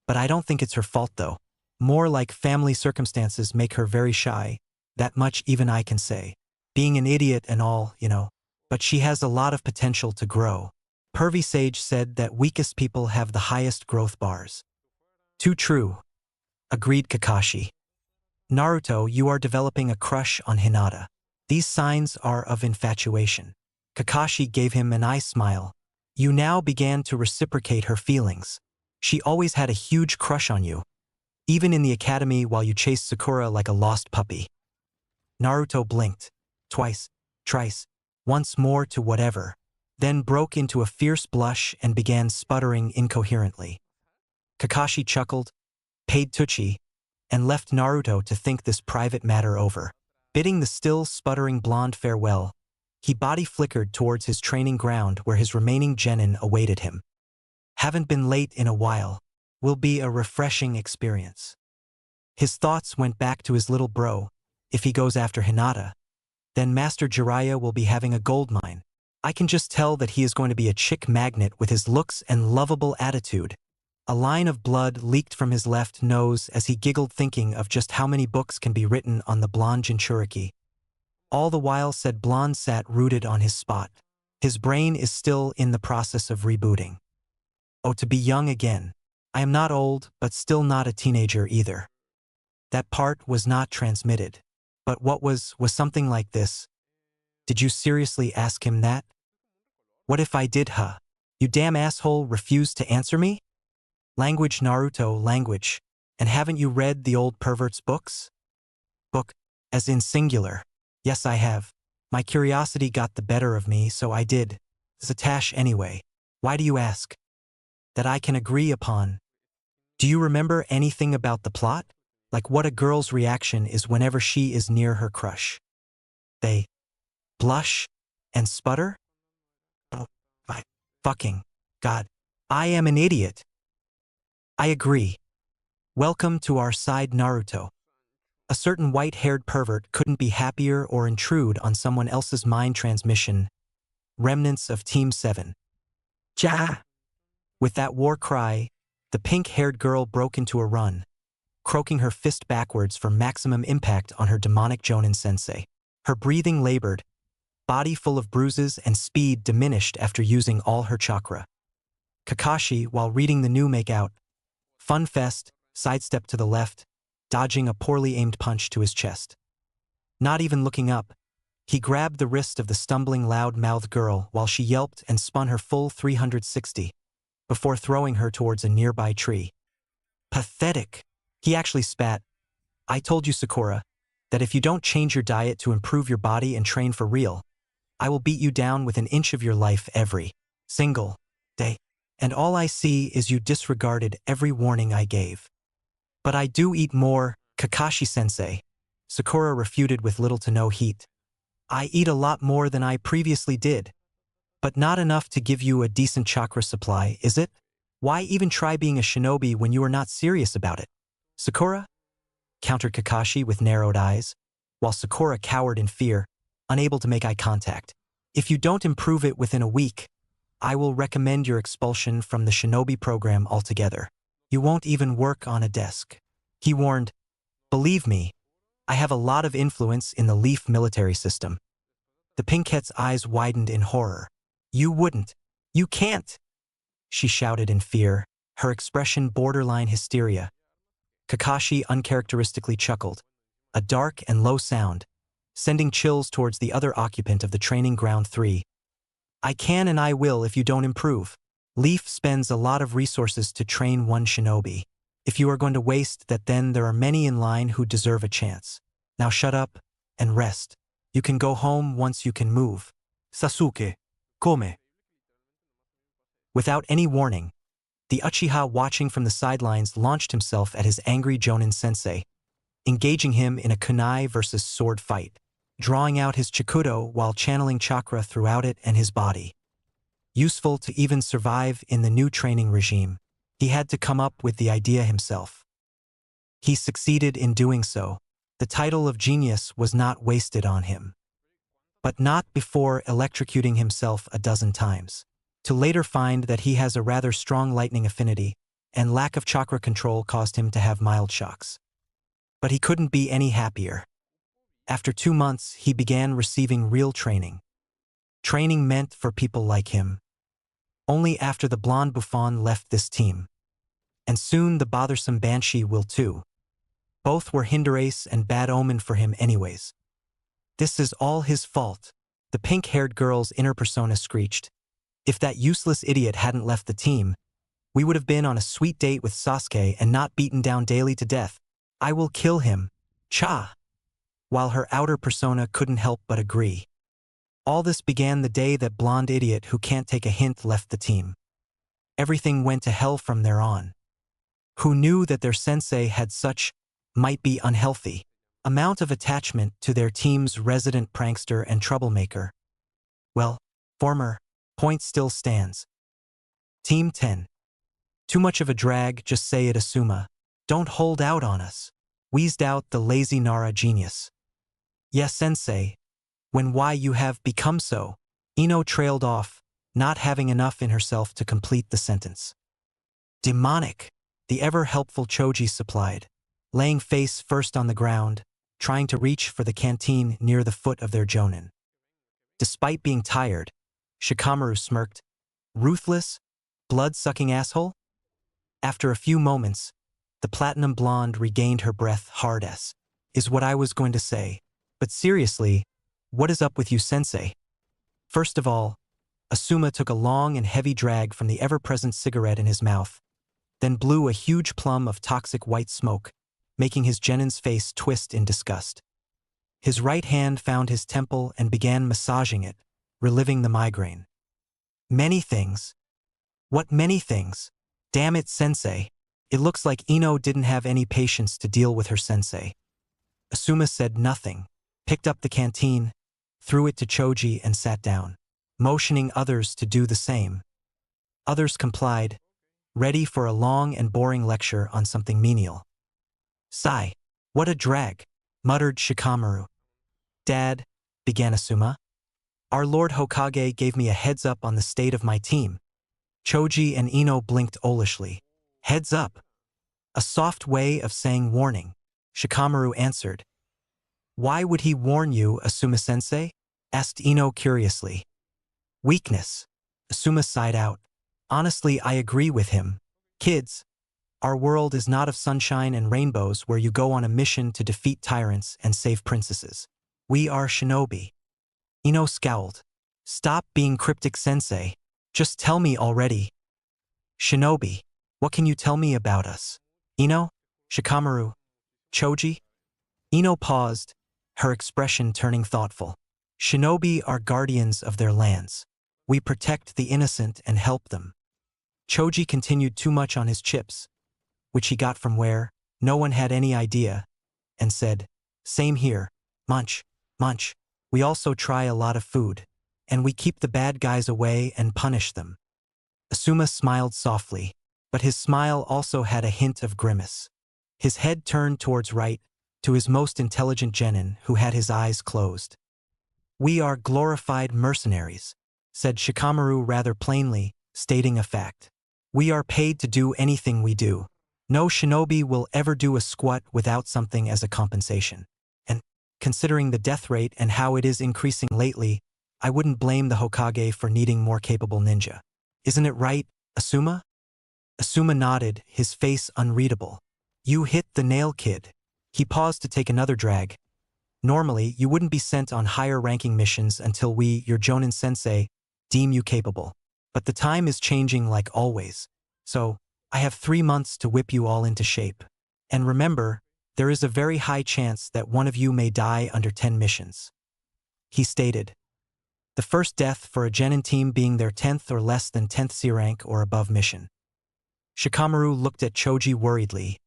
Speaker 1: but I don't think it's her fault though. More like family circumstances make her very shy. That much even I can say. Being an idiot and all, you know. But she has a lot of potential to grow. Pervy Sage said that weakest people have the highest growth bars. Too true, agreed Kakashi. Naruto, you are developing a crush on Hinata. These signs are of infatuation. Kakashi gave him an eye smile. You now began to reciprocate her feelings. She always had a huge crush on you, even in the academy while you chased Sakura like a lost puppy. Naruto blinked, twice, thrice, once more to whatever, then broke into a fierce blush and began sputtering incoherently. Kakashi chuckled, paid Tucci, and left Naruto to think this private matter over. Bidding the still sputtering blonde farewell, he body flickered towards his training ground where his remaining genin awaited him. Haven't been late in a while. Will be a refreshing experience. His thoughts went back to his little bro. If he goes after Hinata, then Master Jiraiya will be having a gold mine. I can just tell that he is going to be a chick magnet with his looks and lovable attitude. A line of blood leaked from his left nose as he giggled thinking of just how many books can be written on the blonde Jinchuriki. All the while said blonde sat rooted on his spot. His brain is still in the process of rebooting. Oh, to be young again. I am not old, but still not a teenager either. That part was not transmitted. But what was something like this. Did you seriously ask him that? What if I did, huh? You damn asshole refused to answer me? Language Naruto, language. And haven't you read the old pervert's books? Book, as in singular. Yes, I have. My curiosity got the better of me, so I did. Zatash anyway. Why do you ask? That I can agree upon. Do you remember anything about the plot? Like what a girl's reaction is whenever she is near her crush. They blush and sputter? Oh, Fucking God. I am an idiot. I agree. Welcome to our side, Naruto. A certain white-haired pervert couldn't be happier or intrude on someone else's mind transmission. Remnants of Team 7. Ja! With that war cry, the pink-haired girl broke into a run, croaking her fist backwards for maximum impact on her demonic Jonin sensei. Her breathing labored, body full of bruises and speed diminished after using all her chakra. Kakashi, while reading the new makeout, Fun Fest, sidestepped to the left, dodging a poorly aimed punch to his chest. Not even looking up, he grabbed the wrist of the stumbling loud-mouthed girl while she yelped and spun her full 360, before throwing her towards a nearby tree. Pathetic. He actually spat. I told you, Sakura, that if you don't change your diet to improve your body and train for real, I will beat you down with an inch of your life every single day. And all I see is you disregarded every warning I gave. But I do eat more, Kakashi-sensei, Sakura refuted with little to no heat. I eat a lot more than I previously did. But not enough to give you a decent chakra supply, is it? Why even try being a shinobi when you are not serious about it? Sakura? Countered Kakashi with narrowed eyes, while Sakura cowered in fear, unable to make eye contact. If you don't improve it within a week, I will recommend your expulsion from the shinobi program altogether. You won't even work on a desk. He warned, believe me, I have a lot of influence in the Leaf military system. The pinkette's eyes widened in horror. You wouldn't. You can't! She shouted in fear, her expression borderline hysteria. Kakashi uncharacteristically chuckled, a dark and low sound, sending chills towards the other occupant of the training ground 3. I can and I will if you don't improve. Leaf spends a lot of resources to train one shinobi. If you are going to waste that, then there are many in line who deserve a chance. Now shut up and rest. You can go home once you can move.
Speaker 2: Sasuke, come.
Speaker 1: Without any warning, the Uchiha watching from the sidelines launched himself at his angry Jonin sensei, engaging him in a kunai versus sword fight, drawing out his chikudo while channeling chakra throughout it and his body. Useful to even survive in the new training regime, he had to come up with the idea himself. He succeeded in doing so. The title of genius was not wasted on him. But not before electrocuting himself a dozen times, to later find that he has a rather strong lightning affinity, and lack of chakra control caused him to have mild shocks. But he couldn't be any happier. After 2 months, he began receiving real training. Training meant for people like him. Only after the blonde bouffon left this team. And soon the bothersome Banshee will too. Both were hinderace and bad omen for him anyways. This is all his fault, the pink-haired girl's inner persona screeched. If that useless idiot hadn't left the team, we would have been on a sweet date with Sasuke and not beaten down daily to death. I will kill him. Cha! While her outer persona couldn't help but agree. All this began the day that blonde idiot who can't take a hint left the team. Everything went to hell from there on. Who knew that their sensei had such, might be unhealthy, amount of attachment to their team's resident prankster and troublemaker? Well, former point still stands. Team 10. Too much of a drag, just say it, Asuma. Don't hold out on us. Wheezed out the lazy Nara genius. Yes, sensei. When why you have become so? Ino trailed off, not having enough in herself to complete the sentence. Demonic, the ever-helpful Choji supplied, laying face first on the ground, trying to reach for the canteen near the foot of their jonin. Despite being tired, Shikamaru smirked. Ruthless, blood-sucking asshole? After a few moments, the platinum blonde regained her breath hard as, is what I was going to say. But seriously, what is up with you, sensei? First of all, Asuma took a long and heavy drag from the ever-present cigarette in his mouth, then blew a huge plum of toxic white smoke, making his genin's face twist in disgust. His right hand found his temple and began massaging it, reliving the migraine. Many things. What many things? Damn it, sensei. It looks like Ino didn't have any patience to deal with her sensei. Asuma said nothing, picked up the canteen, threw it to Choji and sat down, motioning others to do the same. Others complied, ready for a long and boring lecture on something menial. Sigh. What a drag, muttered Shikamaru. Dad, began Asuma. Our Lord Hokage gave me a heads up on the state of my team. Choji and Ino blinked owlishly. Heads up. A soft way of saying warning, Shikamaru answered. Why would he warn you, Asuma-sensei? Asked Ino curiously. Weakness. Asuma sighed out. Honestly, I agree with him. Kids, our world is not of sunshine and rainbows where you go on a mission to defeat tyrants and save princesses. We are shinobi. Ino scowled. Stop being cryptic, sensei. Just tell me already. Shinobi, what can you tell me about us? Ino? Shikamaru? Choji? Ino paused, her expression turning thoughtful. Shinobi are guardians of their lands. We protect the innocent and help them. Choji continued too much on his chips, which he got from where, no one had any idea, and said, Same here, munch, munch. We also try a lot of food, and we keep the bad guys away and punish them. Asuma smiled softly, but his smile also had a hint of grimace. His head turned towards right, to his most intelligent genin, who had his eyes closed. We are glorified mercenaries, said Shikamaru rather plainly, stating a fact. We are paid to do anything we do. No shinobi will ever do a squat without something as a compensation. And, considering the death rate and how it is increasing lately, I wouldn't blame the Hokage for needing more capable ninja. Isn't it right, Asuma? Asuma nodded, his face unreadable. You hit the nail, kid. He paused to take another drag. Normally, you wouldn't be sent on higher-ranking missions until we, your Jonin sensei, deem you capable. But the time is changing like always. So, I have 3 months to whip you all into shape. And remember, there is a very high chance that one of you may die under 10 missions. He stated. The first death for a Genin team being their 10th or less than 10th C rank or above mission. Shikamaru looked at Choji worriedly,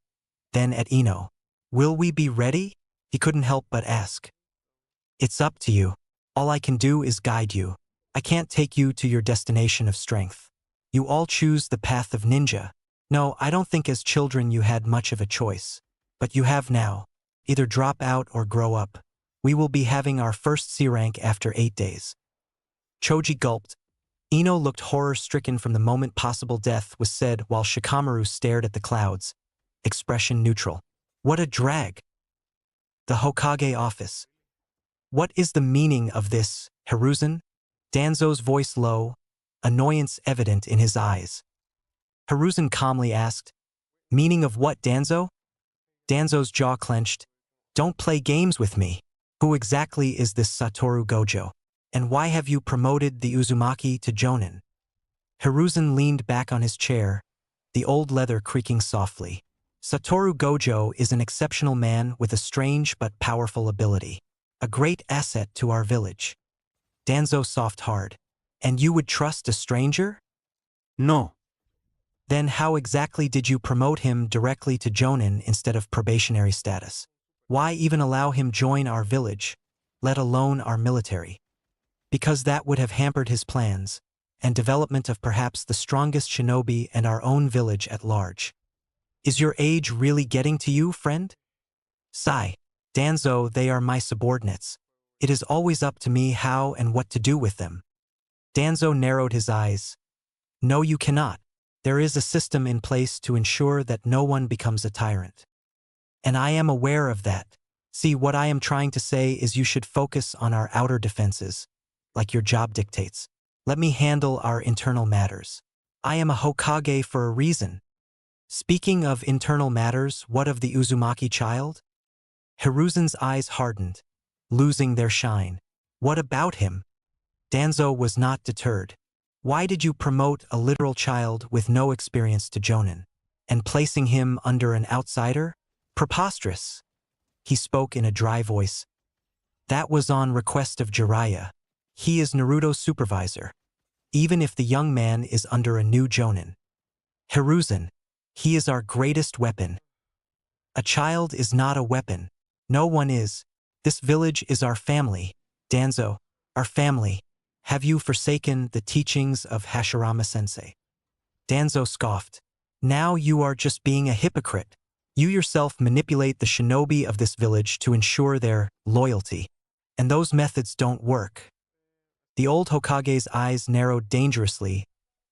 Speaker 1: then at Ino. Will we be ready? He couldn't help but ask. It's up to you. All I can do is guide you. I can't take you to your destination of strength. You all choose the path of ninja. No, I don't think as children you had much of a choice. But you have now. Either drop out or grow up. We will be having our first C rank after 8 days. Choji gulped. Ino looked horror-stricken from the moment possible death was said while Shikamaru stared at the clouds, expression neutral. What a drag! The Hokage office. What is the meaning of this, Hiruzen? Danzo's voice low, annoyance evident in his eyes. Hiruzen calmly asked, Meaning of what, Danzo? Danzo's jaw clenched. Don't play games with me. Who exactly is this Satoru Gojo? And why have you promoted the Uzumaki to Jonin? Hiruzen leaned back on his chair, the old leather creaking softly. Satoru Gojo is an exceptional man with a strange but powerful ability. A great asset to our village. Danzo soft hard. And you would trust a stranger?
Speaker 3: No.
Speaker 1: Then how exactly did you promote him directly to Jonin instead of probationary status? Why even allow him join our village, let alone our military? Because that would have hampered his plans, and development of perhaps the strongest shinobi and our own village at large. Is your age really getting to you, friend? Sigh. Danzo, they are my subordinates. It is always up to me how and what to do with them. Danzo narrowed his eyes. No, you cannot. There is a system in place to ensure that no one becomes a tyrant. And I am aware of that. See, what I am trying to say is you should focus on our outer defenses, like your job dictates. Let me handle our internal matters. I am a Hokage for a reason. Speaking of internal matters, what of the Uzumaki child? Hiruzen's eyes hardened, losing their shine. What about him? Danzo was not deterred. Why did you promote a literal child with no experience to Jonin? And placing him under an outsider? Preposterous. He spoke in a dry voice. That was on request of Jiraiya. He is Naruto's supervisor. Even if the young man is under a new Jonin. Hiruzen, he is our greatest weapon. A child is not a weapon. No one is. This village is our family. Danzo, our family. Have you forsaken the teachings of Hashirama-sensei? Danzo scoffed. Now you are just being a hypocrite. You yourself manipulate the shinobi of this village to ensure their loyalty. And those methods don't work. The old Hokage's eyes narrowed dangerously,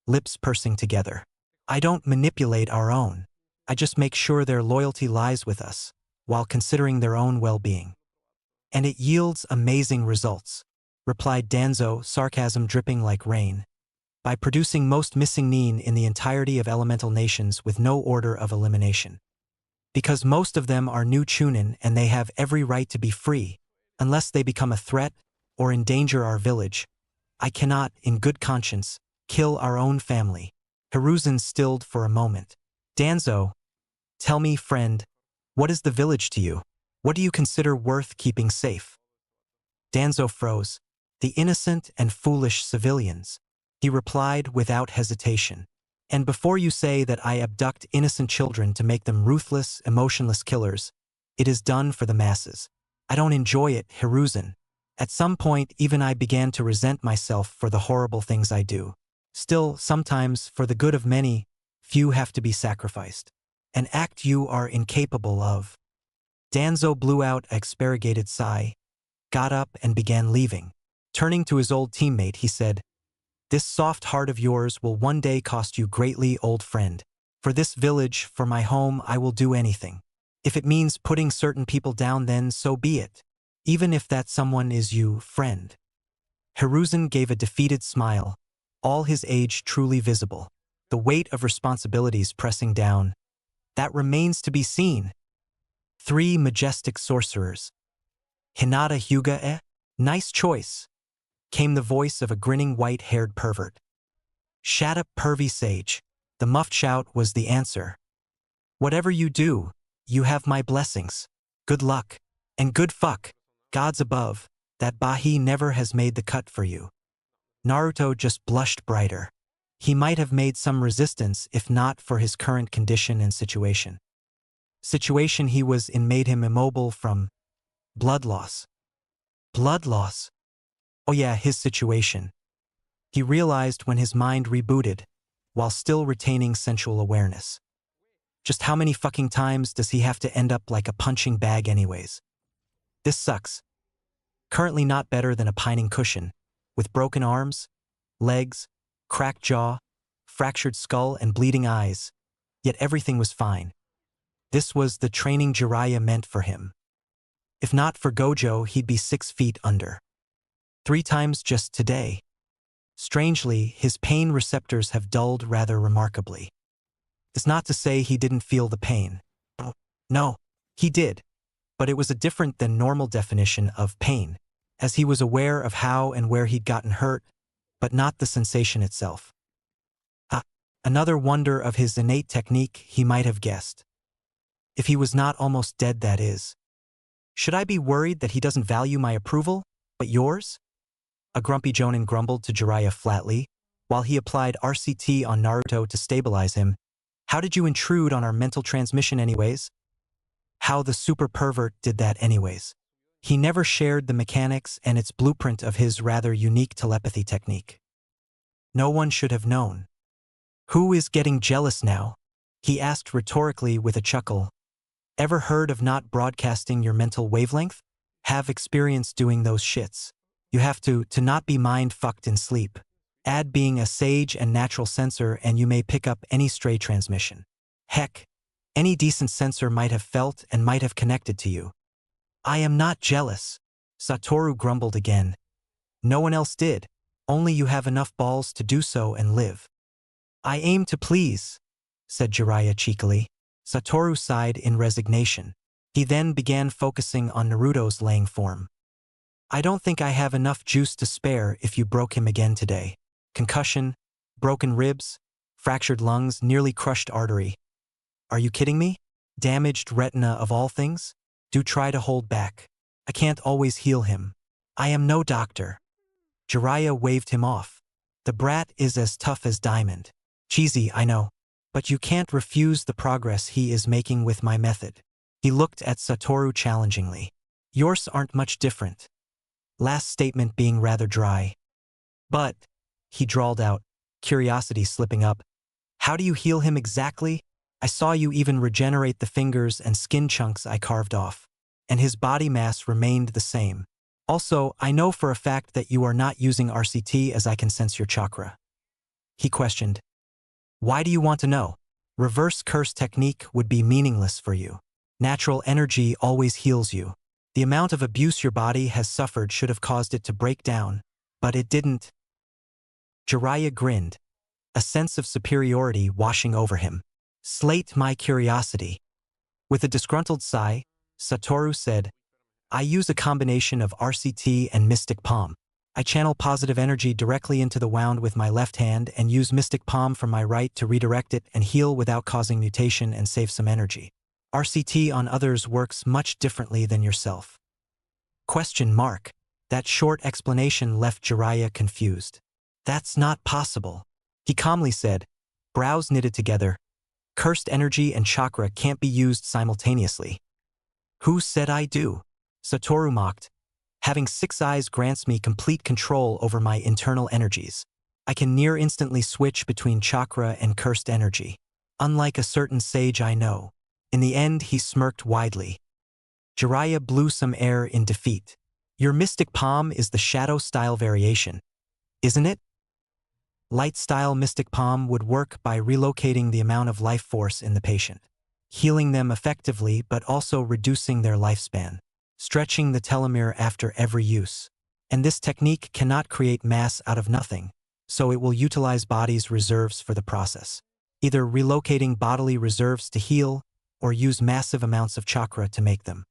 Speaker 1: lips pursing together. I don't manipulate our own. I just make sure their loyalty lies with us, while considering their own well-being. And it yields amazing results, replied Danzo, sarcasm dripping like rain. By producing most missing nin in the entirety of elemental nations with no order of elimination. Because most of them are new chunin and they have every right to be free, unless they become a threat or endanger our village. I cannot, in good conscience, kill our own family. Hiruzen stilled for a moment. Danzo, tell me, friend, what is the village to you? What do you consider worth keeping safe? Danzo froze. The innocent and foolish civilians. He replied without hesitation. And before you say that I abduct innocent children to make them ruthless, emotionless killers, it is done for the masses. I don't enjoy it, Hiruzen. At some point, even I began to resent myself for the horrible things I do. Still, sometimes, for the good of many, few have to be sacrificed. An act you are incapable of. Danzo blew out an expurgated sigh, got up and began leaving. Turning to his old teammate, he said, "This soft heart of yours will one day cost you greatly, old friend. For this village, for my home, I will do anything. If it means putting certain people down, then so be it. Even if that someone is you, friend." Hiruzen gave a defeated smile, all his age truly visible. The weight of responsibilities pressing down. That remains to be seen. 3 majestic sorcerers. Hinata Hyuga, nice choice, came the voice of a grinning white-haired pervert. Shut up, pervy sage. The muffed shout was the answer. Whatever you do, you have my blessings. Good luck. And good fuck. Gods above, that Bahi never has made the cut for you. Naruto just blushed brighter. He might have made some resistance if not for his current condition and situation. Situation he was in made him immobile from blood loss. Blood loss? Oh yeah, his situation. He realized when his mind rebooted, while still retaining sensual awareness. Just how many fucking times does he have to end up like a punching bag anyways? This sucks. Currently not better than a pining cushion, with broken arms, legs, cracked jaw, fractured skull and bleeding eyes, yet everything was fine. This was the training Jiraiya meant for him. If not for Gojo, he'd be 6 feet under. 3 times just today. Strangely, his pain receptors have dulled rather remarkably. It's not to say he didn't feel the pain. Oh, no, he did. But it was a different than normal definition of pain, as he was aware of how and where he'd gotten hurt, but not the sensation itself. Another wonder of his innate technique he might have guessed. If he was not almost dead, that is. Should I be worried that he doesn't value my approval, but yours? A grumpy Jonin grumbled to Jiraiya flatly, while he applied RCT on Naruto to stabilize him. How did you intrude on our mental transmission anyways? How the super pervert did that anyways. He never shared the mechanics and its blueprint of his rather unique telepathy technique. No one should have known. Who is getting jealous now? He asked rhetorically with a chuckle. Ever heard of not broadcasting your mental wavelength? Have experience doing those shits. You have to not be mind-fucked in sleep. Add being a sage and natural sensor and you may pick up any stray transmission. Heck, any decent sensor might have felt and might have connected to you. I am not jealous, Satoru grumbled again. No one else did, only you have enough balls to do so and live. I aim to please, said Jiraiya cheekily. Satoru sighed in resignation. He then began focusing on Naruto's laying form. I don't think I have enough juice to spare if you broke him again today. Concussion, broken ribs, fractured lungs, nearly crushed artery. Are you kidding me? Damaged retina of all things? Do try to hold back. I can't always heal him. I am no doctor. Jiraiya waved him off. The brat is as tough as diamond. Cheesy, I know. But you can't refuse the progress he is making with my method. He looked at Satoru challengingly. Yours aren't much different. Last statement being rather dry. But, he drawled out, curiosity slipping up, How do you heal him exactly? I saw you even regenerate the fingers and skin chunks I carved off, and his body mass remained the same. Also, I know for a fact that you are not using RCT as I can sense your chakra. He questioned. Why do you want to know? Reverse curse technique would be meaningless for you. Natural energy always heals you. The amount of abuse your body has suffered should have caused it to break down, but it didn't. Jiraiya grinned, a sense of superiority washing over him. Slate my curiosity. With a disgruntled sigh, Satoru said, I use a combination of RCT and Mystic Palm. I channel positive energy directly into the wound with my left hand and use Mystic Palm from my right to redirect it and heal without causing mutation and save some energy. RCT on others works much differently than yourself. Question mark. That short explanation left Jiraiya confused. That's not possible. He calmly said, brows knitted together, cursed energy and chakra can't be used simultaneously. Who said I do? Satoru mocked. Having 6 eyes grants me complete control over my internal energies. I can near instantly switch between chakra and cursed energy. Unlike a certain sage I know. In the end, he smirked widely. Jiraiya blew some air in defeat. Your Mystic Palm is the shadow style variation, isn't it? Light style Mystic Palm would work by relocating the amount of life force in the patient, healing them effectively but also reducing their lifespan, stretching the telomere after every use. And this technique cannot create mass out of nothing, so it will utilize body's reserves for the process, either relocating bodily reserves to heal or use massive amounts of chakra to make them.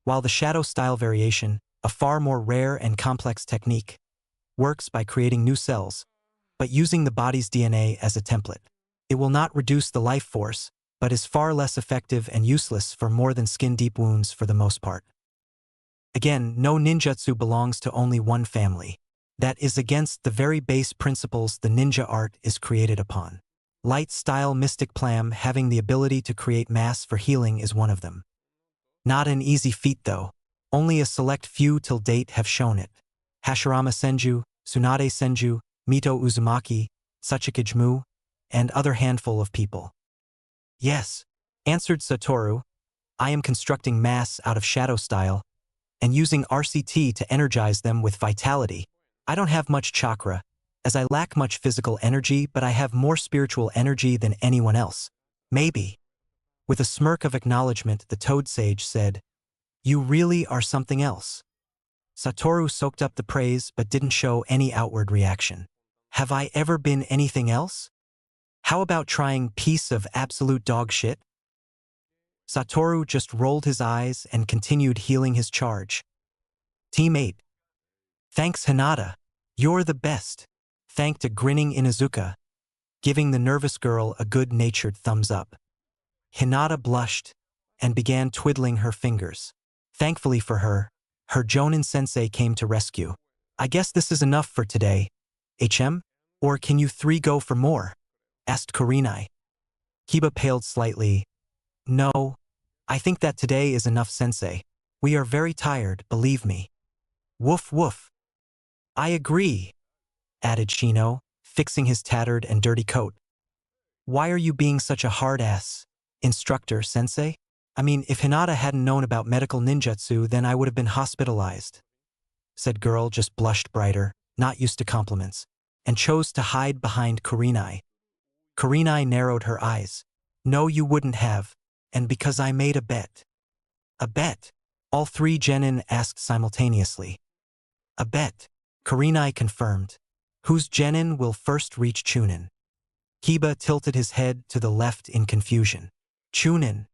Speaker 1: While the shadow style variation, a far more rare and complex technique, works by creating new cells, but using the body's DNA as a template. It will not reduce the life force, but is far less effective and useless for more than skin-deep wounds for the most part. Again, no ninjutsu belongs to only one family. That is against the very base principles the ninja art is created upon. Light-style Mystic Palm having the ability to create mass for healing is one of them. Not an easy feat though. Only a select few till date have shown it. Hashirama Senju, Tsunade Senju, Mito Uzumaki, Tsuchikage, and other handful of people. Yes, answered Satoru. I am constructing mass out of shadow style and using RCT to energize them with vitality. I don't have much chakra, as I lack much physical energy, but I have more spiritual energy than anyone else. Maybe. With a smirk of acknowledgement, the Toad Sage said, You really are something else. Satoru soaked up the praise but didn't show any outward reaction. Have I ever been anything else? How about trying piece of absolute dog shit? Satoru just rolled his eyes and continued healing his charge. Teammate. Thanks Hinata. You're the best. Thanked a grinning Inuzuka, giving the nervous girl a good-natured thumbs up. Hinata blushed and began twiddling her fingers. Thankfully for her, her Jonin-sensei came to rescue. I guess this is enough for today. HM? Or can you 3 go for more? Asked Kurenai. Kiba paled slightly. No, I think that today is enough, sensei. We are very tired, believe me. Woof woof. I agree, added Shino, fixing his tattered and dirty coat. Why are you being such a hard-ass, instructor, sensei? I mean, if Hinata hadn't known about medical ninjutsu, then I would have been hospitalized. Said girl just blushed brighter, not used to compliments, and chose to hide behind Kurenai. Kurenai narrowed her eyes. No, you wouldn't have, and because I made a bet. A bet? All 3 genin asked simultaneously. A bet, Kurenai confirmed. Whose genin will first reach Chunin? Kiba tilted his head to the left in confusion. Chunin.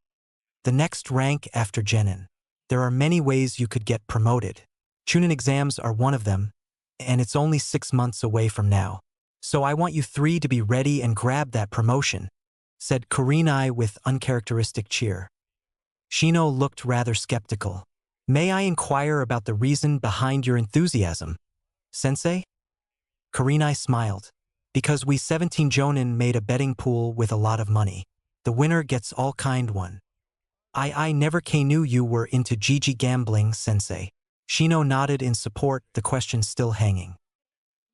Speaker 1: The next rank after genin. There are many ways you could get promoted. Chunin exams are one of them, and it's only 6 months away from now. So I want you 3 to be ready and grab that promotion, said Kurenai with uncharacteristic cheer. Shino looked rather skeptical. May I inquire about the reason behind your enthusiasm, sensei? Kurenai smiled. Because we 17 Jonin made a betting pool with a lot of money. The winner gets all kind one. I never knew you were into GG gambling, sensei. Shino nodded in support, the question still hanging.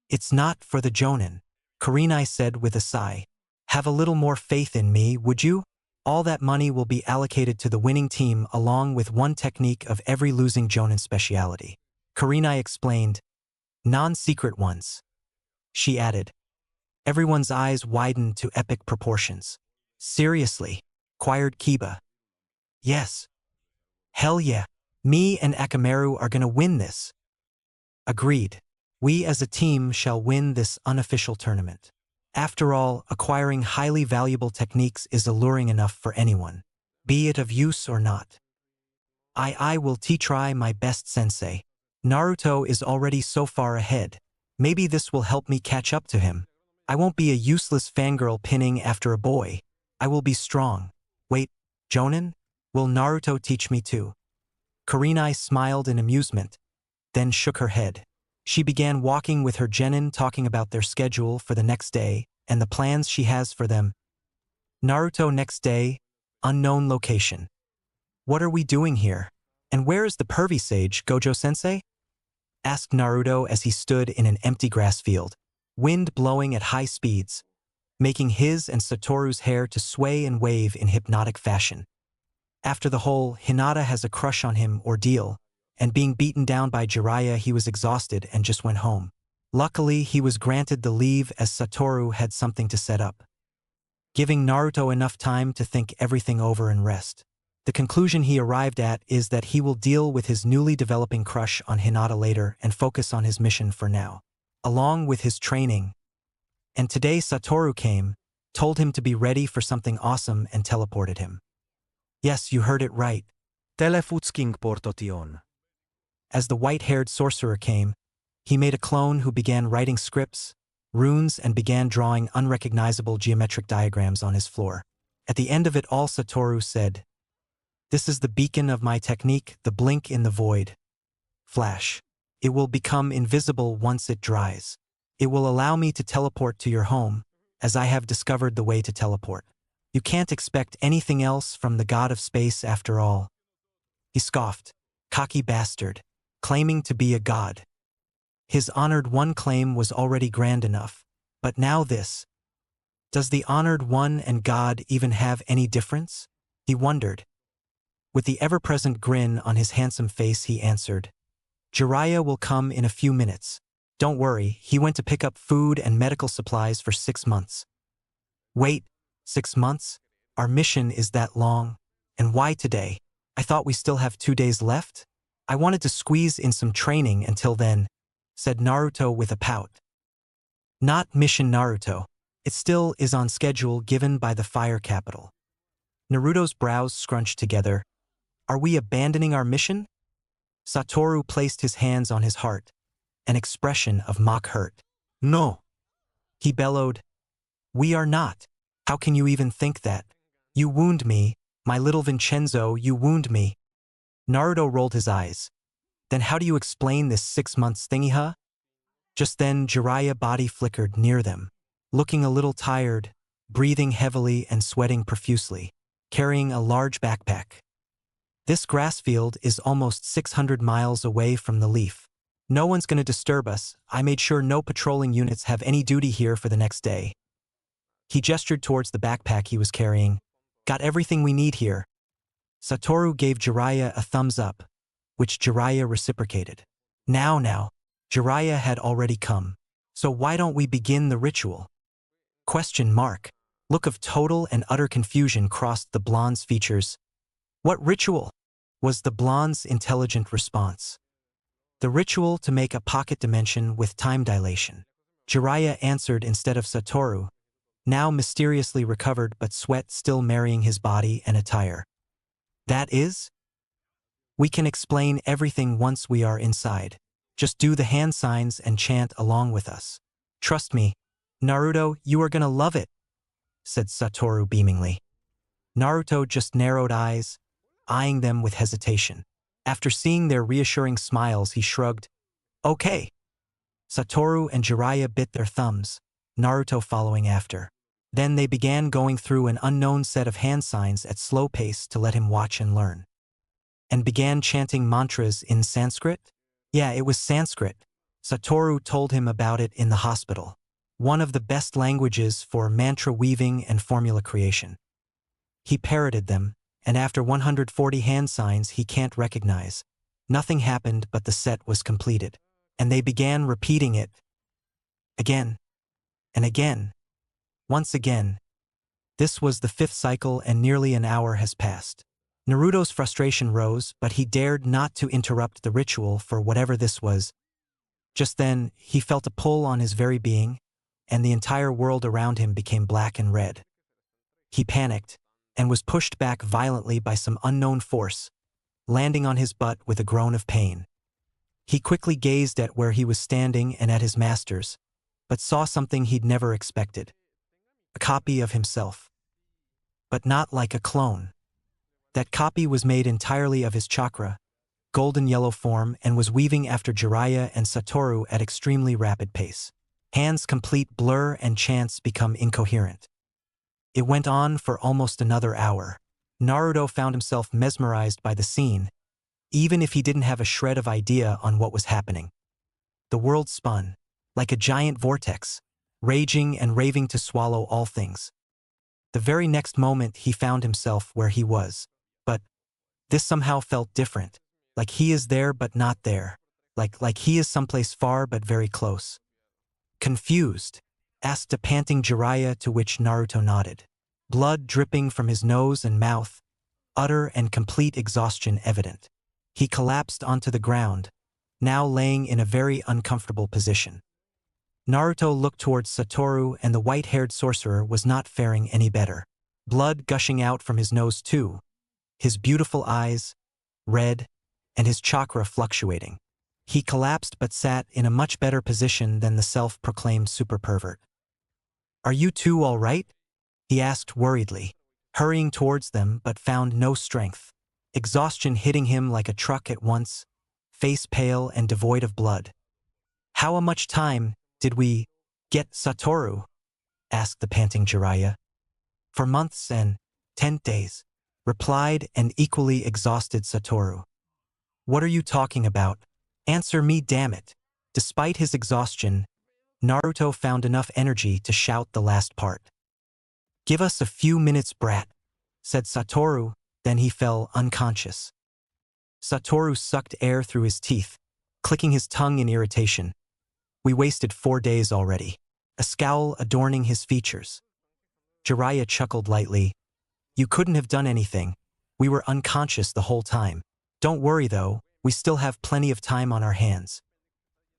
Speaker 1: It's not for the Jonin, Kurenai said with a sigh. Have a little more faith in me, would you? All that money will be allocated to the winning team along with one technique of every losing Jonin speciality. Kurenai explained, non-secret ones. She added. Everyone's eyes widened to epic proportions. Seriously? Quired Kiba. Yes. Hell yeah. Me and Akamaru are gonna win this. Agreed. We as a team shall win this unofficial tournament. After all, acquiring highly valuable techniques is alluring enough for anyone, be it of use or not. I will try my best, sensei. Naruto is already so far ahead. Maybe this will help me catch up to him. I won't be a useless fangirl pinning after a boy. I will be strong. Wait, Jonin? Will Naruto teach me too? Kurenai smiled in amusement, then shook her head. She began walking with her genin, talking about their schedule for the next day and the plans she has for them. Naruto next day, unknown location. What are we doing here? And where is the pervy sage, Gojo-sensei? Asked Naruto as he stood in an empty grass field, wind blowing at high speeds, making his and Satoru's hair to sway and wave in hypnotic fashion. After the whole Hinata has a crush on him ordeal, and being beaten down by Jiraiya, he was exhausted and just went home. Luckily, he was granted the leave as Satoru had something to set up, giving Naruto enough time to think everything over and rest. The conclusion he arrived at is that he will deal with his newly developing crush on Hinata later and focus on his mission for now, along with his training. And today Satoru came, told him to be ready for something awesome and teleported him. Yes, you heard it right.
Speaker 4: Telefutsking portotion.
Speaker 1: As the white-haired sorcerer came, he made a clone who began writing scripts, runes, and began drawing unrecognizable geometric diagrams on his floor. At the end of it all, Satoru said, "This is the beacon of my technique, the blink in the void. Flash. It will become invisible once it dries. It will allow me to teleport to your home, as I have discovered the way to teleport. You can't expect anything else from the god of space after all." He scoffed, cocky bastard, claiming to be a god. His honored one claim was already grand enough, but now this. Does the honored one and God even have any difference? He wondered. With the ever-present grin on his handsome face, he answered, "Jiraiya will come in a few minutes. Don't worry, he went to pick up food and medical supplies for 6 months. Wait, 6 months? Our mission is that long? And why today? I thought we still have 2 days left? I wanted to squeeze in some training until then," said Naruto with a pout. Not Mission Naruto. It still is on schedule given by the Fire Capital. Naruto's brows scrunched together. Are we abandoning our mission? Satoru placed his hands on his heart, an expression of mock hurt.
Speaker 4: No.
Speaker 1: He bellowed, "We are not. How can you even think that? You wound me, my little Vincenzo, you wound me." Naruto rolled his eyes. Then how do you explain this 6 months thingy, huh? Just then Jiraiya's body flickered near them, looking a little tired, breathing heavily and sweating profusely, carrying a large backpack. This grass field is almost 600 miles away from the Leaf. No one's gonna disturb us. I made sure no patrolling units have any duty here for the next day. He gestured towards the backpack he was carrying. Got everything we need here. Satoru gave Jiraiya a thumbs up, which Jiraiya reciprocated. Now, Jiraiya had already come. So why don't we begin the ritual? Question mark. Look of total and utter confusion crossed the blonde's features. What ritual? Was the blonde's intelligent response. The ritual to make a pocket dimension with time dilation. Jiraiya answered instead of Satoru, now mysteriously recovered but sweat still marrying his body and attire. That is? We can explain everything once we are inside. Just do the hand signs and chant along with us. Trust me, Naruto, you are gonna love it, said Satoru beamingly. Naruto just narrowed eyes, eyeing them with hesitation. After seeing their reassuring smiles, he shrugged. Okay. Satoru and Jiraiya bit their thumbs, Naruto following after. Then they began going through an unknown set of hand signs at slow pace to let him watch and learn. And began chanting mantras in Sanskrit? Yeah, it was Sanskrit. Satoru told him about it in the hospital. one of the best languages for mantra weaving and formula creation. He parroted them, and after 140 hand signs he can't recognize, nothing happened but the set was completed. And they began repeating it again and again, once again. This was the 5th cycle and nearly an hour has passed. Naruto's frustration rose, but he dared not to interrupt the ritual for whatever this was. Just then, he felt a pull on his very being, and the entire world around him became black and red. He panicked, and was pushed back violently by some unknown force, landing on his butt with a groan of pain. He quickly gazed at where he was standing and at his masters, but saw something he'd never expected. A copy of himself. But not like a clone. That copy was made entirely of his chakra, golden yellow form, and was weaving after Jiraiya and Satoru at extremely rapid pace. Hands complete blur and chants become incoherent. It went on for almost another hour. Naruto found himself mesmerized by the scene, even if he didn't have a shred of idea on what was happening. The world spun, like a giant vortex, raging and raving to swallow all things. The very next moment he found himself where he was. But this somehow felt different, like he is there but not there, like he is someplace far but very close. Confused, asked a panting Jiraiya, to which Naruto nodded. Blood dripping from his nose and mouth, utter and complete exhaustion evident. He collapsed onto the ground, now laying in a very uncomfortable position. Naruto looked towards Satoru, and the white-haired sorcerer was not faring any better. Blood gushing out from his nose too, his beautiful eyes, red, and his chakra fluctuating. He collapsed but sat in a much better position than the self-proclaimed super pervert. "Are you two all right?" he asked worriedly, hurrying towards them but found no strength. Exhaustion hitting him like a truck at once, face pale and devoid of blood. "How much time did we get, Satoru?" asked the panting Jiraiya. "For months and 10 days," replied an equally exhausted Satoru. "What are you talking about? Answer me, damn it." Despite his exhaustion, Naruto found enough energy to shout the last part. "Give us a few minutes, brat," said Satoru, then he fell unconscious. Satoru sucked air through his teeth, clicking his tongue in irritation. "We wasted 4 days already," a scowl adorning his features. Jiraiya chuckled lightly. "You couldn't have done anything. We were unconscious the whole time. Don't worry though, we still have plenty of time on our hands."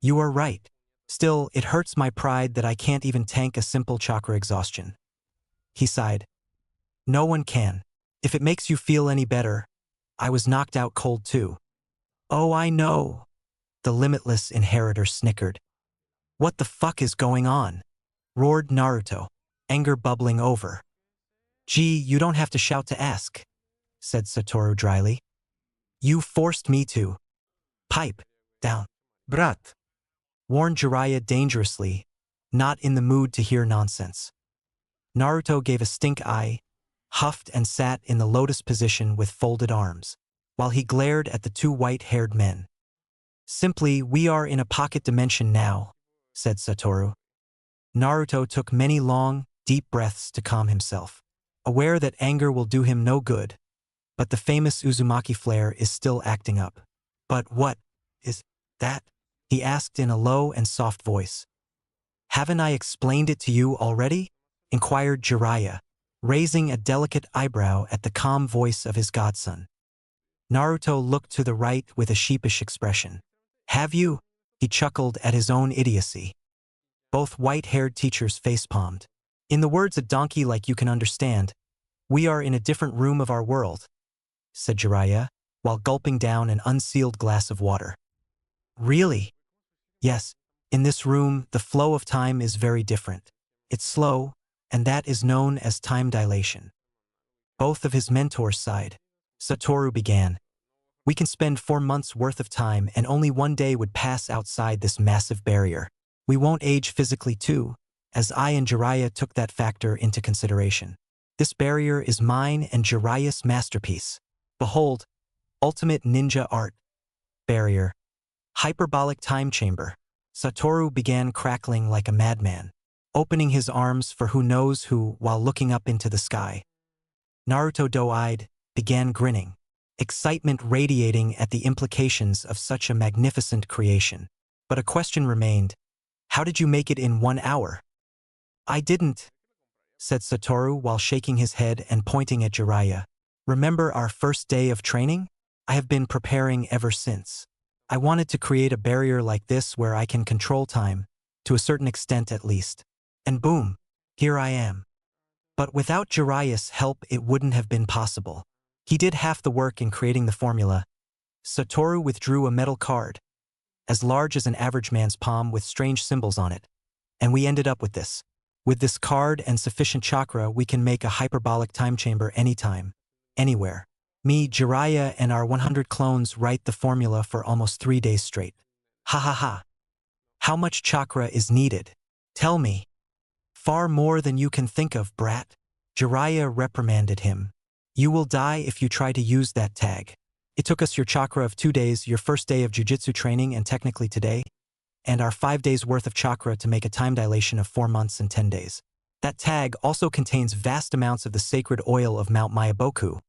Speaker 1: "You are right. Still, it hurts my pride that I can't even tank a simple chakra exhaustion." He sighed. "No one can. If it makes you feel any better, I was knocked out cold too." "Oh, I know," the limitless inheritor snickered. "What the fuck is going on?" roared Naruto, anger bubbling over. "Gee, you don't have to shout to ask," said Satoru dryly. "You forced me to." "Pipe down, brat," warned Jiraiya dangerously, not in the mood to hear nonsense. Naruto gave a stink eye, huffed and sat in the lotus position with folded arms, while he glared at the two white-haired men. "Simply, we are in a pocket dimension now," said Satoru. Naruto took many long, deep breaths to calm himself, aware that anger will do him no good, but the famous Uzumaki flare is still acting up. "But what is that?" he asked in a low and soft voice. "Haven't I explained it to you already?" inquired Jiraiya, raising a delicate eyebrow at the calm voice of his godson. Naruto looked to the right with a sheepish expression. "Have you?" He chuckled at his own idiocy. Both white-haired teachers facepalmed. "In the words a donkey like you can understand, we are in a different room of our world," said Jiraiya, while gulping down an unsealed glass of water. "Really?" "Yes, in this room the flow of time is very different. It's slow, and that is known as time dilation." Both of his mentors sighed. Satoru began. "We can spend 4 months' worth of time and only 1 day would pass outside this massive barrier. We won't age physically too, as I and Jiraiya took that factor into consideration. This barrier is mine and Jiraiya's masterpiece. Behold, ultimate ninja art. Barrier. Hyperbolic time chamber." Satoru began crackling like a madman. opening his arms for who knows who while looking up into the sky. Naruto, doe-eyed, began grinning, excitement radiating at the implications of such a magnificent creation. But a question remained. How did you make it in 1 hour? I didn't, said Satoru while shaking his head and pointing at Jiraiya. Remember our first day of training? I have been preparing ever since. I wanted to create a barrier like this where I can control time, to a certain extent at least. And boom, here I am. But without Jiraiya's help it wouldn't have been possible. He did half the work in creating the formula. Satoru withdrew a metal card, as large as an average man's palm with strange symbols on it. And we ended up with this. With this card and sufficient chakra we can make a hyperbolic time chamber anytime, anywhere. Me, Jiraiya, and our 100 clones write the formula for almost 3 days straight. Ha ha ha. How much chakra is needed? Tell me. Far more than you can think of, brat. Jiraiya reprimanded him. You will die if you try to use that tag. It took us your chakra of 2 days, your first day of jujitsu training and technically today, and our 5 days worth of chakra to make a time dilation of 4 months and 10 days. That tag also contains vast amounts of the sacred oil of Mount Myaboku.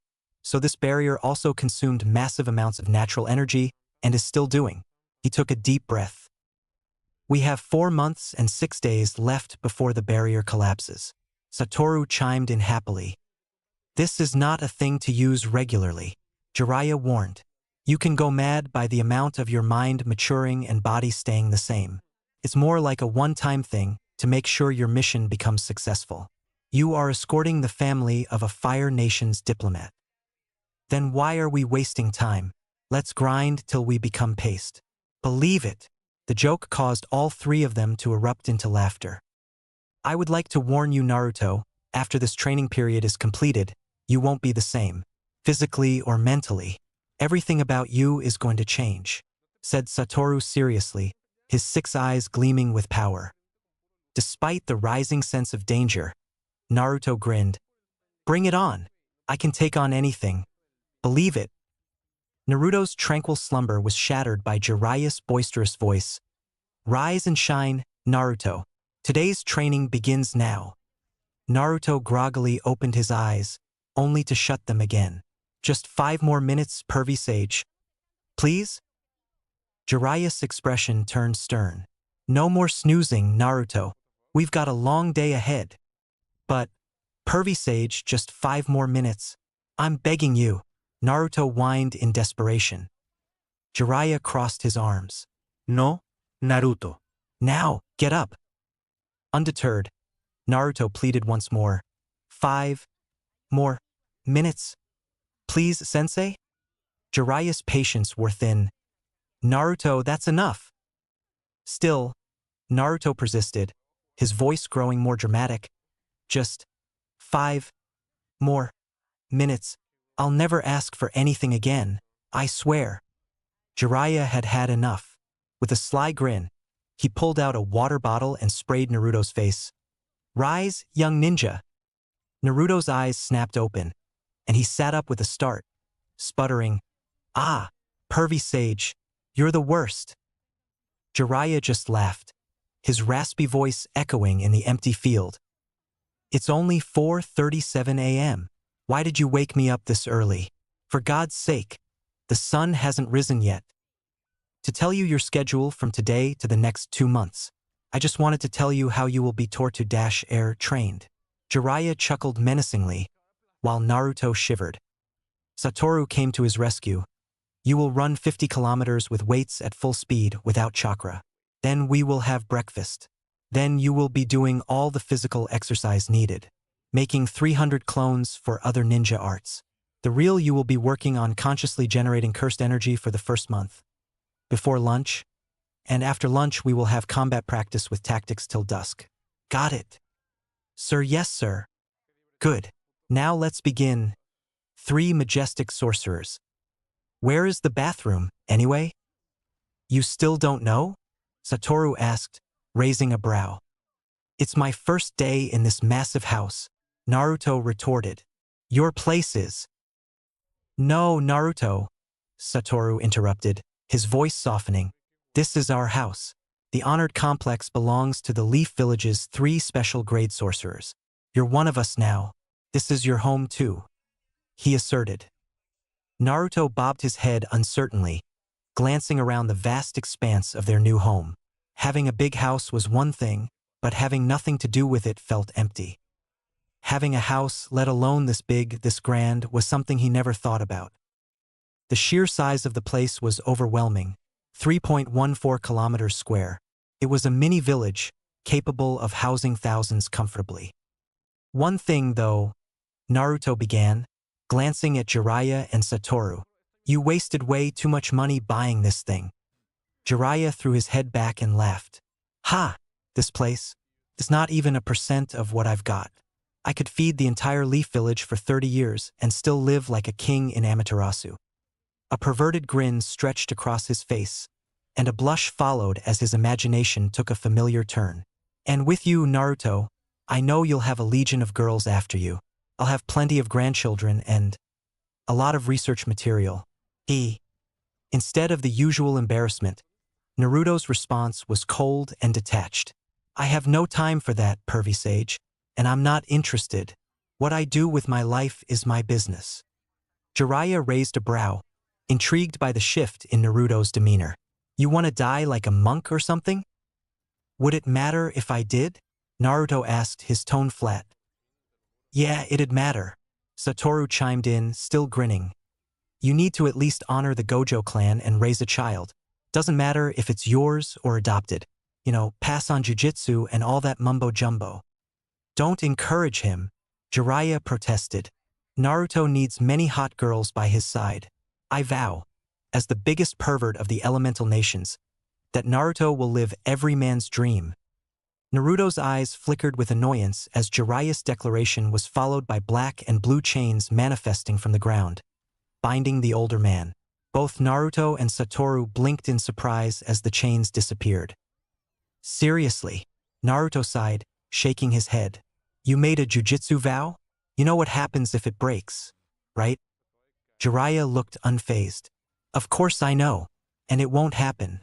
Speaker 1: So this barrier also consumed massive amounts of natural energy and is still doing. He took a deep breath. We have 4 months and 6 days left before the barrier collapses. Satoru chimed in happily. This is not a thing to use regularly, Jiraiya warned. You can go mad by the amount of your mind maturing and body staying the same. It's more like a one-time thing to make sure your mission becomes successful. You are escorting the family of a Fire Nation's diplomat. Then why are we wasting time? Let's grind till we become paste. Believe it. The joke caused all 3 of them to erupt into laughter. I would like to warn you, Naruto, after this training period is completed, you won't be the same, physically or mentally. Everything about you is going to change, said Satoru seriously, his 6 eyes gleaming with power. Despite the rising sense of danger, Naruto grinned. Bring it on. I can take on anything. Believe it. Naruto's tranquil slumber was shattered by Jiraiya's boisterous voice. Rise and shine, Naruto. Today's training begins now. Naruto groggily opened his eyes, only to shut them again. Just 5 more minutes, pervy sage. Please? Jiraiya's expression turned stern. No more snoozing, Naruto. We've got a long day ahead. But, pervy sage, just 5 more minutes. I'm begging you. Naruto whined in desperation. Jiraiya crossed his arms.
Speaker 4: No, Naruto.
Speaker 1: Now, get up. Undeterred, Naruto pleaded once more. 5 more minutes. Please, sensei? Jiraiya's patience wore thin. Naruto, that's enough. Still, Naruto persisted, his voice growing more dramatic. Just 5 more minutes. I'll never ask for anything again, I swear. Jiraiya had had enough. With a sly grin, he pulled out a water bottle and sprayed Naruto's face. Rise, young ninja. Naruto's eyes snapped open, and he sat up with a start, sputtering, Ah, pervy sage, you're the worst. Jiraiya just laughed, his raspy voice echoing in the empty field. It's only 4:37 a.m. Why did you wake me up this early? For God's sake, the sun hasn't risen yet. To tell you your schedule from today to the next 2 months. I just wanted to tell you how you will be torture-air trained. Jiraiya chuckled menacingly, while Naruto shivered. Satoru came to his rescue. You will run 50 kilometers with weights at full speed without chakra. Then we will have breakfast. Then you will be doing all the physical exercise needed, making 300 clones for other ninja arts. The real you will be working on consciously generating cursed energy for the first month. Before lunch, and after lunch we will have combat practice with tactics till dusk. Got it. Sir, yes, sir. Good. Now let's begin. 3 majestic sorcerers. Where is the bathroom, anyway? You still don't know? Satoru asked, raising a brow. It's my first day in this massive house, Naruto retorted. Your place is. No, Naruto, Satoru interrupted, his voice softening. This is our house. The honored complex belongs to the Leaf Village's 3 special grade sorcerers. You're one of us now. This is your home too, he asserted. Naruto bobbed his head uncertainly, glancing around the vast expanse of their new home. Having a big house was one thing, but having nothing to do with it felt empty. Having a house, let alone this big, this grand, was something he never thought about. The sheer size of the place was overwhelming, 3.14 kilometers square. It was a mini village, capable of housing thousands comfortably. One thing, though, Naruto began, glancing at Jiraiya and Satoru. You wasted way too much money buying this thing. Jiraiya threw his head back and laughed. Ha! This place is not even a % of what I've got. I could feed the entire Leaf Village for 30 years and still live like a king in Amaterasu. A perverted grin stretched across his face, and a blush followed as his imagination took a familiar turn. And with you, Naruto, I know you'll have a legion of girls after you. I'll have plenty of grandchildren and a lot of research material. Instead of the usual embarrassment, Naruto's response was cold and detached. I have no time for that, pervy sage, and I'm not interested. What I do with my life is my business. Jiraiya raised a brow, intrigued by the shift in Naruto's demeanor. You want to die like a monk or something? Would it matter if I did? Naruto asked, his tone flat. Yeah, it'd matter. Satoru chimed in, still grinning. You need to at least honor the Gojo clan and raise a child. Doesn't matter if it's yours or adopted. You know, pass on jujitsu and all that mumbo-jumbo. Don't encourage him, Jiraiya protested. Naruto needs many hot girls by his side. I vow, as the biggest pervert of the elemental nations, that Naruto will live every man's dream. Naruto's eyes flickered with annoyance as Jiraiya's declaration was followed by black and blue chains manifesting from the ground, binding the older man. Both Naruto and Satoru blinked in surprise as the chains disappeared. Seriously, Naruto sighed, shaking his head. You made a jujitsu vow? You know what happens if it breaks, right? Jiraiya looked unfazed. Of course I know, and it won't happen,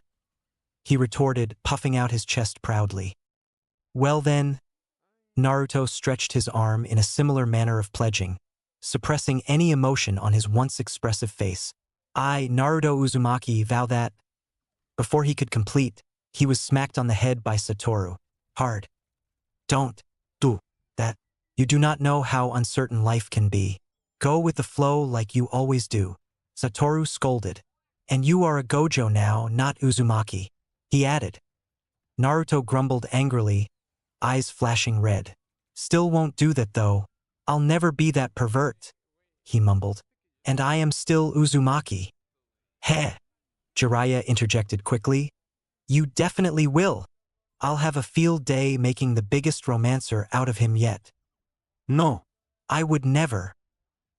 Speaker 1: he retorted, puffing out his chest proudly. Well then, Naruto stretched his arm in a similar manner of pledging, suppressing any emotion on his once expressive face. I, Naruto Uzumaki, vow that. Before he could complete, he was smacked on the head by Satoru. Hard. Don't do that. You do not know how uncertain life can be. Go with the flow like you always do, Satoru scolded. And you are a Gojo now, not Uzumaki, he added. Naruto grumbled angrily, eyes flashing red. Still won't do that though. I'll never be that pervert, he mumbled. And I am still Uzumaki. Heh, Jiraiya interjected quickly. You definitely will. I'll have a field day making the biggest romancer out of him yet. No, I would never.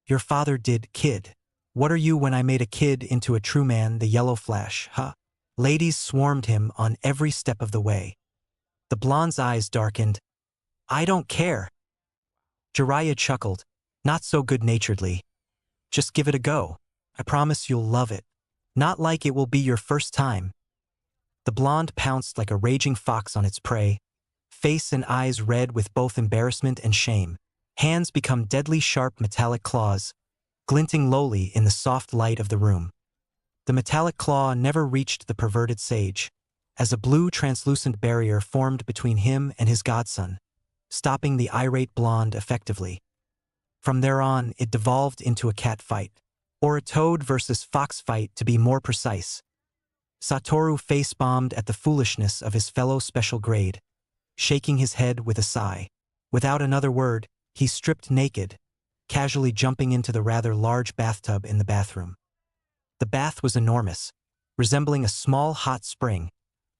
Speaker 1: Your father did, kid. What are you when I made a kid into a true man, the yellow flash, huh? Ladies swarmed him on every step of the way. The blonde's eyes darkened. I don't care. Jiraiya chuckled, not so good-naturedly. Just give it a go. I promise you'll love it. Not like it will be your first time. The blonde pounced like a raging fox on its prey, face and eyes red with both embarrassment and shame. Hands become deadly sharp metallic claws, glinting lowly in the soft light of the room. The metallic claw never reached the perverted sage, as a blue translucent barrier formed between him and his godson, stopping the irate blonde effectively. From there on, it devolved into a cat fight, or a toad versus fox fight to be more precise. Satoru face-bombed at the foolishness of his fellow special grade, shaking his head with a sigh. Without another word, he stripped naked, casually jumping into the rather large bathtub in the bathroom. The bath was enormous, resembling a small hot spring,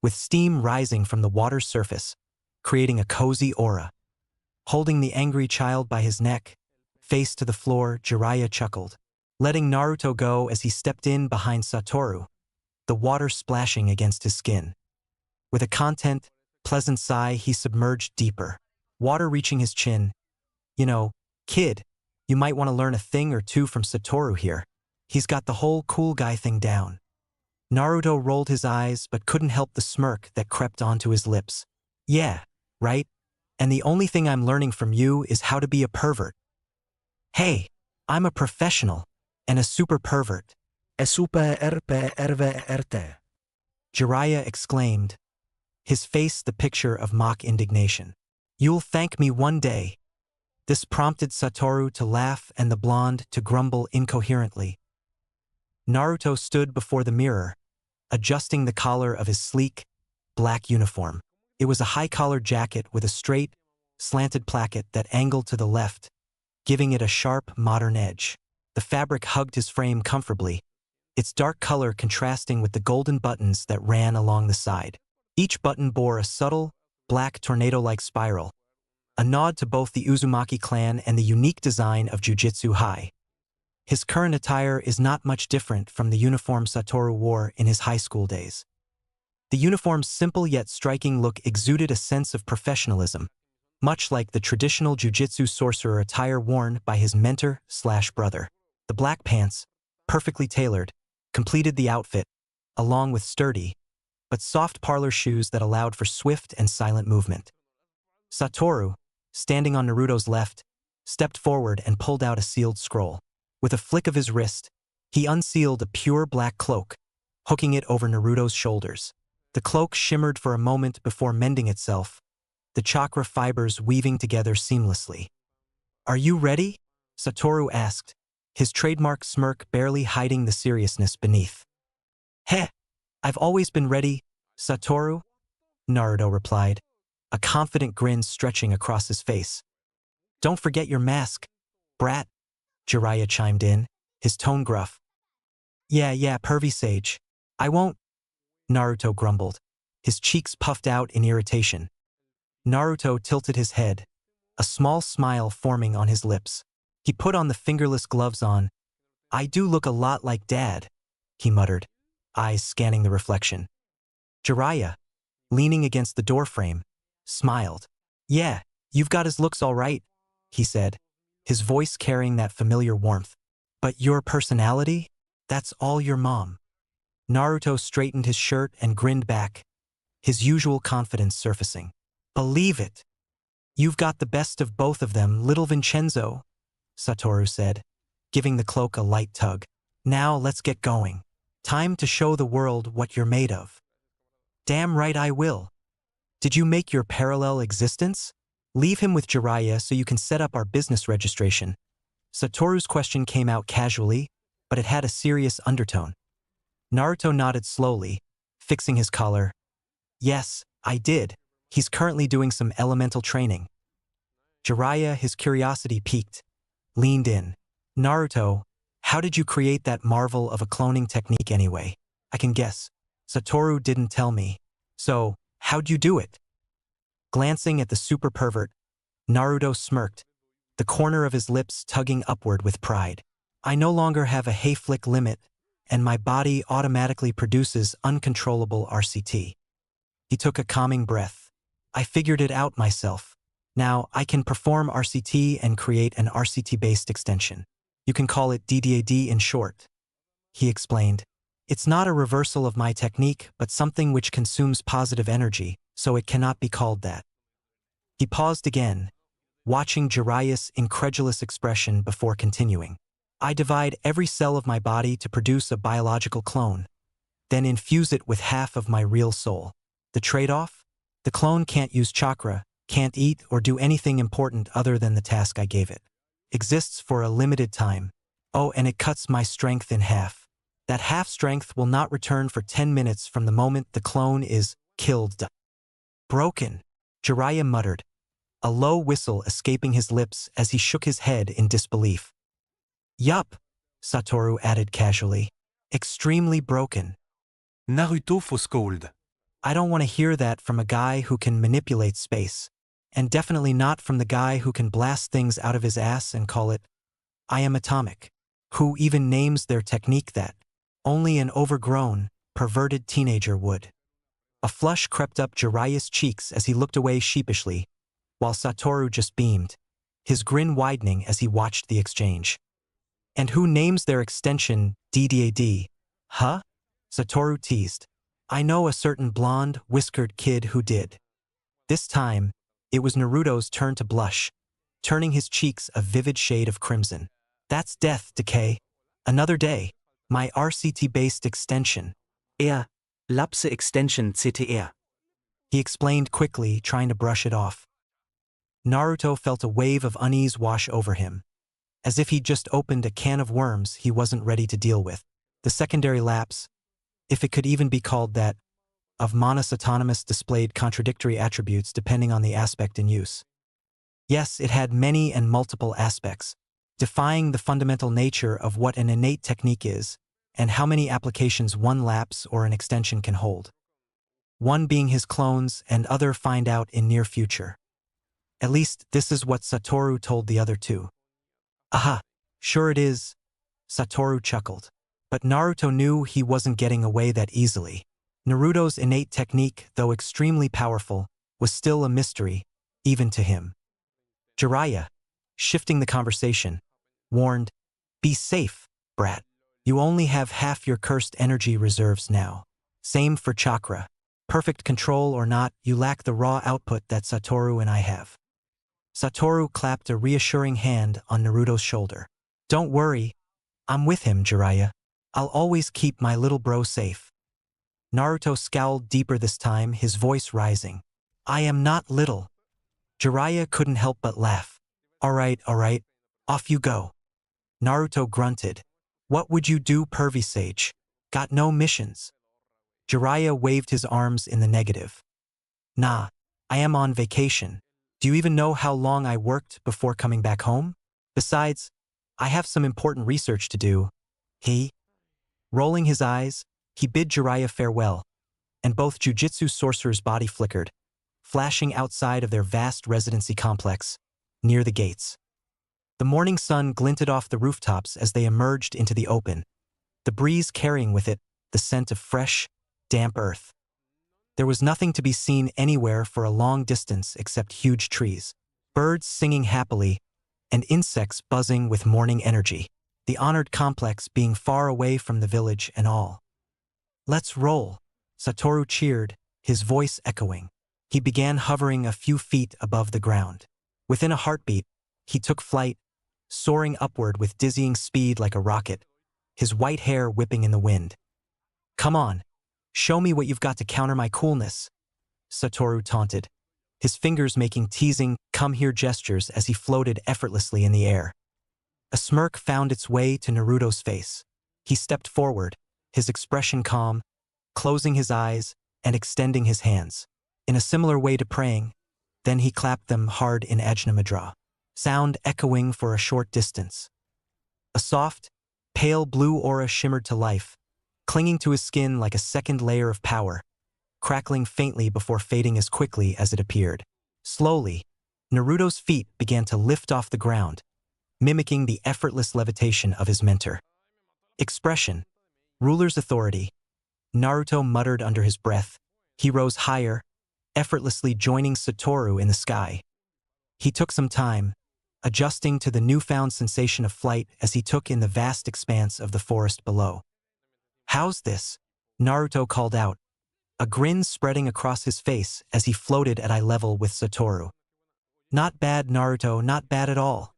Speaker 1: with steam rising from the water's surface, creating a cozy aura. Holding the angry child by his neck, face to the floor, Jiraiya chuckled, letting Naruto go as he stepped in behind Satoru, the water splashing against his skin. With a content, pleasant sigh, he submerged deeper, water reaching his chin. You know, kid, you might want to learn a thing or two from Satoru here. He's got the whole cool guy thing down. Naruto rolled his eyes but couldn't help the smirk that crept onto his lips. Yeah, right? And the only thing I'm learning from you is how to be a pervert. Hey, I'm a professional and a super pervert.
Speaker 4: SUPERPRVRT.
Speaker 1: Jiraiya exclaimed, his face the picture of mock indignation. You'll thank me one day. This prompted Satoru to laugh and the blonde to grumble incoherently. Naruto stood before the mirror, adjusting the collar of his sleek, black uniform. It was a high-collared jacket with a straight, slanted placket that angled to the left, giving it a sharp, modern edge. The fabric hugged his frame comfortably, its dark color contrasting with the golden buttons that ran along the side. Each button bore a subtle, black tornado-like spiral, a nod to both the Uzumaki clan and the unique design of Jujutsu High. His current attire is not much different from the uniform Satoru wore in his high school days. The uniform's simple yet striking look exuded a sense of professionalism, much like the traditional jujutsu sorcerer attire worn by his mentor/brother. The black pants, perfectly tailored, completed the outfit, along with sturdy, but soft parlor shoes that allowed for swift and silent movement. Satoru, standing on Naruto's left, stepped forward and pulled out a sealed scroll. With a flick of his wrist, he unsealed a pure black cloak, hooking it over Naruto's shoulders. The cloak shimmered for a moment before mending itself, the chakra fibers weaving together seamlessly. Are you ready? Satoru asked, his trademark smirk barely hiding the seriousness beneath. Heh, I've always been ready, Satoru, Naruto replied, a confident grin stretching across his face. Don't forget your mask, brat, Jiraiya chimed in, his tone gruff. Yeah, pervy sage. I won't, Naruto grumbled, his cheeks puffed out in irritation. Naruto tilted his head, a small smile forming on his lips. He put on the fingerless gloves on. I do look a lot like Dad, he muttered, eyes scanning the reflection. Jiraiya, leaning against the doorframe, smiled. Yeah, you've got his looks all right, he said, his voice carrying that familiar warmth. But your personality? That's all your mom. Naruto straightened his shirt and grinned back, his usual confidence surfacing. Believe it. You've got the best of both of them, little Vincenzo, Satoru said, giving the cloak a light tug. Now let's get going. Time to show the world what you're made of. Damn right I will. Did you make your parallel existence? Leave him with Jiraiya so you can set up our business registration. Satoru's question came out casually, but it had a serious undertone. Naruto nodded slowly, fixing his collar. Yes, I did. He's currently doing some elemental training. Jiraiya, his curiosity piqued, leaned in. Naruto, how did you create that marvel of a cloning technique anyway? I can guess. Satoru didn't tell me. So, how'd you do it? Glancing at the super pervert, Naruto smirked, the corner of his lips tugging upward with pride. I no longer have a hayflick limit, and my body automatically produces uncontrollable RCT. He took a calming breath. I figured it out myself. Now I can perform RCT and create an RCT-based extension. You can call it DDAD in short. He explained. It's not a reversal of my technique, but something which consumes positive energy, so it cannot be called that. He paused again, watching Jiraiya's incredulous expression before continuing. I divide every cell of my body to produce a biological clone, then infuse it with half of my real soul. The trade-off? The clone can't use chakra, can't eat or do anything important other than the task I gave it. Exists for a limited time. Oh, and it cuts my strength in half. That half strength will not return for 10 minutes from the moment the clone is killed. Broken, Jiraiya muttered, a low whistle escaping his lips as he shook his head in disbelief. Yup, Satoru added casually. Extremely broken.
Speaker 3: Naruto faut scold.
Speaker 1: I don't want to hear that from a guy who can manipulate space, and definitely not from the guy who can blast things out of his ass and call it, I am atomic. Who even names their technique that? Only an overgrown, perverted teenager would. A flush crept up Jiraiya's cheeks as he looked away sheepishly, while Satoru just beamed, his grin widening as he watched the exchange. And who names their extension DDAD? Huh? Satoru teased. I know a certain blonde, whiskered kid who did. This time, it was Naruto's turn to blush, turning his cheeks a vivid shade of crimson. That's death, Decay. Another day. My RCT-based extension.
Speaker 4: Lapse Extension CTR.
Speaker 1: He explained quickly, trying to brush it off. Naruto felt a wave of unease wash over him, as if he'd just opened a can of worms he wasn't ready to deal with. The secondary lapse, if it could even be called that, of Manus Autonomous displayed contradictory attributes depending on the aspect in use. Yes, it had many and multiple aspects, defying the fundamental nature of what an innate technique is and how many applications one lapse or an extension can hold. One being his clones and other find out in near future. At least this is what Satoru told the other two. Aha, sure it is, Satoru chuckled. But Naruto knew he wasn't getting away that easily. Naruto's innate technique, though extremely powerful, was still a mystery, even to him. Jiraiya, shifting the conversation, warned, Be safe, brat. You only have half your cursed energy reserves now. Same for chakra. Perfect control or not, you lack the raw output that Satoru and I have. Satoru clapped a reassuring hand on Naruto's shoulder. Don't worry, I'm with him, Jiraiya. I'll always keep my little bro safe. Naruto scowled deeper this time, his voice rising. I am not little. Jiraiya couldn't help but laugh. All right, off you go. Naruto grunted. What would you do, pervy sage? Got no missions. Jiraiya waved his arms in the negative. Nah, I am on vacation. Do you even know how long I worked before coming back home? Besides, I have some important research to do. Rolling his eyes, he bid Jiraiya farewell, and both Jujutsu Sorcerer's body flickered, flashing outside of their vast residency complex, near the gates. The morning sun glinted off the rooftops as they emerged into the open, the breeze carrying with it the scent of fresh, damp earth. There was nothing to be seen anywhere for a long distance except huge trees, birds singing happily, and insects buzzing with morning energy, the honored complex being far away from the village and all. Let's roll, Satoru cheered, his voice echoing. He began hovering a few feet above the ground. Within a heartbeat, he took flight, soaring upward with dizzying speed like a rocket, his white hair whipping in the wind. Come on, show me what you've got to counter my coolness, Satoru taunted, his fingers making teasing come-here gestures as he floated effortlessly in the air. A smirk found its way to Naruto's face. He stepped forward, his expression calm, closing his eyes and extending his hands, in a similar way to praying. Then he clapped them hard in Ajna Mudra, sound echoing for a short distance. A soft, pale blue aura shimmered to life, clinging to his skin like a second layer of power, crackling faintly before fading as quickly as it appeared. Slowly, Naruto's feet began to lift off the ground, mimicking the effortless levitation of his mentor. Expression, ruler's authority, Naruto muttered under his breath. He rose higher, effortlessly joining Satoru in the sky. He took some time, adjusting to the newfound sensation of flight as he took in the vast expanse of the forest below. How's this? Naruto called out, a grin spreading across his face as he floated at eye level with Satoru. Not bad, Naruto, not bad at all,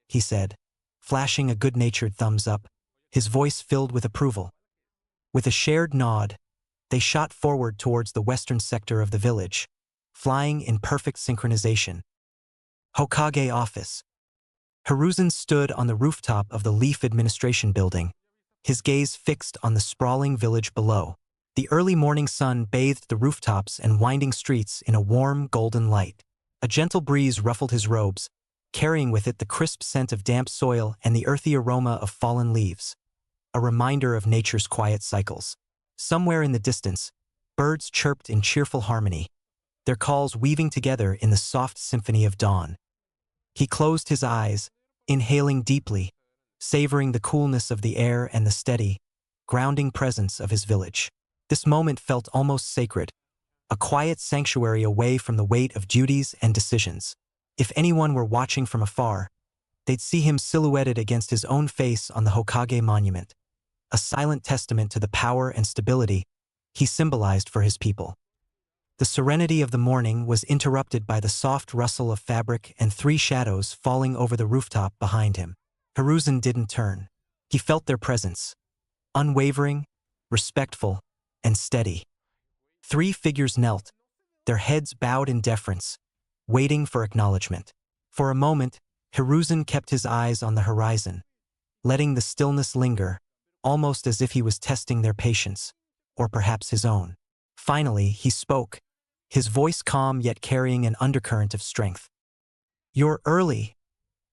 Speaker 1: he said, flashing a good-natured thumbs up, his voice filled with approval. With a shared nod, they shot forward towards the western sector of the village, flying in perfect synchronization. Hokage office. Hiruzen stood on the rooftop of the Leaf Administration Building, his gaze fixed on the sprawling village below. The early morning sun bathed the rooftops and winding streets in a warm, golden light. A gentle breeze ruffled his robes, carrying with it the crisp scent of damp soil and the earthy aroma of fallen leaves, a reminder of nature's quiet cycles. Somewhere in the distance, birds chirped in cheerful harmony, their calls weaving together in the soft symphony of dawn. He closed his eyes, inhaling deeply, savoring the coolness of the air and the steady, grounding presence of his village. This moment felt almost sacred, a quiet sanctuary away from the weight of duties and decisions. If anyone were watching from afar, they'd see him silhouetted against his own face on the Hokage monument, a silent testament to the power and stability he symbolized for his people. The serenity of the morning was interrupted by the soft rustle of fabric and three shadows falling over the rooftop behind him. Hiruzen didn't turn. He felt their presence, unwavering, respectful, and steady. Three figures knelt, their heads bowed in deference, waiting for acknowledgement. For a moment, Hiruzen kept his eyes on the horizon, letting the stillness linger, almost as if he was testing their patience, or perhaps his own. Finally, he spoke, his voice calm yet carrying an undercurrent of strength. "You're early,"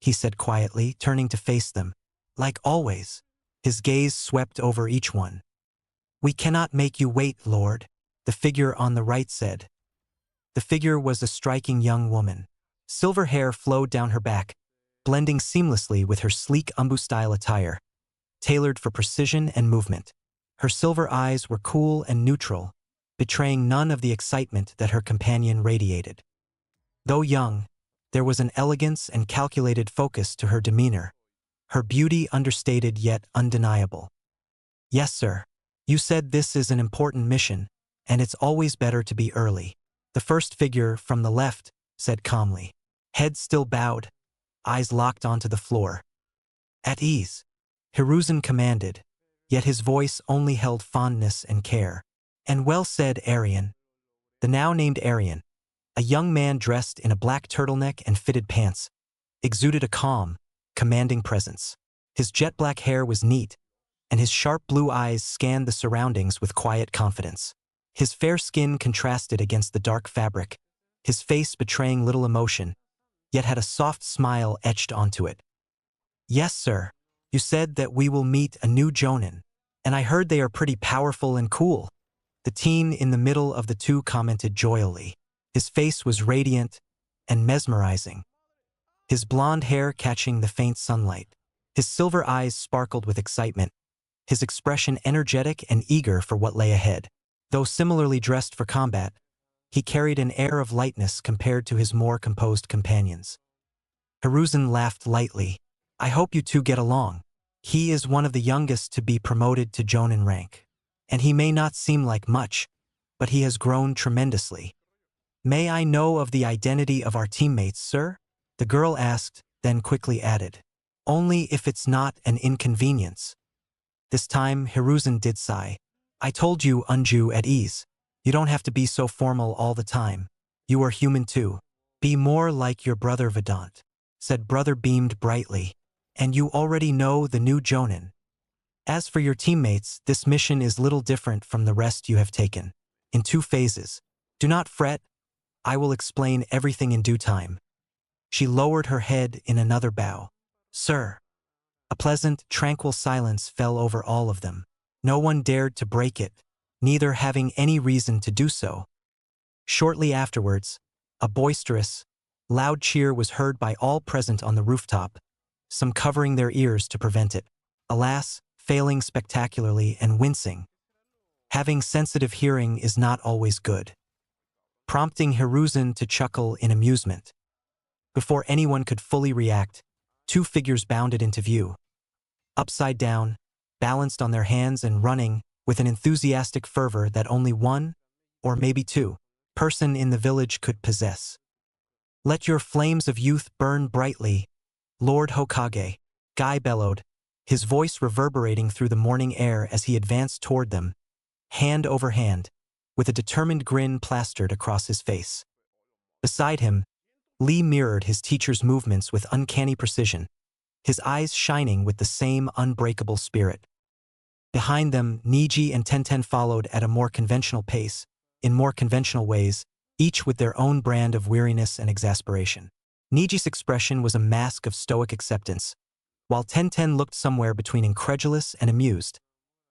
Speaker 1: he said quietly, turning to face them. Like always, his gaze swept over each one. "We cannot make you wait, Lord," the figure on the right said. The figure was a striking young woman. Silver hair flowed down her back, blending seamlessly with her sleek Umbu-style attire, tailored for precision and movement. Her silver eyes were cool and neutral, betraying none of the excitement that her companion radiated. Though young, there was an elegance and calculated focus to her demeanor, her beauty understated yet undeniable. "Yes, sir. You said this is an important mission, and it's always better to be early," the first figure from the left said calmly, head still bowed, eyes locked onto the floor. "At ease," Hiruzen commanded, yet his voice only held fondness and care. "And well said, Aryan." The now named Aryan, a young man dressed in a black turtleneck and fitted pants, exuded a calm, commanding presence. His jet-black hair was neat, and his sharp blue eyes scanned the surroundings with quiet confidence. His fair skin contrasted against the dark fabric, his face betraying little emotion, yet had a soft smile etched onto it. "Yes, sir. You said that we will meet a new Jonin, and I heard they are pretty powerful and cool," the teen in the middle of the two commented joyfully. His face was radiant and mesmerizing, his blonde hair catching the faint sunlight. His silver eyes sparkled with excitement, his expression energetic and eager for what lay ahead. Though similarly dressed for combat, he carried an air of lightness compared to his more composed companions. Hiruzen laughed lightly. "I hope you two get along. He is one of the youngest to be promoted to Jonin rank, and he may not seem like much, but he has grown tremendously." "May I know of the identity of our teammates, sir?" the girl asked, then quickly added, "Only if it's not an inconvenience." This time, Hiruzen did sigh. "I told you, Unju, at ease. You don't have to be so formal all the time. You are human too. Be more like your brother Vedant," said Brother beamed brightly. "And you already know the new Jonin. As for your teammates, this mission is little different from the rest you have taken, in 2 phases. Do not fret. I will explain everything in due time." She lowered her head in another bow. "Sir." A pleasant, tranquil silence fell over all of them. No one dared to break it, neither having any reason to do so. Shortly afterwards, a boisterous, loud cheer was heard by all present on the rooftop, some covering their ears to prevent it. Alas, failing spectacularly and wincing. Having sensitive hearing is not always good. Prompting Hiruzen to chuckle in amusement. Before anyone could fully react, 2 figures bounded into view. Upside down, balanced on their hands and running with an enthusiastic fervor that only one, or maybe 2, person in the village could possess. "Let your flames of youth burn brightly, Lord Hokage," Guy bellowed, his voice reverberating through the morning air as he advanced toward them, hand over hand, with a determined grin plastered across his face. Beside him, Lee mirrored his teacher's movements with uncanny precision, his eyes shining with the same unbreakable spirit. Behind them, Niji and Tenten followed at a more conventional pace, in more conventional ways, each with their own brand of weariness and exasperation. Niji's expression was a mask of stoic acceptance, while Tenten looked somewhere between incredulous and amused,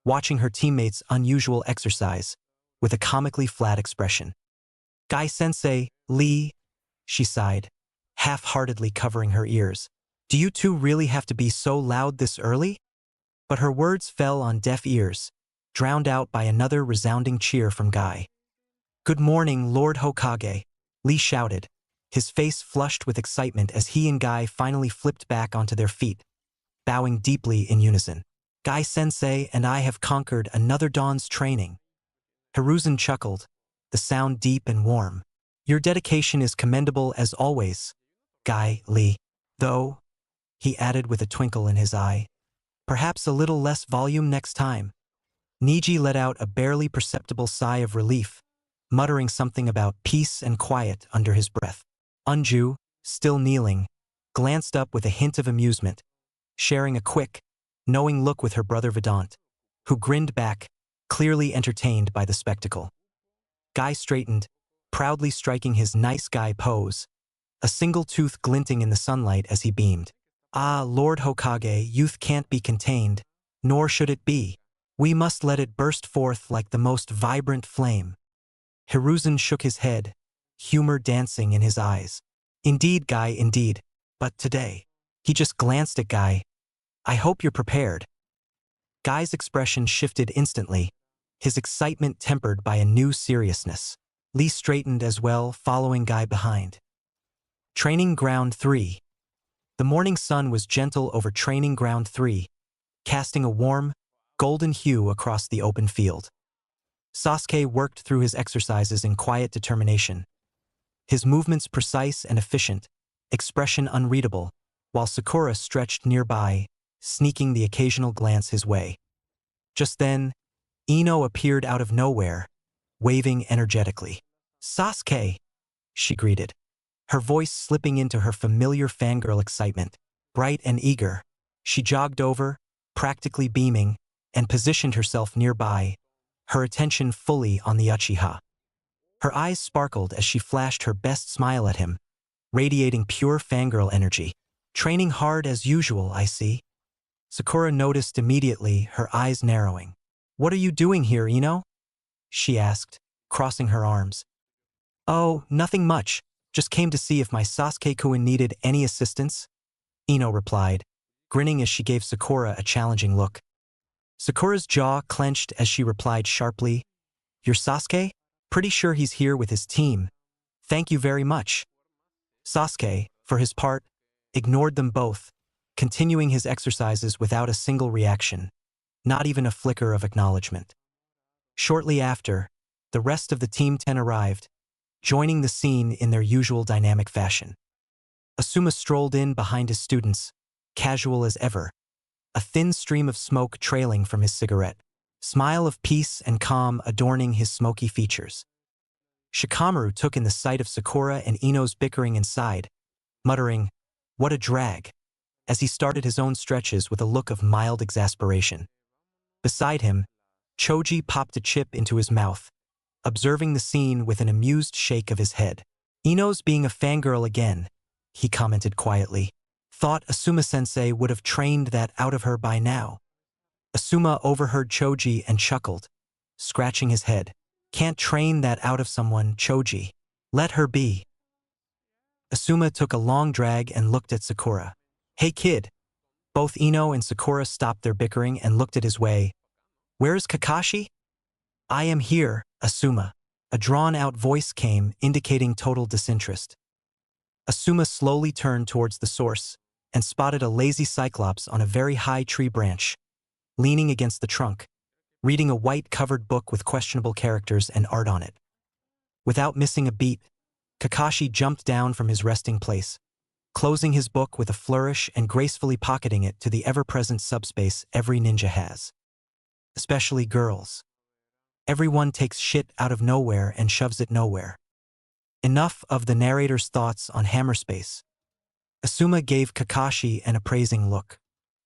Speaker 1: watching her teammates' unusual exercise, with a comically flat expression. "Guy-sensei, Lee," she sighed, half-heartedly covering her ears. "Do you two really have to be so loud this early?" But her words fell on deaf ears, drowned out by another resounding cheer from Guy. "Good morning, Lord Hokage," Lee shouted, his face flushed with excitement as he and Guy finally flipped back onto their feet, bowing deeply in unison. Guy-sensei and I have conquered another dawn's training. Hiruzen chuckled, the sound deep and warm. Your dedication is commendable as always, Guy Lee. Though, he added with a twinkle in his eye, perhaps a little less volume next time. Niji let out a barely perceptible sigh of relief, muttering something about peace and quiet under his breath. Unju, still kneeling, glanced up with a hint of amusement, sharing a quick, knowing look with her brother Vedant, who grinned back, clearly entertained by the spectacle. Guy straightened, proudly striking his nice guy pose, a single tooth glinting in the sunlight as he beamed. Ah, Lord Hokage, youth can't be contained, nor should it be. We must let it burst forth like the most vibrant flame. Hiruzen shook his head, humor dancing in his eyes. Indeed, Guy, indeed. But today, he just glanced at Guy. I hope you're prepared. Guy's expression shifted instantly, his excitement tempered by a new seriousness. Lee straightened as well, following Guy behind. Training Ground 3. The morning sun was gentle over Training Ground 3, casting a warm, golden hue across the open field. Sasuke worked through his exercises in quiet determination, his movements precise and efficient, expression unreadable, while Sakura stretched nearby, sneaking the occasional glance his way. Just then, Ino appeared out of nowhere, waving energetically. "Sasuke!" she greeted, her voice slipping into her familiar fangirl excitement. Bright and eager, she jogged over, practically beaming, and positioned herself nearby, her attention fully on the Uchiha. Her eyes sparkled as she flashed her best smile at him, radiating pure fangirl energy. Training hard as usual, I see. Sakura noticed immediately, her eyes narrowing. What are you doing here, Ino? She asked, crossing her arms. Oh, nothing much. Just came to see if my Sasuke-kun needed any assistance, Ino replied, grinning as she gave Sakura a challenging look. Sakura's jaw clenched as she replied sharply, Your Sasuke? Pretty sure he's here with his team. Thank you very much. Sasuke, for his part, ignored them both, continuing his exercises without a single reaction, not even a flicker of acknowledgement. Shortly after, the rest of the Team 10 arrived, joining the scene in their usual dynamic fashion. Asuma strolled in behind his students, casual as ever, a thin stream of smoke trailing from his cigarette, smile of peace and calm adorning his smoky features. Shikamaru took in the sight of Sakura and Ino's bickering inside, muttering, "What a drag," as he started his own stretches with a look of mild exasperation. Beside him, Choji popped a chip into his mouth, observing the scene with an amused shake of his head. Ino's being a fangirl again, he commented quietly. Thought Asuma-sensei would have trained that out of her by now. Asuma overheard Choji and chuckled, scratching his head. Can't train that out of someone, Choji. Let her be. Asuma took a long drag and looked at Sakura. Hey kid. Both Ino and Sakura stopped their bickering and looked at his way. Where's Kakashi? I am here, Asuma. A drawn-out voice came, indicating total disinterest. Asuma slowly turned towards the source and spotted a lazy cyclops on a very high tree branch, leaning against the trunk, reading a white-covered book with questionable characters and art on it. Without missing a beat, Kakashi jumped down from his resting place, closing his book with a flourish and gracefully pocketing it to the ever-present subspace every ninja has. Especially girls. Everyone takes shit out of nowhere and shoves it nowhere. Enough of the narrator's thoughts on hammerspace. Asuma gave Kakashi an appraising look.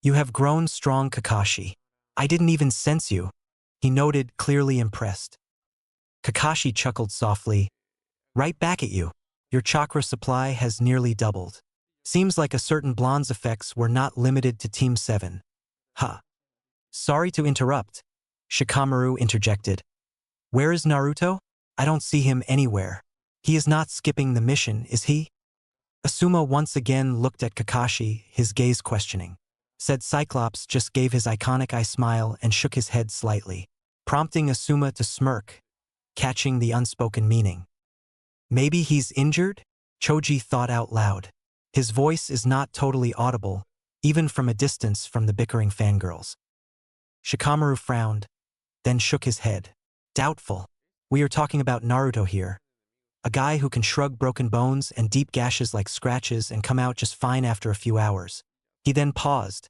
Speaker 1: You have grown strong, Kakashi. I didn't even sense you, he noted, clearly impressed. Kakashi chuckled softly. Right back at you. Your chakra supply has nearly doubled. Seems like a certain blonde's effects were not limited to Team 7. Huh. Sorry to interrupt, Shikamaru interjected. Where is Naruto? I don't see him anywhere. He is not skipping the mission, is he? Asuma once again looked at Kakashi, his gaze questioning. Said Cyclops just gave his iconic eye smile and shook his head slightly, prompting Asuma to smirk, catching the unspoken meaning. Maybe he's injured? Choji thought out loud. His voice is not totally audible, even from a distance from the bickering fangirls. Shikamaru frowned, then shook his head. Doubtful. We are talking about Naruto here. A guy who can shrug broken bones and deep gashes like scratches and come out just fine after a few hours. He then paused,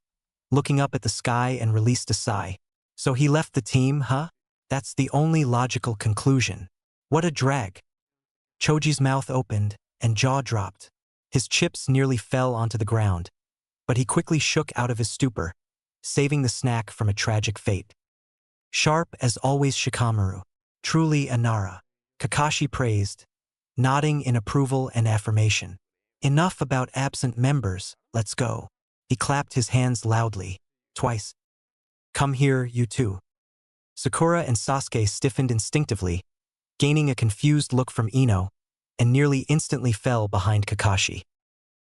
Speaker 1: looking up at the sky and released a sigh. So he left the team, huh? That's the only logical conclusion. What a drag. Choji's mouth opened and jaw dropped. His chips nearly fell onto the ground, but he quickly shook out of his stupor, saving the snack from a tragic fate. Sharp as always, Shikamaru. Truly a Nara. Kakashi praised, nodding in approval and affirmation. Enough about absent members, let's go. He clapped his hands loudly, twice. Come here, you two. Sakura and Sasuke stiffened instinctively, gaining a confused look from Ino, and nearly instantly fell behind Kakashi.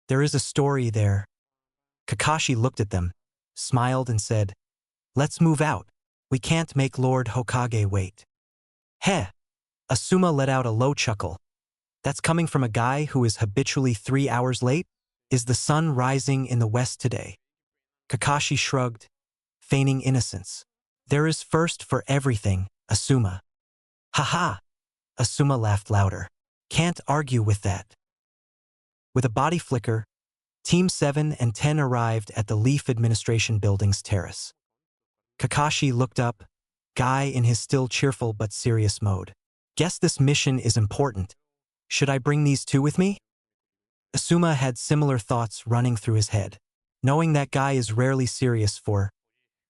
Speaker 1: There is a story there. Kakashi looked at them, smiled and said, let's move out. We can't make Lord Hokage wait. Heh! Asuma let out a low chuckle. That's coming from a guy who is habitually 3 hours late? Is the sun rising in the west today? Kakashi shrugged, feigning innocence. There is first for everything, Asuma. Ha! Asuma laughed louder. Can't argue with that. With a body flicker, Team 7 and 10 arrived at the Leaf Administration Building's terrace. Kakashi looked up, Guy in his still cheerful but serious mode. Guess this mission is important. Should I bring these two with me? Asuma had similar thoughts running through his head, knowing that Guy is rarely serious for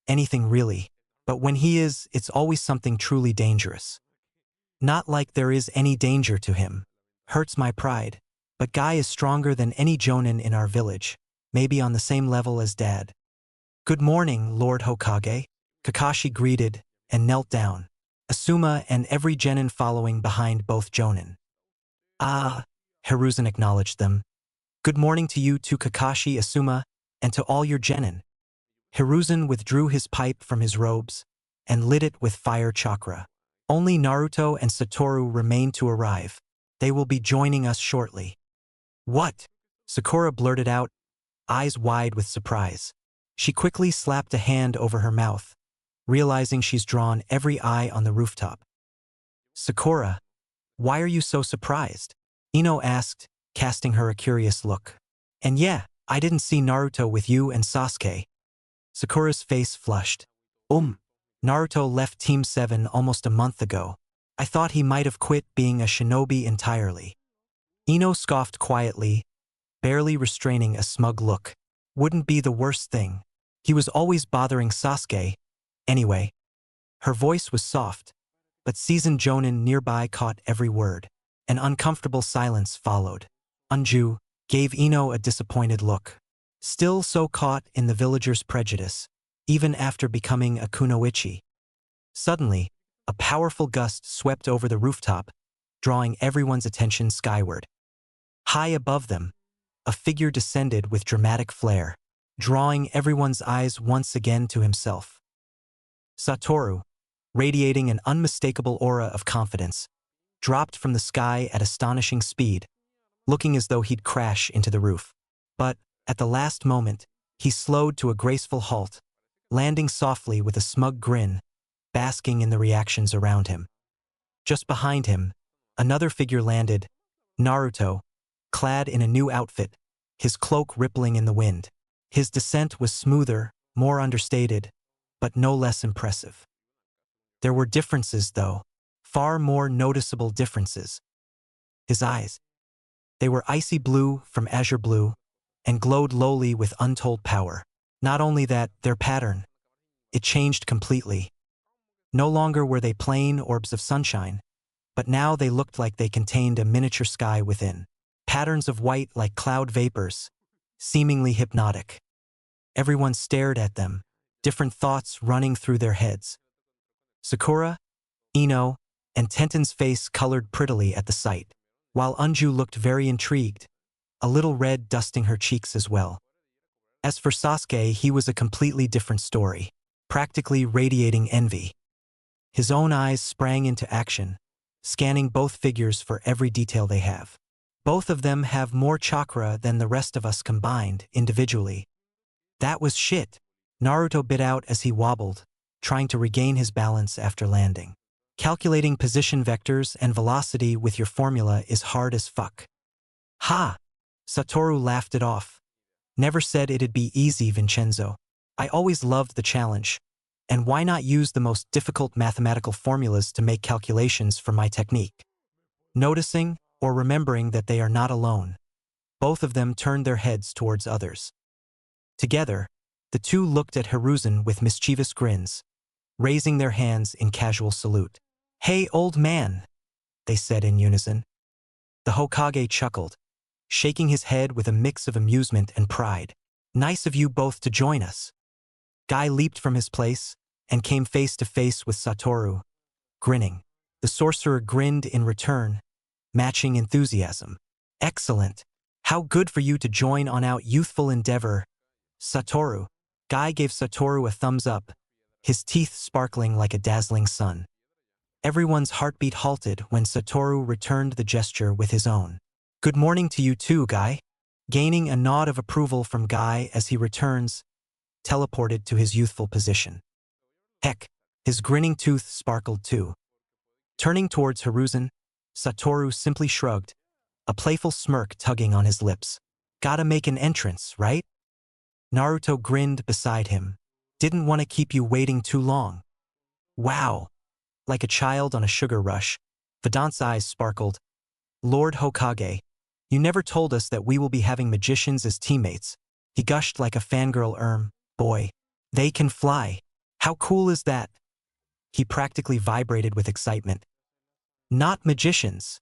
Speaker 1: anything really, but when he is, it's always something truly dangerous. Not like there is any danger to him. Hurts my pride. But Guy is stronger than any Jonin in our village, maybe on the same level as Dad. Good morning, Lord Hokage. Kakashi greeted and knelt down, Asuma and every genin following behind both Jonin. Ah, Hiruzen acknowledged them. Good morning to you too, Kakashi, Asuma, and to all your genin. Hiruzen withdrew his pipe from his robes and lit it with fire chakra. Only Naruto and Satoru remain to arrive. They will be joining us shortly. What? Sakura blurted out, eyes wide with surprise. She quickly slapped a hand over her mouth, realizing she's drawn every eye on the rooftop. Sakura, why are you so surprised? Ino asked, casting her a curious look. And yeah, I didn't see Naruto with you and Sasuke. Sakura's face flushed. Naruto left Team 7 almost a month ago. I thought he might have quit being a shinobi entirely. Ino scoffed quietly, barely restraining a smug look. Wouldn't be the worst thing. He was always bothering Sasuke. Anyway, her voice was soft, but seasoned Jonin nearby caught every word. An uncomfortable silence followed. Anju gave Ino a disappointed look. Still so caught in the villagers' prejudice, even after becoming a kunoichi. Suddenly, a powerful gust swept over the rooftop, drawing everyone's attention skyward. High above them, a figure descended with dramatic flair, drawing everyone's eyes once again to himself. Satoru, radiating an unmistakable aura of confidence, dropped from the sky at astonishing speed, looking as though he'd crash into the roof. But, at the last moment, he slowed to a graceful halt, landing softly with a smug grin, basking in the reactions around him. Just behind him, another figure landed, Naruto, clad in a new outfit, his cloak rippling in the wind. His descent was smoother, more understated, but no less impressive. There were differences, though, far more noticeable differences. His eyes. They were icy blue from azure blue, and glowed lowly with untold power. Not only that, their pattern. It changed completely. No longer were they plain orbs of sunshine, but now they looked like they contained a miniature sky within. Patterns of white like cloud vapors, seemingly hypnotic. Everyone stared at them, different thoughts running through their heads. Sakura, Ino, and Tenten's face colored prettily at the sight, while Anju looked very intrigued, a little red dusting her cheeks as well. As for Sasuke, he was a completely different story, practically radiating envy. His own eyes sprang into action, scanning both figures for every detail they have. Both of them have more chakra than the rest of us combined, individually. That was shit, Naruto bit out as he wobbled, trying to regain his balance after landing. Calculating position vectors and velocity with your formula is hard as fuck. Ha! Satoru laughed it off. Never said it'd be easy, Vincenzo. I always loved the challenge. And why not use the most difficult mathematical formulas to make calculations for my technique? Noticing or remembering that they are not alone, both of them turned their heads towards others. Together, the two looked at Hiruzen with mischievous grins, raising their hands in casual salute. "Hey, old man," they said in unison. The Hokage chuckled, shaking his head with a mix of amusement and pride. "Nice of you both to join us." Guy leaped from his place and came face to face with Satoru, grinning. The sorcerer grinned in return, matching enthusiasm. "Excellent. How good for you to join on our youthful endeavor, Satoru." Guy gave Satoru a thumbs up, his teeth sparkling like a dazzling sun. Everyone's heartbeat halted when Satoru returned the gesture with his own. "Good morning to you too, Guy." Gaining a nod of approval from Guy as he returns, teleported to his youthful position. Heck, his grinning tooth sparkled too. Turning towards Hiruzen, Satoru simply shrugged, a playful smirk tugging on his lips. "Gotta make an entrance, right?" Naruto grinned beside him. "Didn't want to keep you waiting too long." "Wow." Like a child on a sugar rush, Vedant's eyes sparkled. "Lord Hokage, you never told us that we will be having magicians as teammates." He gushed like a fangirl. Boy, they can fly. How cool is that?" He practically vibrated with excitement. "Not magicians,"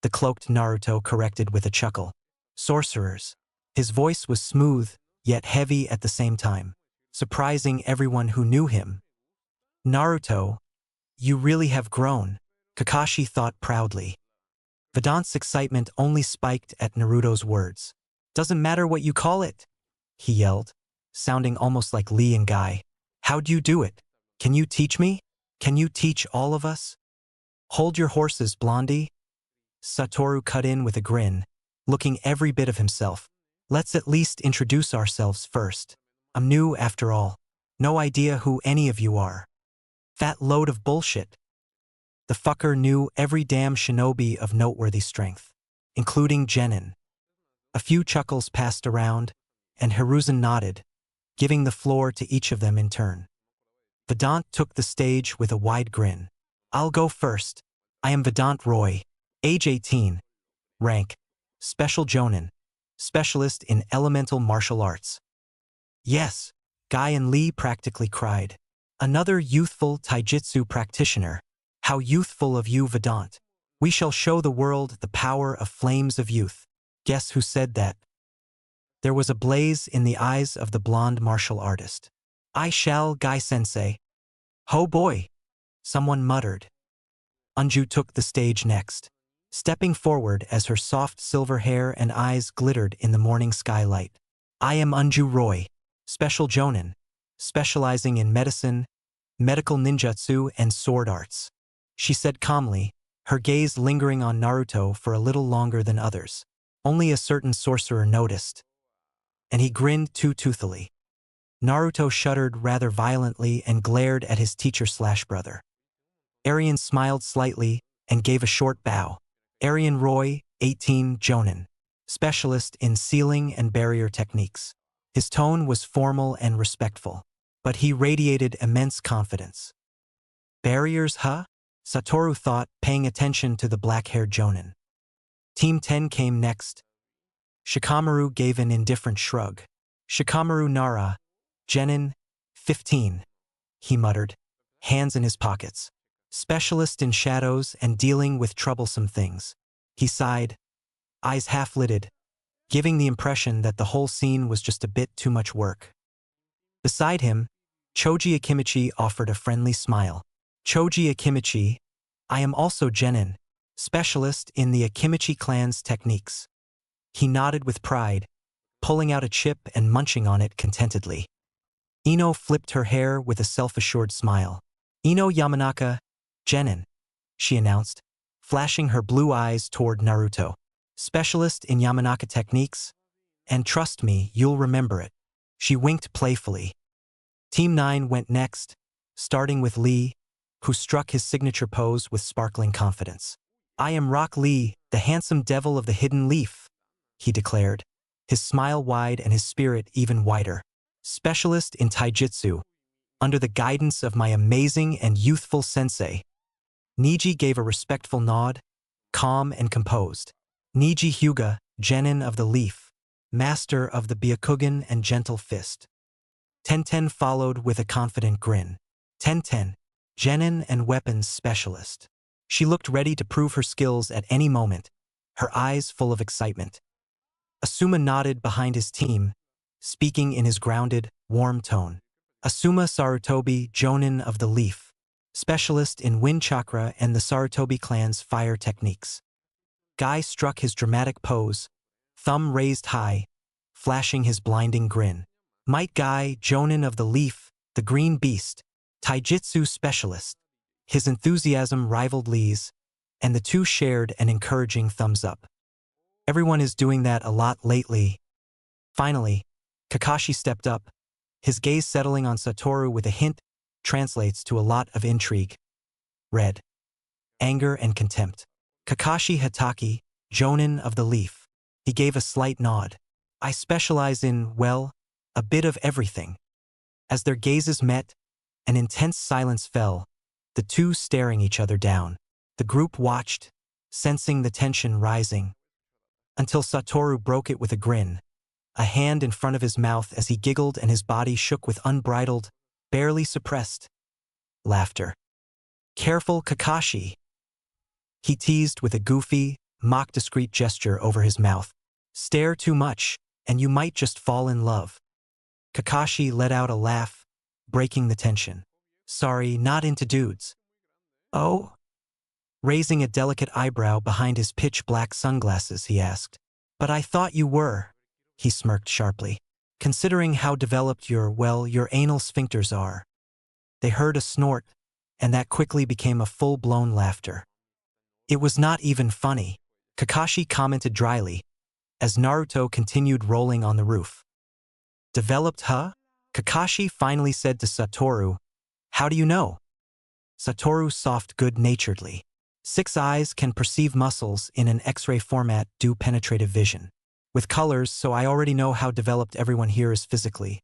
Speaker 1: the cloaked Naruto corrected with a chuckle. "Sorcerers." His voice was smooth, yet heavy at the same time, surprising everyone who knew him. "Naruto, you really have grown," Kakashi thought proudly. Vedant's excitement only spiked at Naruto's words. "Doesn't matter what you call it," he yelled, sounding almost like Lee and Guy. "How'd you do it? Can you teach me? Can you teach all of us?" "Hold your horses, Blondie." Satoru cut in with a grin, looking every bit of himself. "Let's at least introduce ourselves first. I'm new after all. No idea who any of you are." "That load of bullshit." The fucker knew every damn shinobi of noteworthy strength, including Genin. A few chuckles passed around, and Hiruzen nodded, giving the floor to each of them in turn. Vedant took the stage with a wide grin. "I'll go first. I am Vedant Roy, age 18, rank, Special Jonin, specialist in elemental martial arts." "Yes," Guy and Lee practically cried. "Another youthful taijutsu practitioner. How youthful of you, Vedant. We shall show the world the power of flames of youth." Guess who said that? There was a blaze in the eyes of the blonde martial artist. "I shall, Guy-sensei." "Ho boy," someone muttered. Anju took the stage next, stepping forward as her soft silver hair and eyes glittered in the morning skylight. "I am Anju Roy, Special Jonin, specializing in medicine, medical ninjutsu, and sword arts," she said calmly, her gaze lingering on Naruto for a little longer than others. Only a certain sorcerer noticed, and he grinned too toothily. Naruto shuddered rather violently and glared at his teacher/brother. Arian smiled slightly and gave a short bow. "Arian Roy, 18, Jonin, specialist in sealing and barrier techniques." His tone was formal and respectful, but he radiated immense confidence. "Barriers, huh?" Satoru thought, paying attention to the black-haired Jonin. Team 10 came next. Shikamaru gave an indifferent shrug. "Shikamaru Nara, Genin, 15, he muttered, hands in his pockets. "Specialist in shadows and dealing with troublesome things." He sighed, eyes half-lidded, giving the impression that the whole scene was just a bit too much work. Beside him, Choji Akimichi offered a friendly smile. "Choji Akimichi, I am also Genin, specialist in the Akimichi clan's techniques." He nodded with pride, pulling out a chip and munching on it contentedly. Ino flipped her hair with a self-assured smile. "Ino Yamanaka, Genin," she announced, flashing her blue eyes toward Naruto. "Specialist in Yamanaka techniques? And trust me, you'll remember it." She winked playfully. Team 9 went next, starting with Lee, who struck his signature pose with sparkling confidence. "I am Rock Lee, the handsome devil of the hidden leaf," he declared, his smile wide and his spirit even wider. "Specialist in taijutsu, under the guidance of my amazing and youthful sensei." Niji gave a respectful nod, calm and composed. "Niji Hyuga, genin of the leaf, master of the Byakugan and gentle fist." Tenten followed with a confident grin. "Tenten, genin and weapons specialist." She looked ready to prove her skills at any moment, her eyes full of excitement. Asuma nodded behind his team, speaking in his grounded, warm tone. "Asuma Sarutobi, Jonin of the Leaf, specialist in wind chakra and the Sarutobi clan's fire techniques." Guy struck his dramatic pose, thumb raised high, flashing his blinding grin. "Might Guy, Jonin of the Leaf, the Green Beast, taijutsu specialist." His enthusiasm rivaled Lee's, and the two shared an encouraging thumbs up. "Everyone is doing that a lot lately." Finally, Kakashi stepped up, his gaze settling on Satoru with a hint translates to a lot of intrigue. Red, anger and contempt. "Kakashi Hataki, Jonin of the Leaf." He gave a slight nod. "I specialize in, well, a bit of everything." As their gazes met, an intense silence fell, the two staring each other down. The group watched, sensing the tension rising, until Satoru broke it with a grin, a hand in front of his mouth as he giggled and his body shook with unbridled, barely suppressed laughter. "Careful, Kakashi," he teased with a goofy, mock-discreet gesture over his mouth. "Stare too much, and you might just fall in love." Kakashi let out a laugh, breaking the tension. "Sorry, not into dudes." "Oh?" Raising a delicate eyebrow behind his pitch-black sunglasses, he asked. "But I thought you were." He smirked sharply. "Considering how developed your anal sphincters are." They heard a snort, and that quickly became a full-blown laughter. "It was not even funny," Kakashi commented dryly, as Naruto continued rolling on the roof. "Developed, huh?" Kakashi finally said to Satoru. "How do you know?" Satoru soft good-naturedly. "Six eyes can perceive muscles in an X-ray format due penetrative vision. With colors, so I already know how developed everyone here is physically.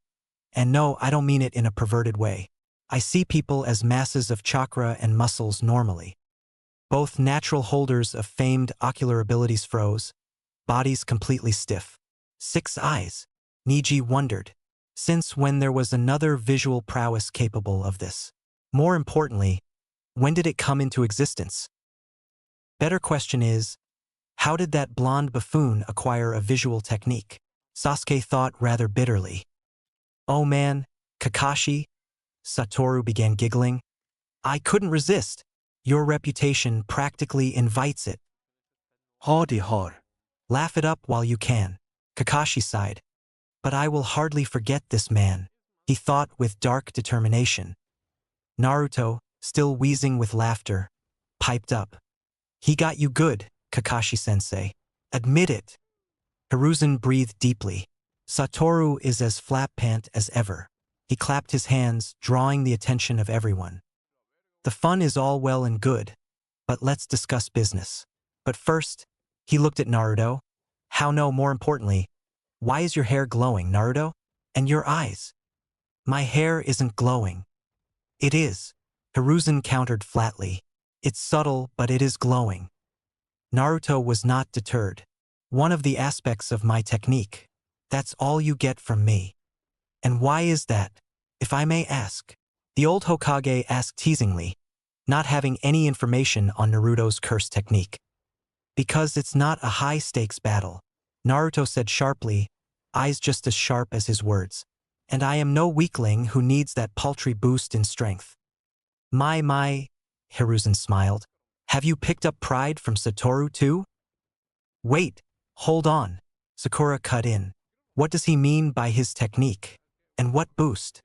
Speaker 1: And no, I don't mean it in a perverted way. I see people as masses of chakra and muscles normally. Both natural holders of famed ocular abilities froze, bodies completely stiff. Six eyes? Niji wondered. Since when there was another visual prowess capable of this? More importantly, when did it come into existence? Better question is, how did that blonde buffoon acquire a visual technique? Sasuke thought rather bitterly. "Oh man, Kakashi," Satoru began giggling. "I couldn't resist. Your reputation practically invites it."
Speaker 4: Hardy har.
Speaker 1: "Laugh it up while you can," Kakashi sighed. "But I will hardly forget this man," he thought with dark determination. Naruto, still wheezing with laughter, piped up. "He got you good, Kakashi-sensei. Admit it." Hiruzen breathed deeply. Satoru is as flat-pant as ever. He clapped his hands, drawing the attention of everyone. "The fun is all well and good, but let's discuss business." But first, he looked at Naruto. "How no, more importantly, why is your hair glowing, Naruto? And your eyes?" "My hair isn't glowing." "It is," Hiruzen countered flatly. "It's subtle, but it is glowing." Naruto was not deterred. "One of the aspects of my technique. That's all you get from me." "And why is that, if I may ask?" The old Hokage asked teasingly, not having any information on Naruto's curse technique. "Because it's not a high-stakes battle," Naruto said sharply, eyes just as sharp as his words. "And I am no weakling who needs that paltry boost in strength." My, Hiruzen smiled. "Have you picked up pride from Satoru too?" "Wait, hold on," Sakura cut in. "What does he mean by his technique? And what boost?"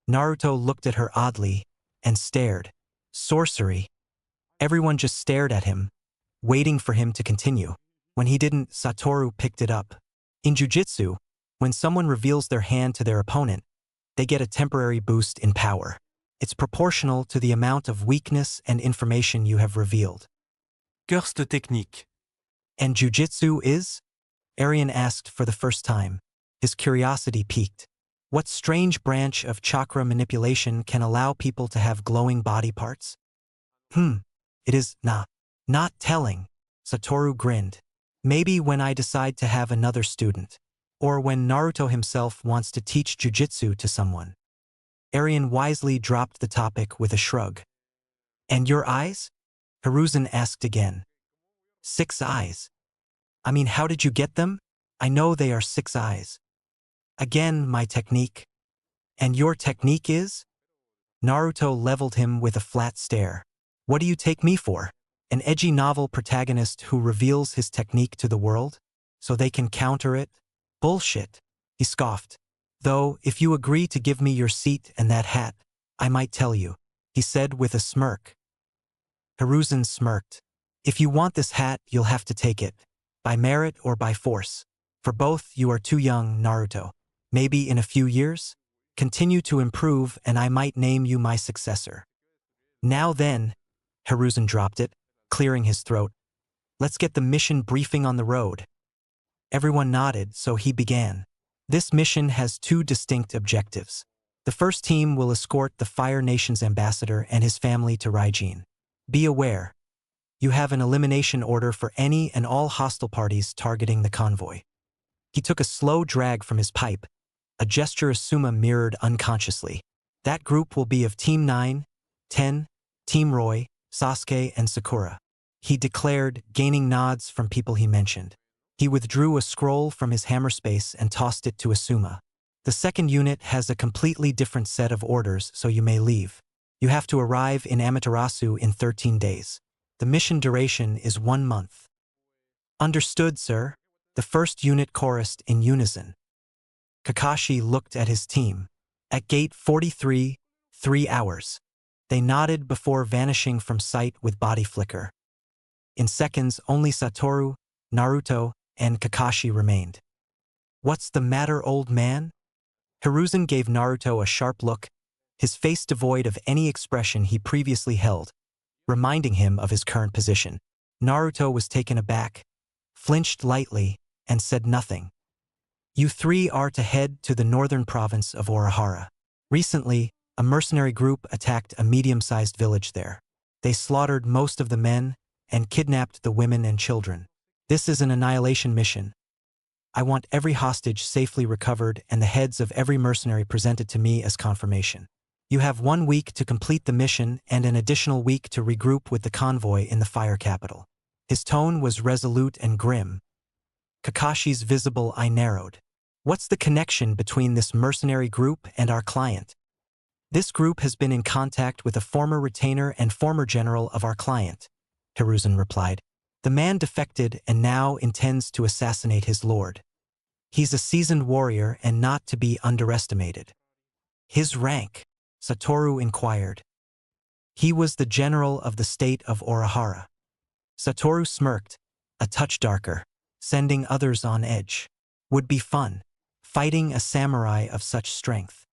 Speaker 1: Naruto looked at her oddly and stared. "Sorcery." Everyone just stared at him, waiting for him to continue. When he didn't, Satoru picked it up. In jujitsu, when someone reveals their hand to their opponent, they get a temporary boost in power. It's proportional to the amount of weakness and information you have revealed.
Speaker 3: Körste technique.
Speaker 1: And jujitsu is? Arian asked for the first time. His curiosity piqued. What strange branch of chakra manipulation can allow people to have glowing body parts? It is not telling. Satoru grinned. Maybe when I decide to have another student. Or when Naruto himself wants to teach jujitsu to someone. Arian wisely dropped the topic with a shrug. And your eyes? Hiruzen asked again. 6 eyes. I mean, how did you get them? I know they are 6 eyes. Again, my technique. And your technique is? Naruto leveled him with a flat stare. What do you take me for? An edgy novel protagonist who reveals his technique to the world? So they can counter it? Bullshit, he scoffed. Though, if you agree to give me your seat and that hat, I might tell you, he said with a smirk. Hiruzen smirked. If you want this hat, you'll have to take it. By merit or by force. For both, you are too young, Naruto. Maybe in a few years? Continue to improve and I might name you my successor. Now then, Hiruzen dropped it, clearing his throat. Let's get the mission briefing on the road. Everyone nodded, so he began. This mission has 2 distinct objectives. The first team will escort the Fire Nation's ambassador and his family to Raijin. Be aware, you have an elimination order for any and all hostile parties targeting the convoy. He took a slow drag from his pipe, a gesture Asuma mirrored unconsciously. That group will be of Team 9, 10, Team Roy, Sasuke, and Sakura. He declared, gaining nods from people he mentioned. He withdrew a scroll from his hammer space and tossed it to Asuma. The second unit has a completely different set of orders, so you may leave. You have to arrive in Amaterasu in 13 days. The mission duration is 1 month. Understood, sir. The first unit chorused in unison. Kakashi looked at his team. At gate 43, 3 hours. They nodded before vanishing from sight with body flicker. In seconds, only Satoru, Naruto, and Kakashi remained. What's the matter, old man? Hiruzen gave Naruto a sharp look, his face devoid of any expression he previously held, reminding him of his current position. Naruto was taken aback, flinched lightly, and said nothing. You 3 are to head to the northern province of Orihara. Recently, a mercenary group attacked a medium-sized village there. They slaughtered most of the men and kidnapped the women and children. This is an annihilation mission. I want every hostage safely recovered and the heads of every mercenary presented to me as confirmation. You have 1 week to complete the mission and an additional week to regroup with the convoy in the fire capital. His tone was resolute and grim. Kakashi's visible eye narrowed. What's the connection between this mercenary group and our client? This group has been in contact with a former retainer and former general of our client, Hiruzen replied. The man defected and now intends to assassinate his lord. He's a seasoned warrior and not to be underestimated. His rank? Satoru inquired. He was the general of the state of Orihara. Satoru smirked, a touch darker, sending others on edge. Would be fun, fighting a samurai of such strength.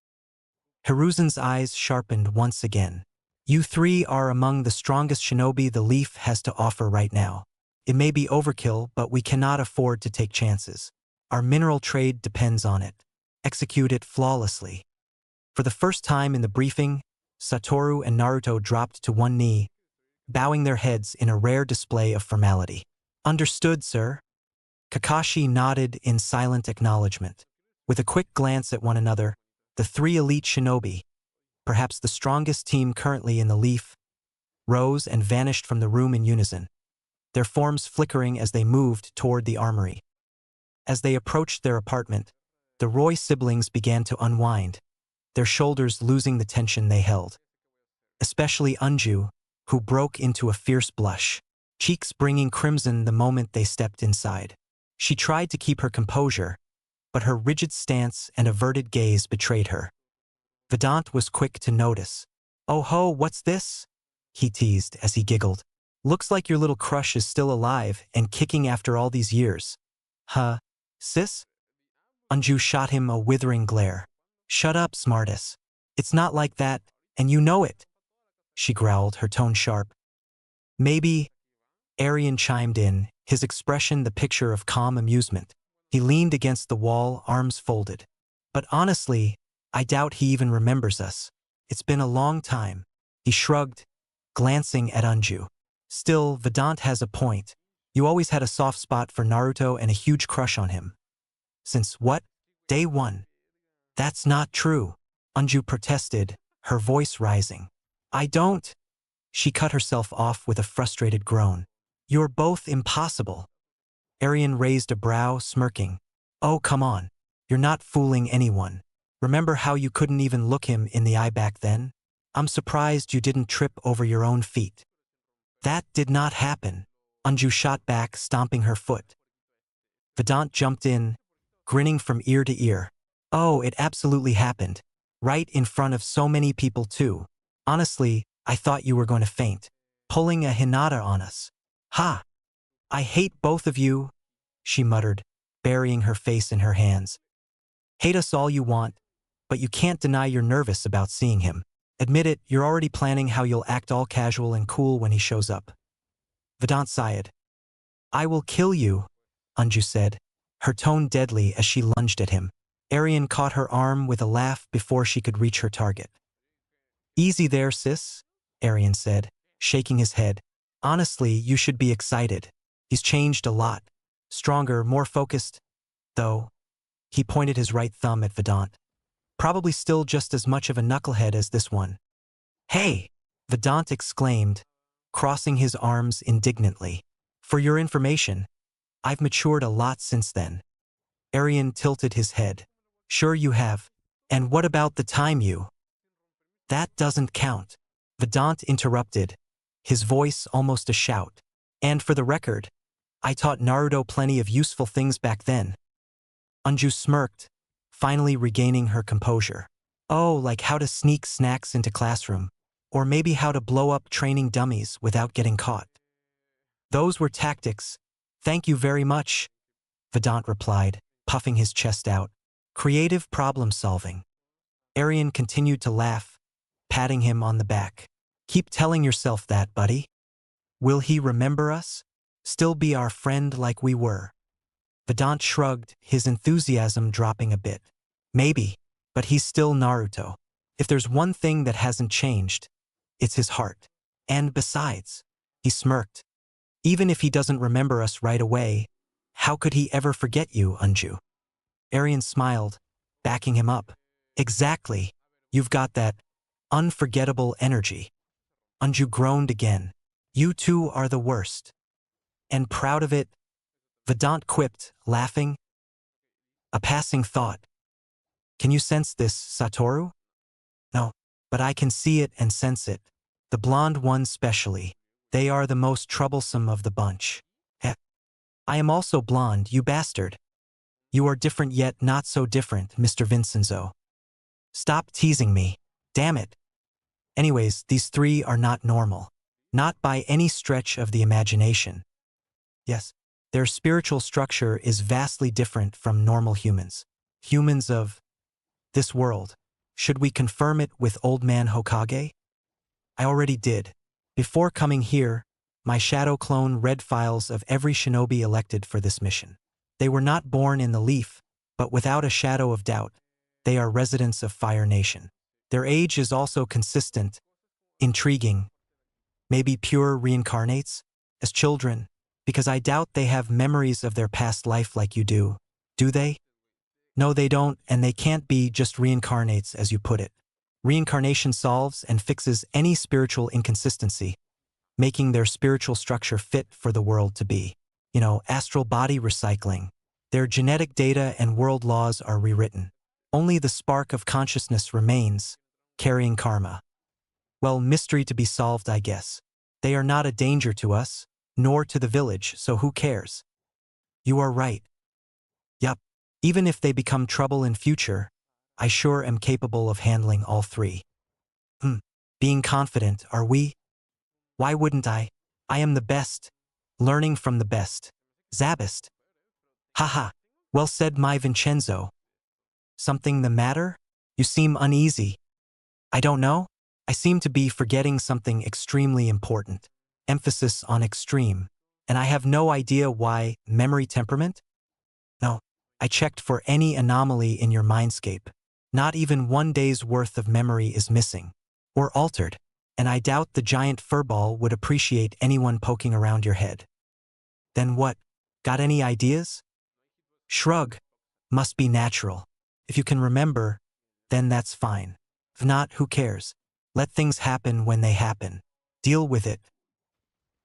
Speaker 1: Hiruzen's eyes sharpened once again. You 3 are among the strongest shinobi the Leaf has to offer right now. It may be overkill, but we cannot afford to take chances. Our mineral trade depends on it. Execute it flawlessly. For the first time in the briefing, Satoru and Naruto dropped to one knee, bowing their heads in a rare display of formality. Understood, sir. Kakashi nodded in silent acknowledgement. With a quick glance at one another, the 3 elite shinobi, perhaps the strongest team currently in the Leaf, rose and vanished from the room in unison, their forms flickering as they moved toward the armory. As they approached their apartment, the Roy siblings began to unwind, their shoulders losing the tension they held. Especially Unju, who broke into a fierce blush, cheeks bringing crimson the moment they stepped inside. She tried to keep her composure, but her rigid stance and averted gaze betrayed her. Vedant was quick to notice. Oh ho, what's this? He teased as he giggled. Looks like your little crush is still alive and kicking after all these years. Huh, sis? Unju shot him a withering glare. Shut up, smartass. It's not like that, And you know it, she growled, her tone sharp. Maybe, Arian chimed in, his expression the picture of calm amusement. He leaned against the wall, arms folded. But honestly, I doubt he even remembers us. It's been a long time. He shrugged, glancing at Anju. Still, Vedant has a point. You always had a soft spot for Naruto and a huge crush on him. Since what? Day one. That's not true, Anju protested, her voice rising. I don't. She cut herself off with a frustrated groan. You're both impossible. Arian raised a brow, smirking. Oh, come on. You're not fooling anyone. Remember how you couldn't even look him in the eye back then? I'm surprised you didn't trip over your own feet. That did not happen, Anju shot back, stomping her foot. Vedant jumped in, grinning from ear to ear. Oh, it absolutely happened. Right in front of so many people too. Honestly, I thought you were going to faint. Pulling a Hinata on us. Ha! I hate both of you, she muttered, burying her face in her hands. Hate us all you want, but you can't deny you're nervous about seeing him. Admit it, you're already planning how you'll act all casual and cool when he shows up. Vedant sighed. I will kill you, Anju said, her tone deadly as she lunged at him. Arian caught her arm with a laugh before she could reach her target. Easy there, sis, Arian said, shaking his head. Honestly, you should be excited. He's changed a lot. Stronger, more focused, though. He pointed his right thumb at Vedant. Probably still just as much of a knucklehead as this one. Hey! Vedant exclaimed, crossing his arms indignantly. For your information, I've matured a lot since then. Arian tilted his head. Sure you have. And what about the time you? That doesn't count. Vedant interrupted, his voice almost a shout. And for the record, I taught Naruto plenty of useful things back then. Anju smirked, finally regaining her composure. Oh, like how to sneak snacks into classroom, or maybe how to blow up training dummies without getting caught. Those were tactics. Thank you very much, Vedant replied, puffing his chest out. Creative problem solving. Arian continued to laugh, patting him on the back. Keep telling yourself that, buddy. Will he remember us? Still be our friend like we were? Vedant shrugged, his enthusiasm dropping a bit. Maybe, but he's still Naruto. If there's one thing that hasn't changed, it's his heart. And besides, he smirked. Even if he doesn't remember us right away, how could he ever forget you, Anju? Arian smiled, backing him up. Exactly. You've got that unforgettable energy. Anju groaned again. You two are the worst. And proud of it, Vedant quipped, laughing. A passing thought. Can you sense this, Satoru? No, but I can see it and sense it. The blonde ones specially. They are the most troublesome of the bunch. Heh. I am also blonde, you bastard. You are different yet not so different, Mr. Vincenzo. Stop teasing me. Damn it. Anyways, these three are not normal. Not by any stretch of the imagination. Yes, their spiritual structure is vastly different from normal humans. Humans of this world. Should we confirm it with Old Man Hokage? I already did. Before coming here, my shadow clone read files of every shinobi elected for this mission. They were not born in the leaf, but without a shadow of doubt, they are residents of Fire Nation. Their age is also consistent, intriguing, maybe pure reincarnates, as children, because I doubt they have memories of their past life like you do they? No, they don't, and they can't be just reincarnates as you put it. Reincarnation solves and fixes any spiritual inconsistency, making their spiritual structure fit for the world to be. Astral body recycling. Their genetic data and world laws are rewritten. Only the spark of consciousness remains, carrying karma. Well, mystery to be solved, I guess. They are not a danger to us, nor to the village, so who cares? You are right. Yup, even if they become trouble in future, I sure am capable of handling all three. Being confident, are we? Why wouldn't I? I am the best. Learning from the best. Zabist. Haha. Well said, my Vincenzo. Something the matter? You seem uneasy. I don't know. I seem to be forgetting something extremely important. Emphasis on extreme. And I have no idea why. Memory temperament? No. I checked for any anomaly in your mindscape. Not even 1 day's worth of memory is missing. Or altered. And I doubt the giant furball would appreciate anyone poking around your head. Then what? Got any ideas? Shrug. Must be natural. If you can remember, then that's fine. If not, who cares? Let things happen when they happen. Deal with it.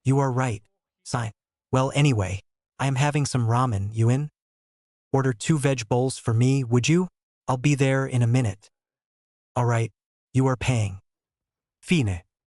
Speaker 1: You are right. Sign. Well, anyway, I am having some ramen. You in? Order 2 veg bowls for me, would you? I'll be there in a minute. All right. You are paying.
Speaker 2: Fine.